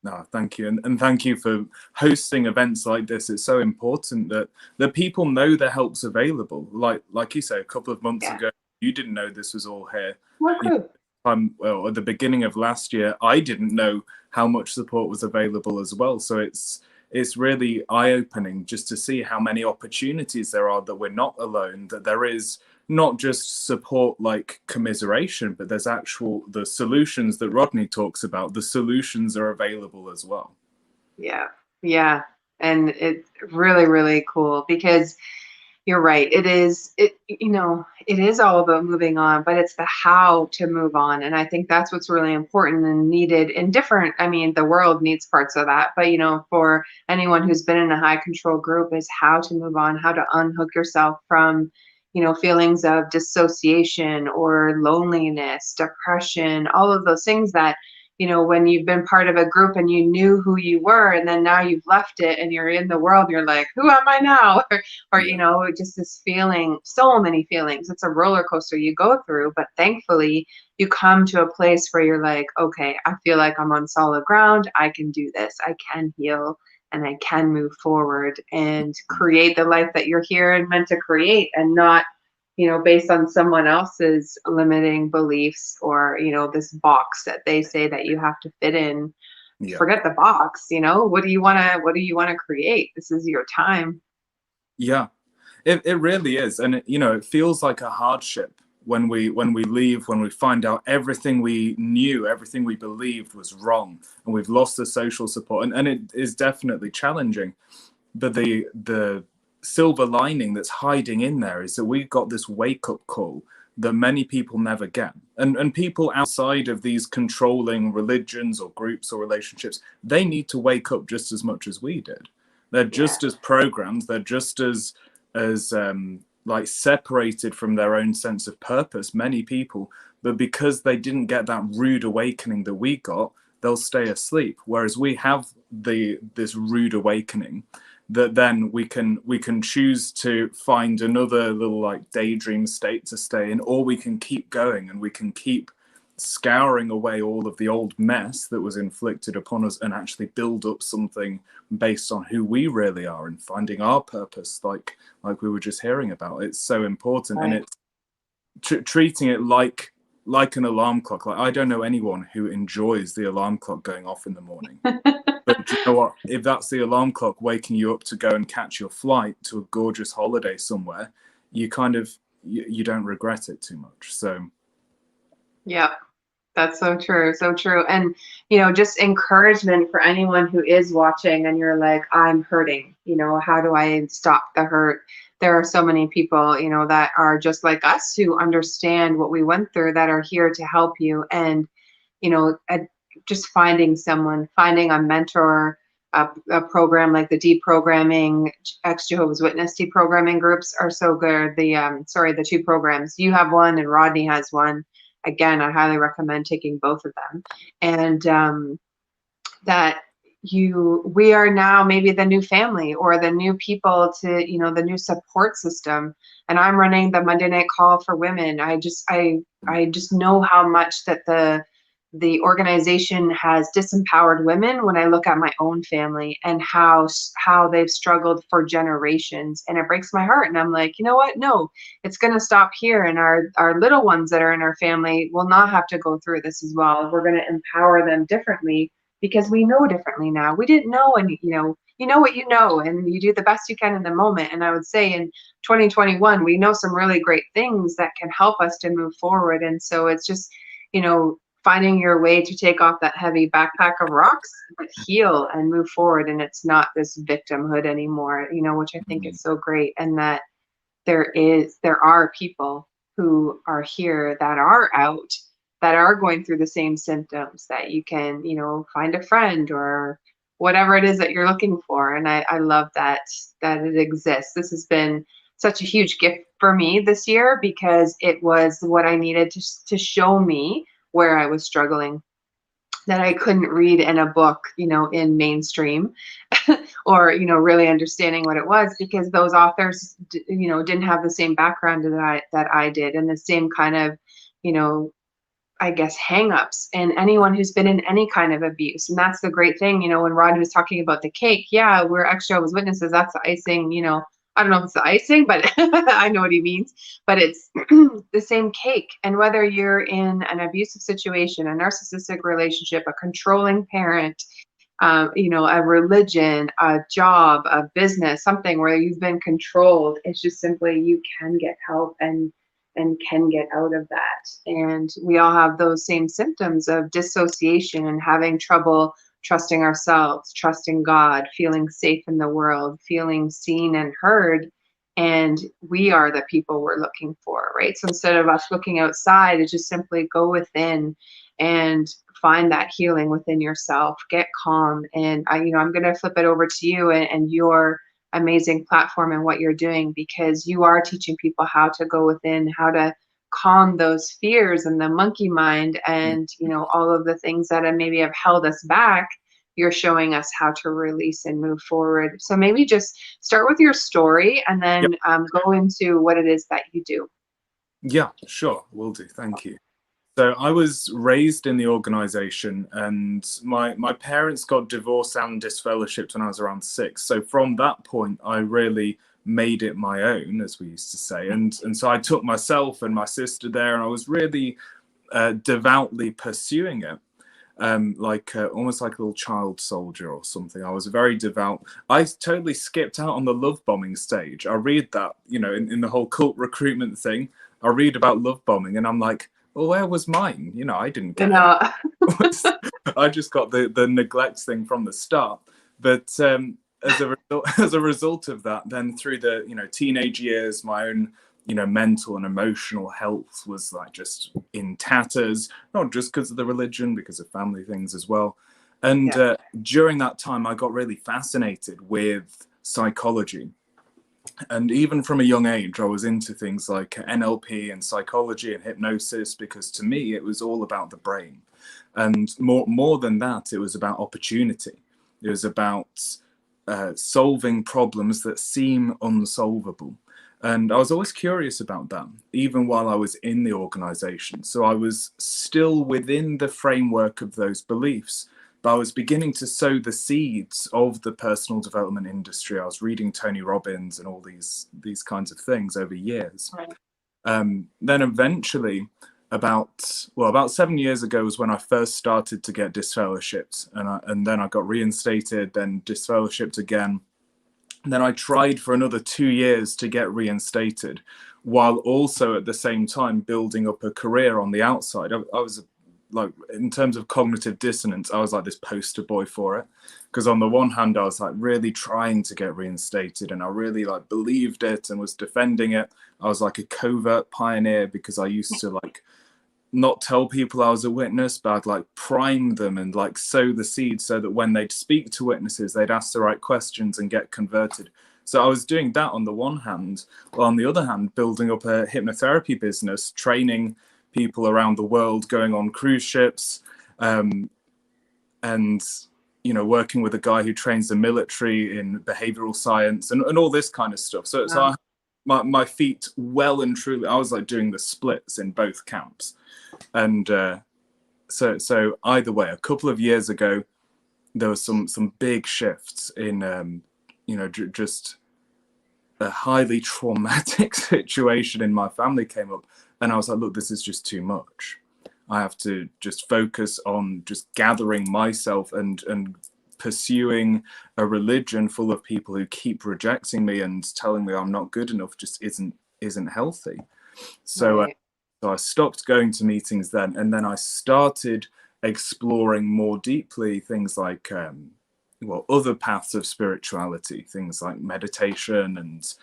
No, thank you. And thank you for hosting events like this. It's so important that people know the help's available. Like you say, a couple of months ago, you didn't know this was all here. Well, at the beginning of last year, I didn't know how much support was available as well. So it's really eye-opening just to see how many opportunities there are, that we're not alone, that there is not just support like commiseration, but there's the solutions that Rodney talks about. The solutions are available as well. Yeah. And it's really, really cool, because you're right. It is all about moving on, but it's the how to move on. And I think that's what's really important and needed in different, I mean, the world needs parts of that, but you know, for anyone who's been in a high control group, is how to move on, how to unhook yourself from, you know, feelings of dissociation or loneliness, depression, all of those things that, you know, when you've been part of a group and you knew who you were, and then now you've left it and you're in the world, you're like, who am I now? Or you know, just this feeling, so many feelings. It's a roller coaster you go through, but thankfully you come to a place where you're like, okay, I feel like I'm on solid ground. I can do this. I can heal, and I can move forward and create the life that you're here and meant to create, and not, you know, based on someone else's limiting beliefs or, you know, this box that they say that you have to fit in. Forget the box, you know, what do you want to create? This is your time. Yeah, it really is. And you know, it feels like a hardship when we leave, when we find out everything we knew, everything we believed was wrong, and we've lost the social support, and it is definitely challenging. But the silver lining that's hiding in there is that we got this wake-up call that many people never get. And people outside of these controlling religions or groups or relationships, they need to wake up just as much as we did. They're just as programmed, they're just as like separated from their own sense of purpose, many people, but because they didn't get that rude awakening that we got, they'll stay asleep. Whereas we have this rude awakening that then we can choose to find another little like daydream state to stay in, or we can keep going and we can keep scouring away all of the old mess that was inflicted upon us and actually build up something based on who we really are and finding our purpose, like we were just hearing about. It's so important. Right. And it's treating it like an alarm clock. Like, I don't know anyone who enjoys the alarm clock going off in the morning. But you know what? If that's the alarm clock waking you up to go and catch your flight to a gorgeous holiday somewhere, you kind of, you don't regret it too much. So yeah, that's so true. So true. And, you know, just encouragement for anyone who is watching and you're like, I'm hurting, you know, how do I stop the hurt? There are so many people, you know, that are just like us who understand what we went through, that are here to help you. And, you know, just finding someone, finding a mentor, a program like the Deprogramming, ex-Jehovah's Witness Deprogramming groups are so good. The two programs, you have one and Rodney has one. Again, I highly recommend taking both of them. And we are now maybe the new family or the new people to, you know, the new support system. And I'm running the Monday night call for women. I just know how much that the organization has disempowered women when I look at my own family and how they've struggled for generations, and it breaks my heart. And I'm like, you know what? No, it's going to stop here. And our little ones that are in our family will not have to go through this as well. We're going to empower them differently because we know differently now. We didn't know, and you know what you know, and you do the best you can in the moment. And I would say in 2021, we know some really great things that can help us to move forward. And so it's just, you know, finding your way to take off that heavy backpack of rocks, but heal and move forward. And it's not this victimhood anymore, you know, which I think is so great. And that there are people who are here that are out, that are going through the same symptoms, that you can, you know, find a friend or whatever it is that you're looking for. And I love that it exists. This has been such a huge gift for me this year because it was what I needed to show me where I was struggling, that I couldn't read in a book, you know, in mainstream or, you know, really understanding what it was, because those authors, you know, didn't have the same background that I did, and the same kind of, you know, I guess, hangups, and anyone who's been in any kind of abuse. And that's the great thing, you know, when Rodney was talking about the cake, yeah, we're ex-Jehovah's Witnesses, that's the icing, you know, I don't know if it's the icing, but I know what he means, but it's the same cake. And whether you're in an abusive situation, a narcissistic relationship, a controlling parent, you know, a religion, a job, a business, something where you've been controlled, it's just simply you can get help and can get out of that. And we all have those same symptoms of dissociation and having trouble trusting ourselves, trusting God, feeling safe in the world, feeling seen and heard. And we are the people we're looking for, right? So instead of us looking outside, it's just simply go within and find that healing within yourself, get calm. And I'm going to flip it over to you and your amazing platform and what you're doing, because you are teaching people how to go within, how to calm those fears and the monkey mind and, you know, all of the things that maybe have held us back. You're showing us how to release and move forward. So maybe just start with your story and then go into what it is that you do. Yeah, sure. Will do. Thank you. So I was raised in the organization, and my parents got divorced and disfellowshipped when I was around 6. So from that point, I really made it my own, as we used to say. And so I took myself and my sister there, and I was really devoutly pursuing it. Almost like a little child soldier or something. I was very devout. I totally skipped out on the love bombing stage. I read that, you know, in the whole cult recruitment thing, I read about love bombing and I'm like, well, where was mine? You know, I didn't get it. I just got the neglect thing from the start. But as a result of that, then through the, you know, teenage years, my own mental and emotional health was like just in tatters, not just because of the religion, because of family things as well. And during that time, I got really fascinated with psychology. And even from a young age, I was into things like NLP and psychology and hypnosis, because to me, it was all about the brain. And more than that, it was about opportunity. It was about solving problems that seem unsolvable. And I was always curious about that, even while I was in the organization. So I was still within the framework of those beliefs, but I was beginning to sow the seeds of the personal development industry. I was reading Tony Robbins and all these kinds of things over years. Right. Then eventually, about 7 years ago was when I first started to get disfellowshipped, and then I got reinstated, then disfellowshipped again. And then I tried for another 2 years to get reinstated, while also at the same time building up a career on the outside. I was like, in terms of cognitive dissonance, I was like this poster boy for it, because on the one hand I was like really trying to get reinstated, and I really like believed it and was defending it. I was like a covert pioneer, because I used to like not tell people I was a witness, but I'd like prime them and like sow the seed so that when they'd speak to witnesses, they'd ask the right questions and get converted. So I was doing that on the one hand, while on the other hand, building up a hypnotherapy business, training people around the world, going on cruise ships, and working with a guy who trains the military in behavioral science and all this kind of stuff. So, Wow. my feet well and truly, I was like doing the splits in both camps. And so either way, a couple of years ago, there was some big shifts in just a highly traumatic situation in my family came up, and I was like, look, this is just too much. I have to just focus on just gathering myself and pursuing a religion full of people who keep rejecting me and telling me I'm not good enough just isn't healthy. So Right. so I stopped going to meetings then, and then I started exploring more deeply things like other paths of spirituality, things like meditation and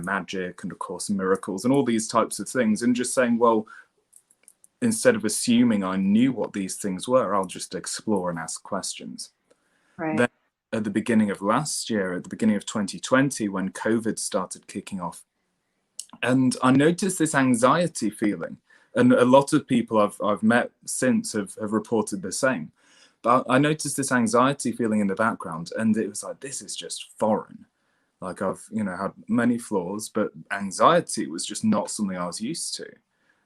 magic and of course miracles and all these types of things, and just saying, well, instead of assuming I knew what these things were, I'll just explore and ask questions. Right. Then at the beginning of last year, at the beginning of 2020, when COVID started kicking off, and I noticed this anxiety feeling, and a lot of people I've met since have reported the same. But I noticed this anxiety feeling in the background, and it was like, this is just foreign. Like I've had many flaws, but anxiety was just not something I was used to.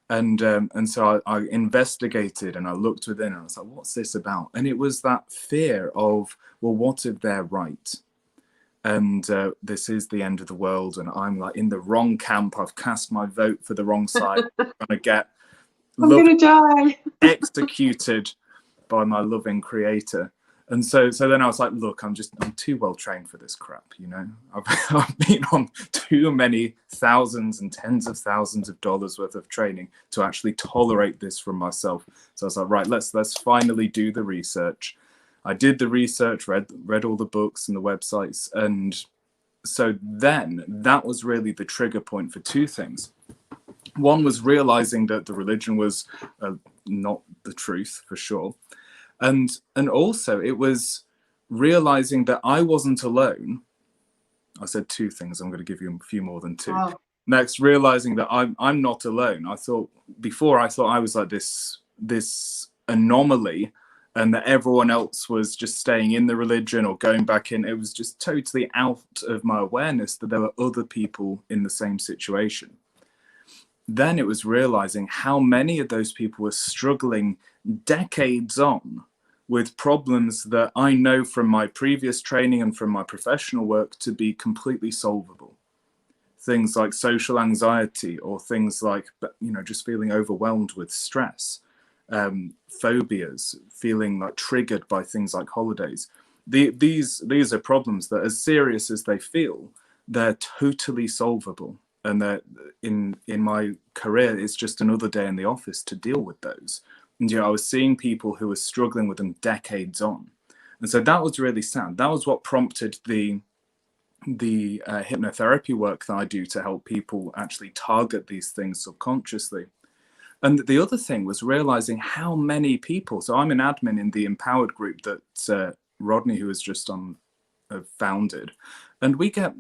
And so I investigated and I looked within, and I was like, what's this about? And it was that fear of, well, what if they're right? And this is the end of the world, and I'm like in the wrong camp. I've cast my vote for the wrong side. I'm gonna get I'm gonna die. executed by my loving creator. And so then I was like, look, I'm too well trained for this crap, I've been on too many thousands and tens of thousands of dollars worth of training to actually tolerate this from myself. So I was like, right, let's finally do the research. I did the research, read all the books and the websites. And so then that was really the trigger point for two things. One was realizing that the religion was not the truth, for sure. And also it was realizing that I wasn't alone. I said two things. I'm going to give you a few more than two. Wow. Next, realizing that I'm not alone. I thought I was like this anomaly, and that everyone else was just staying in the religion or going back in. It was just totally out of my awareness that there were other people in the same situation. Then it was realizing how many of those people were struggling decades on with problems that I know from my previous training and from my professional work to be completely solvable. Things like social anxiety, or things like, just feeling overwhelmed with stress, phobias, feeling like triggered by things like holidays. These are problems that, as serious as they feel, they're totally solvable. And that in my career, it's just another day in the office to deal with those. And I was seeing people who were struggling with them decades on. And so that was really sad. That was what prompted the hypnotherapy work that I do to help people actually target these things subconsciously. And the other thing was realizing how many people, so I'm an admin in the Empowered group that Rodney, who was just on, founded, and we get,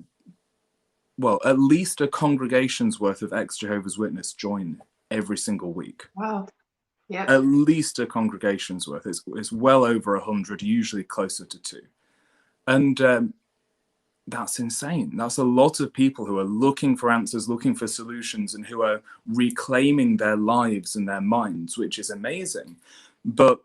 well, at least a congregation's worth of ex-Jehovah's Witness join every single week. Wow. Yeah. At least a congregation's worth. It's well over 100, usually closer to 2. And that's insane. That's a lot of people who are looking for answers, looking for solutions, and who are reclaiming their lives and their minds, which is amazing. But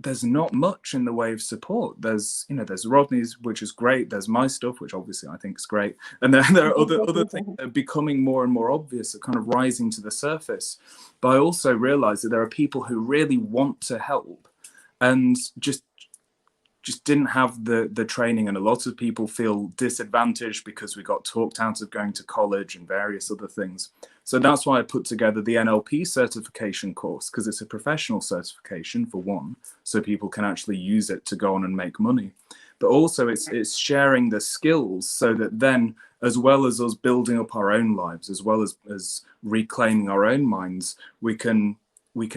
there's not much in the way of support. There's Rodney's, which is great. There's my stuff, which obviously I think is great. And then there are other things that are becoming more and more obvious, are kind of rising to the surface. But I also realize that there are people who really want to help and just didn't have the training, and a lot of people feel disadvantaged because we got talked out of going to college and various other things. So that's why I put together the NLP certification course, because it's a professional certification for one, so people can actually use it to go on and make money. But also it's sharing the skills so that then, as well as us building up our own lives, as well as reclaiming our own minds, we can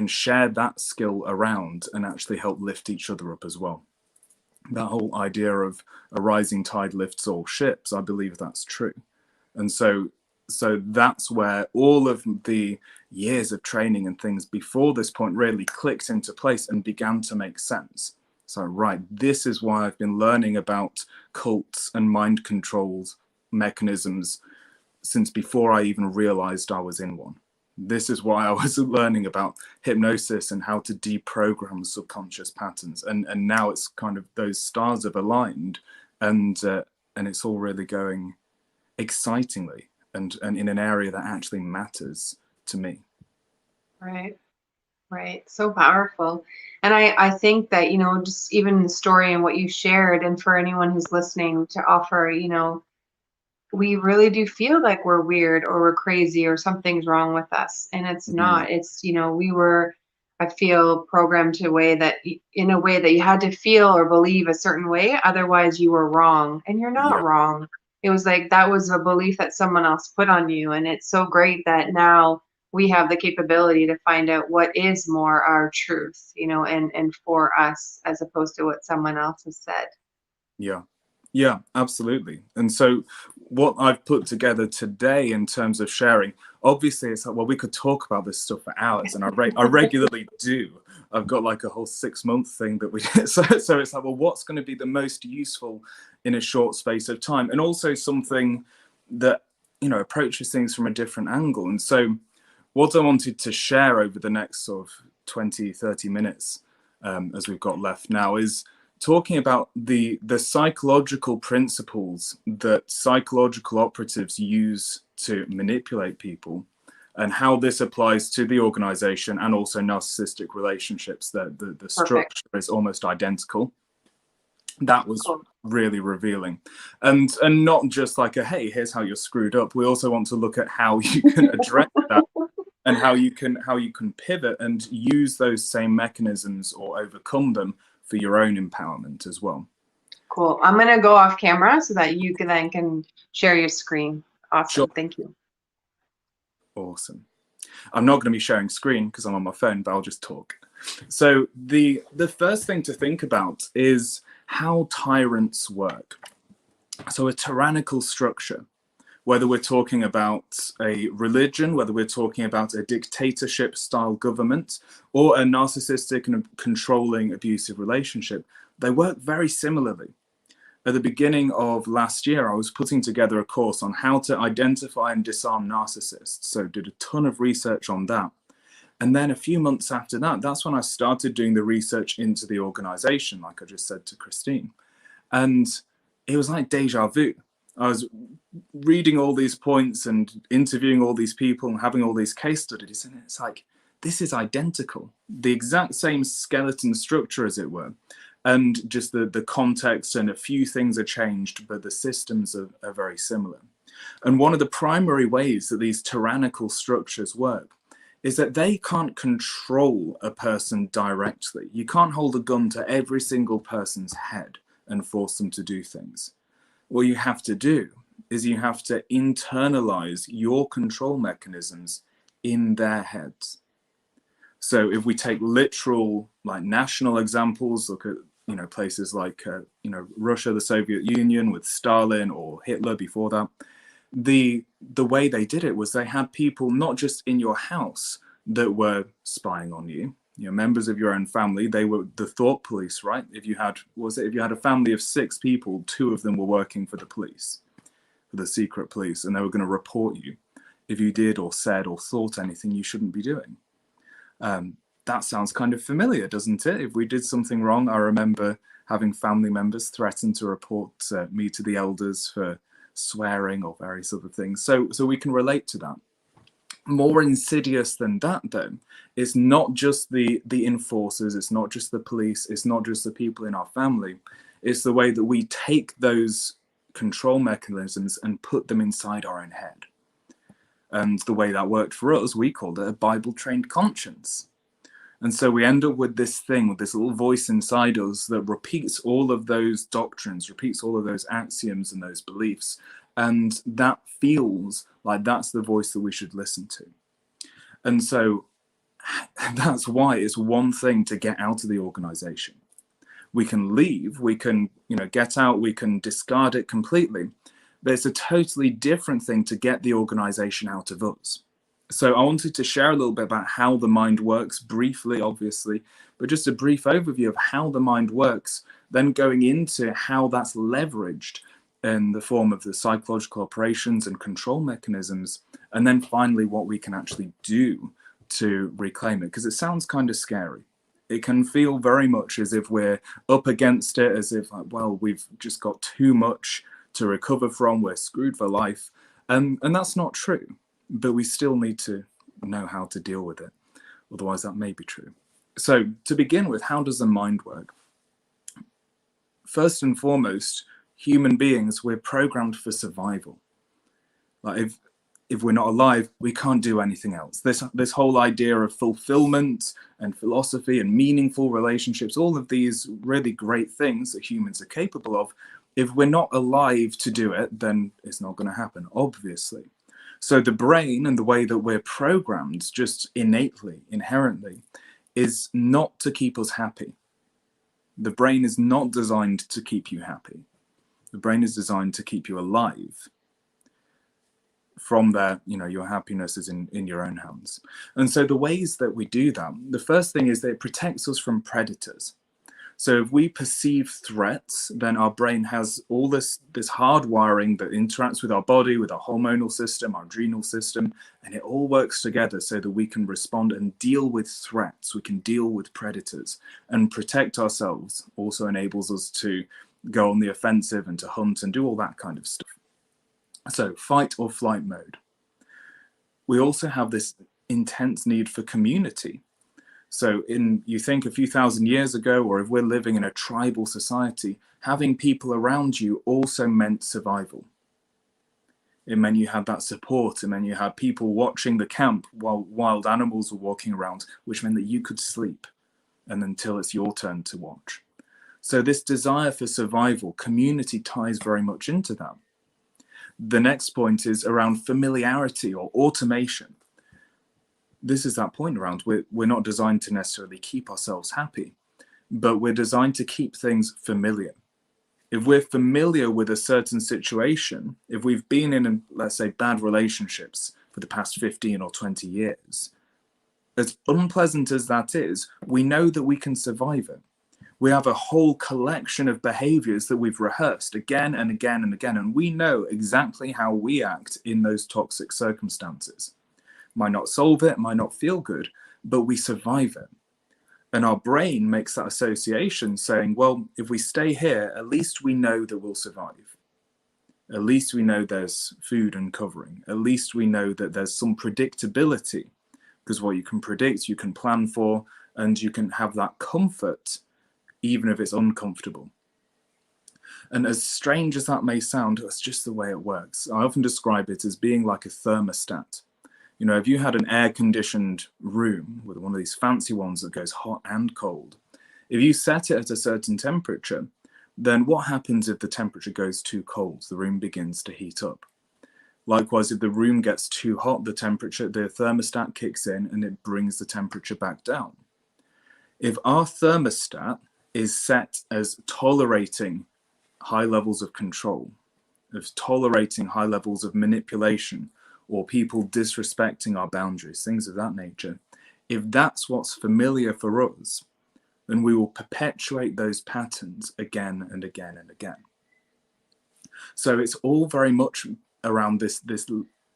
share that skill around and actually help lift each other up as well. That whole idea of a rising tide lifts all ships, I believe that's true. And so that's where all of the years of training and things before this point really clicked into place and began to make sense. So, right, this is why I've been learning about cults and mind controls mechanisms since before I even realized I was in one. This is why I was learning about hypnosis and how to deprogram subconscious patterns. And now it's kind of those stars have aligned, and it's all really going excitingly and in an area that actually matters to me. Right. So powerful. And I think that, just even the story and what you shared, and for anyone who's listening to offer, we really do feel like we're weird or we're crazy or something's wrong with us. And it's not. It's, we were, I feel, programmed in a way that you had to feel or believe a certain way. Otherwise you were wrong, and you're not wrong. It was like, that was a belief that someone else put on you. And it's so great that now we have the capability to find out what is more our truth, and for us, as opposed to what someone else has said. Yeah, absolutely. And so what I've put together today in terms of sharing, obviously it's like, well, we could talk about this stuff for hours, and I regularly do. I've got like a whole 6-month thing that we so it's like, well, what's going to be the most useful in a short space of time, and also something that approaches things from a different angle. And so what I wanted to share over the next sort of 20-30 minutes, as we've got left now, is talking about the psychological principles that psychological operatives use to manipulate people, and how this applies to the organization and also narcissistic relationships. The structure is almost identical. That was really revealing, and not just like hey, here's how you're screwed up. We also want to look at how you can address that, and how you can pivot and use those same mechanisms or overcome them for your own empowerment as well. Cool. I'm going to go off camera so that you can share your screen. Awesome. Sure. Thank you. Awesome. I'm not going to be sharing screen because I'm on my phone, but I'll just talk. So the first thing to think about is how tyrants work. So a tyrannical structure, whether we're talking about a religion, whether we're talking about a dictatorship style government, or a narcissistic and controlling abusive relationship, they work very similarly. At the beginning of last year, I was putting together a course on how to identify and disarm narcissists. So did a ton of research on that. And then a few months after that, that's when I started doing the research into the organization, like I just said to Christine. And it was like deja vu. I was reading all these points and interviewing all these people and having all these case studies, and it's like, this is identical. The exact same skeleton structure, as it were. And just the context and a few things are changed, but the systems are very similar. And one of the primary ways that these tyrannical structures work is that they can't control a person directly. You can't hold a gun to every single person's head and force them to do things. What you have to do is you have to internalize your control mechanisms in their heads. So if we take literal, like, national examples, look at, you know, places like, you know, Russia, the Soviet Union with Stalin, or Hitler before that, the way they did it was they had people not just in your house that were spying on you, you know, members of your own family. They were the thought police, right? If you had, if you had a family of 6 people, 2 of them were working for the police, for the secret police, and they were going to report you if you did or said or thought anything you shouldn't be doing. That sounds kind of familiar, doesn't it? If we did something wrong, I remember having family members threaten to report me to the elders for swearing or various other things. So we can relate to that. More insidious than that, though, it's not just the enforcers, it's not just the police, it's not just the people in our family. It's the way that we take those control mechanisms and put them inside our own head. And the way that worked for us, we called it a Bible-trained conscience. And so we end up with this thing, with this little voice inside us that repeats all of those doctrines, repeats all of those axioms and those beliefs. And that feels like that's the voice that we should listen to. And so that's why it's one thing to get out of the organization. We can leave, we can, you know, get out, we can discard it completely. But it's a totally different thing to get the organization out of us. So I wanted to share a little bit about how the mind works, briefly, obviously, but just a brief overview of how the mind works, then going into how that's leveraged in the form of the psychological operations and control mechanisms, and then finally what we can actually do to reclaim it, because it sounds kind of scary. It can feel very much as if we're up against it, as if, like, well, we've just got too much to recover from, we're screwed for life. And that's not true, but we still need to know how to deal with it. Otherwise, that may be true. So to begin with, how does the mind work? First and foremost, human beings, we're programmed for survival. Like, if we're not alive, we can't do anything else. This whole idea of fulfillment and philosophy and meaningful relationships, all of these really great things that humans are capable of, if we're not alive to do it, then it's not going to happen, obviously. So the brain and the way that we're programmed just innately, inherently, is not to keep us happy. The brain is not designed to keep you happy. The brain is designed to keep you alive. From there, you know, your happiness is in your own hands. And so the ways that we do that, the first thing is that it protects us from predators. So if we perceive threats, then our brain has all this hardwiring that interacts with our body, with our hormonal system, our adrenal system, and it all works together so that we can respond and deal with threats. We can deal with predators and protect ourselves. Also enables us to go on the offensive and to hunt and do all that kind of stuff. So fight or flight mode. We also have this intense need for community. So you think a few thousand years ago, or if we're living in a tribal society, having people around you also meant survival. It meant you had that support. It meant you had people watching the camp while wild animals were walking around, which meant that you could sleep and until it's your turn to watch. So this desire for survival, community ties very much into that. The next point is around familiarity or automation. This is that point around we're not designed to necessarily keep ourselves happy, but we're designed to keep things familiar. If we're familiar with a certain situation, if we've been in, let's say, bad relationships for the past 15 or 20 years, as unpleasant as that is, we know that we can survive it. We have a whole collection of behaviors that we've rehearsed again and again and again, and we know exactly how we act in those toxic circumstances. Might not solve it, might not feel good, but we survive it. And our brain makes that association saying, well, if we stay here, at least we know that we'll survive. At least we know there's food and covering. At least we know that there's some predictability, because what you can predict, you can plan for, and you can have that comfort, even if it's uncomfortable. And as strange as that may sound, that's just the way it works. I often describe it as being like a thermostat. You know, if you had an air-conditioned room with one of these fancy ones that goes hot and cold, if you set it at a certain temperature, then what happens if the temperature goes too cold? The room begins to heat up. Likewise, if the room gets too hot, the thermostat kicks in and it brings the temperature back down. If our thermostat is set as tolerating high levels of control, of tolerating high levels of manipulation, or people disrespecting our boundaries, things of that nature, if that's what's familiar for us, then we will perpetuate those patterns again and again and again. So it's all very much around this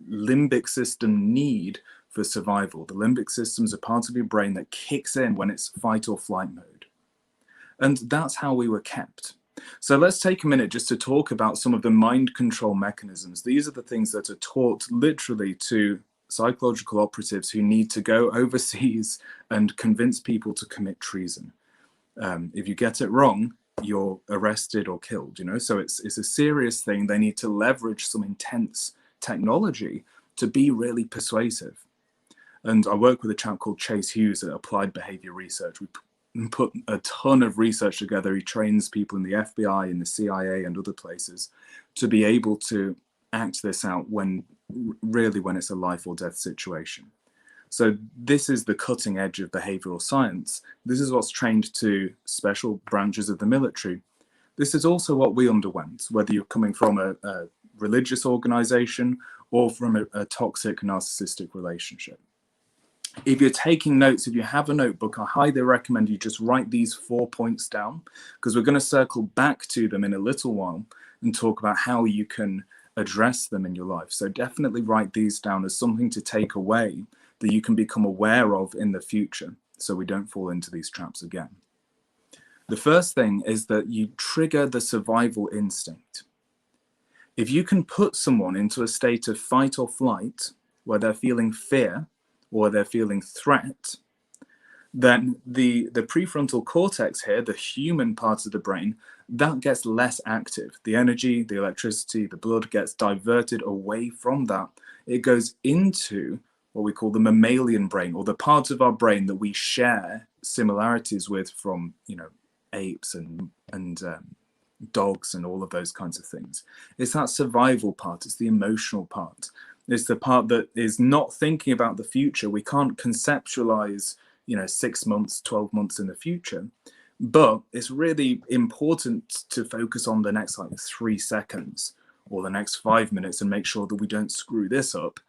limbic system need for survival. The limbic system is a part of your brain that kicks in when it's fight or flight mode. And that's how we were kept. So let's take a minute just to talk about some of the mind control mechanisms. These are the things that are taught literally to psychological operatives who need to go overseas and convince people to commit treason. If you get it wrong, you're arrested or killed, you know? So it's a serious thing. They need to leverage some intense technology to be really persuasive. And I work with a chap called Chase Hughes at Applied Behavior Research. We put a ton of research together. He trains people in the FBI, in the CIA, and other places to be able to act this out when it's a life or death situation. So this is the cutting edge of behavioral science. This is what's trained to special branches of the military. This is also what we underwent, whether you're coming from a religious organization or from a toxic narcissistic relationship. If you're taking notes, if you have a notebook, I highly recommend you just write these 4 points down, because we're going to circle back to them in a little while and talk about how you can address them in your life. So definitely write these down as something to take away that you can become aware of in the future, so we don't fall into these traps again. The first thing is that you trigger the survival instinct. If you can put someone into a state of fight or flight, where they're feeling fear, or they're feeling threat, then the prefrontal cortex here, the human part of the brain, that gets less active. The energy, the electricity, the blood gets diverted away from that. It goes into what we call the mammalian brain, or the part of our brain that we share similarities with from, you know, apes and dogs and all of those kinds of things. It's that survival part. It's the emotional part. It's the part that is not thinking about the future. We can't conceptualize, 6 months, 12 months in the future, but it's really important to focus on the next 3 seconds or the next 5 minutes and make sure that we don't screw this up.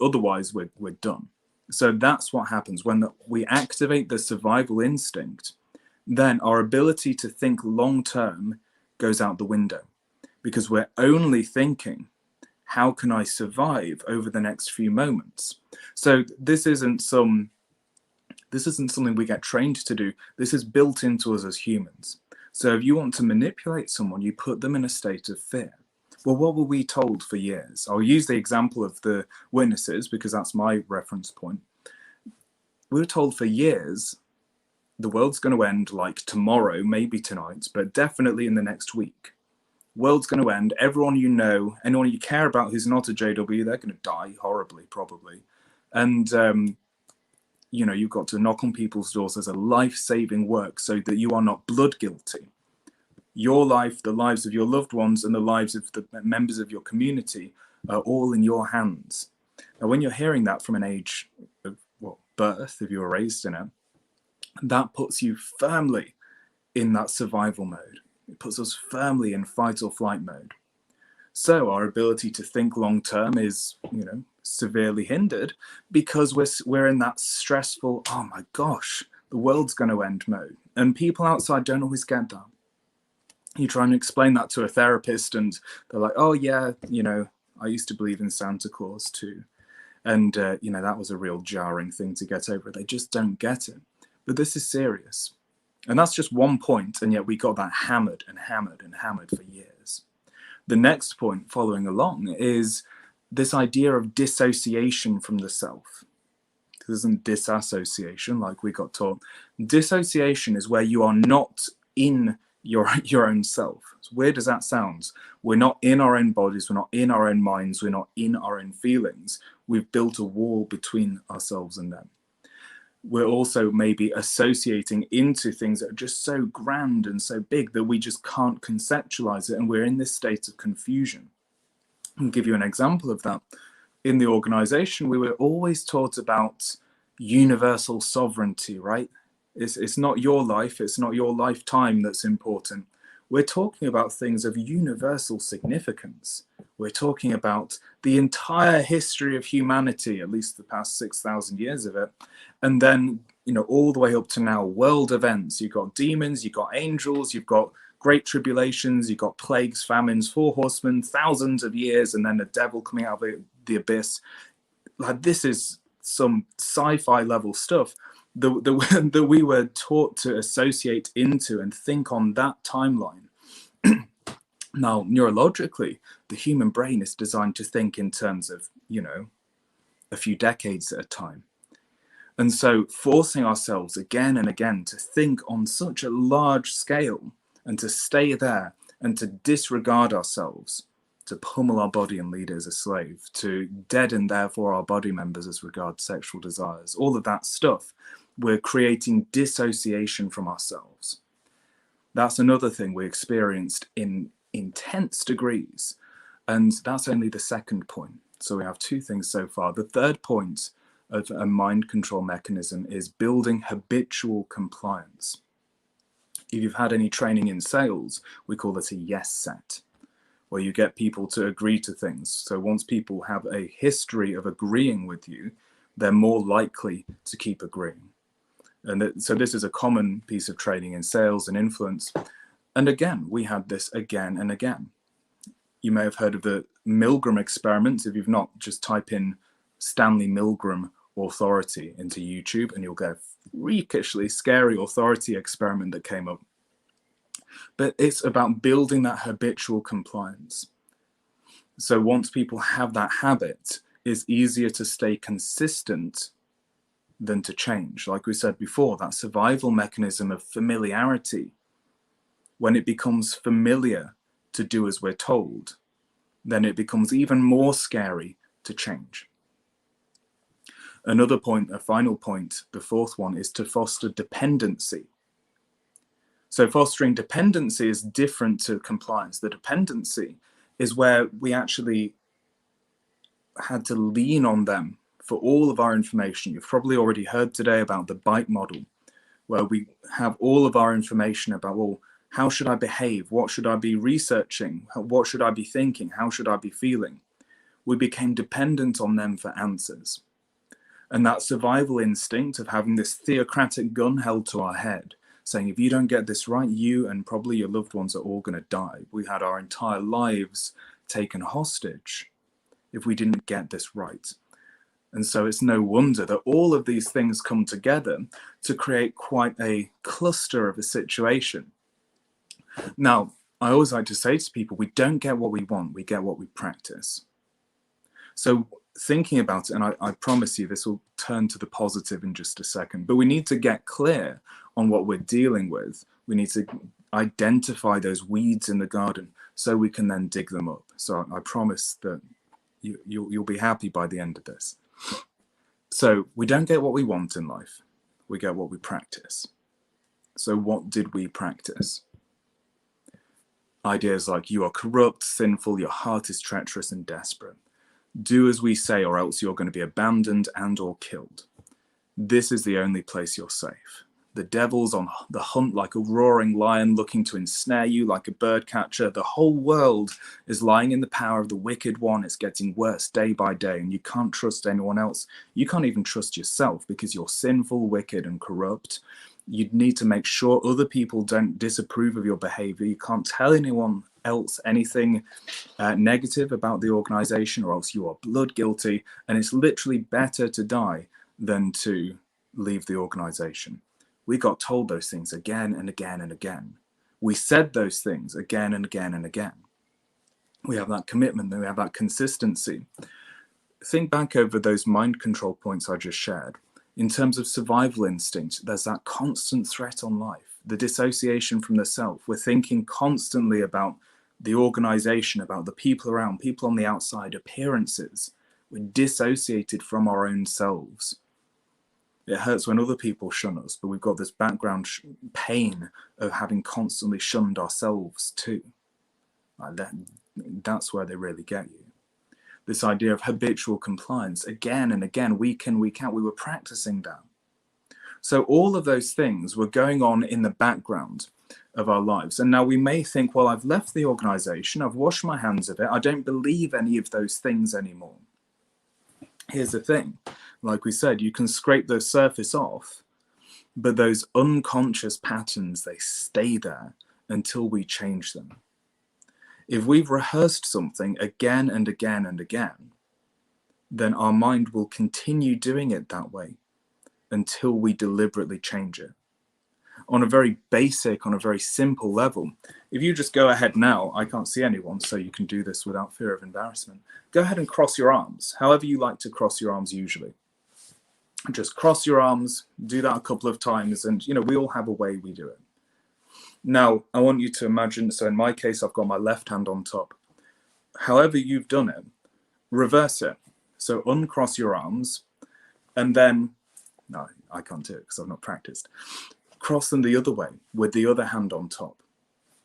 Otherwise, we're done. So that's what happens when we activate the survival instinct. Then our ability to think long term goes out the window, because we're only thinking, how can I survive over the next few moments? So this isn't something we get trained to do. This is built into us as humans. So if you want to manipulate someone, you put them in a state of fear. Well, what were we told for years? I'll use the example of the witnesses because that's my reference point. We were told for years, the world's going to end like tomorrow, maybe tonight, but definitely in the next week. World's going to end. Everyone you know, anyone you care about who's not a JW, they're going to die horribly, probably. And, you've got to knock on people's doors as a life-saving work so that you are not blood guilty. Your life, the lives of your loved ones, and the lives of the members of your community are all in your hands. Now, when you're hearing that from an age of birth, if you were raised in it, that puts you firmly in that survival mode. It puts us firmly in fight or flight mode. So our ability to think long term is, severely hindered because we're in that stressful, oh my gosh, the world's going to end mode. And people outside don't always get that. You try and explain that to a therapist and they're like, oh yeah, I used to believe in Santa Claus too. And, that was a real jarring thing to get over. They just don't get it. But this is serious. And that's just one point, and yet we got that hammered and hammered and hammered for years. The next point following along is this idea of dissociation from the self. This isn't disassociation like we got taught. Dissociation is where you are not in your own self. As weird as that sounds, we're not in our own bodies, we're not in our own minds, we're not in our own feelings. We've built a wall between ourselves and them. we're also maybe associating into things that are just so grand and so big that we just can't conceptualize it, and we're in this state of confusion. I'll give you an example of that. In the organization, we were always taught about universal sovereignty, right? It's not your life, it's not your lifetime that's important. We're talking about things of universal significance. We're talking about the entire history of humanity, at least the past 6,000 years of it. And then, you know, all the way up to now, world events. You've got demons, you've got angels, you've got great tribulations, you've got plagues, famines, 4 horsemen, thousands of years, and then the devil coming out of the abyss. Like, this is some sci-fi level stuff that we were taught to associate into and think on that timeline. Now, neurologically, the human brain is designed to think in terms of, you know, a few decades at a time. And so forcing ourselves again and again to think on such a large scale and to stay there and to disregard ourselves, to pummel our body and lead it as a slave, to deaden therefore our body members as regards sexual desires, all of that stuff, we're creating dissociation from ourselves. That's another thing we experienced in intense degrees. And that's only the second point. So we have 2 things so far. The third point of a mind control mechanism is building habitual compliance. If you've had any training in sales, we call it a yes set, where you get people to agree to things. So once people have a history of agreeing with you, they're more likely to keep agreeing. And so this is a common piece of training in sales and influence. And again, we had this again and again. You may have heard of the Milgram experiment. If you've not, just type in Stanley Milgram authority into YouTube and you'll get a freakishly scary authority experiment that came up. But it's about building that habitual compliance. So once people have that habit, it's easier to stay consistent than to change. Like we said before, that survival mechanism of familiarity, when it becomes familiar to do as we're told, then it becomes even more scary to change. Another point, a final point, the fourth one, is to foster dependency. So fostering dependency is different to compliance. The dependency is where we actually had to lean on them for all of our information. You've probably already heard today about the bite model, where we have all of our information about, well, how should I behave? What should I be researching? What should I be thinking? How should I be feeling? We became dependent on them for answers. And that survival instinct of having this theocratic gun held to our head, saying, if you don't get this right, you and probably your loved ones are all going to die. We had our entire lives taken hostage if we didn't get this right. And so it's no wonder that all of these things come together to create quite a cluster of a situation. Now, I always like to say to people, we don't get what we want, we get what we practice. So thinking about it, and I promise you this will turn to the positive in just a second, but we need to get clear on what we're dealing with. We need to identify those weeds in the garden so we can then dig them up. So I promise that you'll be happy by the end of this. So we don't get what we want in life, we get what we practice. So what did we practice? Ideas like, you are corrupt, sinful, your heart is treacherous and desperate. Do as we say or else you're going to be abandoned and or killed. This is the only place you're safe. The devil's on the hunt like a roaring lion, looking to ensnare you like a bird catcher. The whole world is lying in the power of the wicked one. It's getting worse day by day, and you can't trust anyone else. You can't even trust yourself because you're sinful, wicked, and corrupt. You'd need to make sure other people don't disapprove of your behavior. You can't tell anyone else anything negative about the organization, or else you are blood guilty, and it's literally better to die than to leave the organization. We got told those things again and again and again. We said those things again and again and again. We have that commitment, and we have that consistency. Think back over those mind control points I just shared. In terms of survival instinct, there's that constant threat on life, the dissociation from the self. We're thinking constantly about the organization, about the people around, people on the outside, appearances. We're dissociated from our own selves. It hurts when other people shun us, but we've got this background pain of having constantly shunned ourselves too. Like that's where they really get you. This idea of habitual compliance, again and again, week in, week out, we were practicing that. So all of those things were going on in the background of our lives. And now we may think, well, I've left the organization, I've washed my hands of it, I don't believe any of those things anymore. Here's the thing, like we said, you can scrape the surface off, but those unconscious patterns, they stay there until we change them. If we've rehearsed something again and again and again, then our mind will continue doing it that way until we deliberately change it. On a very basic, on a very simple level, if you just go ahead now, I can't see anyone, so you can do this without fear of embarrassment. Go ahead and cross your arms, however you like to cross your arms usually. Just cross your arms, do that a couple of times, and we all have a way we do it. Now, I want you to imagine, so in my case, I've got my left hand on top. However you've done it, reverse it. So uncross your arms, and then, no, I can't do it because I've not practiced. Cross them the other way with the other hand on top,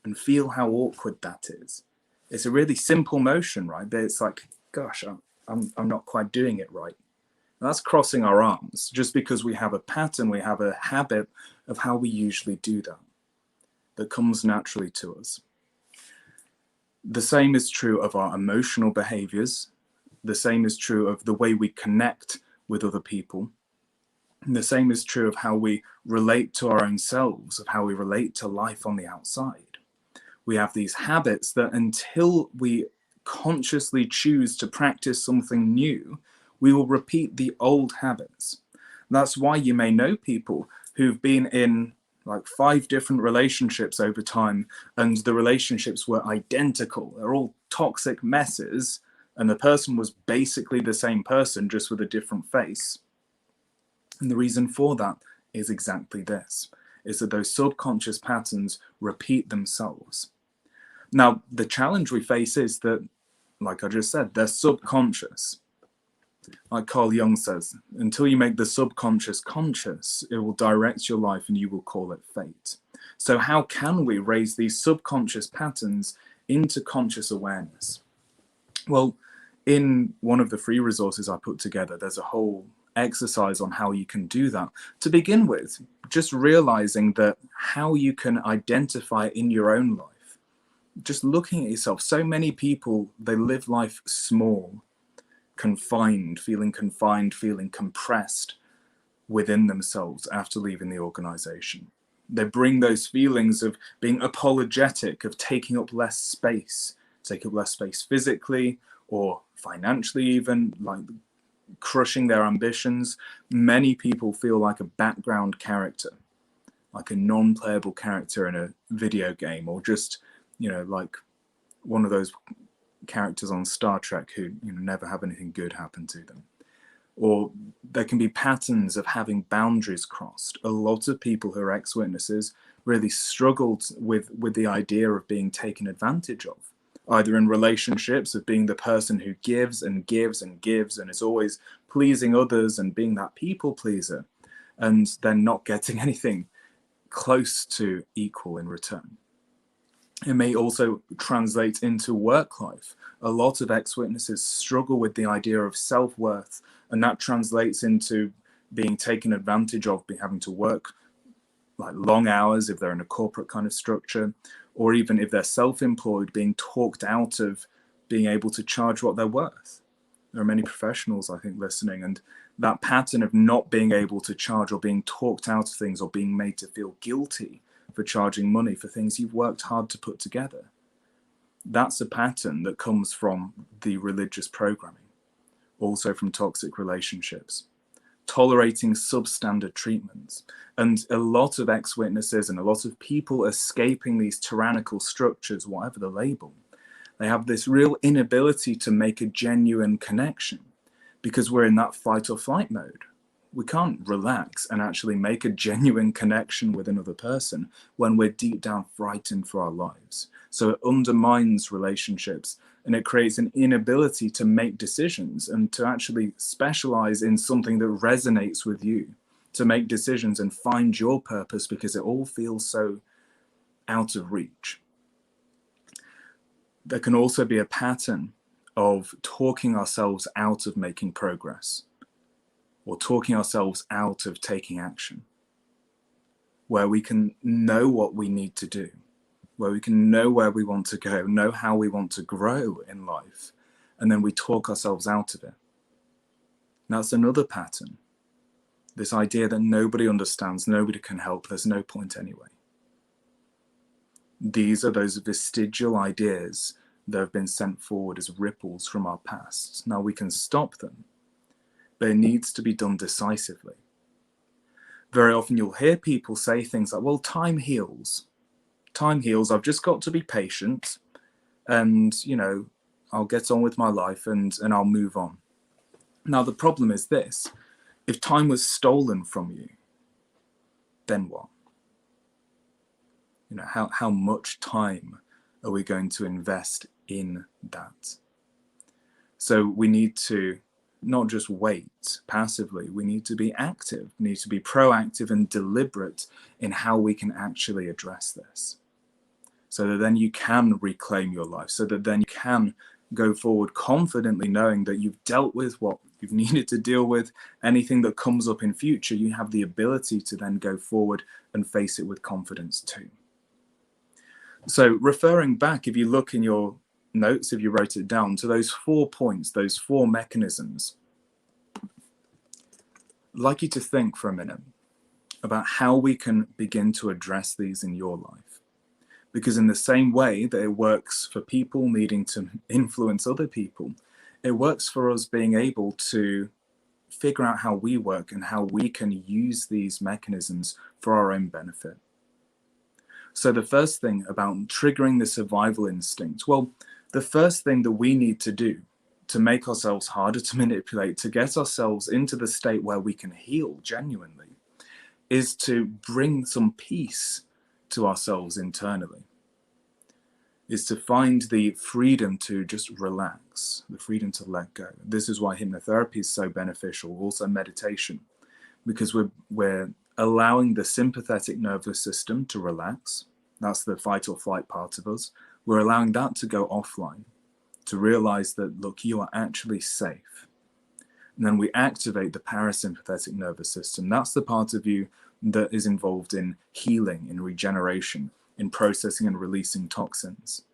and feel how awkward that is. It's a really simple motion, right? But it's like, gosh, I'm not quite doing it right. And that's crossing our arms, just because we have a pattern, we have a habit of how we usually do that comes naturally to us. The same is true of our emotional behaviors. The same is true of the way we connect with other people. And the same is true of how we relate to our own selves, of how we relate to life on the outside. We have these habits that until we consciously choose to practice something new, we will repeat the old habits. That's why you may know people who've been in like 5 different relationships over time, and the relationships were identical. They're all toxic messes, and the person was basically the same person, just with a different face. And the reason for that is exactly this, is that those subconscious patterns repeat themselves. Now, the challenge we face is that, like I just said, they're subconscious. Like Carl Jung says, until you make the subconscious conscious, it will direct your life and you will call it fate. So how can we raise these subconscious patterns into conscious awareness? Well, in one of the free resources I put together, there's a whole exercise on how you can do that. To begin with, just realizing that how you can identify in your own life, just looking at yourself. So many people, they live life small, confined, feeling compressed within themselves after leaving the organization. They bring those feelings of being apologetic, of taking up less space physically or financially, even like crushing their ambitions. Many people feel like a background character, like a non-playable character in a video game, or just, like one of those characters on Star Trek who never have anything good happen to them. Or there can be patterns of having boundaries crossed. A lot of people who are ex-witnesses really struggled with the idea of being taken advantage of, either in relationships, of being the person who gives and gives and gives and is always pleasing others and being that people pleaser, and then not getting anything close to equal in return. It may also translate into work life. A lot of ex-witnesses struggle with the idea of self-worth, and that translates into being taken advantage of, having to work like long hours if they're in a corporate kind of structure, or even if they're self-employed, being talked out of being able to charge what they're worth. There are many professionals, I think, listening, and that pattern of not being able to charge, or being talked out of things, or being made to feel guilty for charging money for things you've worked hard to put together. That's a pattern that comes from the religious programming, also from toxic relationships, tolerating substandard treatments. And a lot of ex-witnesses and a lot of people escaping these tyrannical structures, whatever the label, they have this real inability to make a genuine connection because we're in that fight or flight mode. We can't relax and actually make a genuine connection with another person when we're deep down frightened for our lives. So it undermines relationships, and it creates an inability to make decisions and to actually specialize in something that resonates with you to make decisions and find your purpose, because it all feels so out of reach. There can also be a pattern of talking ourselves out of making progress, or talking ourselves out of taking action, where we can know what we need to do, where we can know where we want to go, know how we want to grow in life, and then we talk ourselves out of it. That's another pattern. This idea that nobody understands, nobody can help, there's no point anyway. These are those vestigial ideas that have been sent forward as ripples from our past. Now we can stop them, but it needs to be done decisively. Very often you'll hear people say things like, well, time heals. Time heals, I've just got to be patient and, you know, I'll get on with my life and I'll move on. Now the problem is this, if time was stolen from you, then what? You know, how much time are we going to invest in that? So we need to not just wait passively, we need to be active, we need to be proactive and deliberate in how we can actually address this. So that then you can reclaim your life, so that then you can go forward confidently knowing that you've dealt with what you've needed to deal with. Anything that comes up in future, you have the ability to then go forward and face it with confidence too. So referring back, if you look in your notes, if you wrote it down, to those 4 points, those 4 mechanisms, I'd like you to think for a minute about how we can begin to address these in your life. Because in the same way that it works for people needing to influence other people, it works for us being able to figure out how we work and how we can use these mechanisms for our own benefit. So the first thing about triggering the survival instinct, well, the first thing that we need to do to make ourselves harder to manipulate, to get ourselves into the state where we can heal genuinely, is to bring some peace to ourselves internally, is to find the freedom to just relax, the freedom to let go. This is why hypnotherapy is so beneficial, also meditation, because we're allowing the sympathetic nervous system to relax. That's the fight or flight part of us. We're allowing that to go offline, to realize that, look, you are actually safe. And then we activate the parasympathetic nervous system. That's the part of you that is involved in healing, in regeneration, in processing and releasing toxins.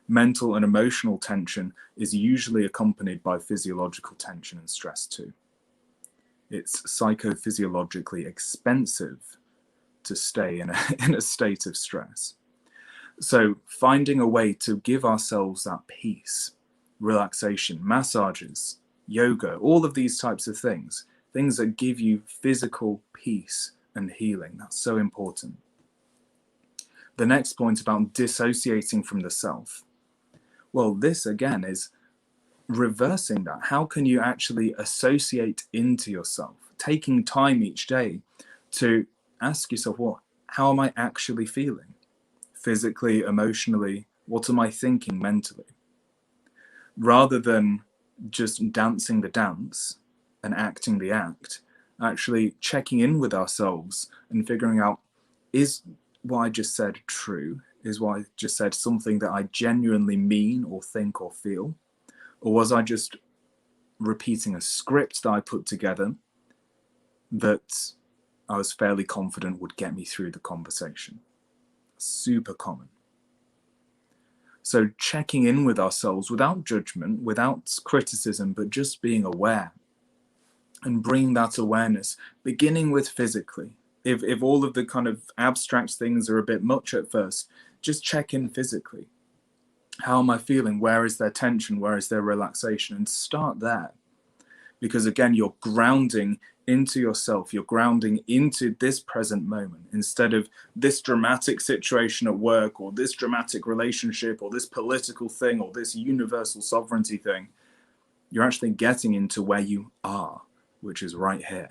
Mental and emotional tension is usually accompanied by physiological tension and stress too. It's psychophysiologically expensive to stay in a state of stress. So finding a way to give ourselves that peace, relaxation, massages, yoga, all of these types of things that give you physical peace and healing, that's so important. The next point about dissociating from the self. Well, this again is reversing that. How can you actually associate into yourself? Taking time each day to ask yourself, well, how am I actually feeling? Physically, emotionally, what am I thinking mentally? Rather than just dancing the dance and acting the act, actually checking in with ourselves and figuring out, is what I just said true? Is what I just said something that I genuinely mean or think or feel? Or was I just repeating a script that I put together that I was fairly confident would get me through the conversation? Super common. So checking in with ourselves without judgment, without criticism, but just being aware and bringing that awareness, beginning with physically. If all of the kind of abstract things are a bit much at first, just check in physically. How am I feeling? Where is there tension? Where is there relaxation? And start there. Because again, you're grounding into yourself. You're grounding into this present moment instead of this dramatic situation at work or this dramatic relationship or this political thing or this universal sovereignty thing. You're actually getting into where you are, which is right here.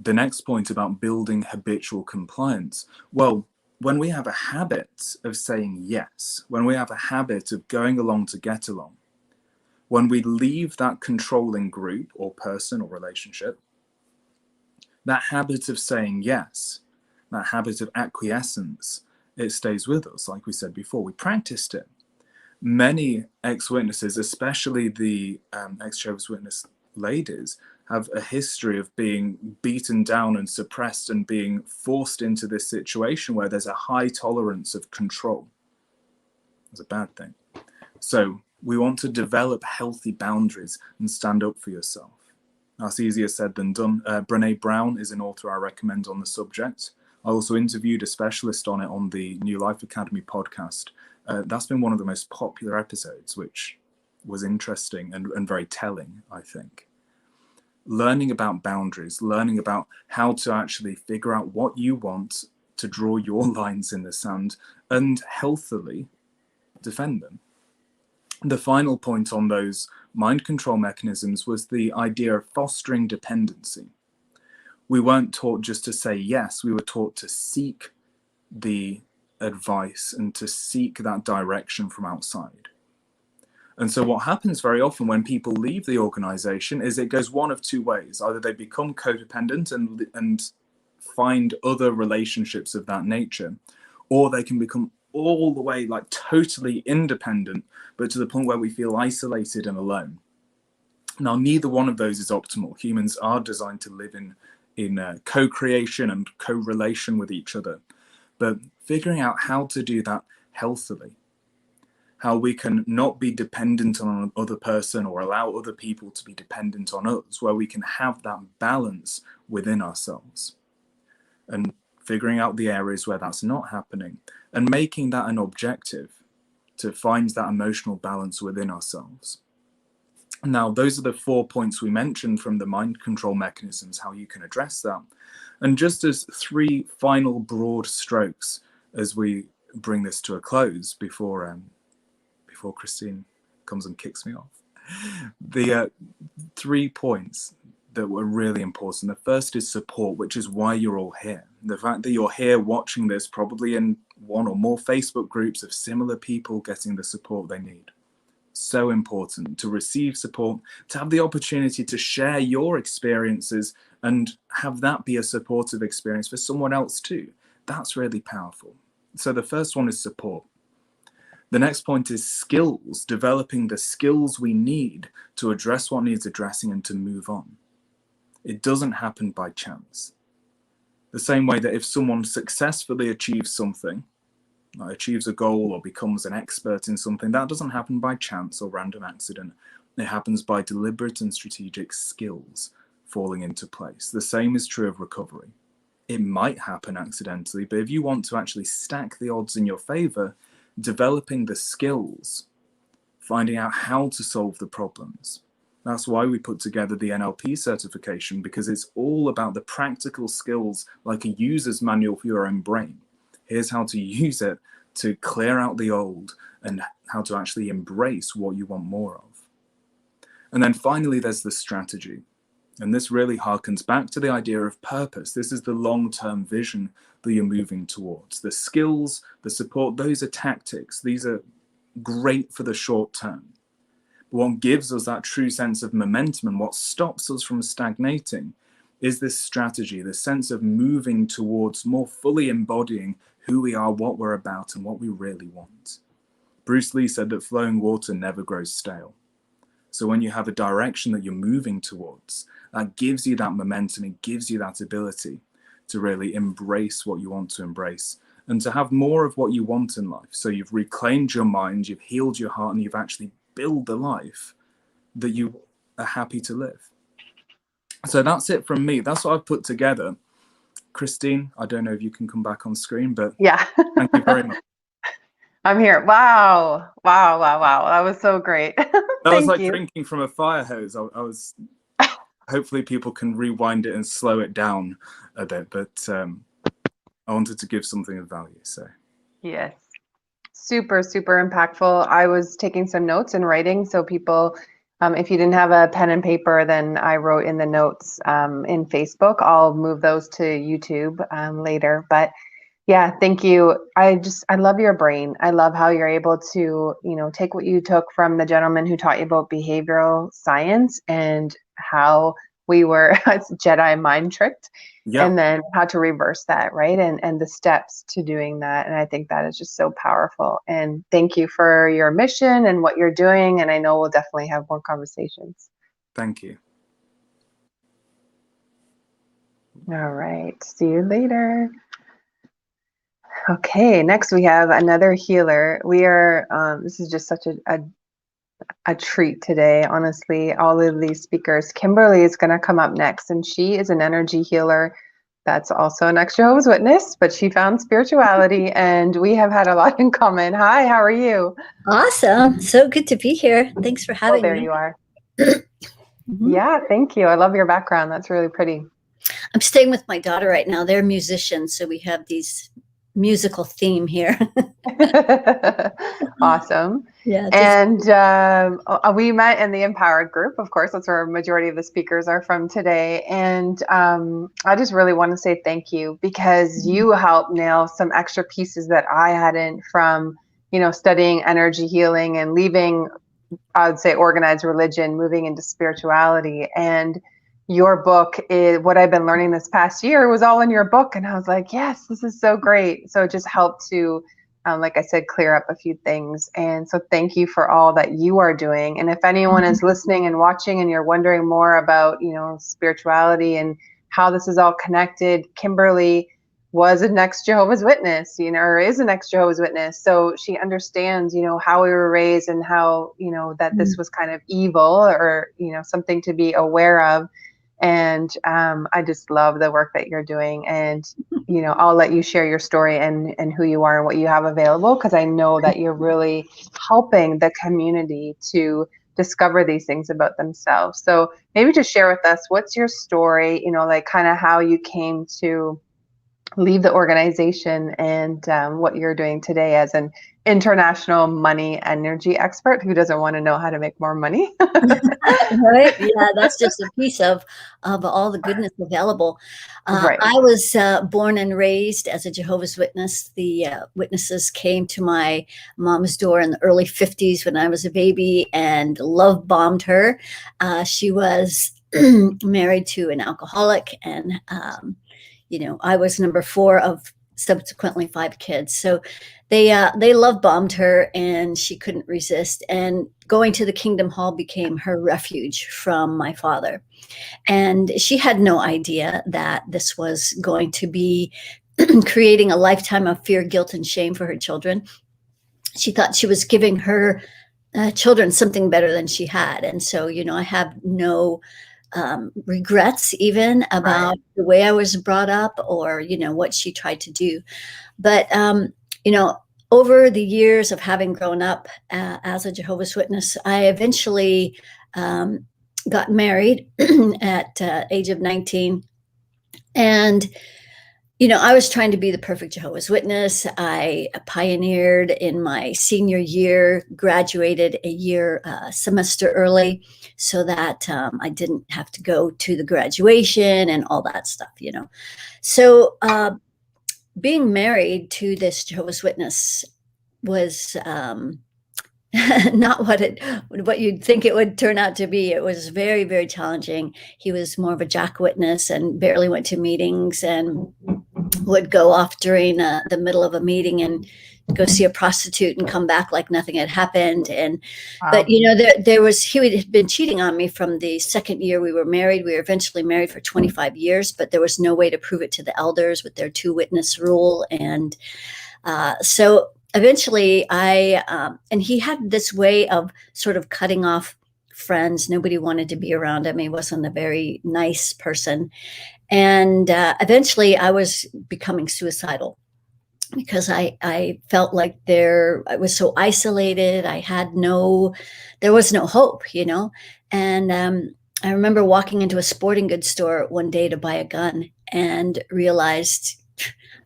The next point about building habitual compliance. Well, when we have a habit of saying yes, when we have a habit of going along to get along, when we leave that controlling group or person or relationship, That habit of saying yes, that habit of acquiescence, it stays with us. Like we said before, we practiced it. Many ex-witnesses, especially the ex-Jehovah's Witness ladies, have a history of being beaten down and suppressed and being forced into this situation where there's a high tolerance of control. It's a bad thing. So we want to develop healthy boundaries and stand up for yourself. That's easier said than done. Brené Brown is an author I recommend on the subject. I also interviewed a specialist on it on the New Life Academy podcast. That's been one of the most popular episodes, which was interesting and very telling, I think. Learning about boundaries, learning about how to actually figure out what you want, to draw your lines in the sand and healthily defend them. The final point on those mind control mechanisms was the idea of fostering dependency. We weren't taught just to say yes, we were taught to seek the advice and to seek that direction from outside. And so what happens very often when people leave the organization is it goes one of two ways. Either they become codependent and find other relationships of that nature, or they can become all the way like totally independent, but to the point where we feel isolated and alone. Now, neither one of those is optimal. Humans are designed to live in co-creation and co-relation with each other. But figuring out how to do that healthily, how we can not be dependent on another person or allow other people to be dependent on us, where we can have that balance within ourselves. And figuring out the areas where that's not happening and making that an objective to find that emotional balance within ourselves. Now, those are the 4 points we mentioned from the mind control mechanisms, how you can address that. And just as 3 final broad strokes as we bring this to a close before Christine comes and kicks me off, the 3 points that were really important. The first is support, which is why you're all here. The fact that you're here watching this, probably in one or more Facebook groups of similar people getting the support they need. So important to receive support, to have the opportunity to share your experiences and have that be a supportive experience for someone else too. That's really powerful. So the first one is support. The next point is skills, developing the skills we need to address what needs addressing and to move on. It doesn't happen by chance. The same way that if someone successfully achieves something, like achieves a goal or becomes an expert in something, that doesn't happen by chance or random accident. It happens by deliberate and strategic skills falling into place. The same is true of recovery. It might happen accidentally, but if you want to actually stack the odds in your favor, developing the skills, finding out how to solve the problems. That's why we put together the NLP certification, because it's all about the practical skills, like a user's manual for your own brain. Here's how to use it to clear out the old and how to actually embrace what you want more of. And then finally, there's the strategy. And this really harkens back to the idea of purpose. This is the long-term vision that you're moving towards. The skills, the support, those are tactics. These are great for the short term. But what gives us that true sense of momentum and what stops us from stagnating is this strategy, the sense of moving towards more fully embodying who we are, what we're about, and what we really want. Bruce Lee said that flowing water never grows stale. So when you have a direction that you're moving towards, that gives you that momentum, it gives you that ability to really embrace what you want to embrace and to have more of what you want in life. So you've reclaimed your mind, you've healed your heart, and you've actually built the life that you are happy to live. So that's it from me. That's what I've put together. Christine, I don't know if you can come back on screen, but Yeah. thank you very much. I'm here. Wow. Wow. Wow. Wow. That was so great. That was Thank like you. drinking from a fire hose. I was, hopefully people can rewind it and slow it down a bit, but I wanted to give something of value. So Yes. Super, super impactful. I was taking some notes and writing. So people, if you didn't have a pen and paper, then I wrote in the notes in Facebook. I'll move those to YouTube later. But yeah, thank you. I love your brain. I love how you're able to, take what you took from the gentleman who taught you about behavioral science and how we were Jedi mind tricked, Yeah. and then how to reverse that, right? And the steps to doing that. And I think that is just so powerful. And thank you for your mission and what you're doing. And I know we'll definitely have more conversations. Thank you. All right. See you later. Okay, next we have another healer. We are, this is just such a treat today, honestly, all of these speakers. Kimberly is going to come up next, and she is an energy healer that's also an ex-Jehovah's Witness, but she found spirituality, and we have had a lot in common. Hi, how are you? Awesome. So good to be here. Thanks for having Oh, there me. you are. Yeah, thank you. I love your background. That's really pretty. I'm staying with my daughter right now. They're musicians, so we have these musical theme here. Awesome. Yeah. And we met in the Empowered group, of course. That's where a majority of the speakers are from today. And I just really want to say thank you, because you helped nail some extra pieces that I hadn't from, studying energy healing and leaving, I would say, organized religion, moving into spirituality. And your book is what I've been learning this past year was all in your book. And I was like, yes, this is so great. So it just helped to, like I said, clear up a few things. And so thank you for all that you are doing. And if anyone is listening and watching and you're wondering more about, spirituality and how this is all connected, Kimberly was an ex-Jehovah's Witness, or is an ex-Jehovah's Witness. So she understands, how we were raised and how, that this was kind of evil or, something to be aware of. And I just love the work that you're doing. And, I'll let you share your story and who you are and what you have available, because I know that you're really helping the community to discover these things about themselves. So maybe just share with us, what's your story, like kind of how you came to leave the organization and what you're doing today as an international money energy expert who doesn't want to know how to make more money. Right? Yeah, that's just a piece of all the goodness available. Right. I was born and raised as a Jehovah's Witness. The witnesses came to my mom's door in the early 50s when I was a baby and love bombed her. She was married to an alcoholic, and I was number 4 of subsequently 5 kids. So they love bombed her, and she couldn't resist. And going to the Kingdom Hall became her refuge from my father. And she had no idea that this was going to be creating a lifetime of fear, guilt, and shame for her children. She thought she was giving her children something better than she had. And so, I have no regrets even about the way I was brought up or, what she tried to do. But, over the years of having grown up as a Jehovah's Witness, I eventually got married at age of 19. And, I was trying to be the perfect Jehovah's Witness. I pioneered in my senior year, graduated a semester early so that I didn't have to go to the graduation and all that stuff, So being married to this Jehovah's Witness was not what you'd think it would turn out to be. It was very, very challenging. He was more of a Jack witness and barely went to meetings and would go off during the middle of a meeting and go see a prostitute and come back like nothing had happened. And but he had been cheating on me from the second year we were married. We were eventually married for 25 years, but there was no way to prove it to the elders with their 2-witness rule. And so eventually and he had this way of sort of cutting off friends. Nobody wanted to be around him. He wasn't a very nice person. And eventually I was becoming suicidal because I felt like I was so isolated. There was no hope, And I remember walking into a sporting goods store one day to buy a gun and realized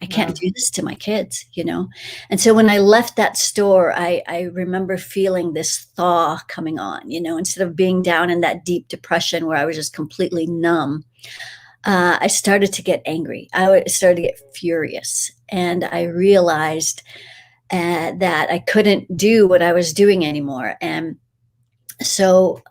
I can't do this to my kids, And so when I left that store, I remember feeling this thaw coming on, instead of being down in that deep depression where I was just completely numb. I started to get angry. I started to get furious. And I realized that I couldn't do what I was doing anymore. And so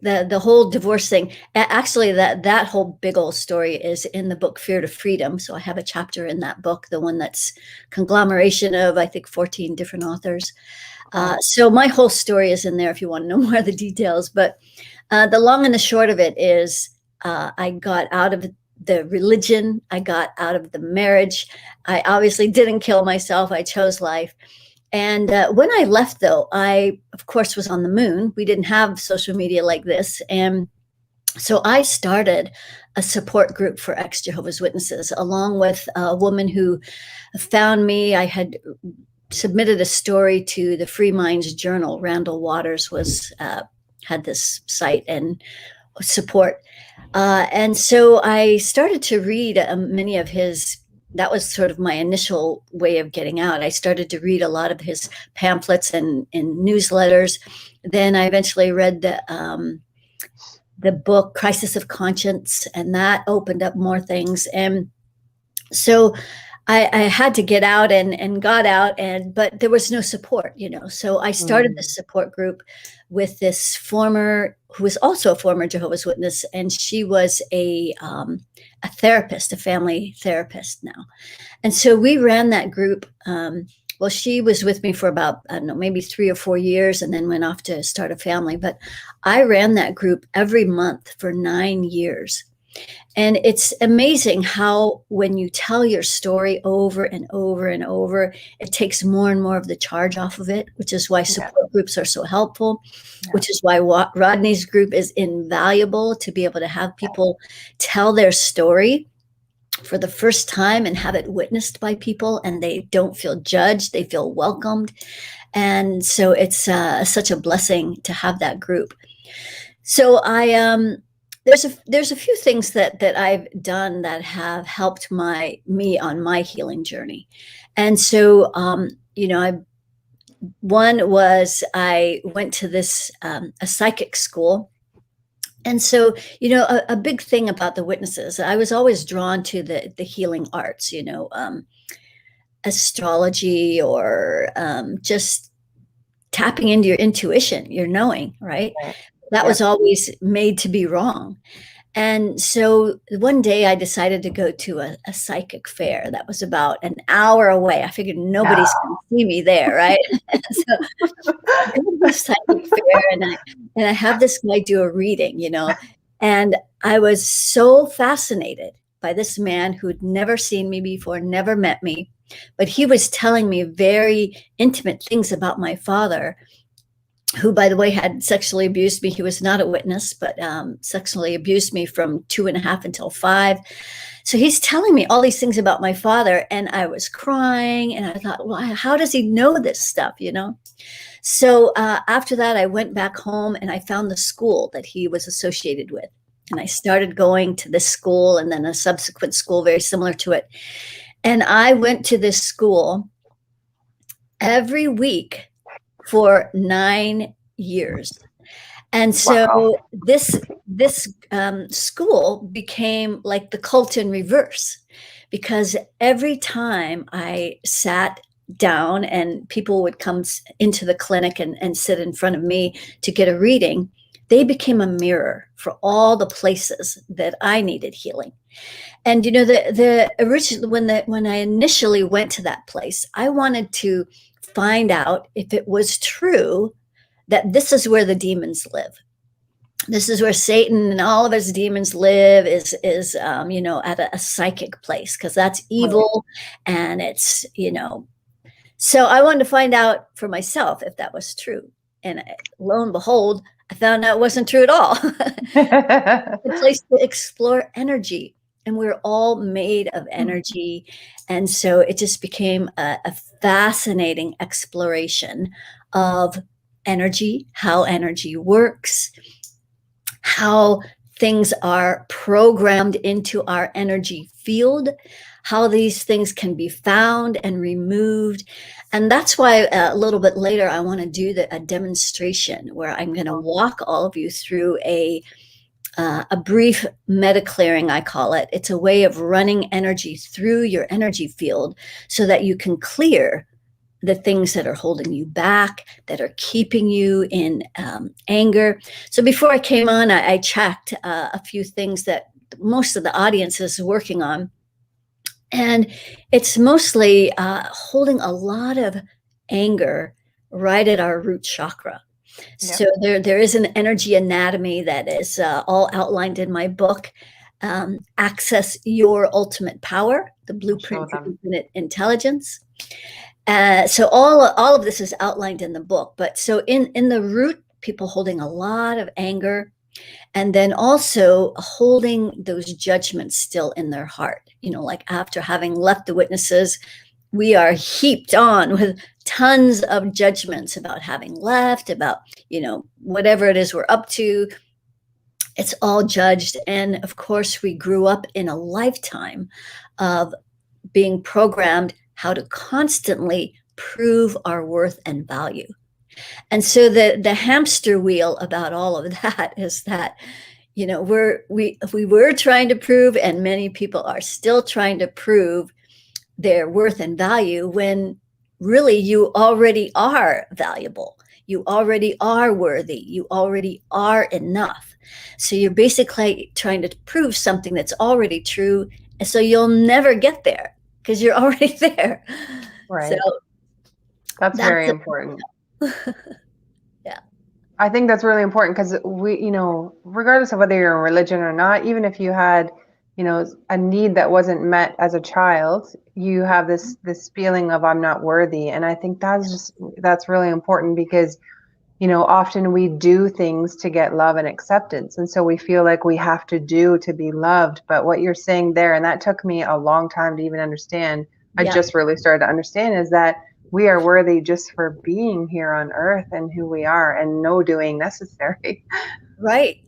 the whole divorce thing, actually that whole big old story is in the book Fear to Freedom. So I have a chapter in that book, the one that's conglomeration of, I think, 14 different authors. So my whole story is in there if you want to know more of the details. But the long and the short of it is I got out of the religion. I got out of the marriage. I obviously didn't kill myself. I chose life. And when I left, though, I, of course, was on the moon. We didn't have social media like this. And so I started a support group for ex-Jehovah's Witnesses, along with a woman who found me. I had submitted a story to the Free Minds Journal. Randall Waters had this site and support. And so I started to read many of his. That was sort of my initial way of getting out. I started to read a lot of his pamphlets and newsletters. Then I eventually read the book Crisis of Conscience, and that opened up more things. And so I had to get out and got out, but there was no support, So I started this support group with this who was also a former Jehovah's Witness, and she was a therapist, a family therapist now. And so we ran that group. Well, she was with me for about, I don't know, maybe 3 or 4 years, and then went off to start a family. But I ran that group every month for 9 years. And it's amazing how when you tell your story over and over and over, it takes more and more of the charge off of it, which is why support groups are so helpful, which is why Rodney's group is invaluable, to be able to have people tell their story for the first time and have it witnessed by people, and they don't feel judged, they feel welcomed. And so it's such a blessing to have that group. So there's a few things that I've done that have helped me on my healing journey. And so, one was I went to this, a psychic school. And so, a big thing about the witnesses, I was always drawn to the healing arts, astrology, or just tapping into your intuition, your knowing, right? That was always made to be wrong. And so one day I decided to go to a psychic fair that was about an hour away. I figured nobody's going to see me there, right? So I go to the psychic fair, and I have this guy do a reading, and I was so fascinated by this man who'd never seen me before, never met me, but he was telling me very intimate things about my father, who, by the way, had sexually abused me. He was not a witness, but sexually abused me from 2.5 until 5. So he's telling me all these things about my father, and I was crying, and I thought, well, how does he know this stuff, So after that, I went back home, and I found the school that he was associated with. And I started going to this school, and then a subsequent school very similar to it. And I went to this school every week for 9 years. And so this school became like the cult in reverse, because every time I sat down and people would come into the clinic and sit in front of me to get a reading, they became a mirror for all the places that I needed healing. And the original, when I initially went to that place, I wanted to find out if it was true that this is where the demons live. This is where Satan and all of his demons live, is at a psychic place, because that's evil. And it's, so I wanted to find out for myself if that was true. And lo and behold, I found out it wasn't true at all. A place to explore energy. And we're all made of energy. And so it just became a fascinating exploration of energy, how energy works, how things are programmed into our energy field, how these things can be found and removed. And that's why a little bit later, I want to do a demonstration where I'm going to walk all of you through a brief meta clearing, I call it. It's a way of running energy through your energy field so that you can clear the things that are holding you back, that are keeping you in anger. So before I came on, I checked a few things that most of the audience is working on. And it's mostly holding a lot of anger right at our root chakra. Yep. So there is an energy anatomy that is all outlined in my book, Access Your Ultimate Power, the Blueprint for Infinite Intelligence. So all of this is outlined in the book. But so in the root, people holding a lot of anger, and then also holding those judgments still in their heart. You know, like after having left the witnesses, we are heaped on with tons of judgments about having left, about, you know, whatever it is we're up to. It's all judged. And of course, we grew up in a lifetime of being programmed how to constantly prove our worth and value. And so the hamster wheel about all of that is that, you know, we were trying to prove, and many people are still trying to prove their worth and value, when really you already are valuable. You already are worthy. You already are enough. So you're basically trying to prove something that's already true. And so you'll never get there because you're already there. Right. So that's very important. Yeah. I think that's really important because we, you know, regardless of whether you're in religion or not, even if you had, you know, a need that wasn't met as a child, you have this feeling of I'm not worthy. And I think that's really important because, you know, often we do things to get love and acceptance. And so we feel like we have to do to be loved. But what you're saying there, and that took me a long time to even understand, I just really started to understand, is that we are worthy just for being here on earth and who we are, and no doing necessary. Right.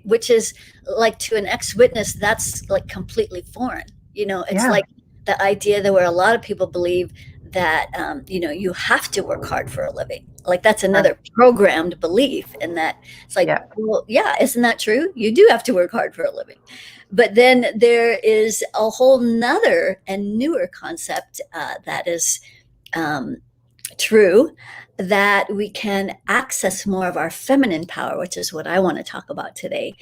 Which is like, to an ex-witness, that's like completely foreign. You know, it's like the idea that where a lot of people believe that, you know, you have to work hard for a living. Like that's another programmed belief. And that it's like, well, yeah, isn't that true? You do have to work hard for a living. But then there is a whole nother and newer concept that is true, that we can access more of our feminine power, which is what I want to talk about today,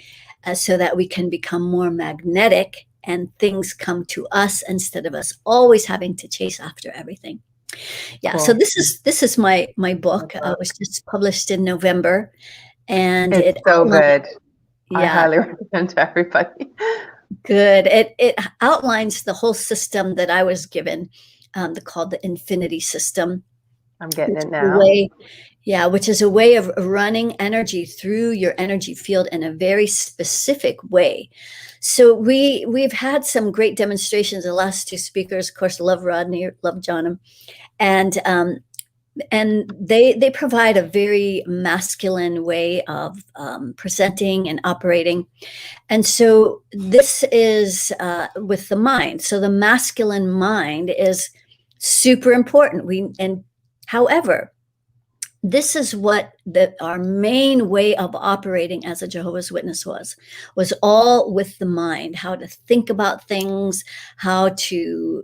so that we can become more magnetic and things come to us instead of us always having to chase after everything. Yeah. Cool. So this is my book. It was just published in November, and it's so good. Yeah. I highly recommend to everybody. Good. It outlines the whole system that I was given, called the Infinity System. I'm getting it now. Which is a way of running energy through your energy field in a very specific way. So we've had some great demonstrations. The last two speakers, of course, love Rodney, love Jonam, and they provide a very masculine way of presenting and operating. And so this is with the mind. So the masculine mind is super important. However, this is what our main way of operating as a Jehovah's Witness was all with the mind, how to think about things, how to,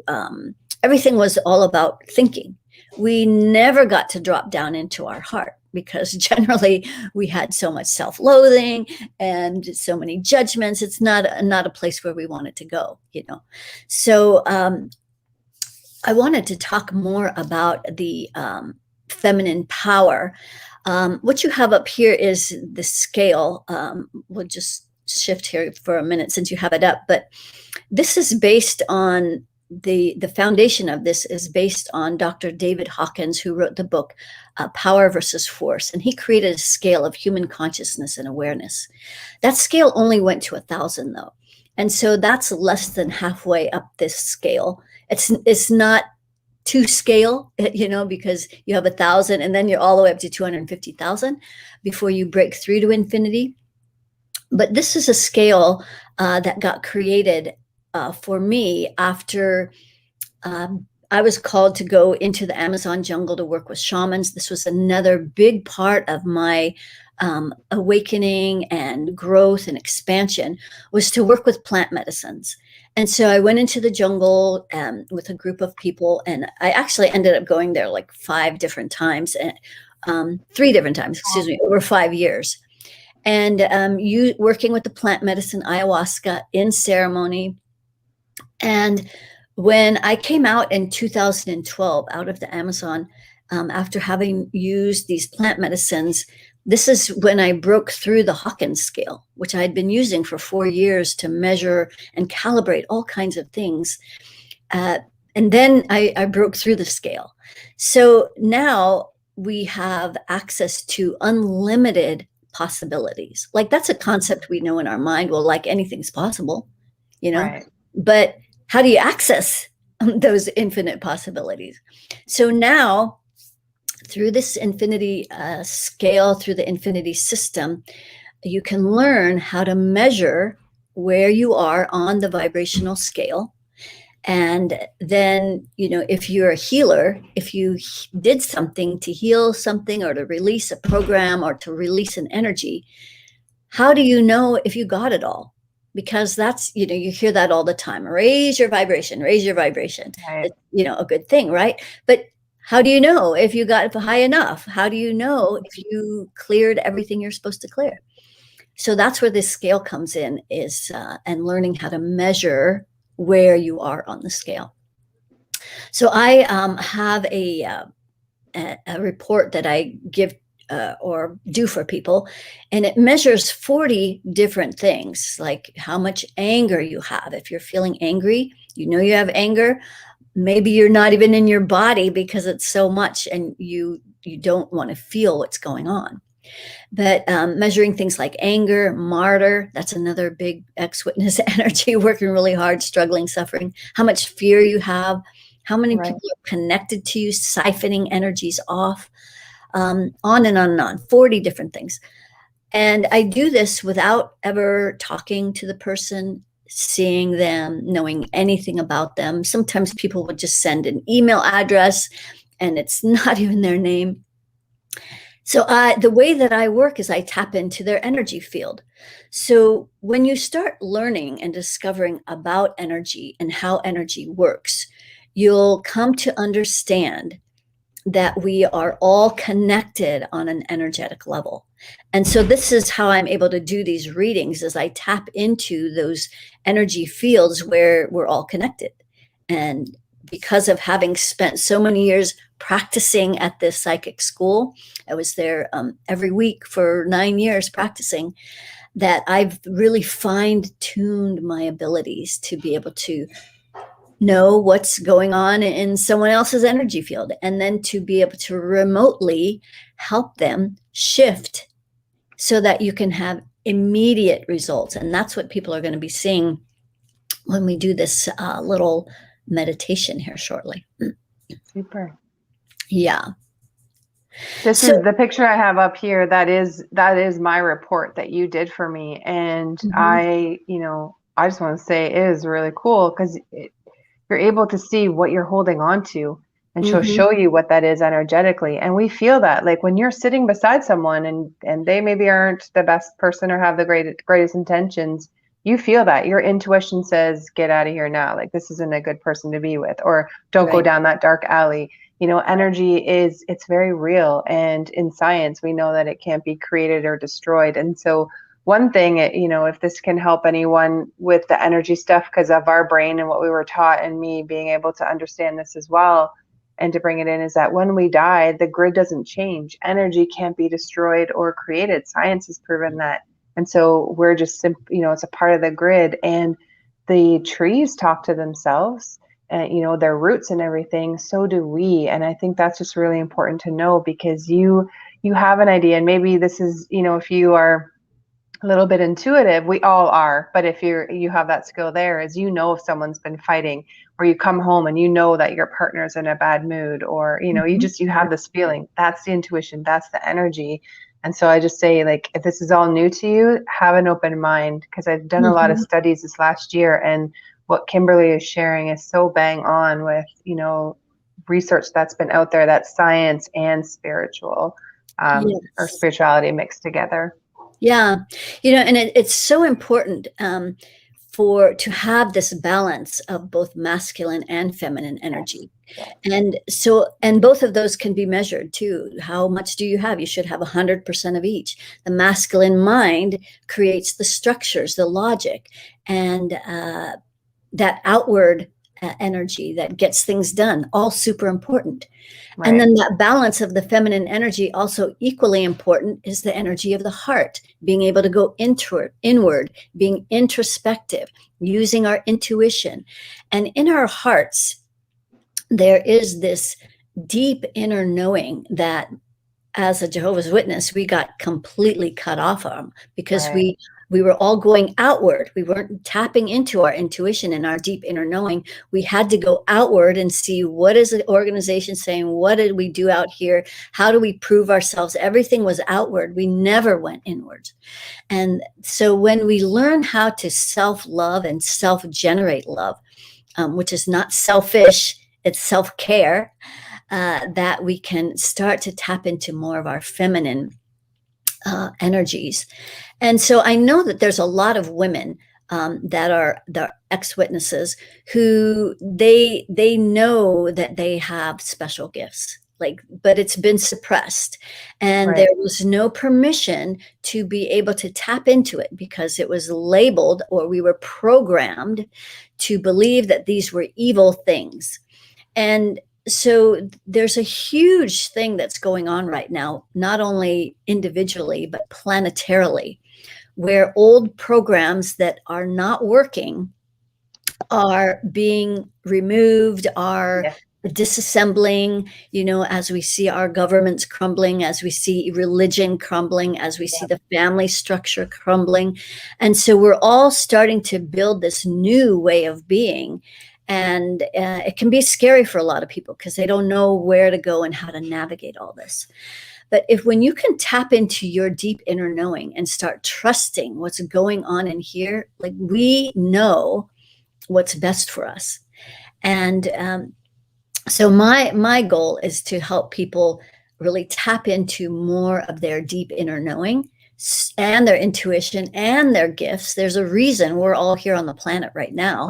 everything was all about thinking. We never got to drop down into our heart because generally we had so much self-loathing and so many judgments. It's not a place where we wanted to go, you know. So I wanted to talk more about the feminine power. What you have up here is the scale. We'll just shift here for a minute since you have it up, but this is based on the foundation of this is based on Dr. David Hawkins, who wrote the book Power versus Force, and he created a scale of human consciousness and awareness. That scale only went to 1,000 though, and so that's less than halfway up this scale. It's not to scale, you know, because you have 1,000 and then you're all the way up to 250,000 before you break through to infinity. But this is a scale that got created for me after I was called to go into the Amazon jungle to work with shamans. This was another big part of my awakening and growth and expansion, was to work with plant medicines. And so I went into the jungle with a group of people, and I actually ended up going there like 5 different times, and 3 different times, excuse me, over 5 years. And you working with the plant medicine ayahuasca in ceremony. And when I came out in 2012 out of the Amazon, after having used these plant medicines, this is when I broke through the Hawkins scale, which I had been using for 4 years to measure and calibrate all kinds of things. And then I broke through the scale. So now we have access to unlimited possibilities. Like, that's a concept we know in our mind. Well, like, anything's possible, you know, Right. but how do you access those infinite possibilities? So now, through this infinity scale, through the infinity system, you can learn how to measure where you are on the vibrational scale. And then, you know, if you're a healer, if you did something to heal something or to release a program or to release an energy, how do you know if you got it all? Because that's, you know, you hear that all the time. Raise your vibration, raise your vibration. Right. It's, you know, a good thing, right? But how do you know if you got high enough? How do you know if you cleared everything you're supposed to clear? So that's where this scale comes in, is and learning how to measure where you are on the scale. So I have a report that I give or do for people, and it measures 40 different things, like how much anger you have. If you're feeling angry, you know you have anger. Maybe you're not even in your body because it's so much, and you don't want to feel what's going on. But measuring things like anger, martyr, that's another big ex-witness energy, working really hard, struggling, suffering, how much fear you have, how many Right. people are connected to you, siphoning energies off, on and on and on, 40 different things. And I do this without ever talking to the person, seeing them, knowing anything about them. Sometimes people would just send an email address and it's not even their name. So the way that I work is I tap into their energy field. So when you start learning and discovering about energy and how energy works, you'll come to understand that we are all connected on an energetic level. And so this is how I'm able to do these readings, as I tap into those energy fields where we're all connected. And because of having spent so many years practicing at this psychic school, I was there every week for 9 years practicing, that I've really fine-tuned my abilities to be able to know what's going on in someone else's energy field, and then to be able to remotely help them shift so that you can have immediate results. And that's what people are going to be seeing when we do this little meditation here shortly. Super. Yeah. This So- is the picture I have up here. That is my report that you did for me. And Mhm. I just want to say it is really cool, because you're able to see what you're holding on to, and she'll Mhm. show you what that is energetically. And we feel that, like, when you're sitting beside someone and they maybe aren't the best person or have the greatest intentions, you feel that your intuition says, get out of here now. Like, this isn't a good person to be with, or don't go Right. down that dark alley. Energy it's very real. And in science, we know that it can't be created or destroyed. And so one thing, if this can help anyone with the energy stuff, because of our brain and what we were taught, and me being able to understand this as well and to bring it in, is that when we die, the grid doesn't change. Energy can't be destroyed or created. Science has proven that. And so we're just, it's a part of the grid. And the trees talk to themselves, and their roots and everything. So do we. And I think that's just really important to know, because you have an idea, and maybe this is, if you are a little bit intuitive, we all are, but if you have that skill there, is if someone's been fighting, or you come home and that your partner's in a bad mood, or you have this feeling. That's the intuition, that's the energy. And so I just say, like, if this is all new to you, have an open mind, because I've done a lot of studies this last year, and what Kimberly is sharing is so bang on with research that's been out there, that's science and spiritual, or spirituality mixed together. Yeah. And it's so important to have this balance of both masculine and feminine energy. And both of those can be measured too. How much do you have? You should have 100% of each. The masculine mind creates the structures, the logic, and that outward energy that gets things done, all super important. Right. And then that balance of the feminine energy, also equally important, is the energy of the heart, being able to go inward, being introspective, using our intuition. And in our hearts, there is this deep inner knowing that as a Jehovah's Witness, we got completely cut off from, because we were all going outward. We weren't tapping into our intuition and our deep inner knowing. We had to go outward and see, what is the organization saying? What did we do out here? How do we prove ourselves? Everything was outward. We never went inward. And so when we learn how to self-love and self-generate love, which is not selfish, it's self-care, that we can start to tap into more of our feminine energies. And so I know that there's a lot of women that are the ex-witnesses who they know that they have special gifts, but it's been suppressed, and there was no permission to be able to tap into it, because it was labeled, or we were programmed to believe that these were evil things. And so there's a huge thing that's going on right now, not only individually, but planetarily, where old programs that are not working are being removed, are disassembling, as we see our governments crumbling, as we see religion crumbling, as we see the family structure crumbling. And so we're all starting to build this new way of being. And it can be scary for a lot of people, because they don't know where to go and how to navigate all this. But when you can tap into your deep inner knowing and start trusting what's going on in here, we know what's best for us. And so my goal is to help people really tap into more of their deep inner knowing and their intuition and their gifts. There's a reason we're all here on the planet right now,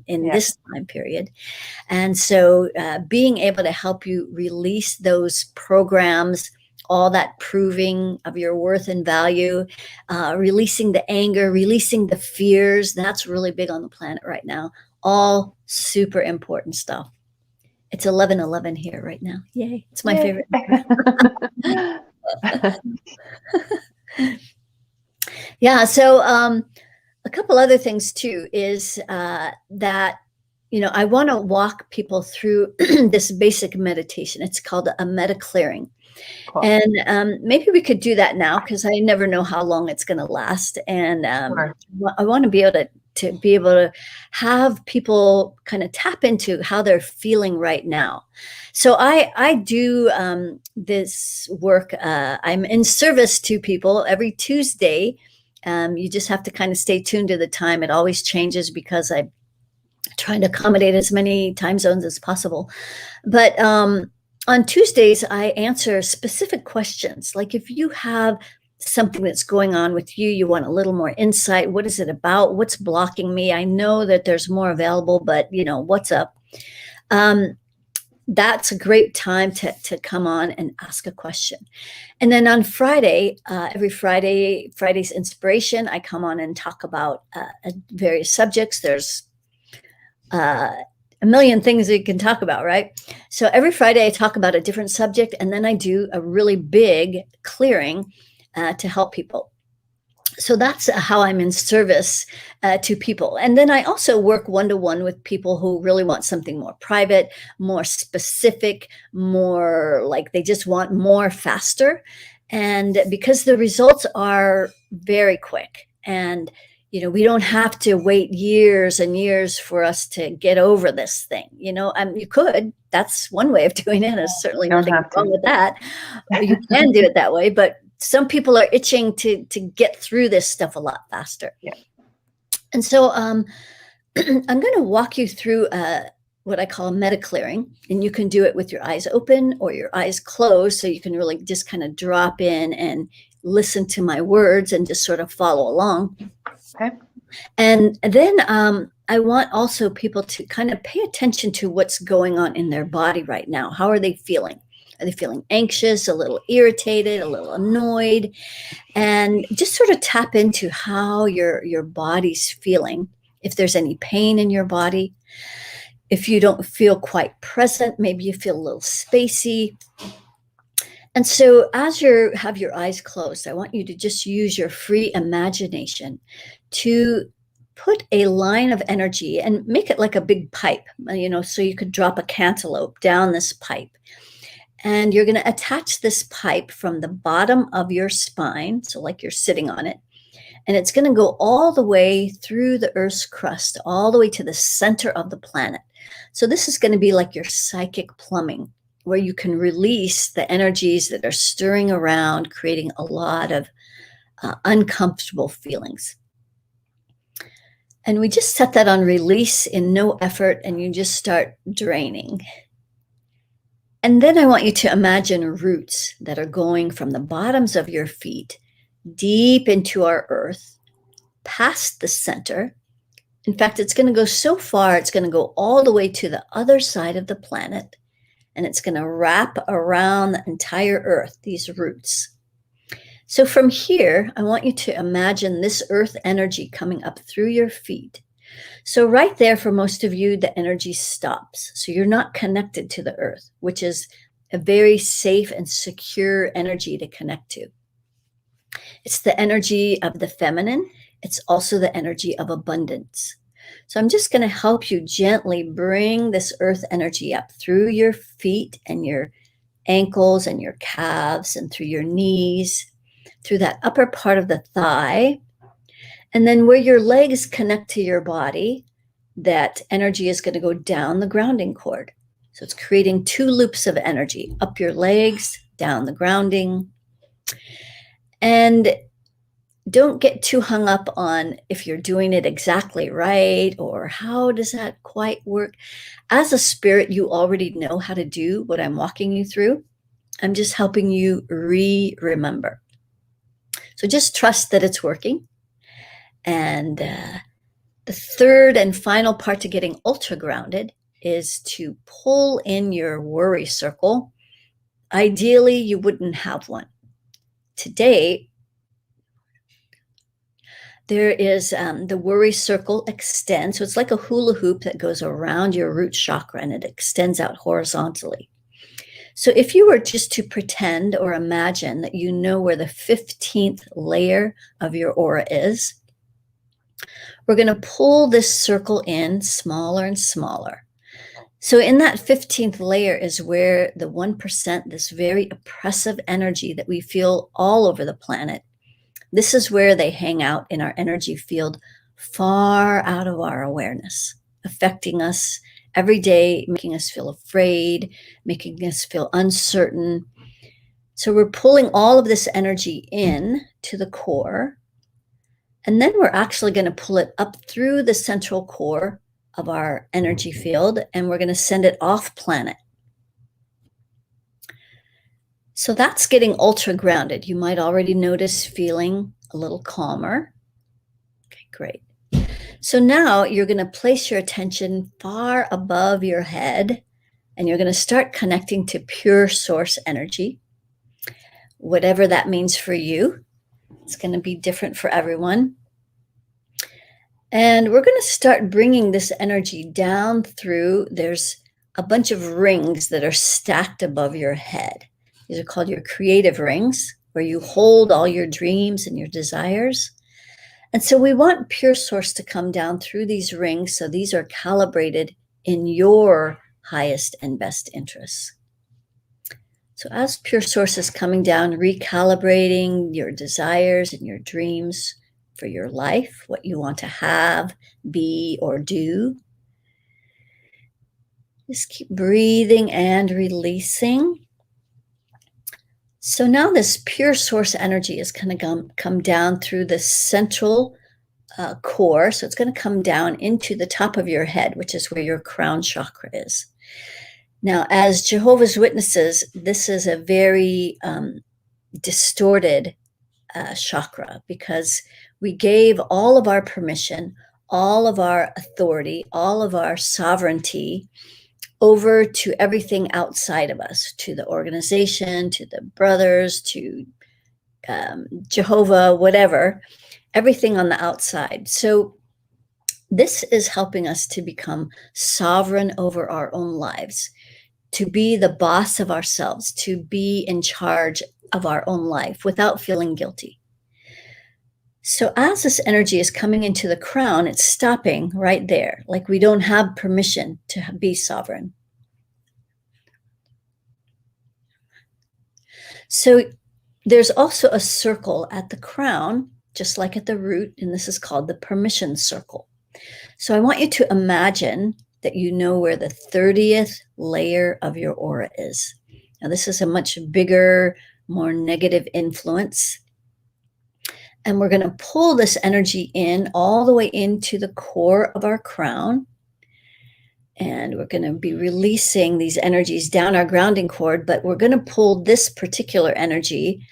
in this time period. And so being able to help you release those programs, all that proving of your worth and value, releasing the anger, releasing the fears, that's really big on the planet right now. All super important stuff. It's 11:11 here right now. Yay. It's my favorite. Yeah. So a couple other things too is that, I want to walk people through this basic meditation. It's called a meta clearing. Cool. And maybe we could do that now, because I never know how long it's going to last. And I want to be able to have people kind of tap into how they're feeling right now. So I do this work. I'm in service to people every Tuesday. You just have to kind of stay tuned to the time. It always changes, because I'm trying to accommodate as many time zones as possible. But on Tuesdays, I answer specific questions. Like if you have something that's going on with you, you want a little more insight. What is it about? What's blocking me? I know that there's more available, but what's up? That's a great time to come on and ask a question. And then on Friday, every Friday's inspiration, I come on and talk about various subjects. There's a million things that you can talk about, right? So every Friday I talk about a different subject, and then I do a really big clearing to help people. So that's how I'm in service to people. And then I also work one-to-one with people who really want something more private, more specific, more like they just want more faster. And because the results are very quick, and we don't have to wait years and years for us to get over this thing. You could. That's one way of doing it. There's certainly nothing wrong with that. You can do it that way, but some people are itching to get through this stuff a lot faster. Yeah. And so I'm going to walk you through what I call a meta clearing, and you can do it with your eyes open or your eyes closed, so you can really just kind of drop in and listen to my words and just sort of follow along. Okay. And then I want also people to kind of pay attention to what's going on in their body right now. How are they feeling? Are they feeling anxious, a little irritated, a little annoyed? And just sort of tap into how your body's feeling. If there's any pain in your body, if you don't feel quite present, maybe you feel a little spacey. And so as you have your eyes closed, I want you to just use your free imagination to put a line of energy and make it like a big pipe, so you could drop a cantaloupe down this pipe. And you're going to attach this pipe from the bottom of your spine, so like you're sitting on it. And it's going to go all the way through the Earth's crust, all the way to the center of the planet. So this is going to be like your psychic plumbing, where you can release the energies that are stirring around, creating a lot of uncomfortable feelings. And we just set that on release in no effort, and you just start draining. And then I want you to imagine roots that are going from the bottoms of your feet deep into our earth, past the center. In fact, it's going to go so far, it's going to go all the way to the other side of the planet, and it's going to wrap around the entire earth, these roots. So from here, I want you to imagine this earth energy coming up through your feet. So right there, for most of you, the energy stops. So you're not connected to the earth, which is a very safe and secure energy to connect to. It's the energy of the feminine. It's also the energy of abundance. So I'm just going to help you gently bring this earth energy up through your feet and your ankles and your calves and through your knees, through that upper part of the thigh. And then where your legs connect to your body, that energy is going to go down the grounding cord. So it's creating two loops of energy, up your legs, down the grounding. And don't get too hung up on if you're doing it exactly right or how does that quite work. As a spirit, you already know how to do what I'm walking you through. I'm just helping you remember. So just trust that it's working. And the third and final part to getting ultra grounded is to pull in your worry circle. Ideally, you wouldn't have one. Today, there is the worry circle extends. So it's like a hula hoop that goes around your root chakra and it extends out horizontally. So if you were just to pretend or imagine that you know where the 15th layer of your aura is, we're going to pull this circle in smaller and smaller. So in that 15th layer is where the 1%, this very oppressive energy that we feel all over the planet, this is where they hang out in our energy field, far out of our awareness, affecting us every day, making us feel afraid, making us feel uncertain. So we're pulling all of this energy in to the core. And then we're actually going to pull it up through the central core of our energy field, and we're going to send it off planet. So that's getting ultra grounded. You might already notice feeling a little calmer. Okay, great. So now you're going to place your attention far above your head, and you're going to start connecting to pure source energy, whatever that means for you. It's going to be different for everyone. And we're going to start bringing this energy down through, there's a bunch of rings that are stacked above your head. These are called your creative rings, where you hold all your dreams and your desires. And so we want pure source to come down through these rings, so these are calibrated in your highest and best interests. So as pure source is coming down, recalibrating your desires and your dreams for your life, what you want to have, be, or do. Just keep breathing and releasing. So now this pure source energy is going to come down through the central core. So it's going to come down into the top of your head, which is where your crown chakra is. Now, as Jehovah's Witnesses, this is a very distorted chakra, because we gave all of our permission, all of our authority, all of our sovereignty over to everything outside of us, to the organization, to the brothers, to Jehovah, whatever, everything on the outside. So this is helping us to become sovereign over our own lives, to be the boss of ourselves, to be in charge of our own life without feeling guilty. So as this energy is coming into the crown, it's stopping right there, like we don't have permission to be sovereign. So there's also a circle at the crown, just like at the root, and this is called the permission circle. So I want you to imagine that you know where the 30th layer of your aura is. Now, this is a much bigger, more negative influence. And we're going to pull this energy in all the way into the core of our crown. And we're going to be releasing these energies down our grounding cord, but we're going to pull this particular energy.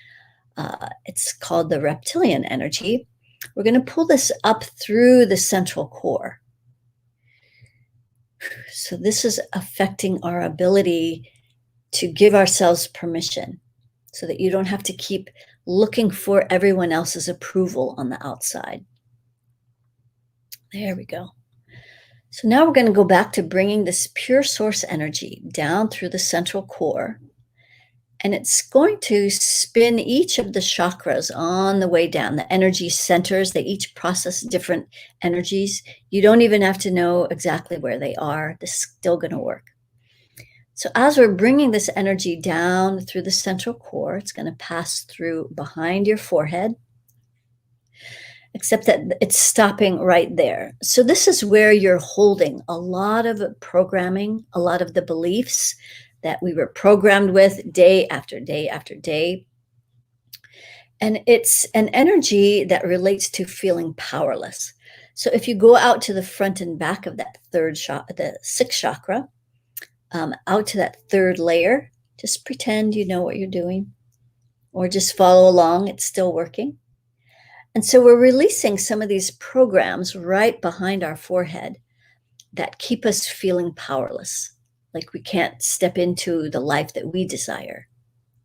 It's called the reptilian energy. We're going to pull this up through the central core. So this is affecting our ability to give ourselves permission so that you don't have to keep looking for everyone else's approval on the outside. There we go. So now we're going to go back to bringing this pure source energy down through the central core. And it's going to spin each of the chakras on the way down. The energy centers, they each process different energies. You don't even have to know exactly where they are. This is still going to work. So as we're bringing this energy down through the central core, it's going to pass through behind your forehead, except that it's stopping right there. So this is where you're holding a lot of programming, a lot of the beliefs that we were programmed with day after day after day. And it's an energy that relates to feeling powerless. So if you go out to the front and back of that the sixth chakra, out to that third layer, just pretend you know what you're doing, or just follow along, it's still working. And so we're releasing some of these programs right behind our forehead that keep us feeling powerless. Like we can't step into the life that we desire.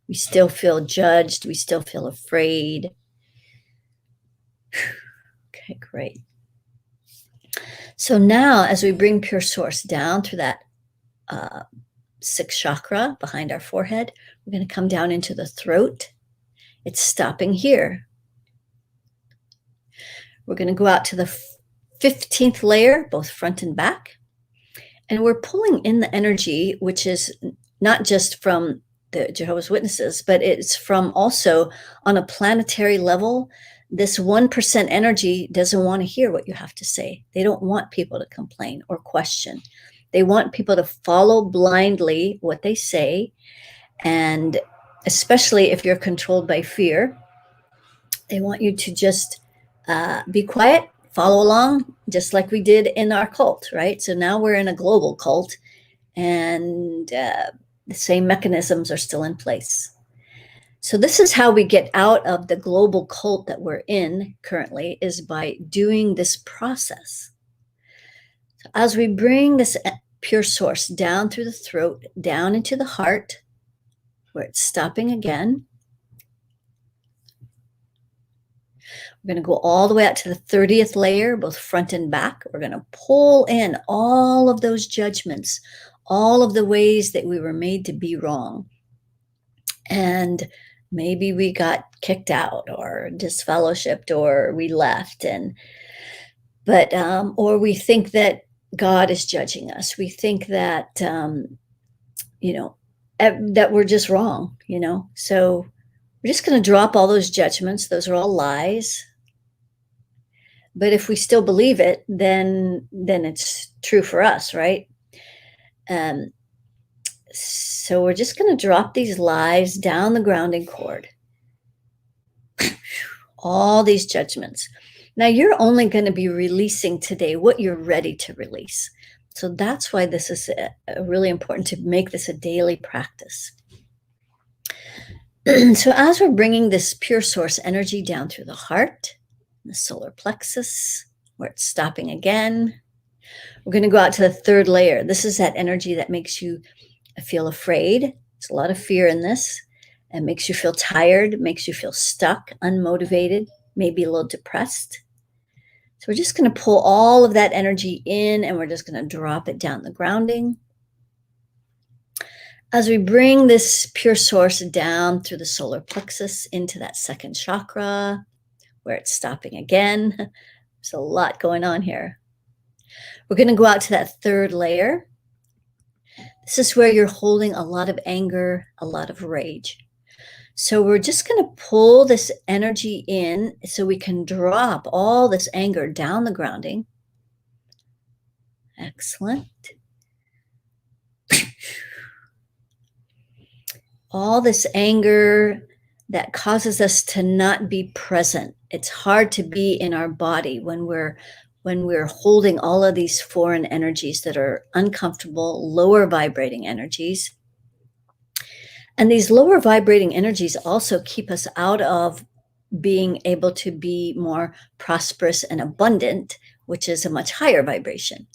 We still feel judged. We still feel afraid. Okay, great. So now as we bring pure source down through that sixth chakra behind our forehead, we're going to come down into the throat. It's stopping here. We're going to go out to the 15th layer, both front and back. And we're pulling in the energy, which is not just from the Jehovah's Witnesses, but it's from also on a planetary level. This 1% energy doesn't want to hear what you have to say. They don't want people to complain or question. They want people to follow blindly what they say. And especially if you're controlled by fear, they want you to just be quiet, follow along, just like we did in our cult, right? So now we're in a global cult, and the same mechanisms are still in place. So this is how we get out of the global cult that we're in currently, is by doing this process. So as we bring this pure source down through the throat, down into the heart, where it's stopping again, we're going to go all the way out to the 30th layer, both front and back. We're going to pull in all of those judgments, all of the ways that we were made to be wrong. And maybe we got kicked out or disfellowshipped or we left. Or we think that God is judging us. We think that, that we're just wrong, So we're just going to drop all those judgments. Those are all lies. But if we still believe it, then it's true for us, right? So we're just going to drop these lies down the grounding cord. All these judgments. Now you're only going to be releasing today what you're ready to release. So that's why this is really important to make this a daily practice. So as we're bringing this pure source energy down through the heart, the solar plexus, where it's stopping again. We're going to go out to the third layer. This is that energy that makes you feel afraid. There's a lot of fear in this. It makes you feel tired, makes you feel stuck, unmotivated, maybe a little depressed. So we're just going to pull all of that energy in, and we're just going to drop it down the grounding. As we bring this pure source down through the solar plexus into that second chakra, where it's stopping again. There's a lot going on here. We're going to go out to that third layer. This is where you're holding a lot of anger, a lot of rage. So we're just going to pull this energy in so we can drop all this anger down the grounding. Excellent. All this anger that causes us to not be present. It's hard to be in our body when we're holding all of these foreign energies that are uncomfortable, lower vibrating energies. And these lower vibrating energies also keep us out of being able to be more prosperous and abundant, which is a much higher vibration.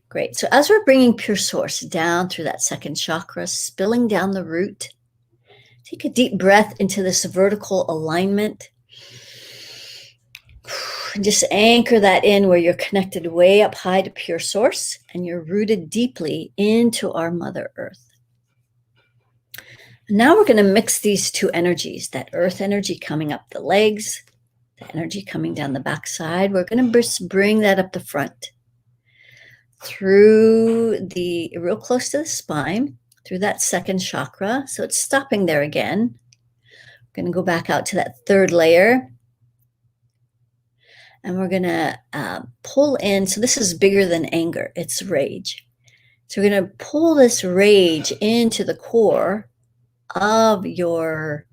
Great. So as we're bringing pure source down through that second chakra, spilling down the root, take a deep breath into this vertical alignment. Just anchor that in where you're connected way up high to pure source and you're rooted deeply into our Mother Earth. Now we're going to mix these two energies, that earth energy coming up the legs, the energy coming down the backside. We're going to bring that up the front through real close to the spine, through that second chakra. So it's stopping there again. We're going to go back out to that third layer. And we're going to pull in. So this is bigger than anger. It's rage. So we're going to pull this rage into the core of your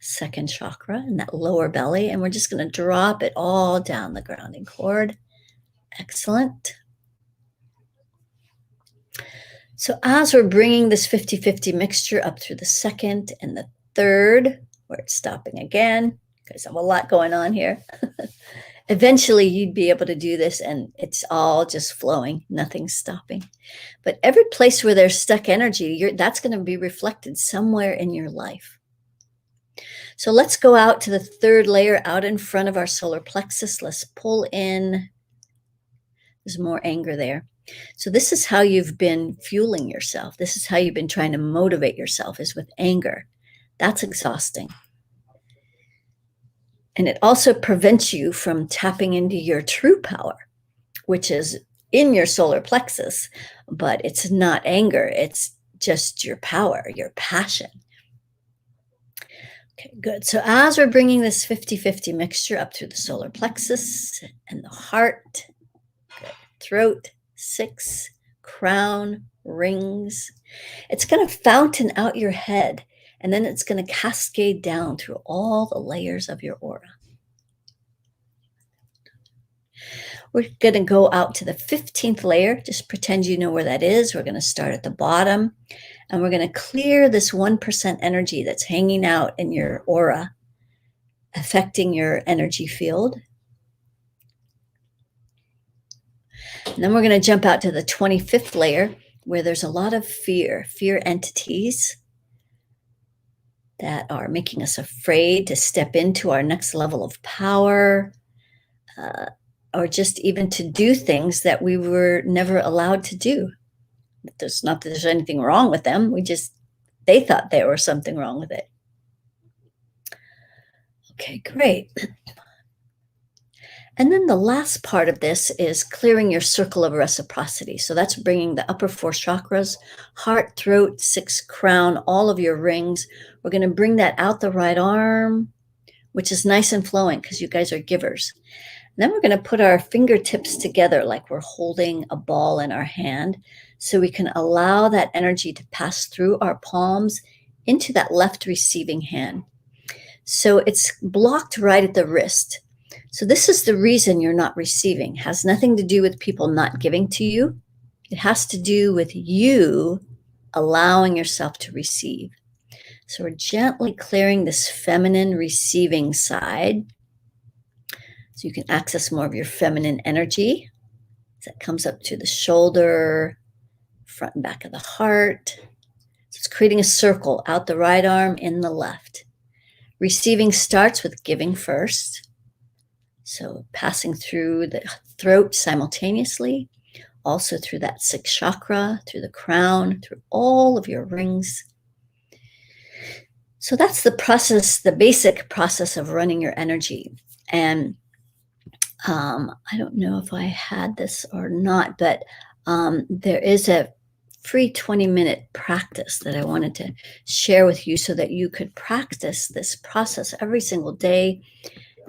second chakra in that lower belly. And we're just going to drop it all down the grounding cord. Excellent. So as we're bringing this 50-50 mixture up through the second and the third, where it's stopping again, because I have a lot going on here. Eventually you'd be able to do this and it's all just flowing, nothing's stopping. But every place where there's stuck energy, that's going to be reflected somewhere in your life. So let's go out to the third layer out in front of our solar plexus. Let's pull in. There's more anger there. So this is how you've been fueling yourself. This is how you've been trying to motivate yourself, is with anger. That's exhausting. And it also prevents you from tapping into your true power, which is in your solar plexus, but it's not anger. It's just your power, your passion. Okay, good. So as we're bringing this 50-50 mixture up through the solar plexus and the heart, good, throat, 6, crown, rings, it's going to fountain out your head. And then it's going to cascade down through all the layers of your aura. We're going to go out to the 15th layer. Just pretend you know where that is. We're going to start at the bottom. And we're going to clear this 1% energy that's hanging out in your aura, affecting your energy field. And then we're going to jump out to the 25th layer, where there's a lot of fear entities that are making us afraid to step into our next level of power, or just even to do things that we were never allowed to do. There's not that there's anything wrong with them. They thought there was something wrong with it. Okay, great. And then the last part of this is clearing your circle of reciprocity. So that's bringing the upper 4 chakras, heart, throat, 6, crown, all of your rings. We're going to bring that out the right arm, which is nice and flowing because you guys are givers. And then we're going to put our fingertips together like we're holding a ball in our hand, so we can allow that energy to pass through our palms into that left receiving hand. So it's blocked right at the wrist. So this is the reason you're not receiving. It has nothing to do with people not giving to you. It has to do with you allowing yourself to receive. So we're gently clearing this feminine receiving side. So you can access more of your feminine energy. That comes up to the shoulder, front and back of the heart. So it's creating a circle out the right arm, in the left. Receiving starts with giving first. So passing through the throat simultaneously, also through that sixth chakra, through the crown, through all of your rings. So that's the process, the basic process of running your energy. And I don't know if I had this or not, but there is a free 20-minute practice that I wanted to share with you so that you could practice this process every single day.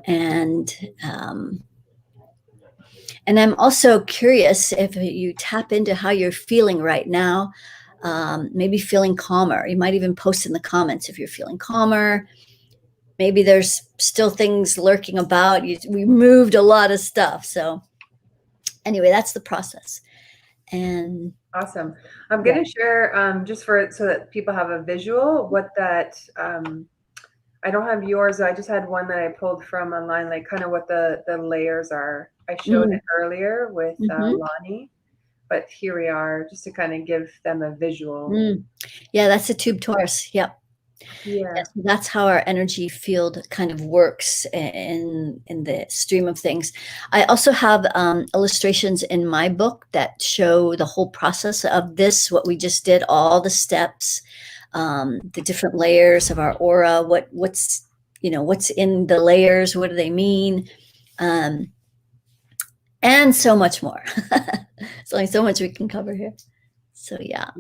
And I'm also curious if you tap into how you're feeling right now, maybe feeling calmer. You might even post in the comments if you're feeling calmer. Maybe there's still things lurking about. We moved a lot of stuff. So anyway, that's the process. And awesome. I'm going to share just so that people have a visual what that, I don't have yours. I just had one that I pulled from online, like kind of what the layers are. I showed it earlier with Lani, but here we are just to kind of give them a visual. Yeah, that's a tube torus. Yep. Yeah. Yes, that's how our energy field kind of works in the stream of things. I also have illustrations in my book that show the whole process of this, what we just did, all the steps, the different layers of our aura, what's in the layers, what do they mean, and so much more. There's only so much we can cover here. So yeah,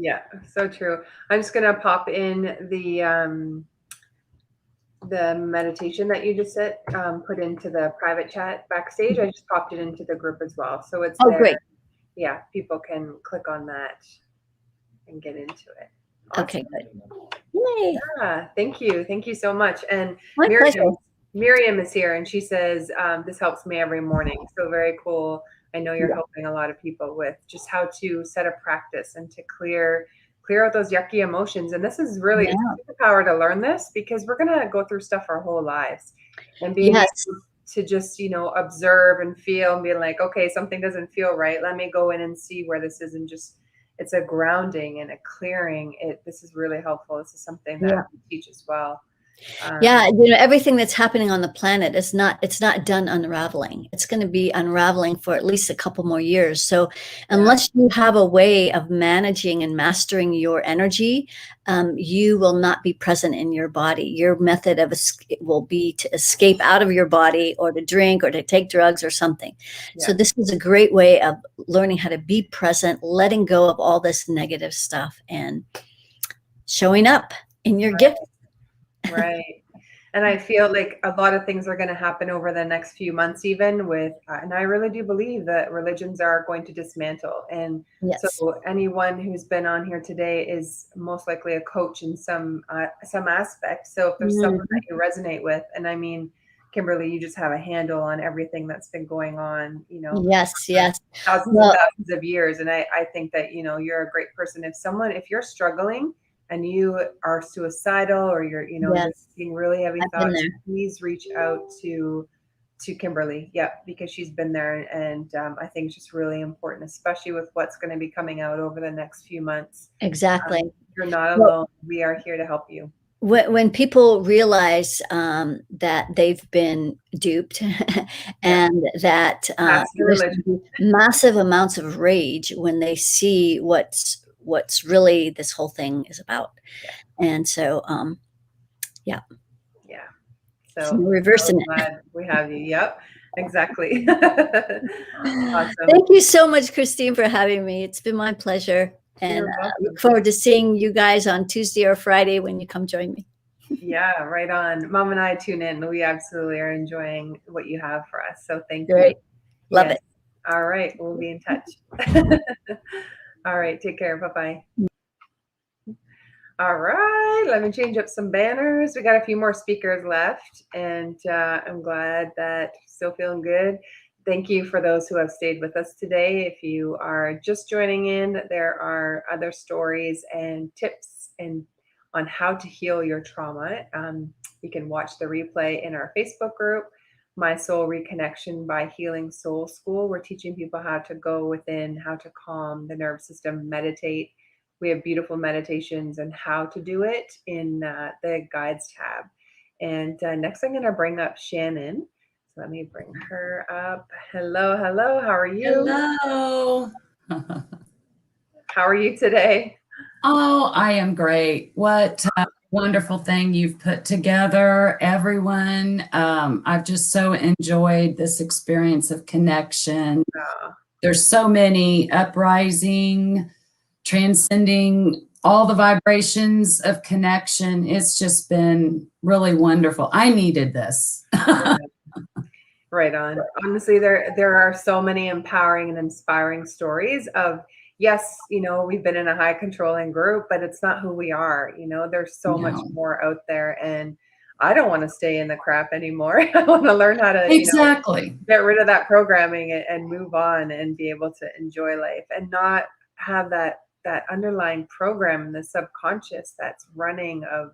so true. I'm just gonna pop in the meditation that you just said, put into the private chat backstage. I just popped it into the group as well, so it's there. Great. Yeah, people can click on that and get into it. Awesome. Okay, good. Yay. Yeah, thank you so much. And My pleasure. Miriam is here, and she says this helps me every morning. So very cool. I know you're helping a lot of people with just how to set a practice and to clear out those yucky emotions. And this is really the power to learn this, because we're going to go through stuff our whole lives, and being able to just, observe and feel and be like, okay, something doesn't feel right. Let me go in and see where this is, and just, it's a grounding and a clearing. This is really helpful. This is something that we teach as well. Everything that's happening on the planet it's not done unraveling. It's going to be unraveling for at least a couple more years. So unless you have a way of managing and mastering your energy, you will not be present in your body. Your method of will be to escape out of your body, or to drink, or to take drugs or something. So this is a great way of learning how to be present, letting go of all this negative stuff, and showing up in your gift. Right. And I feel like a lot of things are going to happen over the next few months, even with, and I really do believe that religions are going to dismantle. And so anyone who's been on here today is most likely a coach in some aspect. So if there's something that you resonate with, and I mean, Kimberly, you just have a handle on everything that's been going on, thousands and thousands of years. And I think that, you're a great person. If you're struggling and you are suicidal, or you're, just seeing really heavy thoughts, please reach out to Kimberly. Because she's been there. And I think it's just really important, especially with what's going to be coming out over the next few months. Exactly. You're not alone. We are here to help you. When people realize that they've been duped and that there's massive amounts of rage when they see what's really this whole thing is about. And so so reversing it. We have you. Yep, exactly. Awesome. Thank you so much, Christine, for having me. It's been my pleasure, and I look forward to seeing you guys on Tuesday or Friday when you come join me. Yeah, right on. Mom and I tune in. We absolutely are enjoying what you have for us. So thank you. Love it. All right, we'll be in touch. All right, take care. Bye-bye. All right, let me change up some banners. We got a few more speakers left, and I'm glad that you're still feeling good. Thank you for those who have stayed with us today. If you are just joining in, there are other stories and tips on how to heal your trauma. You can watch the replay in our Facebook group. My Soul Reconnection by Healing Soul School. We're teaching people how to go within, how to calm the nervous system, meditate. We have beautiful meditations and how to do it in the guides tab. And next I'm going to bring up Shannon. So let me bring her up. Hello, hello. How are you? Hello. How are you today? Oh, I am great. What a wonderful thing you've put together, everyone. I've just so enjoyed this experience of connection. There's so many uprising, transcending all the vibrations of connection. It's just been really wonderful. I needed this. Right on. Honestly, there are so many empowering and inspiring stories of, yes, you know, we've been in a high controlling group, but it's not who we are. You know, there's so much more out there, and I don't want to stay in the crap anymore. I want to learn how to exactly get rid of that programming and move on and be able to enjoy life and not have that underlying program in the subconscious that's running of,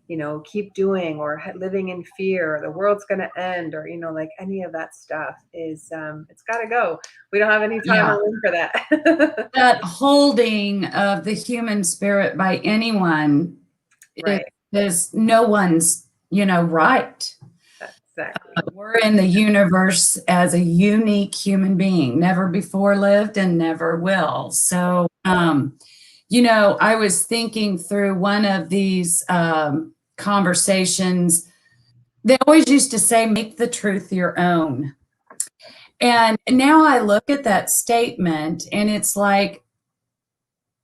you know, keep doing or living in fear or the world's going to end or, you know, like any of that stuff is, it's got to go. We don't have any time or room for that. That holding of the human spirit by anyone is no one's, you know, right. Exactly. We're in the universe as a unique human being, never before lived and never will. So, you know, I was thinking through one of these conversations. They always used to say, make the truth your own. And now I look at that statement and it's like,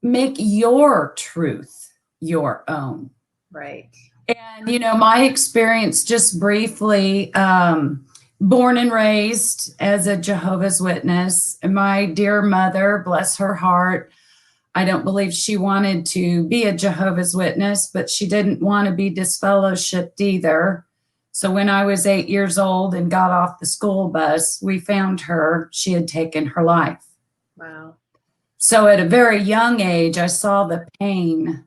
make your truth your own. Right. And, you know, my experience just briefly, born and raised as a Jehovah's Witness, my dear mother, bless her heart, I don't believe she wanted to be a Jehovah's Witness, but she didn't want to be disfellowshipped either. So when I was 8 years old and got off the school bus, we found her. She had taken her life. Wow. So at a very young age, I saw the pain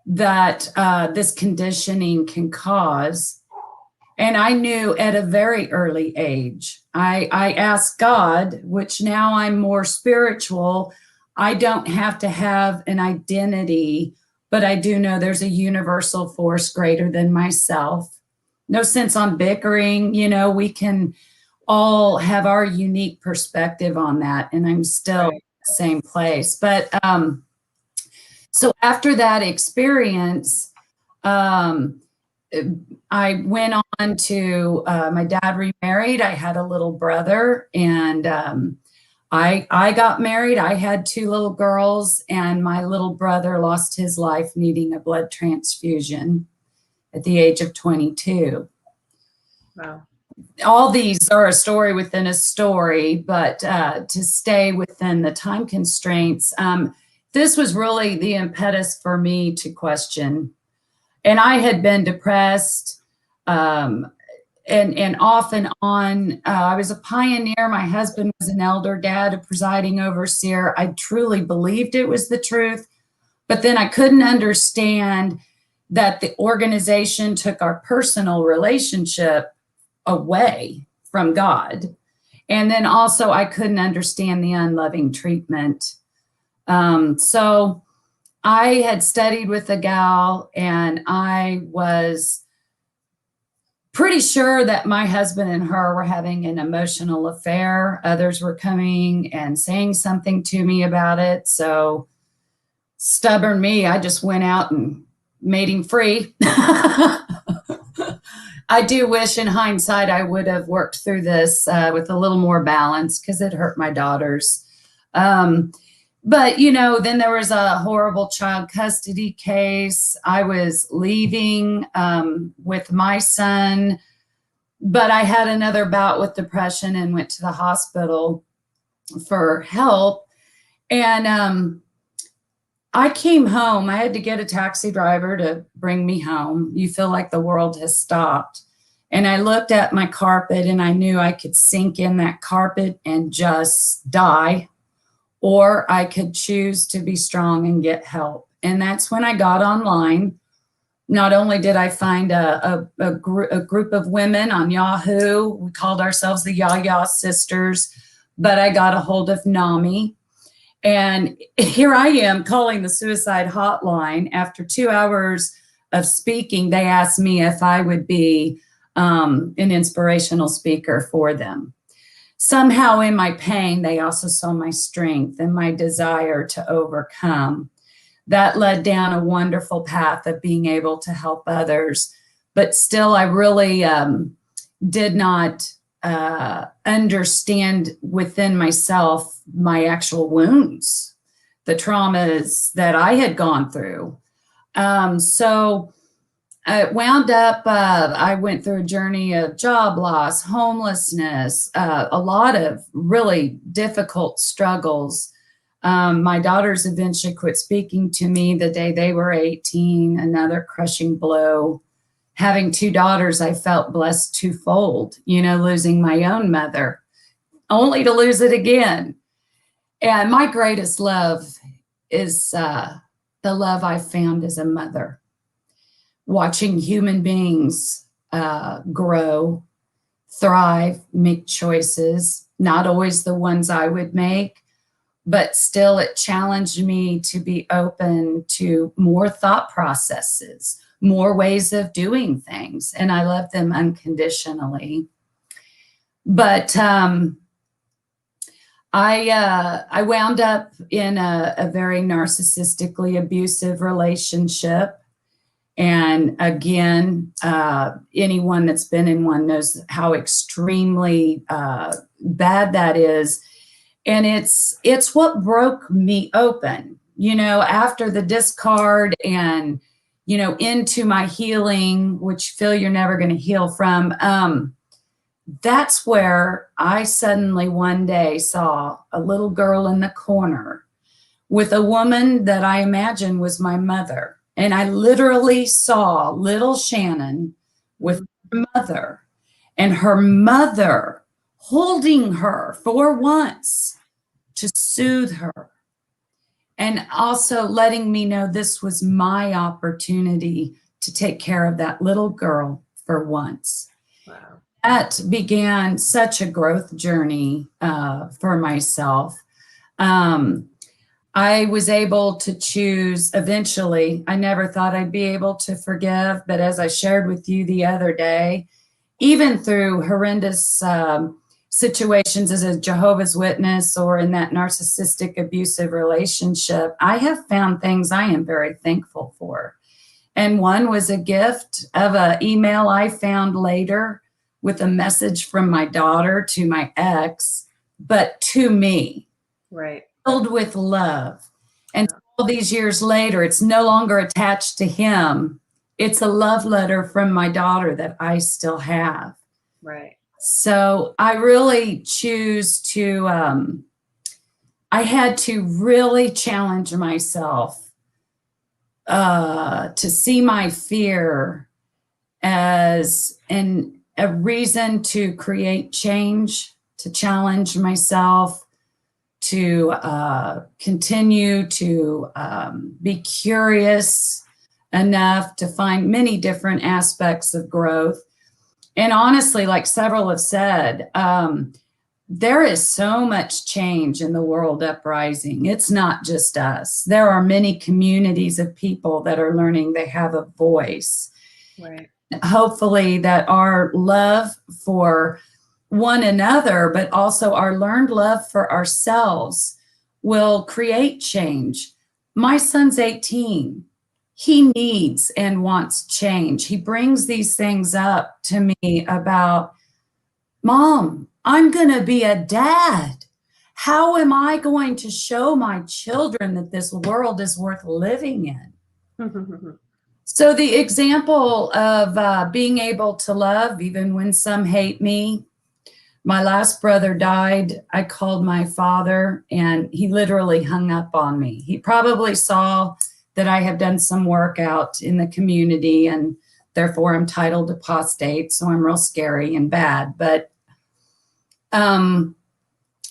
that this conditioning can cause. And I knew at a very early age, I asked God, which now I'm more spiritual, I don't have to have an identity, but I do know there's a universal force greater than myself. No sense on bickering, you know, we can all have our unique perspective on that. And I'm still in the same place. But so after that experience, I went on to, my dad remarried. I had a little brother and I got married. I had 2 little girls and my little brother lost his life needing a blood transfusion at the age of 22. Wow. All these are a story within a story, but to stay within the time constraints, this was really the impetus for me to question. And I had been depressed and off and on. I was a pioneer. My husband was an elder dad, a presiding overseer. I truly believed it was the truth, but then I couldn't understand that the organization took our personal relationship away from God. And then also I couldn't understand the unloving treatment. So I had studied with a gal and I was pretty sure that my husband and her were having an emotional affair. Others were coming and saying something to me about it. So stubborn me, I just went out and made him free. I do wish in hindsight I would have worked through this with a little more balance because it hurt my daughters. But, you know, then there was a horrible child custody case. I was leaving with my son, but I had another bout with depression and went to the hospital for help. And I came home. I had to get a taxi driver to bring me home. You feel like the world has stopped. And I looked at my carpet and I knew I could sink in that carpet and just die. Or I could choose to be strong and get help. And that's when I got online, not only did I find a group of women on Yahoo, we called ourselves the Yah Sisters, but I got a hold of NAMI. And here I am calling the suicide hotline. After 2 hours of speaking, they asked me if I would be an inspirational speaker for them. Somehow in my pain, they also saw my strength and my desire to overcome. That led down a wonderful path of being able to help others. But still, I really did not understand within myself my actual wounds, the traumas that I had gone through. So I wound up, I went through a journey of job loss, homelessness, a lot of really difficult struggles. My daughters eventually quit speaking to me the day they were 18, another crushing blow. Having 2 daughters, I felt blessed twofold, losing my own mother, only to lose it again. And my greatest love is the love I found as a mother, watching human beings grow, thrive, make choices, not always the ones I would make, but still it challenged me to be open to more thought processes, more ways of doing things. And I love them unconditionally. But I wound up in a very narcissistically abusive relationship. And again, anyone that's been in one knows how extremely bad that is. And it's what broke me open, after the discard and, into my healing, which feel you're never going to heal from. That's where I suddenly one day saw a little girl in the corner with a woman that I imagined was my mother. And I literally saw little Shannon with her mother, and her mother holding her for once to soothe her. And also letting me know this was my opportunity to take care of that little girl for once. Wow. That began such a growth journey for myself. I was able to choose eventually. I never thought I'd be able to forgive, but as I shared with you the other day, even through horrendous situations as a Jehovah's Witness or in that narcissistic abusive relationship, I have found things I am very thankful for. And one was a gift of an email I found later with a message from my daughter to my ex, but to me. Right. Filled with love. And all these years later, it's no longer attached to him. It's a love letter from my daughter that I still have. Right. So I really choose to, I had to really challenge myself to see my fear as a reason to create change, to challenge myself, to continue to be curious enough to find many different aspects of growth. And honestly, like several have said, there is so much change in the world uprising. It's not just us. There are many communities of people that are learning they have a voice. Right. Hopefully that our love for one another, but also our learned love for ourselves will create change. My son's 18. He needs and wants change. He brings these things up to me about, Mom, I'm going to be a dad. How am I going to show my children that this world is worth living in? So the example of being able to love, even when some hate me. My last brother died. I called my father and he literally hung up on me. He probably saw that I have done some work out in the community and therefore I'm titled apostate. So I'm real scary and bad. But I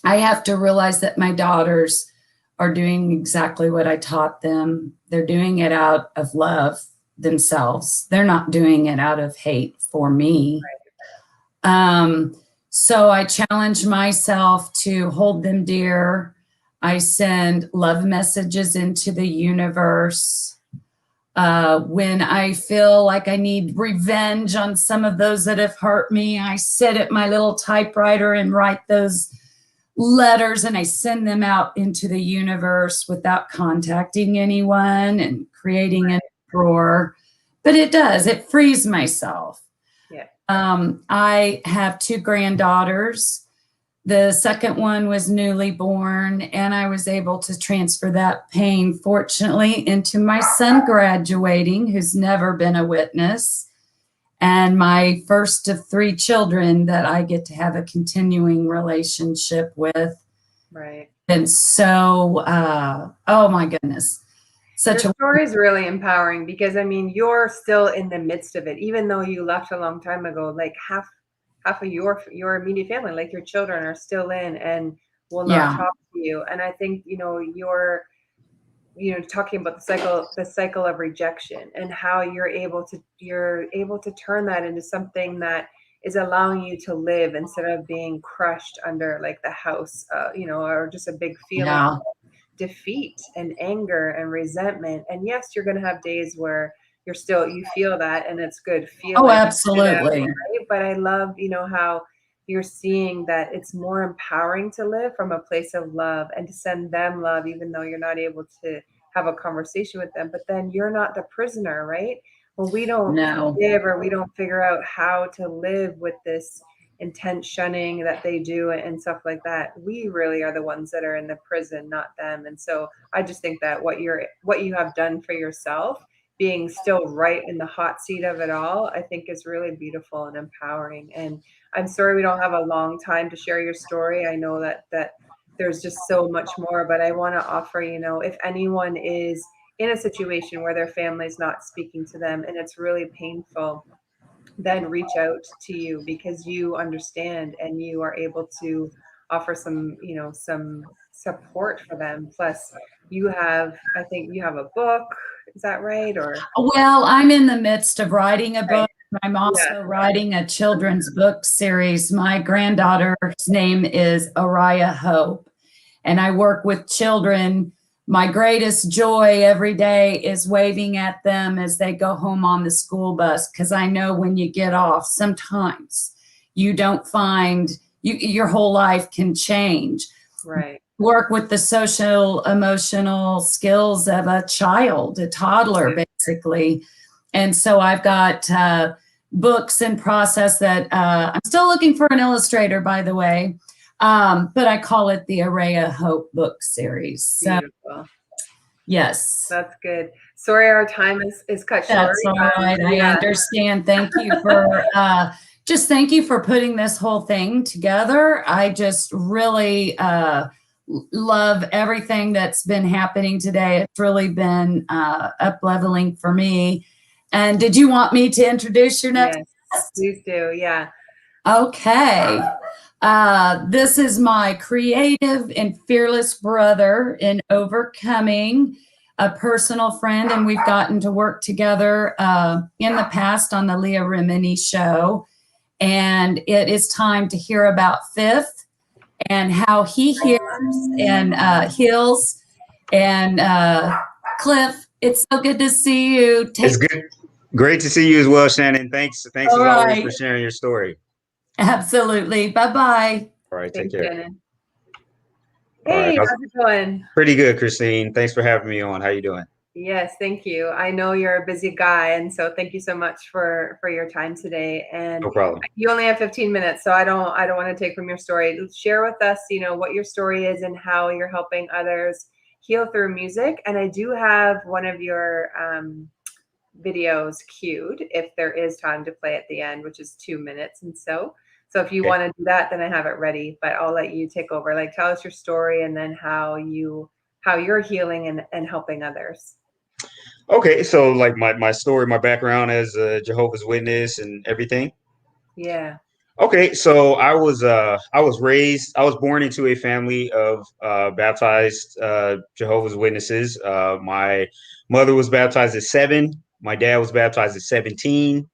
have to realize that my daughters are doing exactly what I taught them. They're doing it out of love. themselves. They're not doing it out of hate for me. So I challenge myself to hold them dear. I send love messages into the universe. When I feel like I need revenge on some of those that have hurt me, I sit at my little typewriter and write those letters, and I send them out into the universe without contacting anyone and creating an uproar. But it frees myself. Yeah. I have 2 granddaughters. The second one was newly born, and I was able to transfer that pain, fortunately, into my son graduating, who's never been a witness, and my first of 3 children that I get to have a continuing relationship with. Right. And so, oh my goodness. Your story is really empowering, because I mean, you're still in the midst of it, even though you left a long time ago. Like half of your immediate family, like your children, are still in and will not talk to you. And I think, you're talking about the cycle of rejection, and how you're able to turn that into something that is allowing you to live, instead of being crushed under like the house, or just a big feeling of defeat and anger and resentment. And yes, you're going to have days where you feel that, and it's good feeling. Oh, absolutely. Right? But I love, how you're seeing that it's more empowering to live from a place of love, and to send them love, even though you're not able to have a conversation with them. But then you're not the prisoner, right? When we don't forgive, or we don't figure out how to live with this intense shunning that they do and stuff like that, we really are the ones that are in the prison, not them. And so I just think that what you have done for yourself, being still right in the hot seat of it all, I think is really beautiful and empowering. And I'm sorry we don't have a long time to share your story. I know that there's just so much more, but I want to offer, if anyone is in a situation where their family's not speaking to them and it's really painful, then reach out to you, because you understand and you are able to offer some support for them. Plus I think you have a book. Is that right? Or well, I'm in the midst of writing a book. I'm also writing a children's book series. My granddaughter's name is Araya Hope, and I work with children. My greatest joy every day is waving at them as they go home on the school bus, because I know when you get off, sometimes you don't find your whole life can change. Right. Work with the social emotional skills of a child, a toddler, basically. And so I've got books in process that I'm still looking for an illustrator, by the way. But I call it the Araya Hope book series. So, beautiful. Yes. That's good. Sorry, our time is cut short. That's all right. I understand. Thank you for thank you for putting this whole thing together. I just really love everything that's been happening today. It's really been up-leveling for me. And did you want me to introduce your next guest? Please do. Yeah. Okay. This is my creative and fearless brother in overcoming, a personal friend, and we've gotten to work together in the past on the Leah Remini show. And it is time to hear about Fifth and how he hears and heals. And Cliff, it's so good to see you. It's good. Great to see you as well, Shannon. Thanks as always for sharing your story. Absolutely. Bye-bye. All right, take care. Shannon. Hey, how's it going? Pretty good, Christine. Thanks for having me on. How you doing? Yes, thank you. I know you're a busy guy, and so thank you so much for your time today. And no problem. You only have 15 minutes, so I don't want to take from your story. Share with us, what your story is and how you're helping others heal through music. And I do have one of your videos queued if there is time to play at the end, which is 2 minutes. And so if you want to do that, then I have it ready, but I'll let you take over. Like, tell us your story and then how you're healing and helping others. Okay. So like my story, my background as a Jehovah's Witness and everything. Yeah. Okay. So I was born into a family of baptized Jehovah's Witnesses. My mother was baptized at 7. My dad was baptized at 17.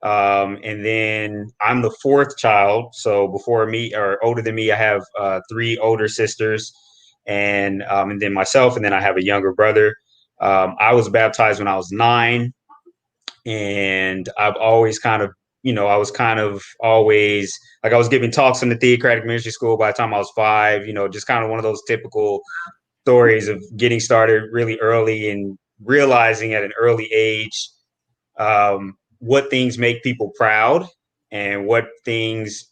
And then I'm the fourth child. So before me, or older than me, I have 3 older sisters, and then myself, and then I have a younger brother. I was baptized when I was 9, and I've always kind of, I was kind of always like, I was giving talks in the theocratic ministry school by the time I was 5, just kind of one of those typical stories of getting started really early and realizing at an early age what things make people proud and what things,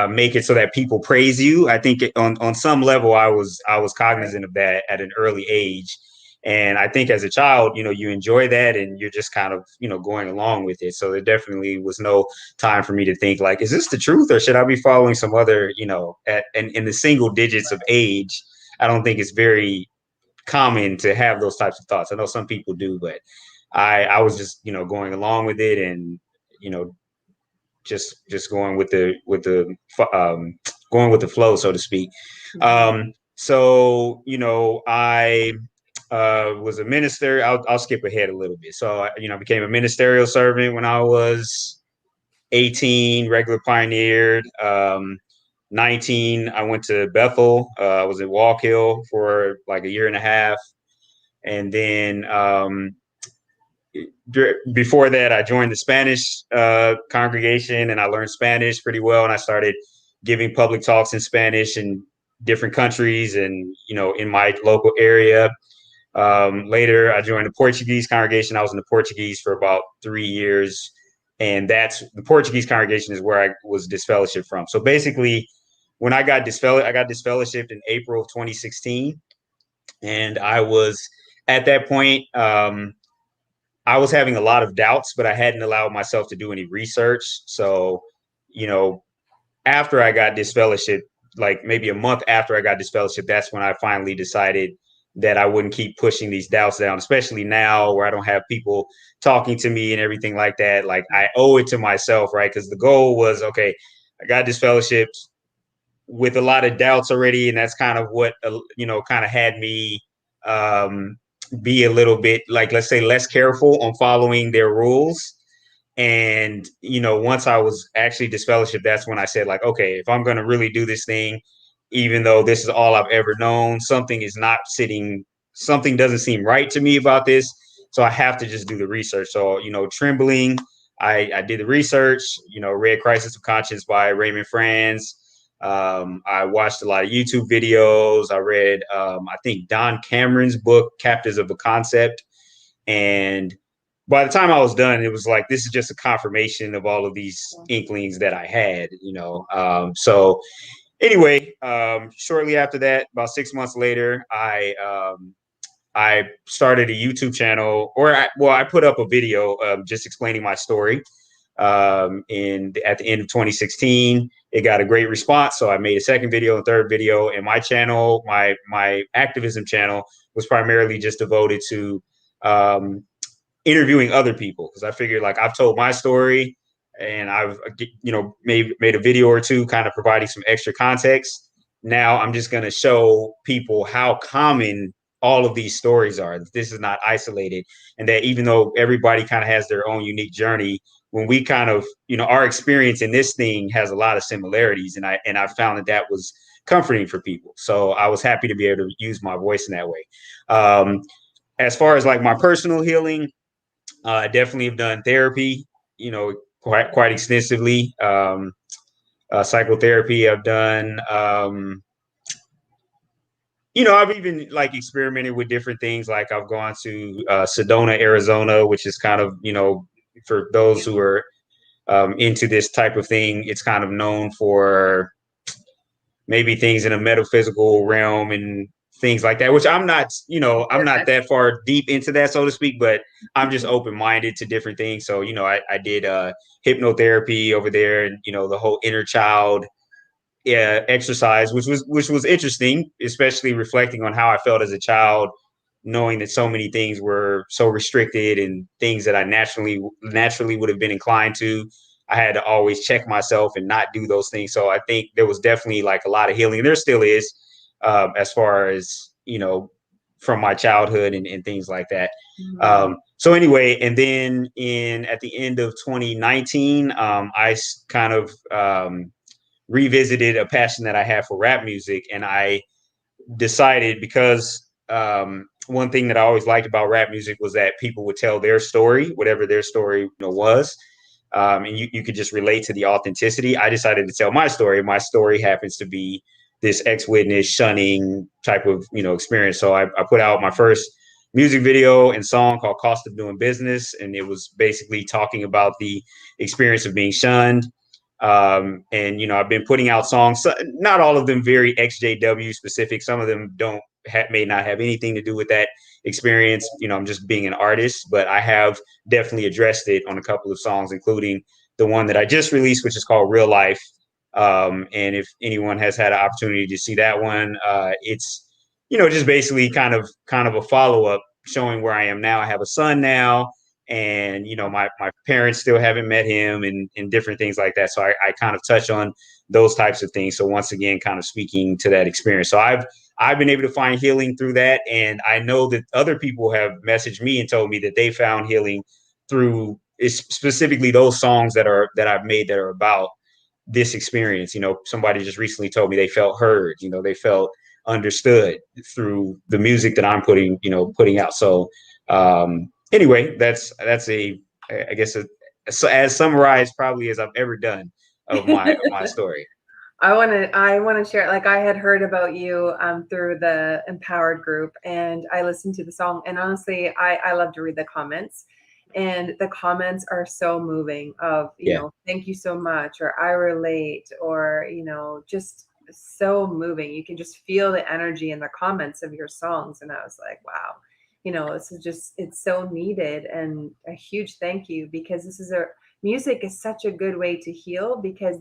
make it so that people praise you. I think on some level, I was cognizant of that at an early age. And I think as a child, you enjoy that and you're just kind of, going along with it. So there definitely was no time for me to think like, is this the truth or should I be following some other, in the single digits of age? I don't think it's very common to have those types of thoughts. I know some people do, but I was just, going along with it and, just going with the going with the flow, so to speak. So, I was a minister. I'll skip ahead a little bit. So, I became a ministerial servant when I was 18, regular pioneered. 19, I went to Bethel. I was at Walk Hill for like a year and a half. And then before that, I joined the Spanish congregation and I learned Spanish pretty well. And I started giving public talks in Spanish in different countries and, in my local area. Later, I joined the Portuguese congregation. I was in the Portuguese for about 3 years. And the Portuguese congregation is where I was disfellowshipped from. So basically, when I got disfellowshipped in April of 2016. And I was, at that point, I was having a lot of doubts, but I hadn't allowed myself to do any research. So, after I got disfellowshipped, like maybe a month after I got disfellowshipped, that's when I finally decided that I wouldn't keep pushing these doubts down, especially now where I don't have people talking to me and everything like that. Like I owe it to myself, right? Because the goal was, okay, I got disfellowshipped with a lot of doubts already. And that's kind of what, kind of had me be a little bit, like, let's say, less careful on following their rules. And, once I was actually disfellowshipped, that's when I said, like, okay, if I'm going to really do this thing, even though this is all I've ever known, something doesn't seem right to me about this. So I have to just do the research. So, trembling, I did the research, read Crisis of Conscience by Raymond Franz. I watched a lot of YouTube videos. I read, I think Don Cameron's book, Captives of a Concept. And by the time I was done, it was like, this is just a confirmation of all of these inklings that I had, So anyway, shortly after that, about 6 months later, I started a YouTube channel, I put up a video just explaining my story. At the end of 2016, it got a great response. So I made a second video and third video, and my channel, my activism channel, was primarily just devoted to interviewing other people, because I figured, like, I've told my story and I've made a video or two kind of providing some extra context. Now I'm just going to show people how common all of these stories are. This is not isolated, and that even though everybody kind of has their own unique journey, when we kind of, our experience in this thing has a lot of similarities, and I found that was comforting for people. So I was happy to be able to use my voice in that way. As far as like my personal healing, I definitely have done therapy, quite extensively. Psychotherapy I've done. I've even like experimented with different things. Like I've gone to Sedona, Arizona, which is kind of, for those who are into this type of thing, it's kind of known for maybe things in a metaphysical realm and things like that, which I'm not that far deep into that, so to speak, but I'm just open-minded to different things. So, I did hypnotherapy over there, and, the whole inner child exercise, which was interesting, especially reflecting on how I felt as a child, knowing that so many things were so restricted and things that I naturally would have been inclined to. I had to always check myself and not do those things. So I think there was definitely like a lot of healing. There still is, as far as, from my childhood and things like that. Mhm. So anyway, and then at the end of 2019, I kind of revisited a passion that I had for rap music, and I decided, because one thing that I always liked about rap music was that people would tell their story, whatever their story was, and you could just relate to the authenticity. I decided to tell my story. My story happens to be this ex-witness shunning type of experience. So I put out my first music video and song called Cost of Doing Business, and it was basically talking about the experience of being shunned. And I've been putting out songs, not all of them very XJW specific. Some of them may not have anything to do with that experience. I'm just being an artist, but I have definitely addressed it on a couple of songs, including the one that I just released, which is called Real Life. And if anyone has had an opportunity to see that one, it's just basically kind of a follow-up showing where I am now. I have a son now, and my parents still haven't met him, and different things like that. So I kind of touch on those types of things. So once again, kind of speaking to that experience. So I've been able to find healing through that, and I know that other people have messaged me and told me that they found healing through specifically those songs that I've made that are about this experience. Somebody just recently told me they felt heard. They felt understood through the music that I'm putting out. So anyway, that's I guess as summarized probably as I've ever done of my story. I want to share, like, I had heard about you through the Empowered group, and I listened to the song, and honestly, I love to read the comments, and the comments are so moving of, thank you so much, or I relate, or, just so moving. You can just feel the energy in the comments of your songs. And I was like, wow, this is just, it's so needed, and a huge thank you, because music is such a good way to heal, because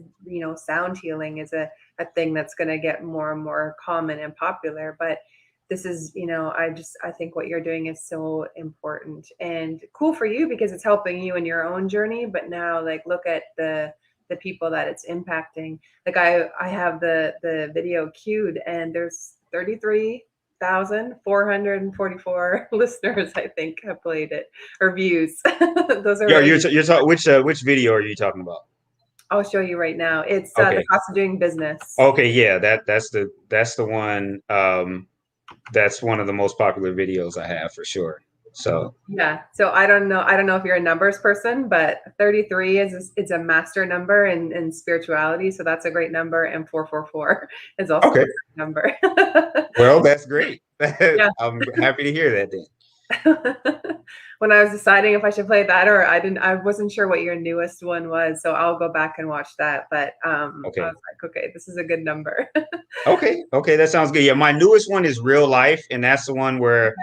sound healing is a thing that's going to get more and more common and popular. But this is, I think what you're doing is so important and cool for you, because it's helping you in your own journey. But now, like, look at the people that it's impacting. Like, I have the video queued, and there's 33,444 listeners, I think, have played it, or views. Those are you're talking which video are you talking about? I'll show you right now. It's okay. The Cost of Doing Business. Okay, yeah, that's the one. That's one of the most popular videos I have, for sure. So yeah, so I don't know if you're a numbers person, but 33 it's a master number in spirituality, so that's a great number, and 444 is also a great number. Well, that's great. Yeah. I'm happy to hear that then. When I was deciding if I should play that, or I wasn't sure what your newest one was, so I'll go back and watch that. But okay. I was like, okay, this is a good number. Okay, that sounds good. Yeah, my newest one is Real Life, and that's the one where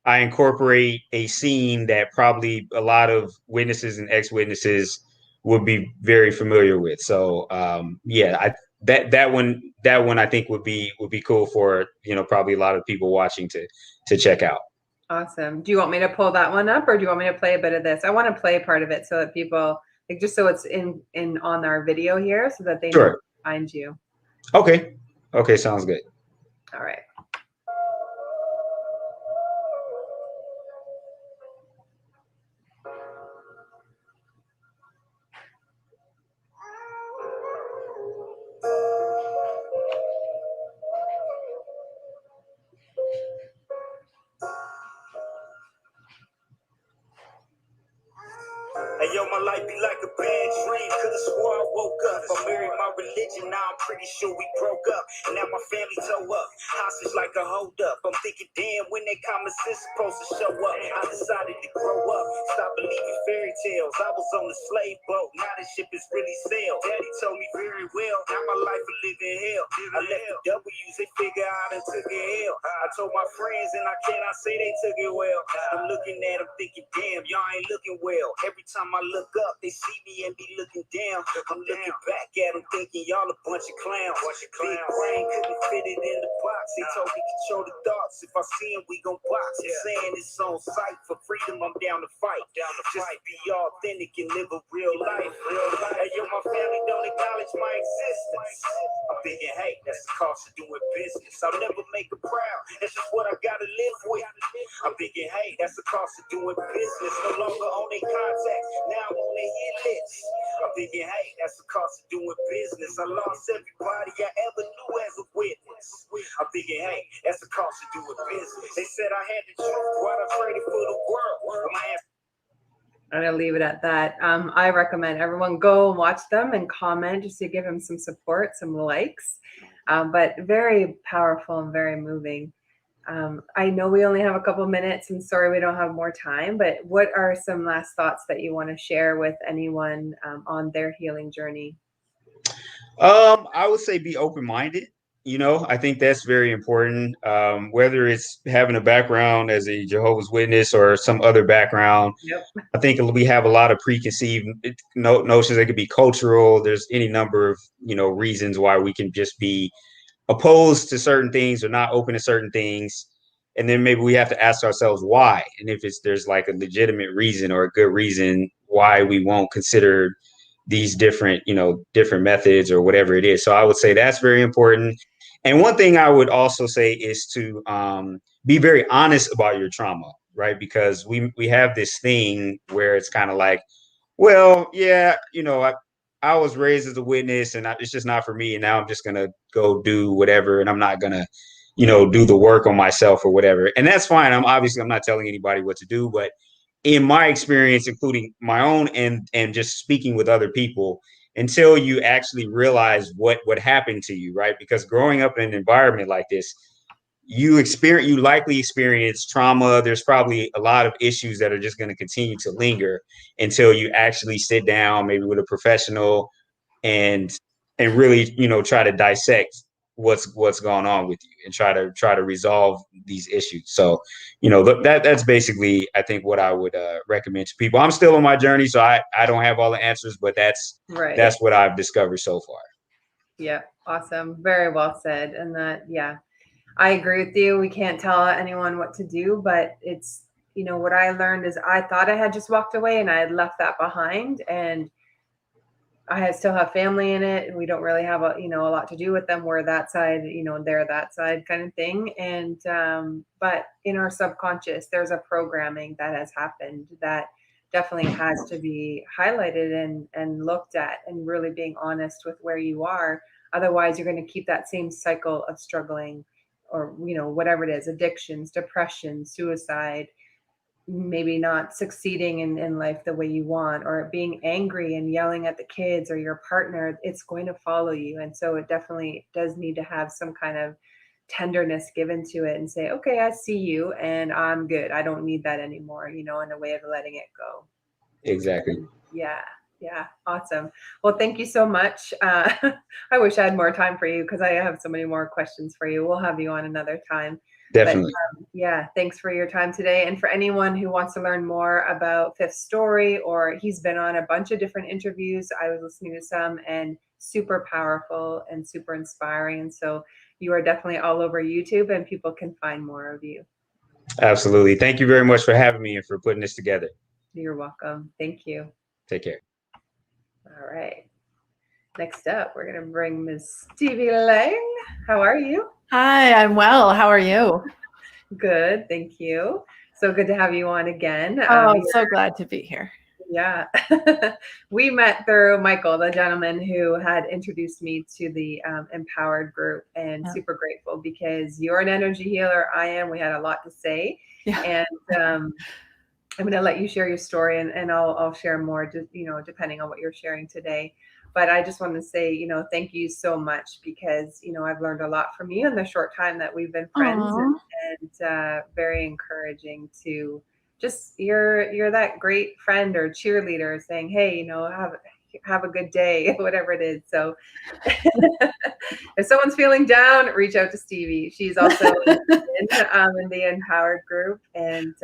I incorporate a scene that probably a lot of witnesses and ex-witnesses would be very familiar with. So that one I think would be cool for probably a lot of people watching to check out. Awesome. Do you want me to pull that one up, or do you want me to play a bit of this? I want to play part of it so that people, like, just so it's in on our video here, so that they know to find you. Okay, sounds good. All right. Hey, yo, my life be like a bad dream. Could've swore I woke up. I married my religion, now I'm pretty sure we broke up. And now my family toe up. Hostage like a hold up. I'm thinking, damn, when that common sense supposed to show up. I decided to grow up, stop believing fairy tales. I was on the slave boat, now the ship is really sailed. Daddy told me very well, now my life a living hell. I left the W's, they figure out and took it hell. I told my friends, and I cannot say they took it well. I'm looking at them thinking, damn, y'all ain't looking well. Every time I look look up, they see me and be looking down. I'm looking back at them thinking y'all a bunch of clowns. Big brain couldn't fit it in the box. They told me control the thoughts. If I see him, we gon' box. I'm saying it's on sight. For freedom, I'm down to fight. Just to be authentic and live a real life. Hey, yo, my family don't acknowledge my existence. I'm thinking, hey, that's the cost of doing business. I'll never make it proud. That's just what I gotta live with. I'm thinking, hey, that's the cost of doing business. No longer on their contacts, now I'm on their hit list. I'm thinking, hey, that's the cost of doing business. I lost everybody I ever knew as a witness. I'm thinking, hey, that's the cost of doing business. They said I had the truth, what I traded for the world. I'm gonna leave it at that. I recommend everyone go and watch them and comment just to give him some support, some likes. But very powerful and very moving. I know we only have a couple minutes, and sorry we don't have more time, but what are some last thoughts that you want to share with anyone on their healing journey? I would say be open-minded. I think that's very important. Whether it's having a background as a Jehovah's Witness or some other background, I think we have a lot of preconceived notions. They could be cultural. There's any number of, reasons why we can just be opposed to certain things or not open to certain things. And then maybe we have to ask ourselves why. And if there's like a legitimate reason or a good reason why we won't consider these different methods or whatever it is. So I would say that's very important. And one thing I would also say is to be very honest about your trauma, right? Because we have this thing where it's kind of like, well, yeah, I was raised as a witness and it's just not for me. And now I'm just going to go do whatever. And I'm not going to, do the work on myself or whatever. And that's fine. I'm not telling anybody what to do, but in my experience, including my own and just speaking with other people, until you actually realize what happened to you, right? Because growing up in an environment like this, you likely experience trauma. There's probably a lot of issues that are just going to continue to linger until you actually sit down, maybe with a professional, and really, try to dissect what's going on with you and try to resolve these issues. So, that's basically, I think, what I would recommend to people. I'm still on my journey, so I don't have all the answers, but that's what I've discovered so far. Yeah, awesome. Very well said. And that, I agree with you. We can't tell anyone what to do, but it's, what I learned is I thought I had just walked away and I had left that behind, and I still have family in it, and we don't really have a lot to do with them. We're that side, they're that side kind of thing. And, but in our subconscious, there's a programming that has happened that definitely has to be highlighted and looked at, and really being honest with where you are. Otherwise, you're going to keep that same cycle of struggling, or, whatever it is, addictions, depression, suicide, maybe not succeeding in life the way you want, or being angry and yelling at the kids or your partner. It's going to follow you. And so it definitely does need to have some kind of tenderness given to it and say, okay, I see you and I'm good. I don't need that anymore, in a way of letting it go. Exactly. Yeah. Awesome. Well, thank you so much. I wish I had more time for you because I have so many more questions for you. We'll have you on another time. Definitely. But, thanks for your time today. And for anyone who wants to learn more about Fifth's story, or he's been on a bunch of different interviews. I was listening to some, and super powerful and super inspiring. And so you are definitely all over YouTube, and people can find more of you. Absolutely. Thank you very much for having me and for putting this together. You're welcome. Thank you. Take care. All right. Next up, we're going to bring Ms. Stevie Lang. How are you? Hi, I'm well. How are you? Good, thank you. So good to have you on again. I'm so glad to be here. Yeah. We met through Michael, the gentleman who had introduced me to the Empowered group, and super grateful because you're an energy healer. I am. We had a lot to say. Yeah. And I'm going to let you share your story, and I'll share more, just, depending on what you're sharing today. But I just want to say, thank you so much, because, I've learned a lot from you in the short time that we've been friends, and very encouraging to just, you're that great friend or cheerleader saying, hey, have a good day, whatever it is. So if someone's feeling down, reach out to Stevie. She's also in the Empowered group, and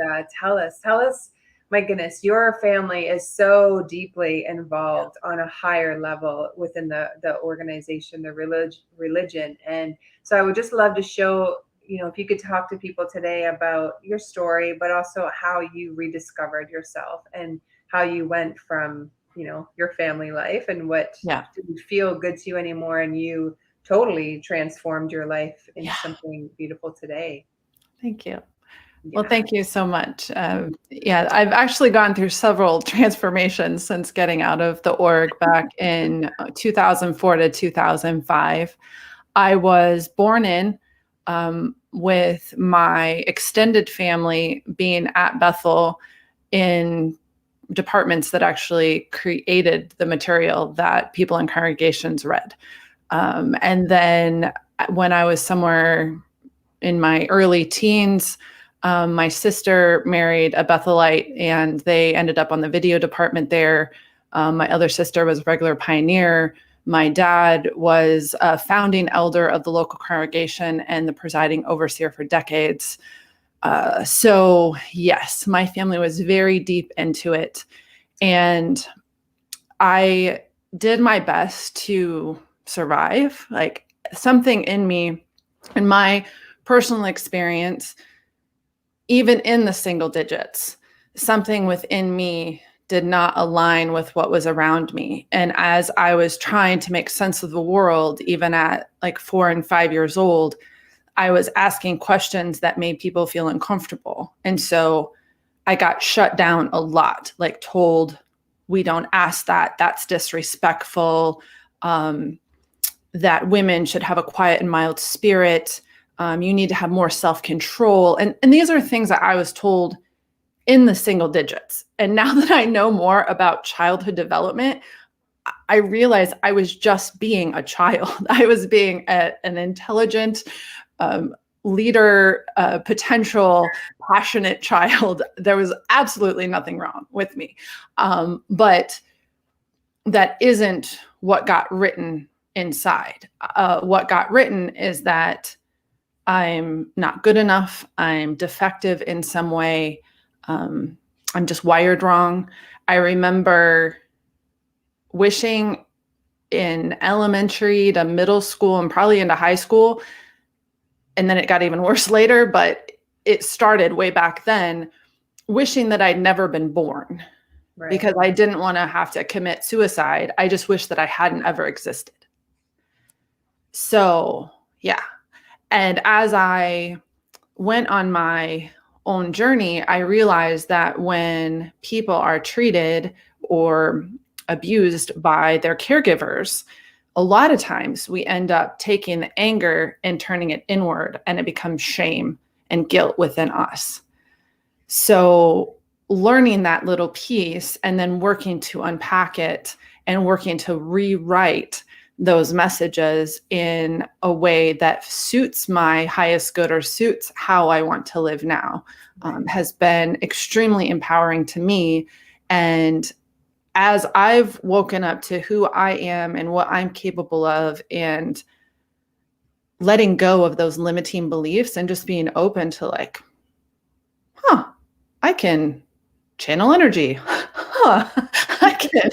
tell us my goodness, your family is so deeply involved on a higher level within the organization, the religion. And so I would just love to show, if you could talk to people today about your story, but also how you rediscovered yourself and how you went from, your family life and what didn't feel good to you anymore. And you totally transformed your life into something beautiful today. Thank you. Well, thank you so much. I've actually gone through several transformations since getting out of the org back in 2004 to 2005. I was born in with my extended family being at Bethel in departments that actually created the material that people in congregations read. And then when I was somewhere in my early teens, my sister married a Bethelite and they ended up on the video department there. My other sister was a regular pioneer. My dad was a founding elder of the local congregation and the presiding overseer for decades. So yes, my family was very deep into it. And I did my best to survive. Like something in me, in my personal experience, even in the single digits, something within me did not align with what was around me. And as I was trying to make sense of the world, even at like 4 and 5 years old, I was asking questions that made people feel uncomfortable. And so I got shut down a lot, like told, we don't ask that, that's disrespectful, that women should have a quiet and mild spirit. You need to have more self-control. And these are things that I was told in the single digits. And now that I know more about childhood development, I realized I was just being a child. I was being an intelligent leader, potential, passionate child. There was absolutely nothing wrong with me. But that isn't what got written inside. What got written is that I'm not good enough. I'm defective in some way. I'm just wired wrong. I remember wishing in elementary to middle school and probably into high school, and then it got even worse later, but it started way back then, wishing that I'd never been born because I didn't want to have to commit suicide. I just wished that I hadn't ever existed. So, yeah. And as I went on my own journey, I realized that when people are treated or abused by their caregivers, a lot of times we end up taking the anger and turning it inward, and it becomes shame and guilt within us. So learning that little piece and then working to unpack it and working to rewrite those messages in a way that suits my highest good or suits how I want to live now has been extremely empowering to me. And as I've woken up to who I am and what I'm capable of and letting go of those limiting beliefs and just being open to like, I can channel energy. I can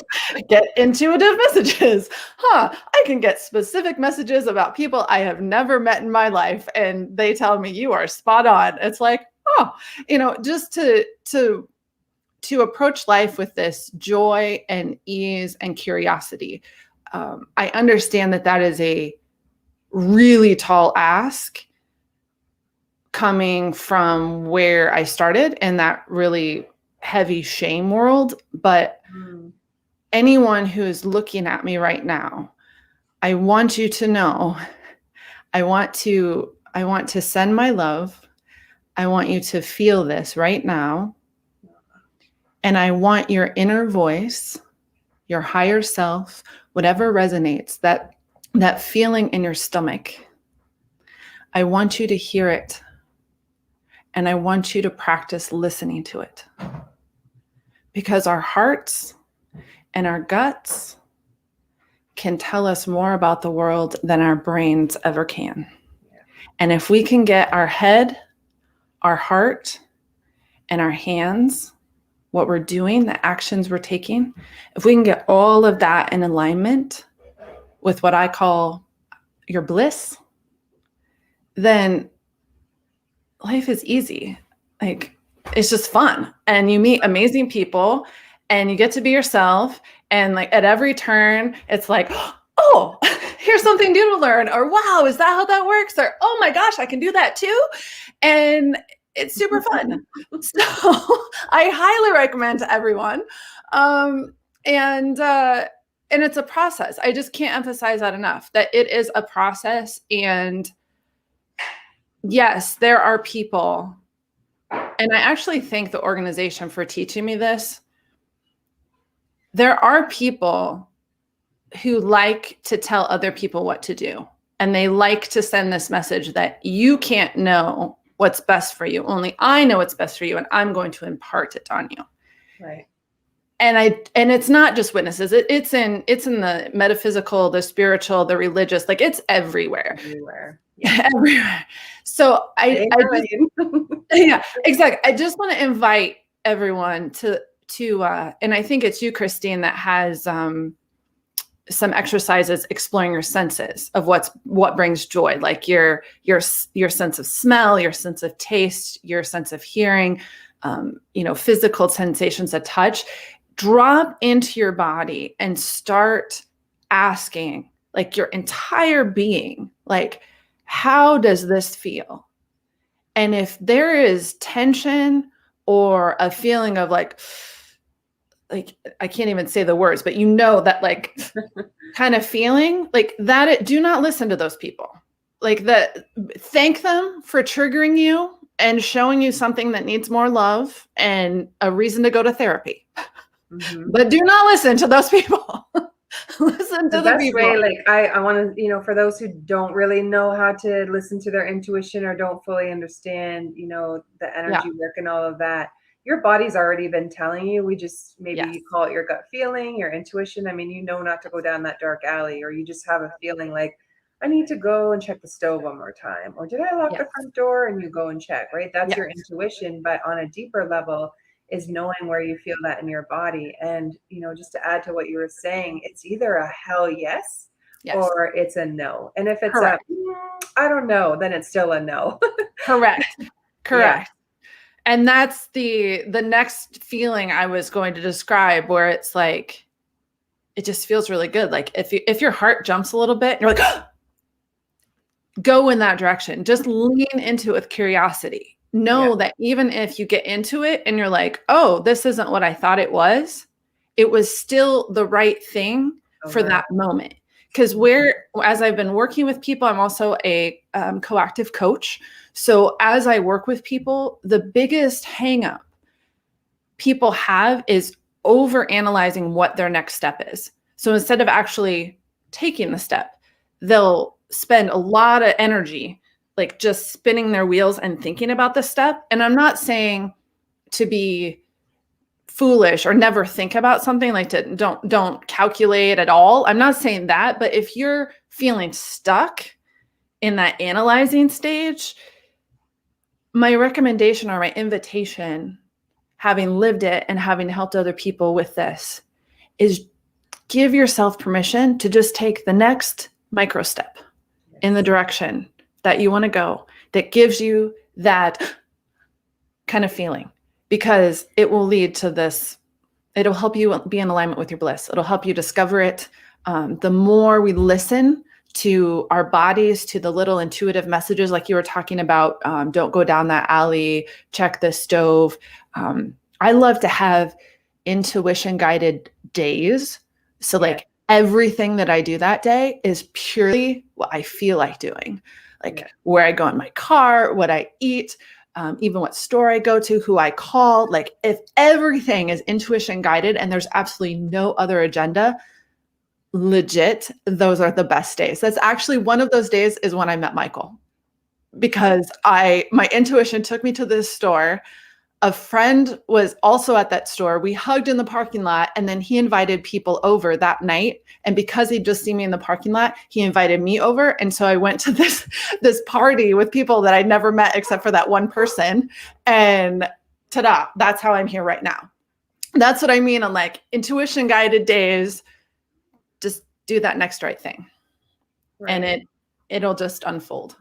get intuitive messages. I can get specific messages about people I have never met in my life. And they tell me you are spot on. It's like, just to approach life with this joy and ease and curiosity. I understand that is a really tall ask coming from where I started in that really heavy shame world, but anyone who is looking at me right now, I want you to know, I want to send my love. I want you to feel this right now. And I want your inner voice, your higher self, whatever resonates, that feeling in your stomach. I want you to hear it. And I want you to practice listening to it. Because our hearts and our guts can tell us more about the world than our brains ever can. Yeah. And if we can get our head, our heart, and our hands what we're doing, the actions we're taking, if we can get all of that in alignment with what I call your bliss, then life is easy. Like, it's just fun. And you meet amazing people and you get to be yourself. And like at every turn, it's like, oh, here's something new to learn. Or wow, is that how that works? Or oh my gosh, I can do that too. And it's super fun. So I highly recommend to everyone. And it's a process. I just can't emphasize that enough, that it is a process. And yes, there are people, and I actually thank the organization for teaching me this. There are people who like to tell other people what to do. And they like to send this message that you can't know what's best for you. Only I know what's best for you, and I'm going to impart it on you. Right. And it's not just witnesses. It's in the metaphysical, the spiritual, the religious, like it's everywhere. Everywhere. Yeah. Everywhere. So I just, yeah, exactly. I just want to invite everyone to and I think it's you, Christine, that has some exercises exploring your senses of what brings joy, like your sense of smell, your sense of taste, your sense of hearing, physical sensations of touch. Drop into your body and start asking, like, your entire being, like, how does this feel? And if there is tension or a feeling of like I can't even say the words, but that like kind of feeling like that, do not listen to those people. Like that, thank them for triggering you and showing you something that needs more love and a reason to go to therapy. Mm-hmm. But do not listen to those people. Listen to the best people. way, like I want to, for those who don't really know how to listen to their intuition or don't fully understand, the energy work and all of that, your body's already been telling you. We just, maybe you call it your gut feeling, your intuition. I mean, not to go down that dark alley, or you just have a feeling like, I need to go and check the stove one more time. Or did I lock the front door? And you go and check, right? That's your intuition. But on a deeper level is knowing where you feel that in your body. And, just to add to what you were saying, it's either a hell yes. Or it's a no. And if it's I don't know, then it's still a no. Correct. Yeah. And that's the next feeling I was going to describe, where it's like, it just feels really good. Like if your heart jumps a little bit, and you're like, go in that direction. Just lean into it with curiosity. Know that even if you get into it and you're like, oh, this isn't what I thought it was still the right thing for that moment. Because as I've been working with people, I'm also a coactive coach. So as I work with people, the biggest hang up people have is over analyzing what their next step is. So instead of actually taking the step, they'll spend a lot of energy like just spinning their wheels and thinking about the step. And I'm not saying to be foolish or never think about something, like to don't calculate at all. I'm not saying that, but if you're feeling stuck in that analyzing stage, my recommendation or my invitation, having lived it and having helped other people with this, is give yourself permission to just take the next micro step in the direction that you want to go, that gives you that kind of feeling, because it will lead to this. It'll help you be in alignment with your bliss. It'll help you discover it. The more we listen to our bodies, to the little intuitive messages, like you were talking about, don't go down that alley, check the stove. I love to have intuition guided days. So like everything that I do that day is purely what I feel like doing. Like where I go in my car, what I eat, even what store I go to, who I call. Like if everything is intuition guided and there's absolutely no other agenda, legit, those are the best days. That's actually one of those days is when I met Michael, because my intuition took me to this store. A friend was also at that store. We hugged in the parking lot, and then he invited people over that night. And because he'd just seen me in the parking lot, he invited me over. And so I went to this party with people that I'd never met except for that one person. And ta-da, that's how I'm here right now. that's what I mean on like intuition guided days. Just do that next right thing. Right. And it'll just unfold.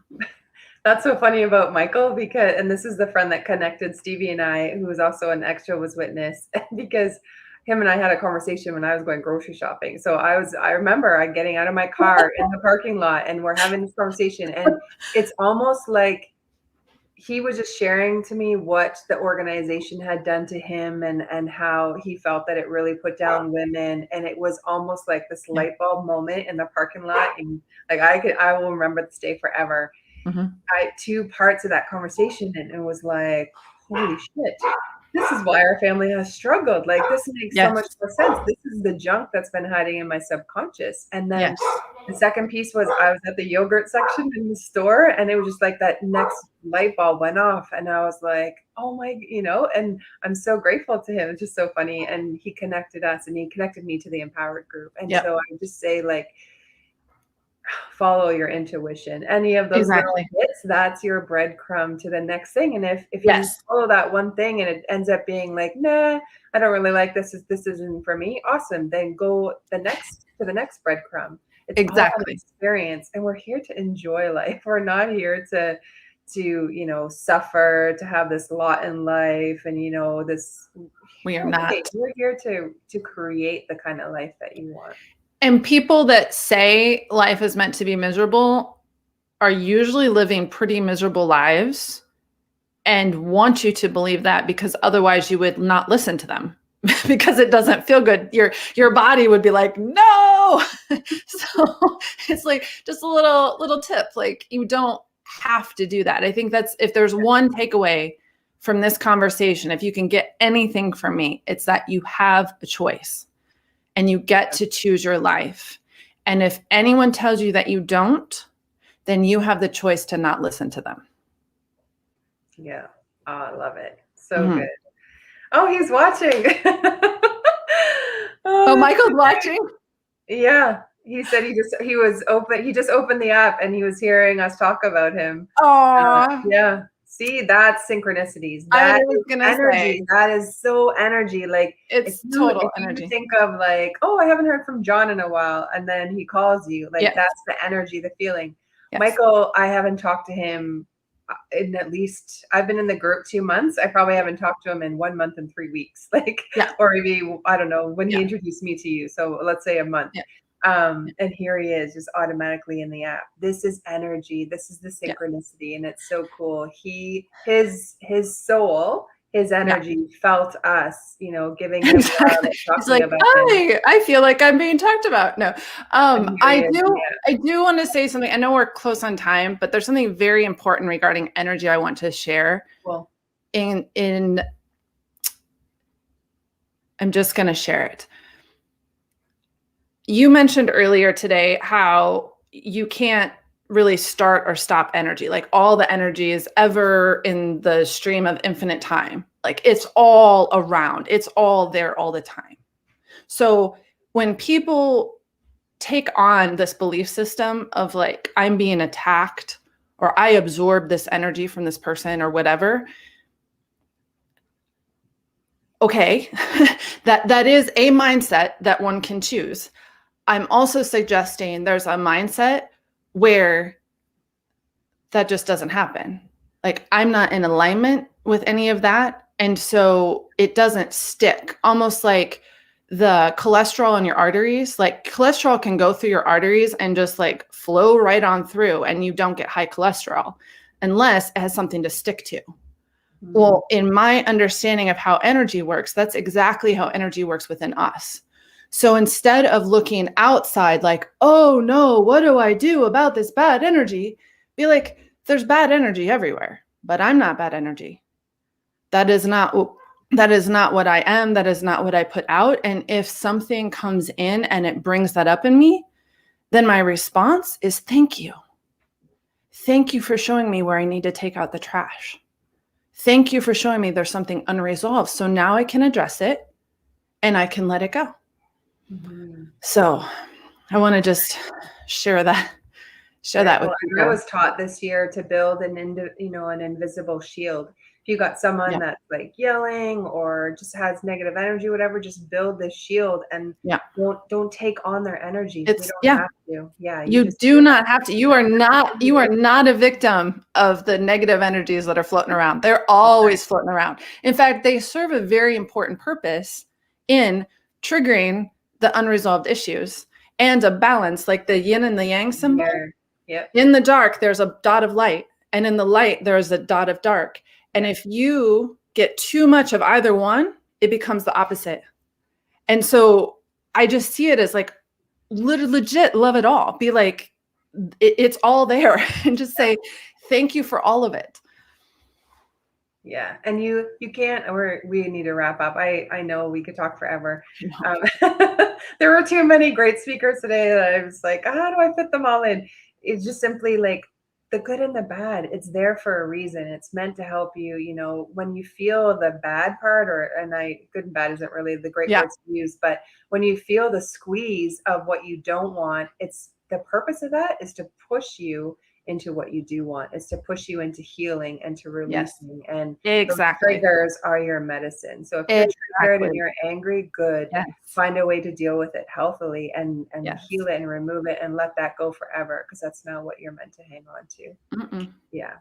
That's so funny about Michael because, and this is the friend that connected Stevie and I, who was also an ex-Jehovah's Witness, because him and I had a conversation when I was going grocery shopping. So I remember getting out of my car in the parking lot and we're having this conversation, and it's almost like he was just sharing to me what the organization had done to him and how he felt that it really put down women. And it was almost like this light bulb moment in the parking lot. And like, I will remember this day forever. Mm-hmm. Two parts of that conversation, and it was like, holy shit, this is why our family has struggled. Like, this makes so much more sense. This is the junk that's been hiding in my subconscious. And then the second piece was I was at the yogurt section in the store, and it was just like that next light bulb went off. And I was like, oh my, and I'm so grateful to him. It's just so funny. And he connected us, and he connected me to the Empowered group. And so I would just say, like, follow your intuition. Any of those little hits, that's your breadcrumb to the next thing. And if you follow that one thing and it ends up being like, nah, I don't really like this isn't for me, awesome, then go to the next breadcrumb. It's all an experience, and we're here to enjoy life. We're not here to suffer, to have this lot in life, and this. We are not. We're here to create the kind of life that you want. And people that say life is meant to be miserable are usually living pretty miserable lives and want you to believe that, because otherwise you would not listen to them because it doesn't feel good. Your body would be like, no. So it's like just a little tip. Like, you don't have to do that. I think that's, if there's one takeaway from this conversation, if you can get anything from me, it's that you have a choice. And you get to choose your life. And if anyone tells you that you don't, then you have the choice to not listen to them. Yeah. Oh, I love it. So good. Oh, he's watching. Oh, Michael's watching? Yeah. He said he just opened the app and he was hearing us talk about him. Oh, yeah. See, that's synchronicities. That is energy. That is so energy. Like, it's total energy. You think of like, oh, I haven't heard from John in a while, and then he calls you. Like, that's the energy, the feeling. Yes. Michael, I haven't talked to him in at least, I've been in the group 2 months. I probably haven't talked to him in 1 month and 3 weeks. Like, or maybe, I don't know, when he introduced me to you. So let's say a month. Yeah. And here he is, just automatically in the app. This is energy. This is the synchronicity, and it's so cool. His soul, his energy felt us, giving him love and He's like, I feel like I'm being talked about. No, I do want to say something. I know we're close on time, but there's something very important regarding energy I want to share. Well, I'm just going to share it. You mentioned earlier today how you can't really start or stop energy. Like, all the energy is ever in the stream of infinite time. Like, it's all around. It's all there all the time. So when people take on this belief system of like, I'm being attacked, or I absorb this energy from this person or whatever, okay, that is a mindset that one can choose. I'm also suggesting there's a mindset where that just doesn't happen. Like, I'm not in alignment with any of that. And so it doesn't stick. Almost like the cholesterol in your arteries, like cholesterol can go through your arteries and just like flow right on through, and you don't get high cholesterol unless it has something to stick to. Mm-hmm. Well, in my understanding of how energy works, that's exactly how energy works within us. So instead of looking outside like, oh no, what do I do about this bad energy? Be like, there's bad energy everywhere, but I'm not bad energy. That is not what I am. That is not what I put out. And if something comes in and it brings that up in me, then my response is thank you. Thank you for showing me where I need to take out the trash. Thank you for showing me there's something unresolved. So now I can address it and I can let it go. Mm-hmm. So I want to just share that with people. I was taught this year to build an invisible shield. If you got someone that's like yelling or just has negative energy, whatever, just build this shield and don't take on their energy. You don't have to. Yeah. You do not have to. You are not a victim of the negative energies that are floating around. They're always floating around. In fact, they serve a very important purpose in triggering the unresolved issues and a balance, like the yin and the yang symbol. In the dark, there's a dot of light, and in the light, there's a dot of dark. And if you get too much of either one, it becomes the opposite. And so I just see it as like legit love it all. Be like, it's all there, and just say, thank you for all of it. Yeah. And you can't, we need to wrap up. I know we could talk forever. There were too many great speakers today that I was like, how do I fit them all in? It's just simply like the good and the bad. It's there for a reason. It's meant to help you, you know, when you feel the bad part, good and bad isn't really the great words to use, but when you feel the squeeze of what you don't want, it's the purpose of that is to push you into what you do want. Is to push you into healing and to releasing. And those triggers are your medicine. So if you're triggered and you're angry, good. Find a way to deal with it healthily and heal it and remove it and let that go forever, because that's not what you're meant to hang on to. Yeah.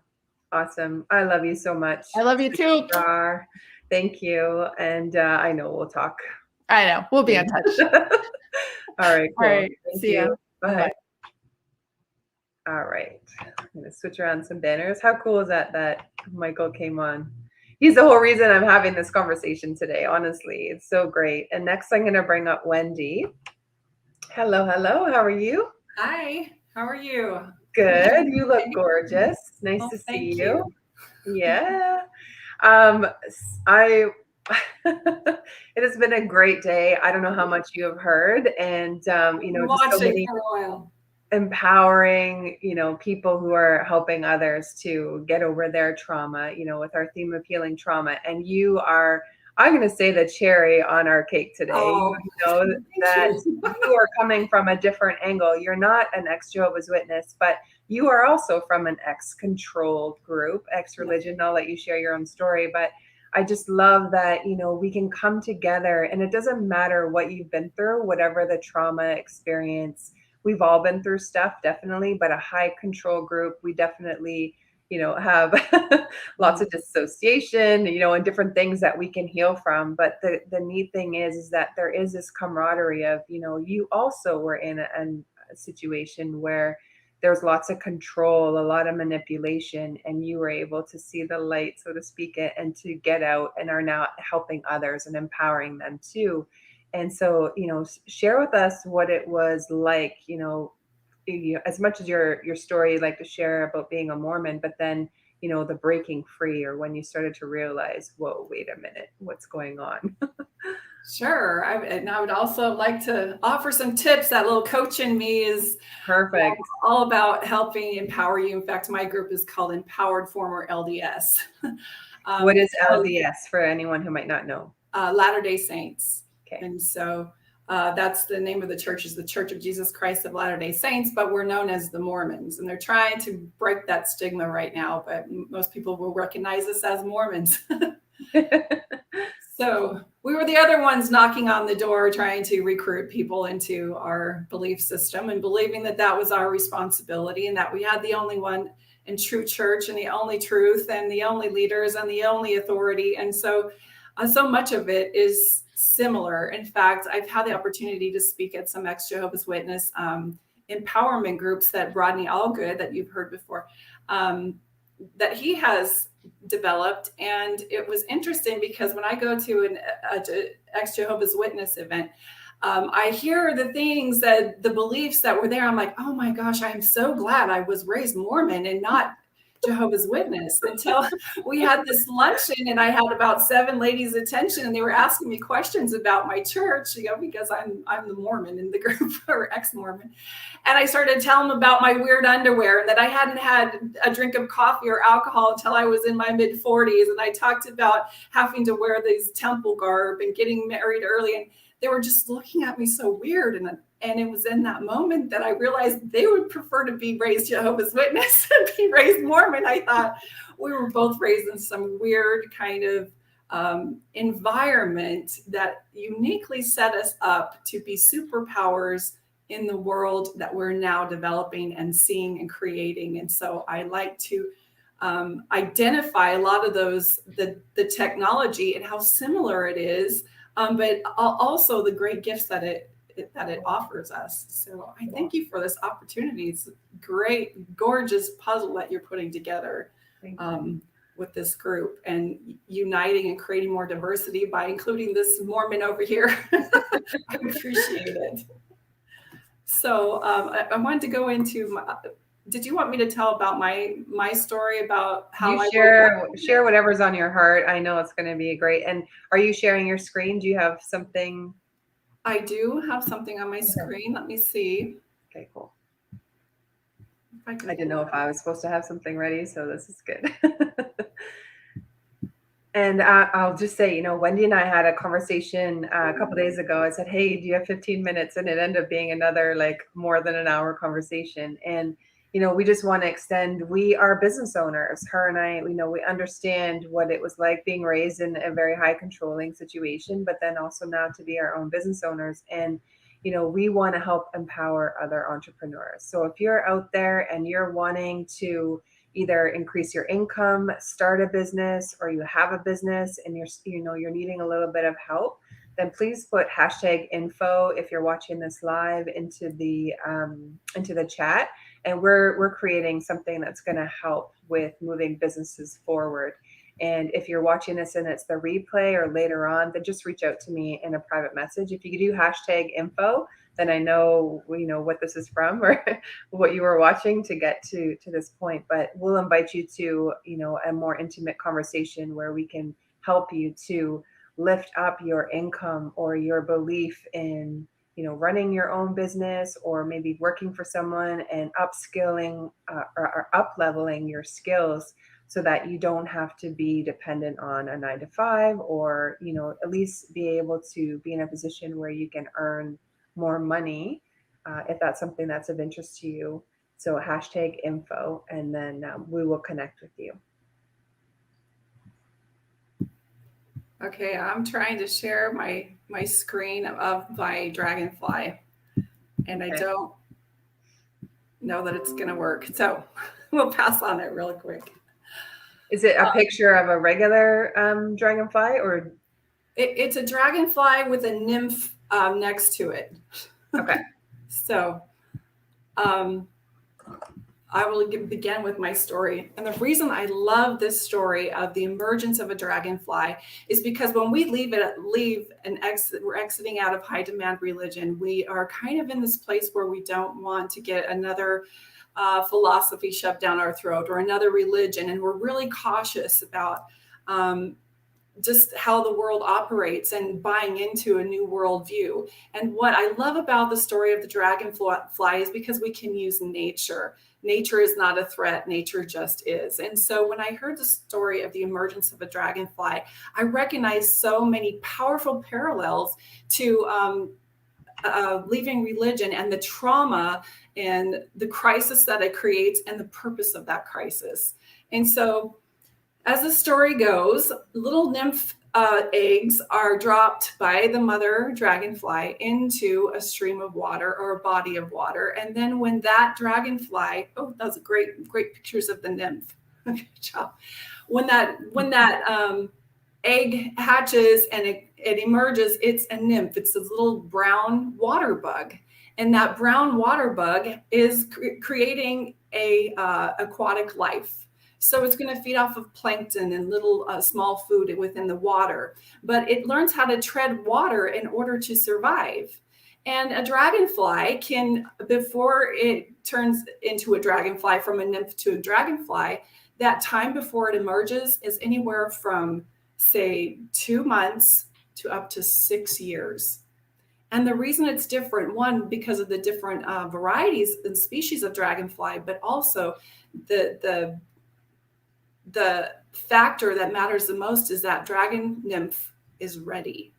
Awesome. I love you so much. I love you too. Thank you. And I know we'll talk. I know. We'll be in touch. All right. Cool. All right. See you. Bye. All right. I'm going to switch around some banners. How cool is that Michael came on? He's the whole reason I'm having this conversation today, honestly. It's so great. And next I'm going to bring up Wendi. Hello. How are you? Hi. How are you? Good. You look gorgeous. Nice to see you. Yeah. It has been a great day. I don't know how much you have heard, and you know, just so many for a while. Empowering, you know, people who are helping others to get over their trauma, you know, with our theme of healing trauma. And you are, I'm going to say, the cherry on our cake today. You know that you are coming from a different angle. You're not an ex-Jehovah's Witness, but you are also from an ex-controlled group, ex-religion. I'll let you share your own story, but I just love that, you know, we can come together, and it doesn't matter what you've been through, whatever the trauma experience. We've all been through stuff, definitely, but a high control group, we definitely, you know, have lots of dissociation, you know, and different things that we can heal from. But the neat thing is that there is this camaraderie of, you know, you also were in a situation where there's lots of control, a lot of manipulation, and you were able to see the light, so to speak, and to get out and are now helping others and empowering them too. And so, you know, share with us what it was like, you know, as much as your story you'd like to share about being a Mormon, but then, you know, the breaking free, or when you started to realize, whoa, wait a minute, what's going on? Sure. And I would also like to offer some tips. That little coach in me is perfect. All about helping empower you. In fact, my group is called Empowered Former LDS. What is LDS for anyone who might not know? Latter-day Saints. Okay. And so that's the name of the church, is the Church of Jesus Christ of Latter-day Saints, but we're known as the Mormons. And they're trying to break that stigma right now, but most people will recognize us as Mormons. So we were the other ones knocking on the door, trying to recruit people into our belief system and believing that that was our responsibility and that we had the only one and true church and the only truth and the only leaders and the only authority. And so much of it is similar. In fact, I've had the opportunity to speak at some ex-Jehovah's Witness empowerment groups that Rodney Allgood, that you've heard before, that he has developed. And it was interesting because when I go to an ex-Jehovah's Witness event, I hear the things that the beliefs that were there. I'm like, oh my gosh, I am so glad I was raised Mormon and not Jehovah's Witness, until we had this luncheon and I had about 7 ladies' attention and they were asking me questions about my church, you know, because I'm the Mormon in the group, or ex-Mormon. And I started telling them about my weird underwear and that I hadn't had a drink of coffee or alcohol until I was in my mid-40s. And I talked about having to wear these temple garb and getting married early. And they were just looking at me so weird. And it was in that moment that I realized they would prefer to be raised Jehovah's Witness and be raised Mormon. I thought, we were both raised in some weird kind of environment that uniquely set us up to be superpowers in the world that we're now developing and seeing and creating. And so I like to identify a lot of those, the technology and how similar it is, but also the great gifts that it offers us. So I thank you for this opportunity. It's a great, gorgeous puzzle that you're putting together with this group and uniting and creating more diversity by including this Mormon over here. I appreciate it. So I wanted to go into did you want me to tell about my story about how I share whatever's on your heart? I know it's going to be great. And are you sharing your screen? Do you have something? I do have something on my screen. Let me see. Okay, cool. I didn't know if I was supposed to have something ready, so this is good. And I'll just say, Wendi and I had a conversation a couple days ago. I said, hey, do you have 15 minutes? And it ended up being another more than an hour conversation. And, we just want to extend, we are business owners. Her and I, we understand what it was like being raised in a very high controlling situation, but then also now to be our own business owners. And, we want to help empower other entrepreneurs. So if you're out there and you're wanting to either increase your income, start a business, or you have a business and you're needing a little bit of help, then please put #info if you're watching this live into the chat. And we're creating something that's going to help with moving businesses forward. And if you're watching this and it's the replay or later on, then just reach out to me in a private message. If you do #info, then I know what this is from or what you were watching to get to this point. But we'll invite you to a more intimate conversation where we can help you to lift up your income or your belief in running your own business, or maybe working for someone and upskilling or up-leveling your skills so that you don't have to be dependent on a 9-to-5, or at least be able to be in a position where you can earn more money if that's something that's of interest to you. So #info, and then we will connect with you. Okay, I'm trying to share my screen of my Dragonfly, and I don't know that it's going to work. So we'll pass on it really quick. Is it a picture of a regular dragonfly, or? It's a dragonfly with a nymph next to it. Okay. So I will begin with my story. And the reason I love this story of the emergence of a dragonfly is because when we we're exiting out of high demand religion, we are kind of in this place where we don't want to get another philosophy shoved down our throat or another religion. And we're really cautious about just how the world operates and buying into a new worldview. And what I love about the story of the dragonfly is because we can use nature. Nature is not a threat. Nature just is. And so when I heard the story of the emergence of a dragonfly, I recognized so many powerful parallels to leaving religion and the trauma and the crisis that it creates and the purpose of that crisis. And so as the story goes, little nymph eggs are dropped by the mother dragonfly into a stream of water or a body of water. And then when that dragonfly, those are great pictures of the nymph. Good job. When that egg hatches and it emerges, it's a nymph. It's this little brown water bug. And that brown water bug is creating a aquatic life. So it's going to feed off of plankton and little small food within the water. But it learns how to tread water in order to survive. And a dragonfly can, before it turns into a dragonfly, from a nymph to a dragonfly, that time before it emerges is anywhere from, say, 2 months to up to 6 years. And the reason it's different, one, because of the different varieties and species of dragonfly, but also the factor that matters the most is that dragon nymph is ready.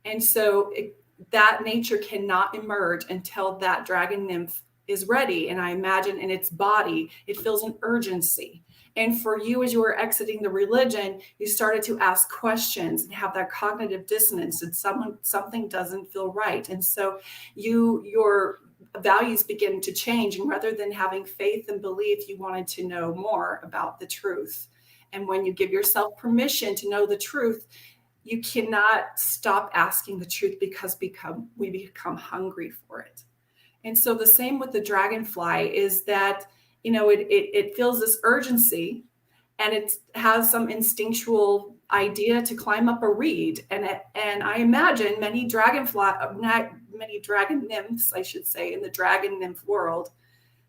And so that nature cannot emerge until that dragon nymph is ready. And I imagine in its body, it feels an urgency. And for you, as you were exiting the religion, you started to ask questions and have that cognitive dissonance that something doesn't feel right. And so your values begin to change. And rather than having faith and belief, you wanted to know more about the truth. And when you give yourself permission to know the truth, you cannot stop asking the truth because we become hungry for it. And so the same with the dragonfly is that, you know, it feels this urgency, and it has some instinctual idea to climb up a reed. And I imagine many dragon nymphs, I should say, in the dragon nymph world,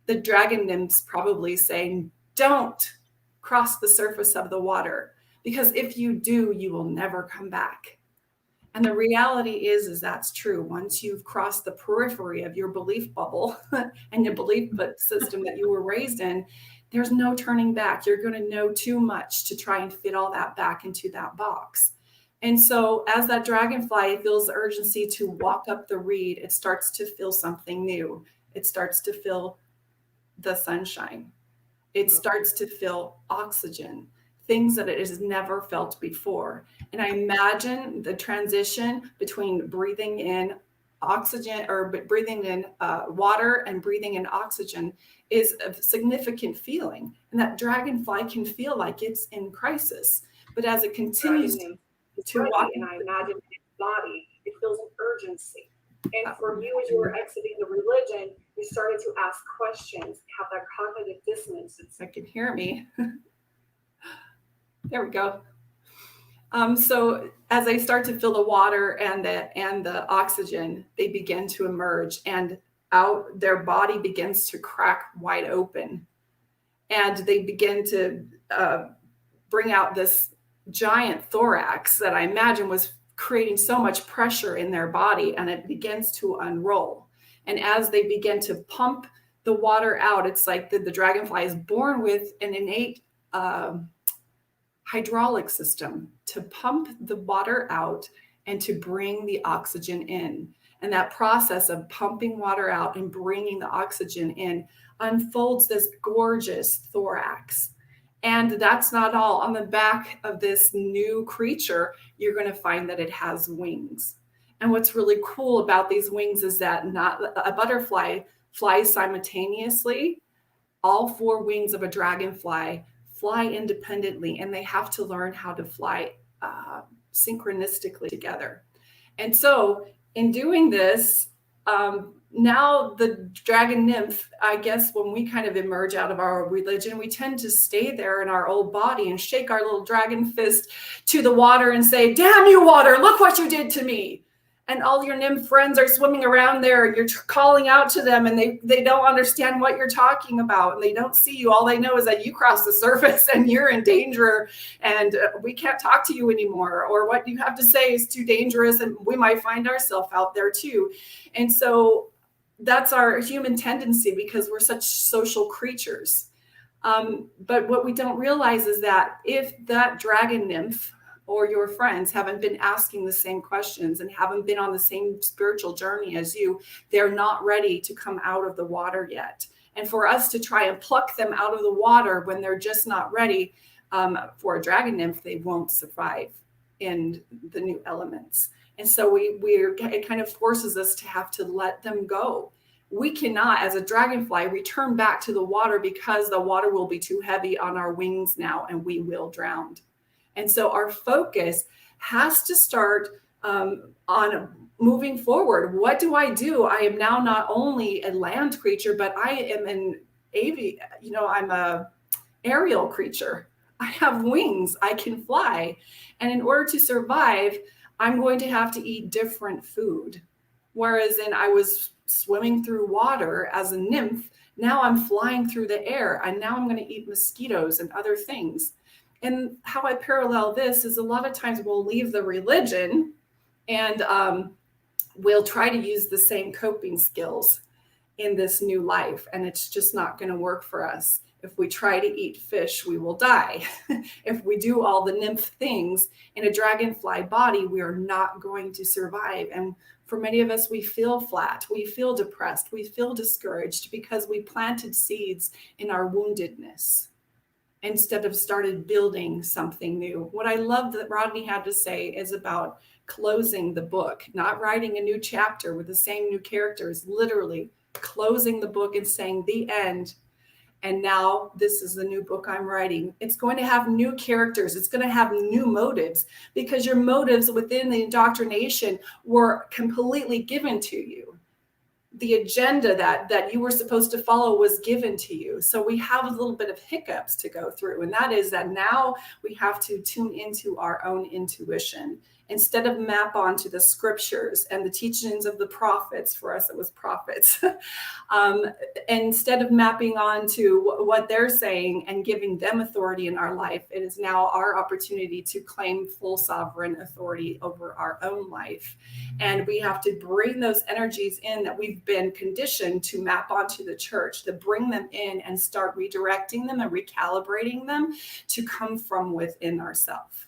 the dragon nymphs probably saying, don't cross the surface of the water, because if you do, you will never come back. And the reality is that's true. Once you've crossed the periphery of your belief bubble and your belief system that you were raised in, there's no turning back. You're going to know too much to try and fit all that back into that box. And so as that dragonfly feels the urgency to walk up the reed, it starts to feel something new. It starts to feel the sunshine. It starts to feel oxygen, things that it has never felt before. And I imagine the transition between breathing in oxygen or breathing in water and breathing in oxygen is a significant feeling. And that dragonfly can feel like it's in crisis. But as it continues to walk, and I imagine its body, it feels an urgency. And for you, as you were exiting the religion, you started to ask questions, have that cognitive dissonance. If I can hear me. There we go. So as I start to feel the water and the oxygen, they begin to emerge, and out their body begins to crack wide open, and they begin to bring out this giant thorax that I imagine was creating so much pressure in their body, and it begins to unroll. And as they begin to pump the water out, it's like the dragonfly is born with an innate hydraulic system to pump the water out and to bring the oxygen in. And that process of pumping water out and bringing the oxygen in unfolds this gorgeous thorax. And that's not all. On the back of this new creature, you're going to find that it has wings. And what's really cool about these wings is that not a butterfly flies simultaneously. All four wings of a dragonfly fly independently, and they have to learn how to fly synchronistically together. And so in doing this, now the dragon nymph, I guess when we kind of emerge out of our religion, we tend to stay there in our old body and shake our little dragon fist to the water and say, damn you water, look what you did to me. And all your nymph friends are swimming around there, and you're calling out to them, and they don't understand what you're talking about, and they don't see you. All they know is that you crossed the surface and you're in danger, and we can't talk to you anymore, or what you have to say is too dangerous, and we might find ourselves out there too. And so that's our human tendency, because we're such social creatures. But what we don't realize is that if that dragon nymph or your friends haven't been asking the same questions and haven't been on the same spiritual journey as you, they're not ready to come out of the water yet. And for us to try and pluck them out of the water when they're just not ready, for a dragon nymph, they won't survive in the new elements. And so it kind of forces us to have to let them go. We cannot, as a dragonfly, return back to the water, because the water will be too heavy on our wings now, and we will drown. And so our focus has to start on moving forward. What do? I am now not only a land creature, but I am I'm a aerial creature. I have wings, I can fly. And in order to survive, I'm going to have to eat different food. Whereas I was swimming through water as a nymph, now I'm flying through the air, and now I'm going to eat mosquitoes and other things. And how I parallel this is a lot of times we'll leave the religion and we'll try to use the same coping skills in this new life. And it's just not going to work for us. If we try to eat fish, we will die. If we do all the nymph things in a dragonfly body, we are not going to survive. And for many of us, we feel flat, we feel depressed, we feel discouraged, because we planted seeds in our woundedness. instead of started building something new. What I love that Rodney had to say is about closing the book, not writing a new chapter with the same new characters, literally closing the book and saying the end. And now this is the new book I'm writing. It's going to have new characters. It's going to have new motives, because your motives within the indoctrination were completely given to you. The agenda that you were supposed to follow was given to you. So we have a little bit of hiccups to go through. And that is that now we have to tune into our own intuition. Instead of map onto the scriptures and the teachings of the prophets, for us it was prophets, instead of mapping onto what they're saying and giving them authority in our life, it is now our opportunity to claim full sovereign authority over our own life. And we have to bring those energies in that we've been conditioned to map onto the church, to bring them in and start redirecting them and recalibrating them to come from within ourselves.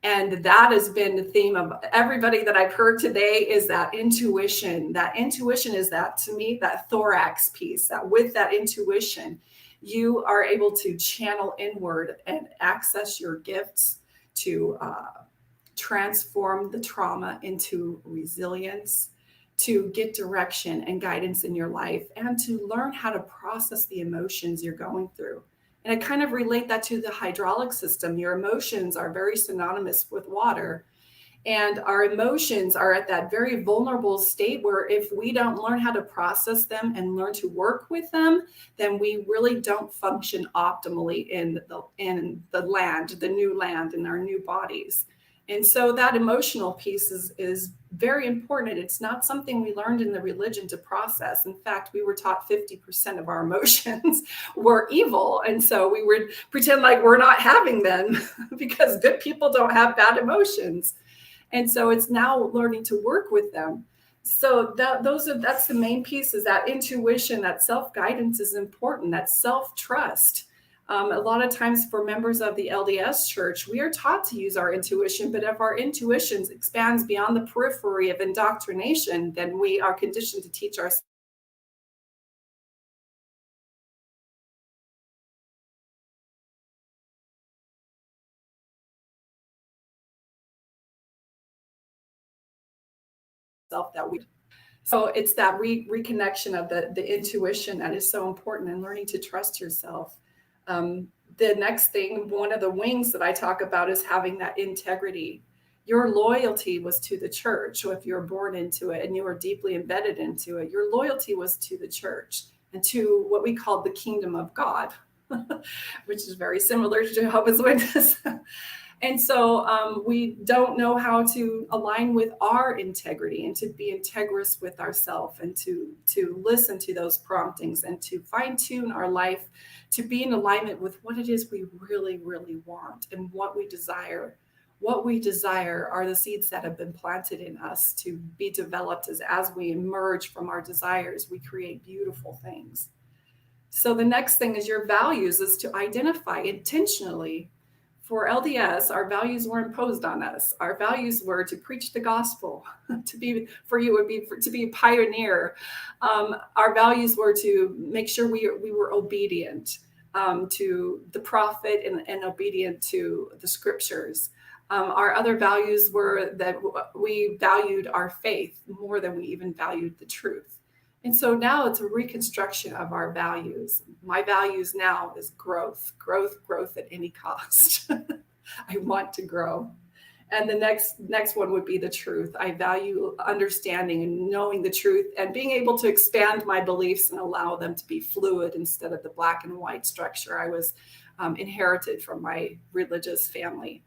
And that has been the theme of everybody that I've heard today, is that intuition. That intuition is that, to me, that thorax piece, that with that intuition, you are able to channel inward and access your gifts to transform the trauma into resilience, to get direction and guidance in your life, and to learn how to process the emotions you're going through. And I kind of relate that to the hydraulic system. Your emotions are very synonymous with water. And our emotions are at that very vulnerable state where if we don't learn how to process them and learn to work with them, then we really don't function optimally in the land, the new land, in our new bodies. And so that emotional piece is very important. It's not something we learned in the religion to process. In fact, we were taught 50% of our emotions were evil. And so we would pretend like we're not having them because good people don't have bad emotions. And so it's now learning to work with them. So that's the main piece, is that intuition, that self-guidance is important, that self-trust. A lot of times for members of the LDS church, we are taught to use our intuition, but if our intuition expands beyond the periphery of indoctrination, then we are conditioned to teach ourselves that we. So it's that reconnection of the intuition that is so important, and learning to trust yourself. The next thing, one of the wings that I talk about, is having that integrity. Your loyalty was to the church. So if you're born into it and you were deeply embedded into it, your loyalty was to the church and to what we call the kingdom of God, which is very similar to Jehovah's Witnesses. And so we don't know how to align with our integrity and to be integrous with ourselves, and to listen to those promptings and to fine tune our life to be in alignment with what it is we really, really want and what we desire. What we desire are the seeds that have been planted in us to be developed as we emerge from our desires, we create beautiful things. So the next thing is your values, is to identify intentionally. For LDS, our values were imposed on us. Our values were to preach the gospel. To be a pioneer. Our values were to make sure we were obedient to the prophet and obedient to the scriptures. Our other values were that we valued our faith more than we even valued the truth. And so now it's a reconstruction of our values. My values now is growth at any cost. I want to grow. And the next one would be the truth. I value understanding and knowing the truth and being able to expand my beliefs and allow them to be fluid instead of the black and white structure I was inherited from my religious family.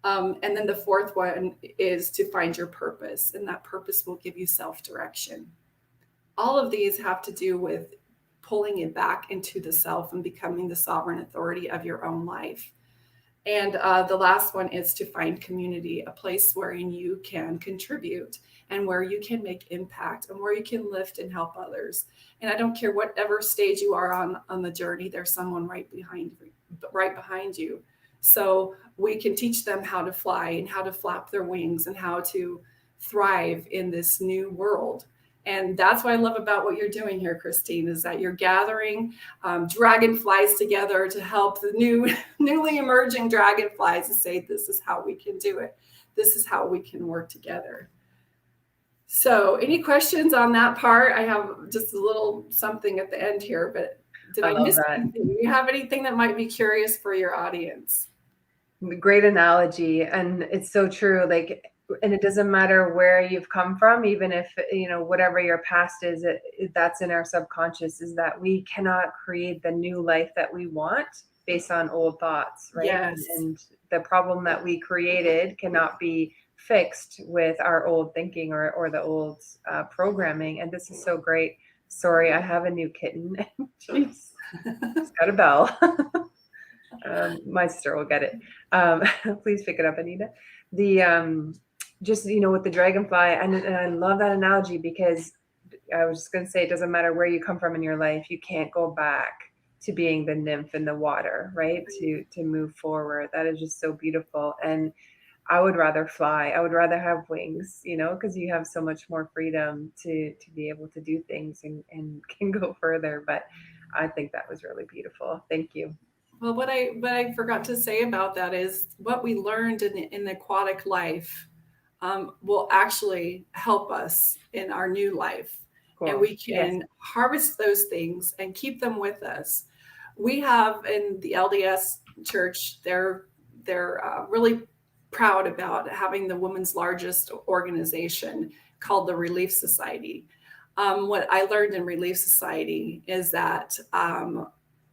And then the fourth one is to find your purpose, and that purpose will give you self-direction. All of these have to do with pulling it back into the self and becoming the sovereign authority of your own life. And the last one is to find community, a place wherein you can contribute and where you can make impact and where you can lift and help others. And I don't care whatever stage you are on the journey, there's someone right behind you. So we can teach them how to fly and how to flap their wings and how to thrive in this new world. And that's what I love about what you're doing here, Christine, is that you're gathering dragonflies together to help the newly emerging dragonflies to say, this is how we can do it. This is how we can work together. So any questions on that part? I have just a little something at the end here, but did I miss anything? Do you have anything that might be curious for your audience? Great analogy. And it's so true. Like, and it doesn't matter where you've come from, even if, you know, whatever your past is, that's in our subconscious, is that we cannot create the new life that we want based on old thoughts, right? Yes. And the problem that we created cannot be fixed with our old thinking or the old programming. And this is so great. Sorry, I have a new kitten. She's got a bell. My sister will get it. Please pick it up, Anita. The just, you know, with the dragonfly, and I love that analogy, because I was just going to say, it doesn't matter where you come from in your life, you can't go back to being the nymph in the water, right? To move forward. That is just so beautiful. And I would rather fly. I would rather have wings, you know, because you have so much more freedom to be able to do things and can go further. But I think that was really beautiful. Thank you. Well, what I forgot to say about that is what we learned in the aquatic life will actually help us in our new life. Cool. And we can harvest those things and keep them with us. We have in the LDS church, they're really proud about having the women's largest organization called the Relief Society. What I learned in Relief Society is that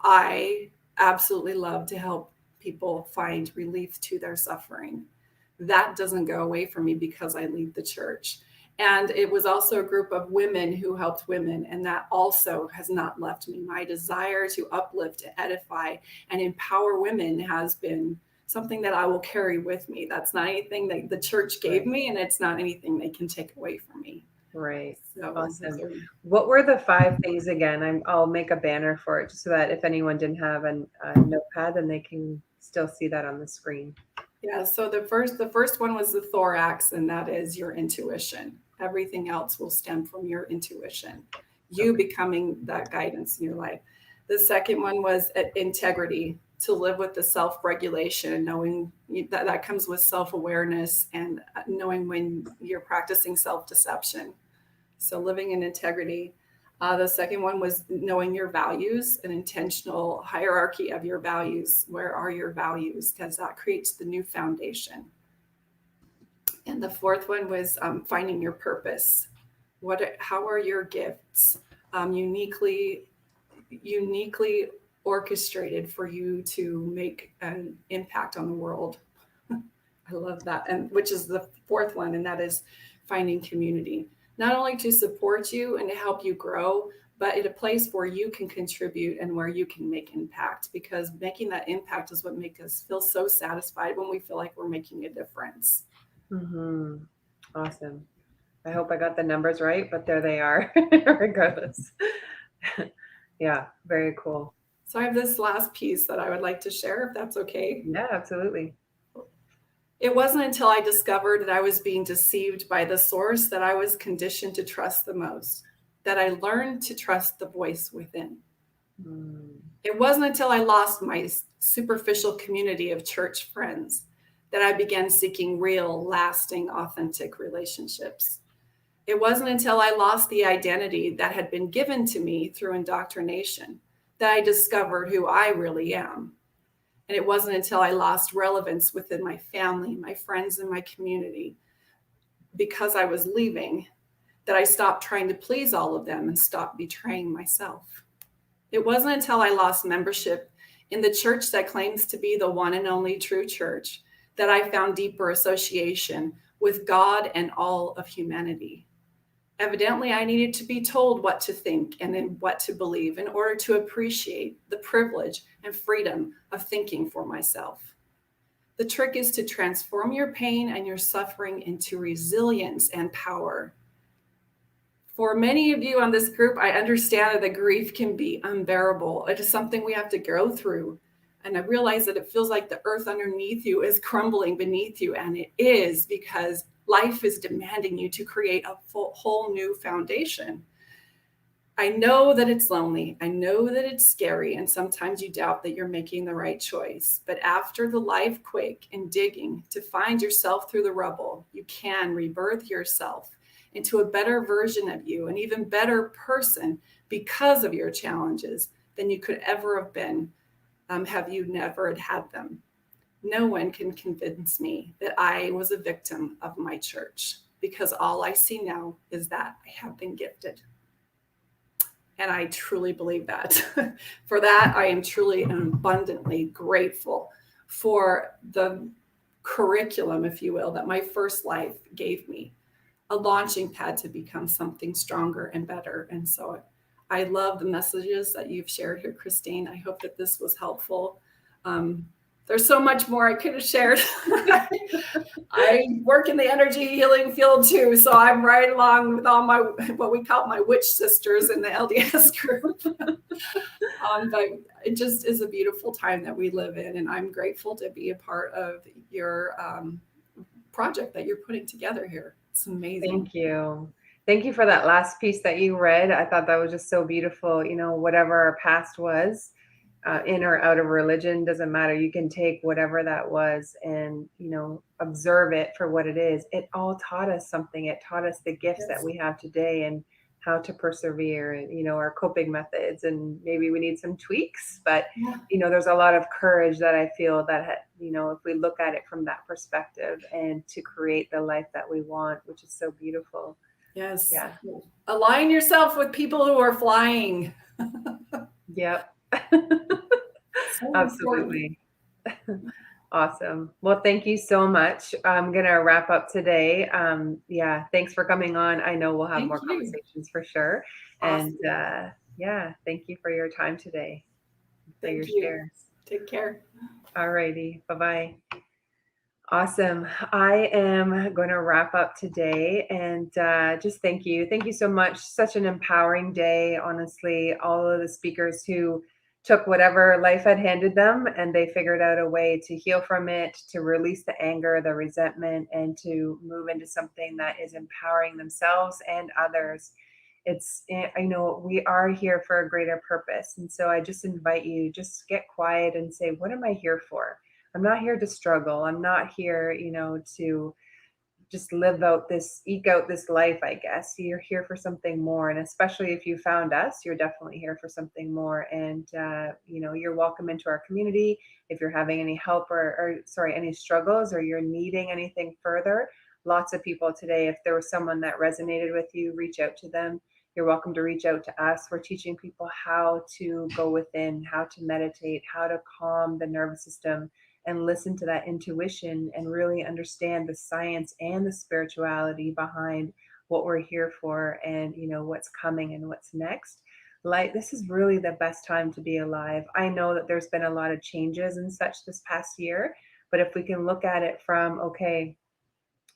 I absolutely love to help people find relief to their suffering. That doesn't go away from me because I lead the church. And it was also a group of women who helped women. And that also has not left me. My desire to uplift, to edify, and empower women has been something that I will carry with me. That's not anything that the church gave me, and it's not anything they can take away from me. Right. So, awesome. What were the 5 things again? I'll make a banner for it, just so that if anyone didn't have a notepad, then they can still see that on the screen. Yeah. So the first one was the thorax, and that is your intuition. Everything else will stem from your intuition, you becoming that guidance in your life. The second one was integrity, to live with the self-regulation, knowing that comes with self-awareness and knowing when you're practicing self-deception. So living in integrity. The second one was knowing your values, an intentional hierarchy of your values. Where are your values? Because that creates the new foundation. And the fourth one was finding your purpose. How are your gifts uniquely orchestrated for you to make an impact on the world? I love that. And which is the fourth one, and that is finding community. Not only to support you and to help you grow, but at a place where you can contribute and where you can make impact, because making that impact is what makes us feel so satisfied when we feel like we're making a difference. Mm-hmm. Awesome. I hope I got the numbers right, but there they are, regardless. Yeah, very cool. So I have this last piece that I would like to share, if that's okay. Yeah, absolutely. It wasn't until I discovered that I was being deceived by the source that I was conditioned to trust the most, that I learned to trust the voice within. It wasn't until I lost my superficial community of church friends that I began seeking real, lasting, authentic relationships. It wasn't until I lost the identity that had been given to me through indoctrination that I discovered who I really am. And it wasn't until I lost relevance within my family, my friends, and my community, because I was leaving, that I stopped trying to please all of them and stopped betraying myself. It wasn't until I lost membership in the church that claims to be the one and only true church that I found deeper association with God and all of humanity. Evidently, I needed to be told what to think and then what to believe in order to appreciate the privilege and freedom of thinking for myself. The trick is to transform your pain and your suffering into resilience and power. For many of you on this group, I understand that the grief can be unbearable. It is something we have to go through. And I realize that it feels like the earth underneath you is crumbling beneath you. And it is, because life is demanding you to create a whole new foundation. I know that it's lonely. I know that it's scary. And sometimes you doubt that you're making the right choice. But after the life quake and digging to find yourself through the rubble, you can rebirth yourself into a better version of you, an even better person because of your challenges than you could ever have been have you never had them. No one can convince me that I was a victim of my church, because all I see now is that I have been gifted. And I truly believe that. For that, I am truly and abundantly grateful for the curriculum, if you will, that my first life gave me, a launching pad to become something stronger and better. And so I love the messages that you've shared here, Christine. I hope that this was helpful. There's so much more I could have shared. I work in the energy healing field too, so I'm right along with all my, what we call my witch sisters in the LDS group. But it just is a beautiful time that we live in, and I'm grateful to be a part of your project that you're putting together here. It's amazing. Thank you. Thank you for that last piece that you read. I thought that was just so beautiful. You know, whatever our past was, in or out of religion, doesn't matter. You can take whatever that was and, you know, observe it for what it is. It all taught us something. It taught us the gifts that we have today and how to persevere, and, you know, our coping methods, and maybe we need some tweaks, but you know, there's a lot of courage that I feel that, you know, if we look at it from that perspective, and to create the life that we want, which is so beautiful. Yes. Yeah. Align yourself with people who are flying. Yep. So Absolutely. Awesome. Well, thank you so much. I'm going to wrap up today. Yeah, thanks for coming on. I know we'll have more conversations for sure. Awesome. And yeah, thank you for your time today. For your Thank you. shares. Take care. All righty. Bye-bye. Awesome. I am going to wrap up today, and just thank you. Thank you so much. Such an empowering day. Honestly, all of the speakers who took whatever life had handed them and they figured out a way to heal from it, to release the anger, the resentment, and to move into something that is empowering themselves and others. It's, you know, we are here for a greater purpose. And so I just invite you, just get quiet and say, what am I here for? I'm not here to struggle. I'm not here, you know, to just live out this, eke out this life, I guess. You're here for something more. And especially if you found us, you're definitely here for something more. And, you know, you're welcome into our community. If you're having any help or sorry, any struggles, or you're needing anything further, lots of people today, if there was someone that resonated with you, reach out to them. You're welcome to reach out to us. We're teaching people how to go within, how to meditate, how to calm the nervous system, and listen to that intuition and really understand the science and the spirituality behind what we're here for, and, you know, what's coming and what's next. Like, this is really the best time to be alive. I know that there's been a lot of changes and such this past year, but if we can look at it from, okay,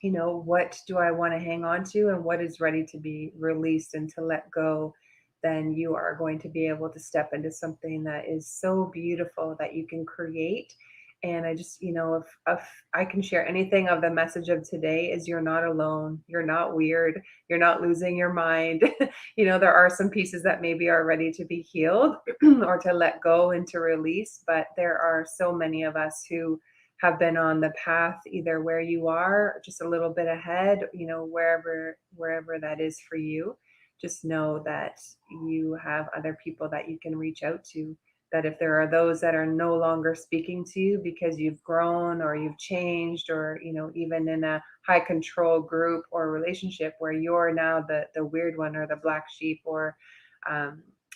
you know, what do I want to hang on to, and what is ready to be released and to let go, then you are going to be able to step into something that is so beautiful that you can create. And I just, you know, if I can share anything of the message of today, is you're not alone. You're not weird. You're not losing your mind. You know, there are some pieces that maybe are ready to be healed or to let go and to release. But there are so many of us who have been on the path, either where you are, just a little bit ahead, you know, wherever that is for you. Just know that you have other people that you can reach out to. That if there are those that are no longer speaking to you because you've grown or you've changed, or, you know, even in a high control group or relationship where you're now the weird one or the black sheep, or,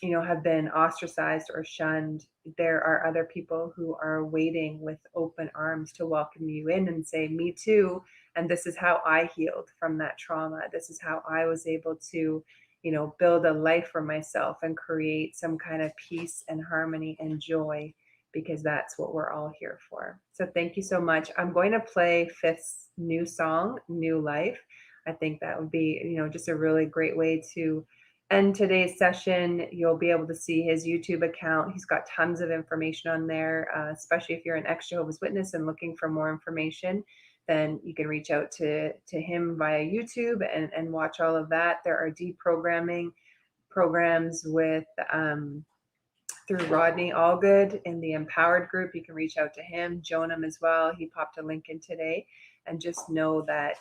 you know, have been ostracized or shunned, there are other people who are waiting with open arms to welcome you in and say, me too. And this is how I healed from that trauma. This is how I was able to, you know, build a life for myself and create some kind of peace and harmony and joy, because that's what we're all here for. So thank you so much. I'm going to play Fifth's new song, New Life. I think that would be, you know, just a really great way to end today's session. You'll be able to see his YouTube account. He's got tons of information on there, especially if you're an ex-Jehovah's Witness and looking for more information. then you can reach out to him via YouTube and watch all of that. There are deprogramming programs with through Rodney Allgood in the Empowered group. You can reach out to him. Jonam as well. He popped a link in today. And just know that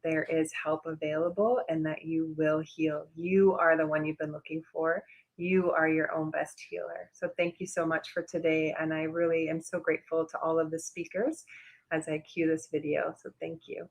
there is help available and that you will heal. You are the one you've been looking for. You are your own best healer. So thank you so much for today. And I really am so grateful to all of the speakers as I cue this video. So thank you.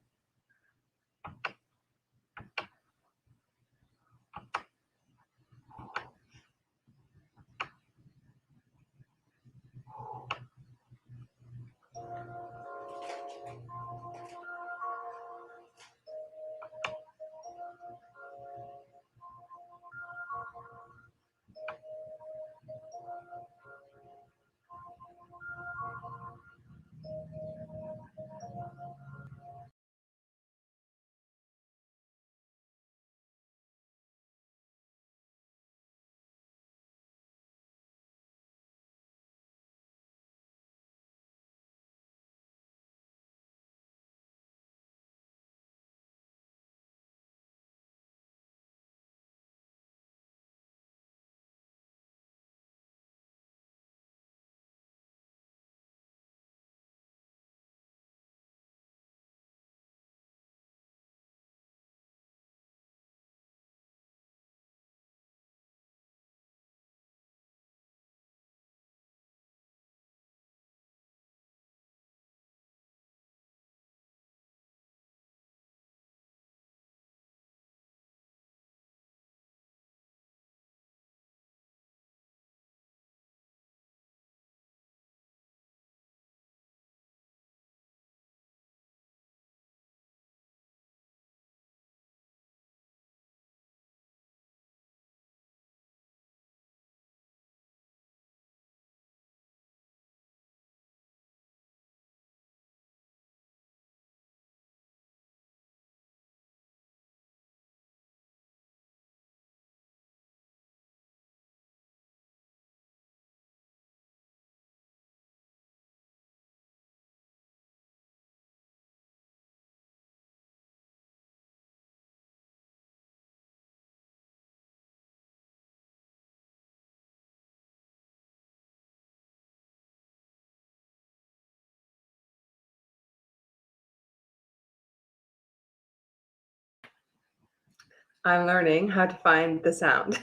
I'm learning how to find the sound.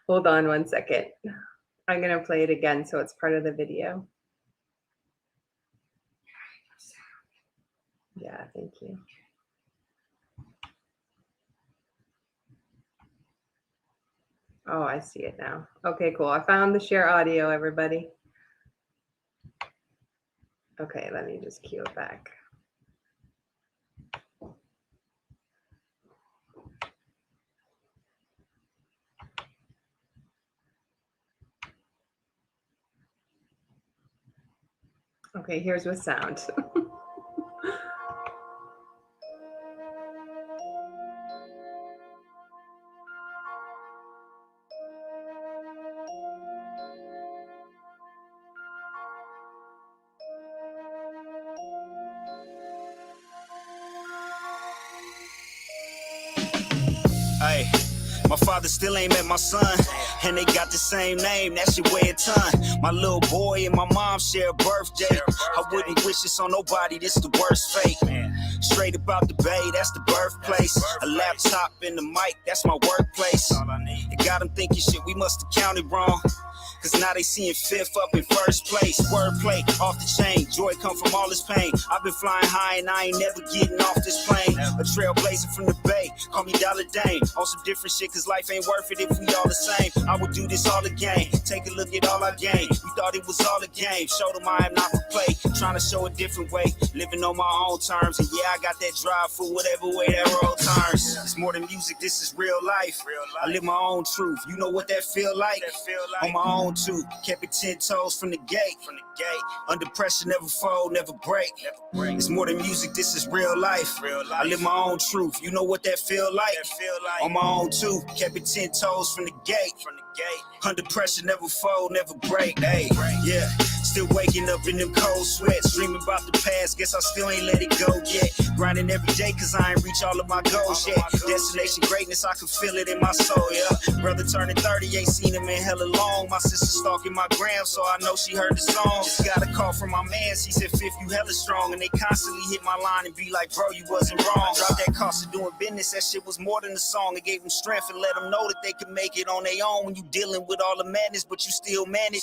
Hold on one second. I'm going to play it again so it's part of the video. Yeah, thank you. Oh, I see it now. Okay, cool. I found the share audio, everybody. Okay, let me just cue it back. Okay, here's with sound. Hey, my father still ain't met my son, and they got the same name, that's your way of ton. My little boy and my mom share a birthday. I wouldn't wish this on nobody, this the worst fate. Straight about the bay, that's the birthplace. A laptop and the mic, that's my workplace. It got them thinking shit, we must have counted wrong. Cause now they seeing fifth up in first place. Wordplay, off the chain, joy come from all this pain. I've been flying high and I ain't never getting off this plane. A trailblazer from the bay, call me Dollar Dane. On some different shit, cause life ain't worth it if we all the same. I would do this all again, take a look at all I gained. We thought it was all a game, showed them I am not for play. Trying to show a different way, living on my own terms. And yeah, I got that drive for whatever way that road turns. It's more than music, this is real life. I live my own truth, you know what that feel like? On my own too, kept it 10 toes from the gate. Under pressure, never fold, never break. It's more than music, this is real life. I live my own truth, you know what that feel like? On my own too, kept it 10 toes from the gate. Under pressure, never fold, never break. Hey, yeah. Still waking up in them cold sweats, dreaming about the past. Guess I still ain't let it go yet. Grinding every day, cause I ain't reach all of my goals yet. Destination greatness, I can feel it in my soul, yeah. Brother turning 30, ain't seen him in hella long. My sister stalking my gram, so I know she heard the song. Just got a call from my man, he said, Fifth, you hella strong. And they constantly hit my line and be like, bro, you wasn't wrong. Drop that cost of doing business, that shit was more than a song. It gave them strength and let them know that they can make it on their own. When you dealing with all the madness, but you still manage.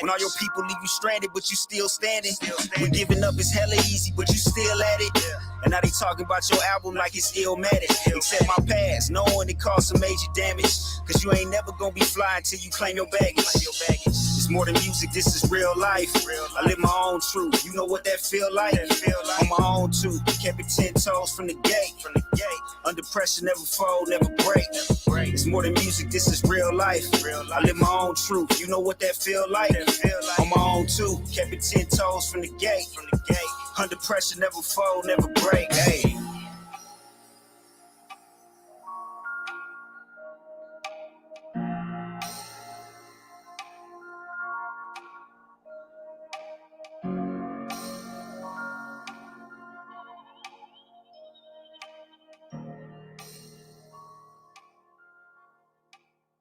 When all your people leave you stranded, but you still standing. When giving up is hella easy, but you still at it. And now they talking about your album like it's illmatic. Accept my past, knowing it caused some major damage. Cause you ain't never gonna be fly until you claim your baggage. It's more than music, this is real life. I live my own truth, you know what that feel like? On my own too, kept it 10 toes from the gate. Under pressure, never fold, never break. It's more than music, this is real life. I live my own truth, you know what that feel like? On my own too, kept it 10 toes from the gate. Under pressure, never fold, never break. Hey.